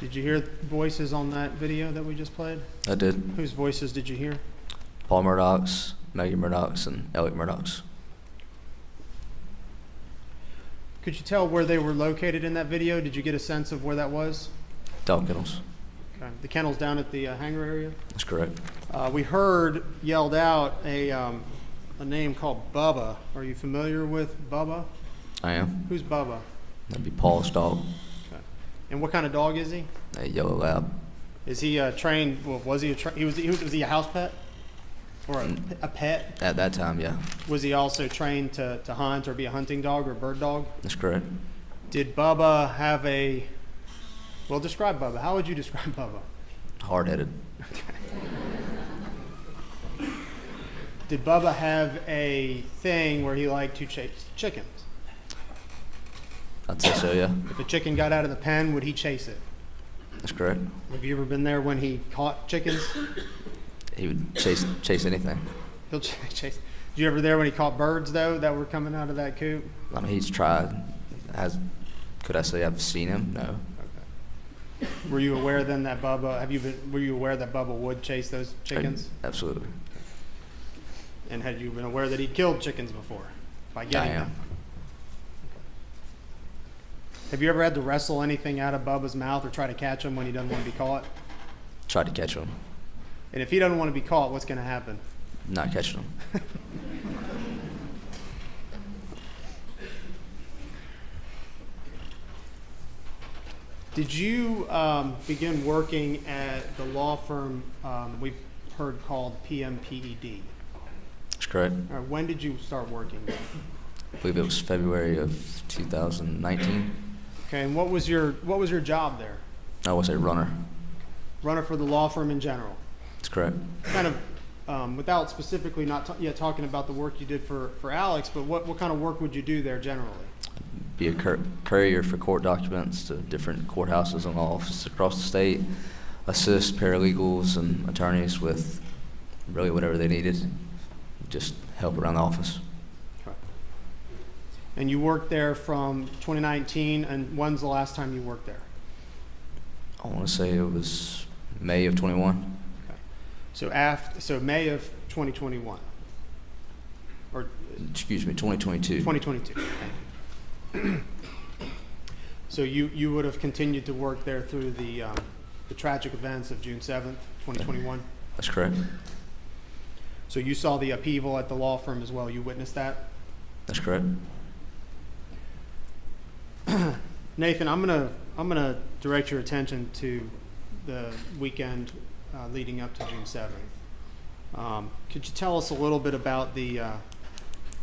Did you hear voices on that video that we just played? I did. Whose voices did you hear? Paul Murdaugh's, Maggie Murdaugh's, and Alec Murdaugh's. Could you tell where they were located in that video? Did you get a sense of where that was? Dog kennels. Okay. The kennels down at the hangar area? That's correct. We heard yelled out a name called Bubba. Are you familiar with Bubba? I am. Who's Bubba? That'd be Paul's dog. Okay. And what kind of dog is he? A yellow lab. Is he trained? Well, was he was he a house pet or a pet? At that time, yeah. Was he also trained to hunt or be a hunting dog or a bird dog? That's correct. Did Bubba have a? Well, describe Bubba. How would you describe Bubba? Hard-headed. Did Bubba have a thing where he liked to chase chickens? I'd say so, yeah. If a chicken got out of the pen, would he chase it? That's correct. Have you ever been there when he caught chickens? He would chase anything. He'll chase. Did you ever there when he caught birds though that were coming out of that coop? I mean, he's tried. Could I say I've seen him? No. Okay. Were you aware then that were you aware that Bubba would chase those chickens? Absolutely. And had you been aware that he killed chickens before by getting I am. them? Have you ever had to wrestle anything out of Bubba's mouth or try to catch him when he doesn't want to be caught? Tried to catch him. And if he doesn't want to be caught, what's going to happen? Not catching him. Did you begin working at the law firm we've heard called PMPED? That's correct. When did you start working there? I believe it was February of 2019. Okay, and what was your job there? I was a runner. Runner for the law firm in general. That's correct. Kind of, without specifically not yet talking about the work you did for Alex, but what kind of work would you do there generally? Be a courier for court documents to different courthouses and law offices across the state. Assist paralegals and attorneys with really whatever they needed. Just help around the office. Okay. And you worked there from 2019, and when's the last time you worked there? I want to say it was May of 21. Okay. So May of 2021. Or Excuse me, 2022. 2022. So you would have continued to work there through the tragic events of June 7th, 2021? That's correct. So you saw the upheaval at the law firm as well. You witnessed that? That's correct. Nathan, I'm gonna direct your attention to the weekend leading up to June 7th. Could you tell us a little bit about the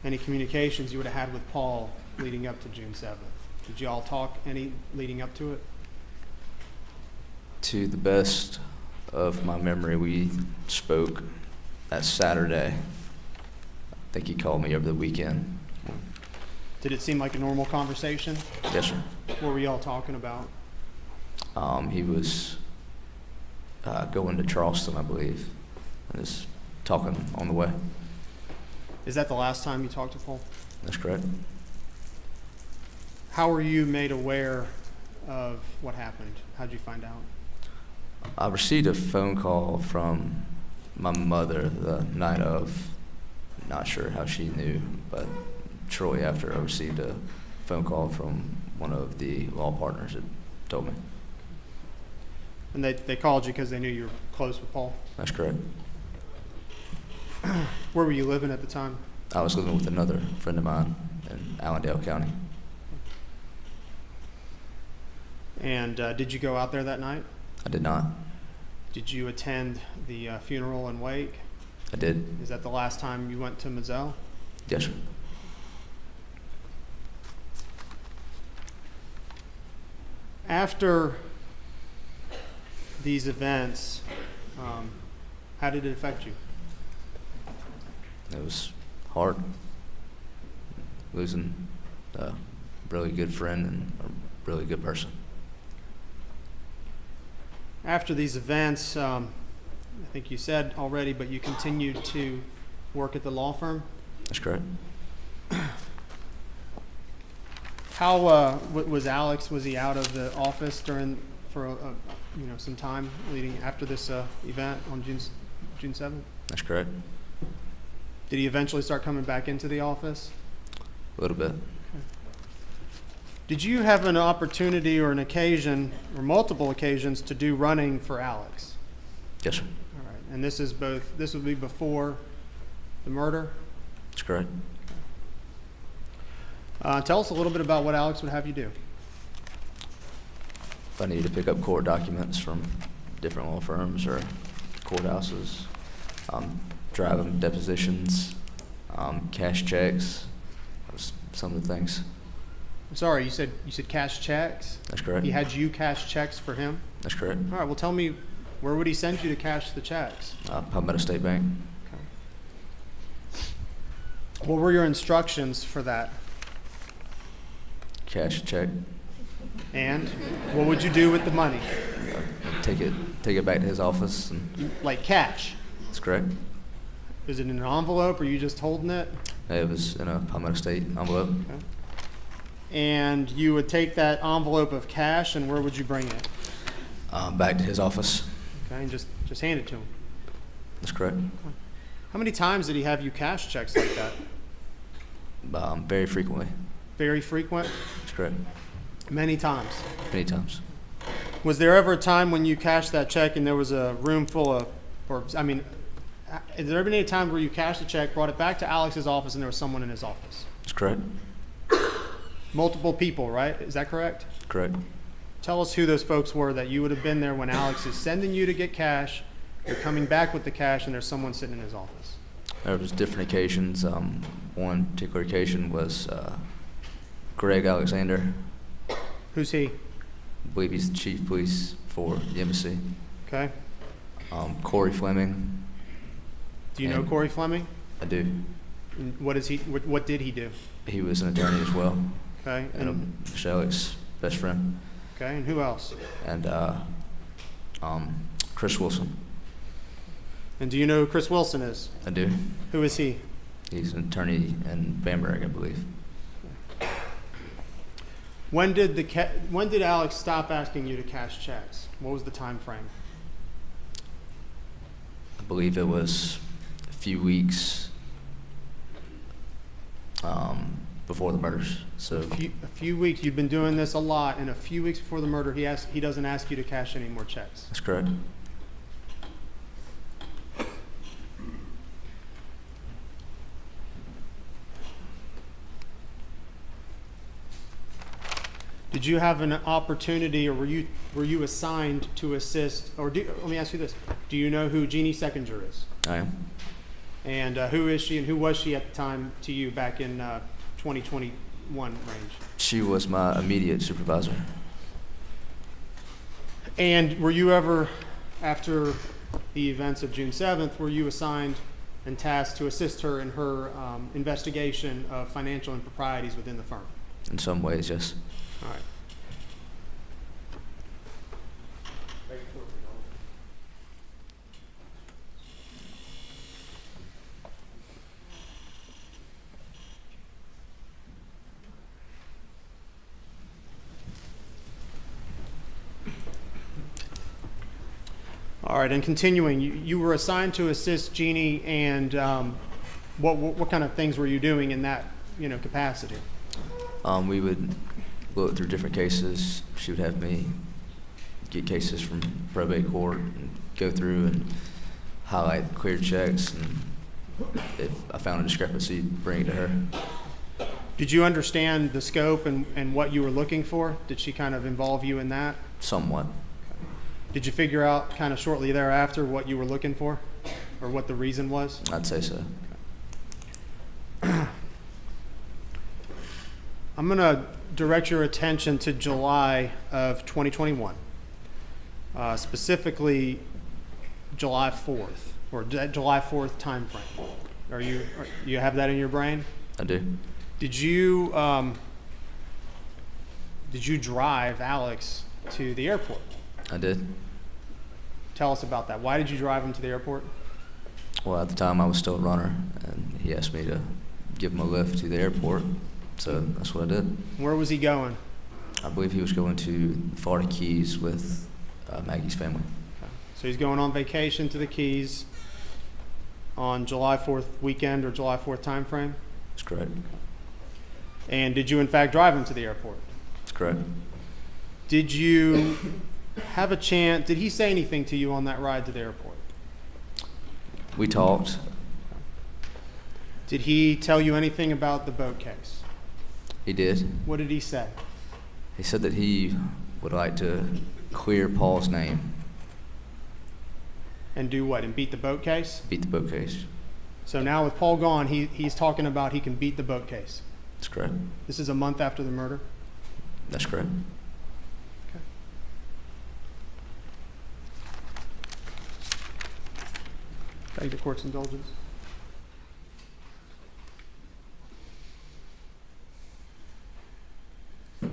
any communications you would have had with Paul leading up to June 7th? Did you all talk any leading up to it? To the best of my memory, we spoke that Saturday. I think he called me over the weekend. Did it seem like a normal conversation? Yes, sir. What were y'all talking about? He was going to Charleston, I believe, and just talking on the way. Is that the last time you talked to Paul? That's correct. How were you made aware of what happened? How'd you find out? I received a phone call from my mother the night of. Not sure how she knew, but shortly after I received a phone call from one of the law partners that told me. And they called you because they knew you were close with Paul? That's correct. Where were you living at the time? I was living with another friend of mine in Allendale County. And did you go out there that night? I did not. Did you attend the funeral and wake? I did. Is that the last time you went to Mizell? Yes, sir. After these events, how did it affect you? It was hard. Losing a really good friend and a really good person. After these events, I think you said already, but you continued to work at the law firm? That's correct. How was Alex? Was he out of the office for some time leading after this event on June 7th? That's correct. Did he eventually start coming back into the office? A little bit. Did you have an opportunity or an occasion or multiple occasions to do running for Alex? Yes, sir. All right. And this would be before the murder? That's correct. Tell us a little bit about what Alex would have you do. If I needed to pick up court documents from different law firms or courthouses, drive them depositions, cash checks, some of the things. I'm sorry, you said cash checks? That's correct. He had you cash checks for him? That's correct. All right, well tell me, where would he send you to cash the checks? Palmetto State Bank. Okay. What were your instructions for that? Cash check. And what would you do with the money? Take it back to his office. And like cash? That's correct. Is it in an envelope or are you just holding it? It was in a Palmetto State envelope. Okay. And you would take that envelope of cash and where would you bring it? back to his office. Okay, and just hand it to him. That's correct. How many times did he have you cash checks like that? Very frequently. Very frequent? That's correct. Many times? Many times. Was there ever a time when you cashed that check and there was a room full of, has there ever been any time where you cashed the check, brought it back to Alex's office, and there was someone in his office? That's correct. Multiple people, right? Is that correct? Correct. Tell us who those folks were that you would have been there when Alex is sending you to get cash, you're coming back with the cash, and there's someone sitting in his office. There was different occasions. One particular occasion was Greg Alexander. Who's he? I believe he's the chief of police for the embassy. Okay. Corey Fleming. Do you know Corey Fleming? I do. And what is he? What did he do? He was an attorney as well. Okay. And Michelle Alex's best friend. Okay. And who else? And Chris Wilson. And do you know who Chris Wilson is? I do. Who is he? He's an attorney in Bamberg, I believe. When did Alex stop asking you to cash checks? What was the time frame? I believe it was a few weeks before the murders. So a few weeks. You've been doing this a lot, and a few weeks before the murder, he doesn't ask you to cash any more checks. That's correct. Did you have an opportunity, or were you assigned to assist, or let me ask you this: do you know who Jeannie Seckinger is? I am. And who is she, and who was she at the time to you back in 2021 range? She was my immediate supervisor. And were you ever, after the events of June 7th, were you assigned and tasked to assist her in her investigation of financial improprieties within the firm? In some ways, yes. All right. All right, and continuing, you were assigned to assist Jeannie, and what kind of things were you doing in that capacity? We would look through different cases. She would have me get cases from probate court and go through and highlight clear checks, and if I found a discrepancy, bring it to her. Did you understand the scope and what you were looking for? Did she kind of involve you in that? Somewhat. Did you figure out kind of shortly thereafter what you were looking for, or what the reason was? I'd say so. I'm going to direct your attention to July of 2021, specifically July 4th, or that July 4th time frame. You have that in your brain? I do. Did you drive Alex to the airport? I did. Tell us about that. Why did you drive him to the airport? Well, at the time I was still a runner, and he asked me to give him a lift to the airport, so that's what I did. Where was he going? I believe he was going to Florida Keys with Maggie's family. Okay. So he's going on vacation to the Keys on July 4th weekend or July 4th time frame? That's correct. And did you in fact drive him to the airport? That's correct. Did you have a chance, did he say anything to you on that ride to the airport? We talked. Did he tell you anything about the boat case? He did. What did he say? He said that he would like to clear Paul's name. And do what? And beat the boat case? Beat the boat case. So now with Paul gone, he's talking about he can beat the boat case. That's correct. This is a month after the murder? That's correct. Okay. Beg the court's indulgence. Nothing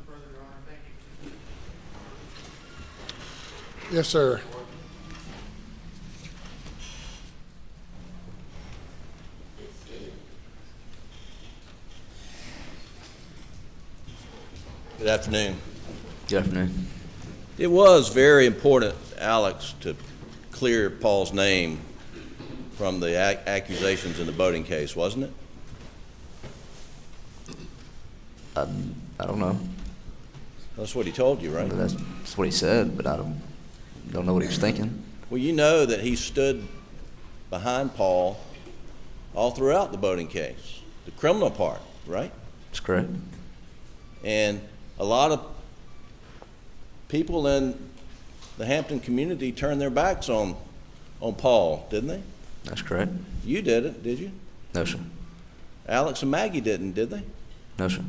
further, Your Honor. Thank you. Yes, sir. Good afternoon. Good afternoon. It was very important, Alex, to clear Paul's name from the accusations in the boating case, wasn't it? I don't know. That's what he told you, right? That's what he said, but I don't know what he was thinking. Well, you know that he stood behind Paul all throughout the boating case, the criminal part, right? That's correct. And a lot of people in the Hampton community turned their backs on Paul, didn't they? That's correct. You didn't, did you? No, sir. Alex and Maggie didn't, did they? No, sir.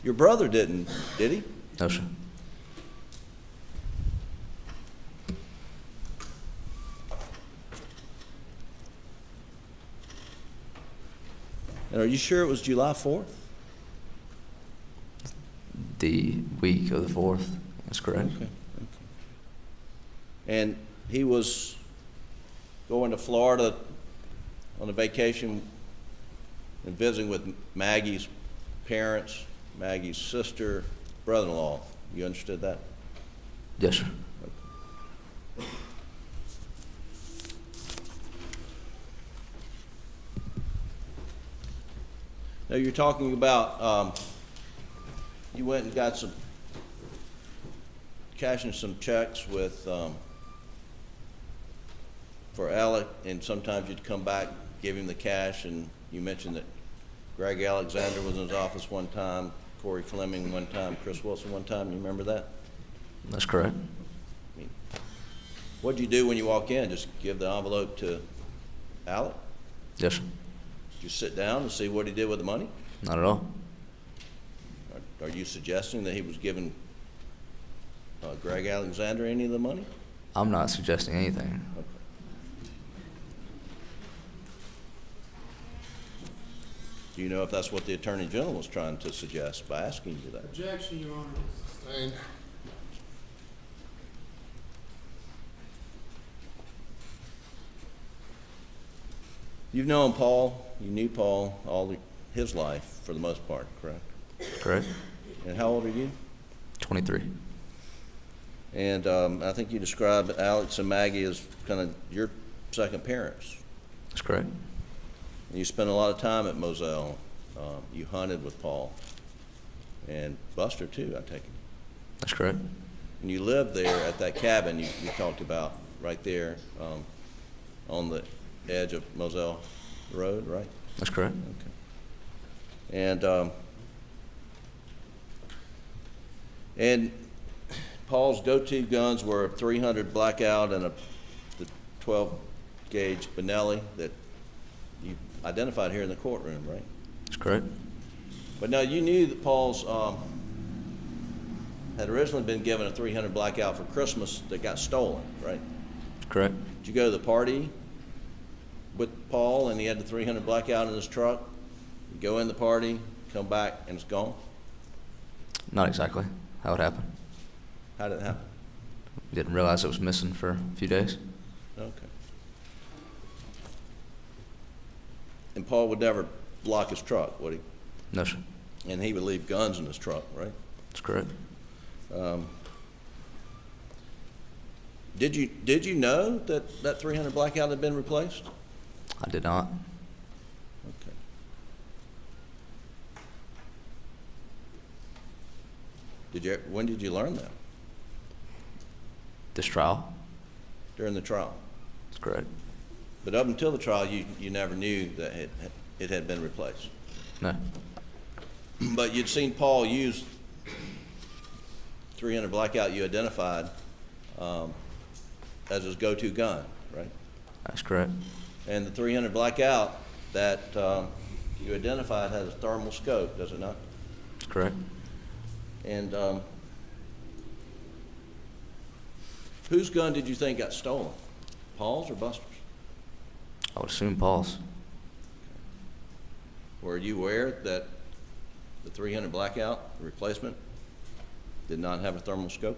Your brother didn't, did he? No, sir. And are you sure it was July 4th? The week of the 4th. That's correct. Okay. And he was going to Florida on a vacation and visiting with Maggie's parents, Maggie's sister, brother-in-law. You understood that? Yes, sir. Now you're talking about you went and got cashing some checks with for Alec, and sometimes you'd come back, give him the cash, and you mentioned that Greg Alexander was in his office one time, Corey Fleming one time, Chris Wilson one time. You remember that? That's correct. What'd you do when you walk in? Just give the envelope to Alec? Yes, sir. Did you sit down and see what he did with the money? Not at all. Are you suggesting that he was giving Greg Alexander any of the money? I'm not suggesting anything. Okay. Do you know if that's what the Attorney General was trying to suggest by asking you that? Objection, Your Honor. Sustained. You've known Paul, you knew Paul all his life for the most part, correct? Correct. And how old are you? 23. And I think you described Alex and Maggie as kind of your second parents. That's correct. And you spent a lot of time at Moselle. You hunted with Paul. And Buster too, I take it. That's correct. And you lived there at that cabin you talked about right there on the edge of Moselle Road, right? That's correct. Okay. And Paul's go-to guns were a 300 Blackout and the 12 gauge Benelli that you identified here in the courtroom, right? That's correct. But now you knew that Paul's had originally been given a 300 Blackout for Christmas that got stolen, right? That's correct. Did you go to the party with Paul and he had the 300 Blackout in his truck? You go in the party, come back, and it's gone? Not exactly how it happened. How did it happen? Didn't realize it was missing for a few days. Okay. And Paul would never lock his truck, would he? No, sir. And he would leave guns in his truck, right? That's correct. Did you know that 300 Blackout had been replaced? I did not. Okay. When did you learn that? This trial? During the trial. That's correct. But up until the trial, you never knew that it had been replaced. No. But you'd seen Paul use 300 Blackout you identified as his go-to gun, right? That's correct. And the 300 Blackout that you identified has a thermal scope, does it not? That's correct. And whose gun did you think got stolen? Paul's or Buster's? I would assume Paul's. Were you aware that the 300 Blackout, the replacement, did not have a thermal scope?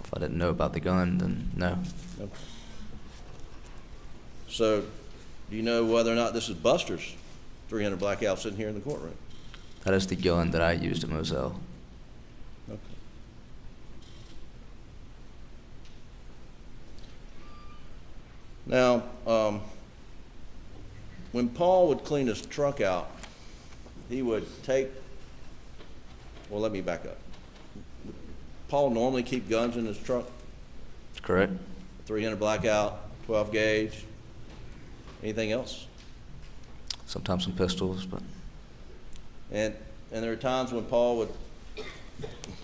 If I didn't know about the gun, then no. Okay. So, do you know whether or not this is Buster's 300 Blackout sitting here in the courtroom? That is the gun that I used at Moselle. Okay. Now, when Paul would clean his truck out, he would take, well, let me back up. Paul normally keep guns in his truck? Correct. 300 blackout, 12 gauge, anything else? Sometimes some pistols, but And there are times when Paul would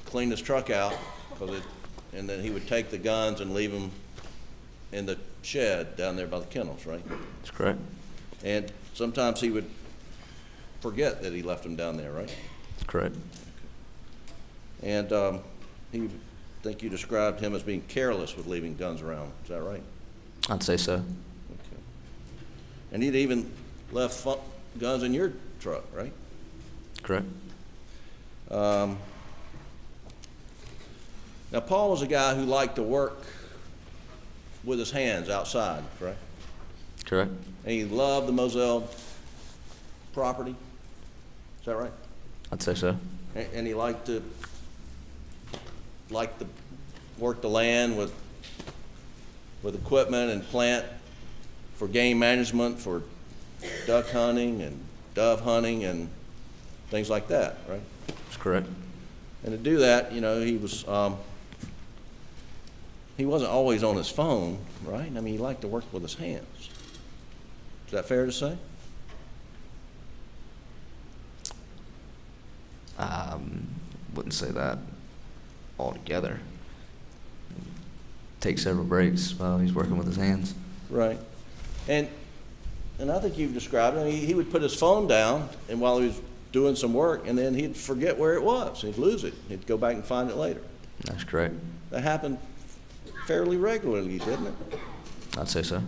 clean his truck out, and then he would take the guns and leave them in the shed down there by the kennels, right? that's correct. And sometimes he would forget that he left them down there, right? That's correct. And I think you described him as being careless with leaving guns around. Is that right? I'd say so. Okay. And he'd even left guns in your truck, right? Correct. Now, Paul was a guy who liked to work with his hands outside, correct? Correct. And he loved the Moselle property. Is that right? I'd say so. And he liked to work the land with equipment and plant for game management, for duck hunting and dove hunting and things like that, right? That's correct. And to do that, you know, he wasn't always on his phone, right? I mean, he liked to work with his hands. Is that fair to say? Wouldn't say that altogether. Take several breaks while he's working with his hands. Right. And I think you've described it. I mean, he would put his phone down, and while he was doing some work, and then he'd forget where it was. He'd lose it. He'd go back and find it later. That's correct. That happened fairly regularly, didn't it? I'd say so.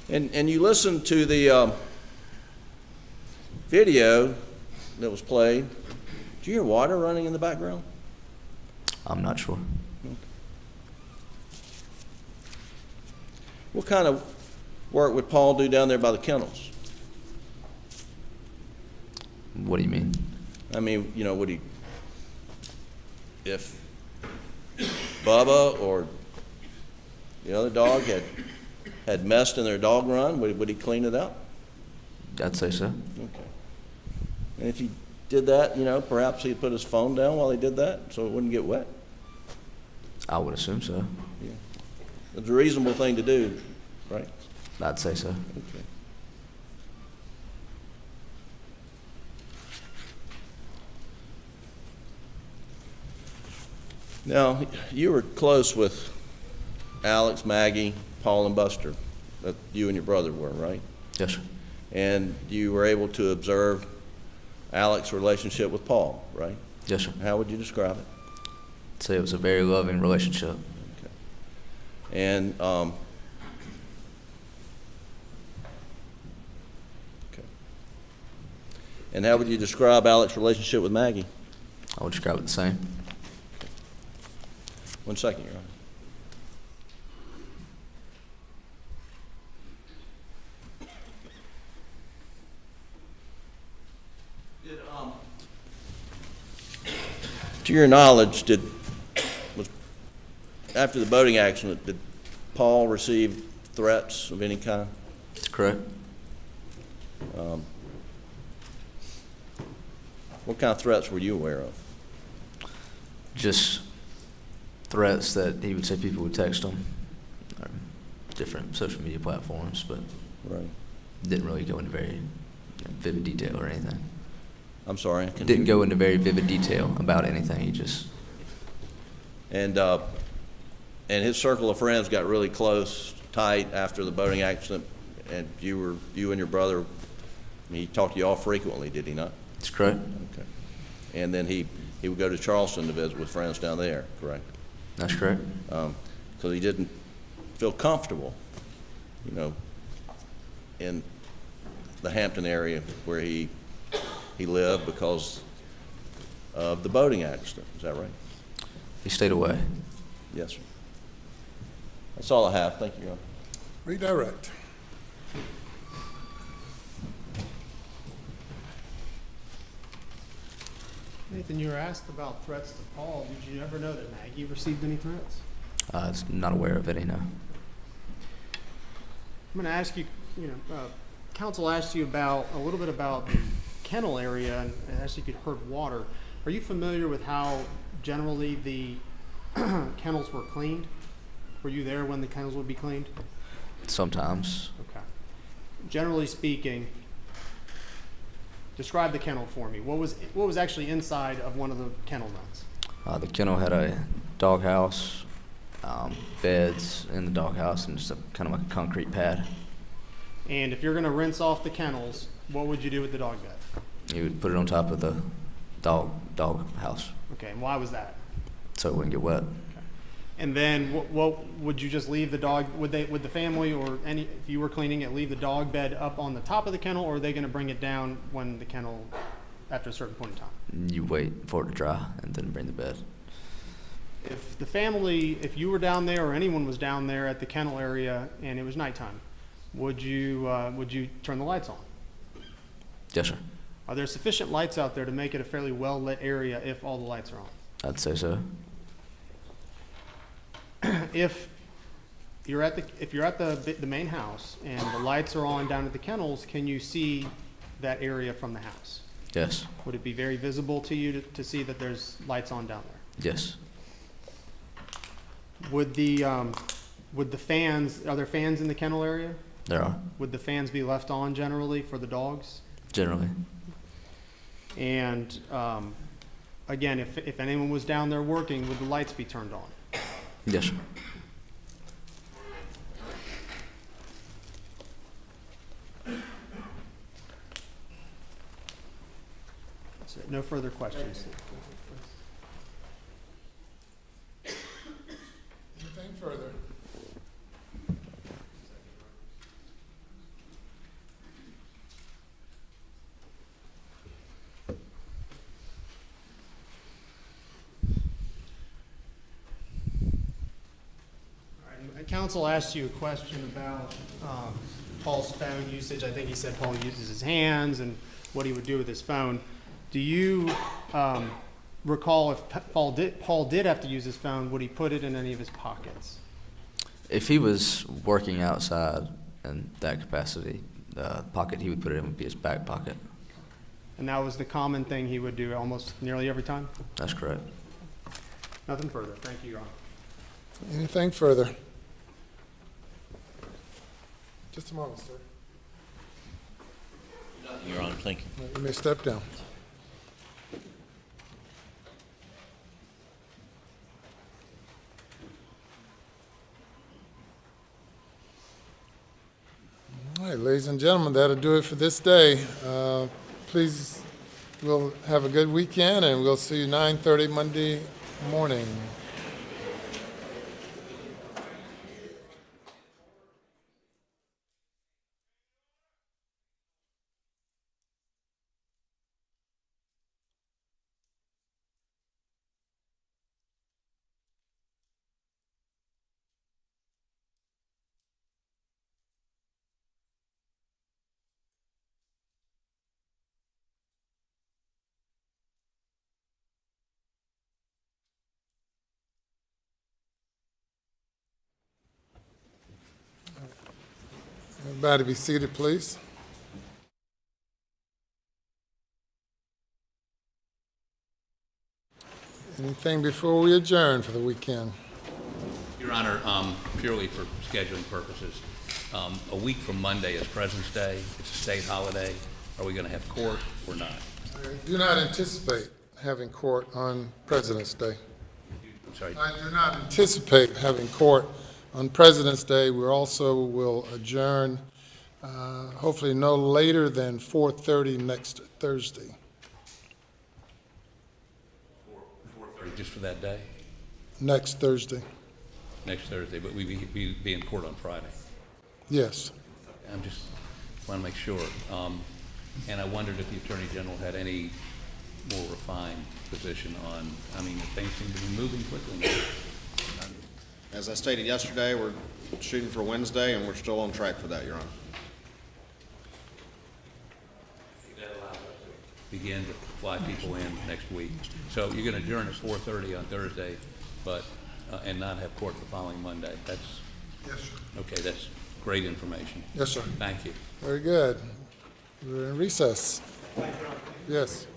And you listened to the video that was played. Did you hear water running in the background? I'm not sure. What kind of work would Paul do down there by the kennels? What do you mean? I mean, you know, if Bubba or the other dog had messed in their dog run, would he clean it up? I'd say so. Okay. And if he did that, you know, perhaps he'd put his phone down while he did that so it wouldn't get wet? I would assume so. Yeah. It's a reasonable thing to do, right? I'd say so. Okay. Now, you were close with Alex, Maggie, Paul, and Buster. That you and your brother were, right? Yes, sir. And you were able to observe Alex's relationship with Paul, right? Yes, sir. How would you describe it? I'd say it was a very loving relationship. Okay. And okay. And how would you describe Alex's relationship with Maggie? I would describe it the same. 1 second, Your Honor. To your knowledge, after the boating accident, did Paul receive threats of any kind? That's correct. What kind of threats were you aware of? Just threats that he would say people would text him, or different social media platforms, but Right. didn't really go into very vivid detail or anything. I'm sorry? Didn't go into very vivid detail about anything. He just And his circle of friends got really close, tight after the boating accident, and you and your brother, I mean, he talked to you all frequently, did he not? That's correct. Okay. And then he would go to Charleston to visit with friends down there, correct? That's correct. Because he didn't feel comfortable, you know, in the Hampton area where he lived because of the boating accident. Is that right? He stayed away. Yes, sir. That's all I have. Thank you, Your Honor. Redirect. Nathan, you were asked about threats to Paul. Did you ever know that Maggie received any threats? I was not aware of any, no. I'm going to ask you, council asked you about, a little bit about the kennel area and asked if you could herd water. Are you familiar with how generally the kennels were cleaned? Were you there when the kennels would be cleaned? Sometimes. Okay. Generally speaking, describe the kennel for me. What was actually inside of one of the kennel runs? The kennel had a doghouse, beds in the doghouse, and just kind of like a concrete pad. And if you're going to rinse off the kennels, what would you do with the dog bed? You would put it on top of the dog house, Okay, and why was that? so it wouldn't get wet. And then what would you just leave the dog, would the family or if you were cleaning it, leave the dog bed up on the top of the kennel, or are they going to bring it down when the kennel, after a certain point in time? You wait for it to dry and then bring the bed. If the family, if you were down there or anyone was down there at the kennel area and it was nighttime, would you turn the lights on? Yes, sir. Are there sufficient lights out there to make it a fairly well-lit area if all the lights are on? I'd say so. If you're at the main house and the lights are on down at the kennels, can you see that area from the house? Yes. Would it be very visible to you to see that there's lights on down there? Yes. Would the fans, are there fans in the kennel area? There are. Would the fans be left on generally for the dogs? Generally. And again, if anyone was down there working, would the lights be turned on? Yes, sir. That's it. No further questions. Anything further? Council asked you a question about Paul's phone usage. I think he said Paul uses his hands and what he would do with his phone. Do you recall if Paul did have to use his phone, would he put it in any of his pockets? If he was working outside in that capacity, the pocket he would put it in would be his back pocket. And that was the common thing he would do almost nearly every time? That's correct. Nothing further. Thank you, Your Honor. Anything further? Just a moment, sir. Your Honor, thank you. You may step down. All right, ladies and gentlemen, that'll do it for this day. Please, we'll have a good weekend, and we'll see you 9:30 Monday morning. Everybody be seated, please. Anything before we adjourn for the weekend? Your Honor, purely for scheduling purposes, a week from Monday is President's Day. It's a state holiday. Are we going to have court or not? I do not anticipate having court on President's Day. I'm sorry. I do not anticipate having court on President's Day. We also will adjourn hopefully no later than 4:30 next Thursday. 4:30 just for that day? Next Thursday. Next Thursday, but we be in court on Friday. Yes. I'm just want to make sure. And I wondered if the Attorney General had any more refined position on, I mean, things seem to be moving quickly now. As I stated yesterday, we're shooting for Wednesday, and we're still on track for that, Your Honor. Begin to fly people in next week. So you're going to adjourn at 4:30 on Thursday, but and not have court the following Monday. That's yes, sir. Okay. That's great information. Yes, sir. Thank you. Very good. We're in recess. Yes.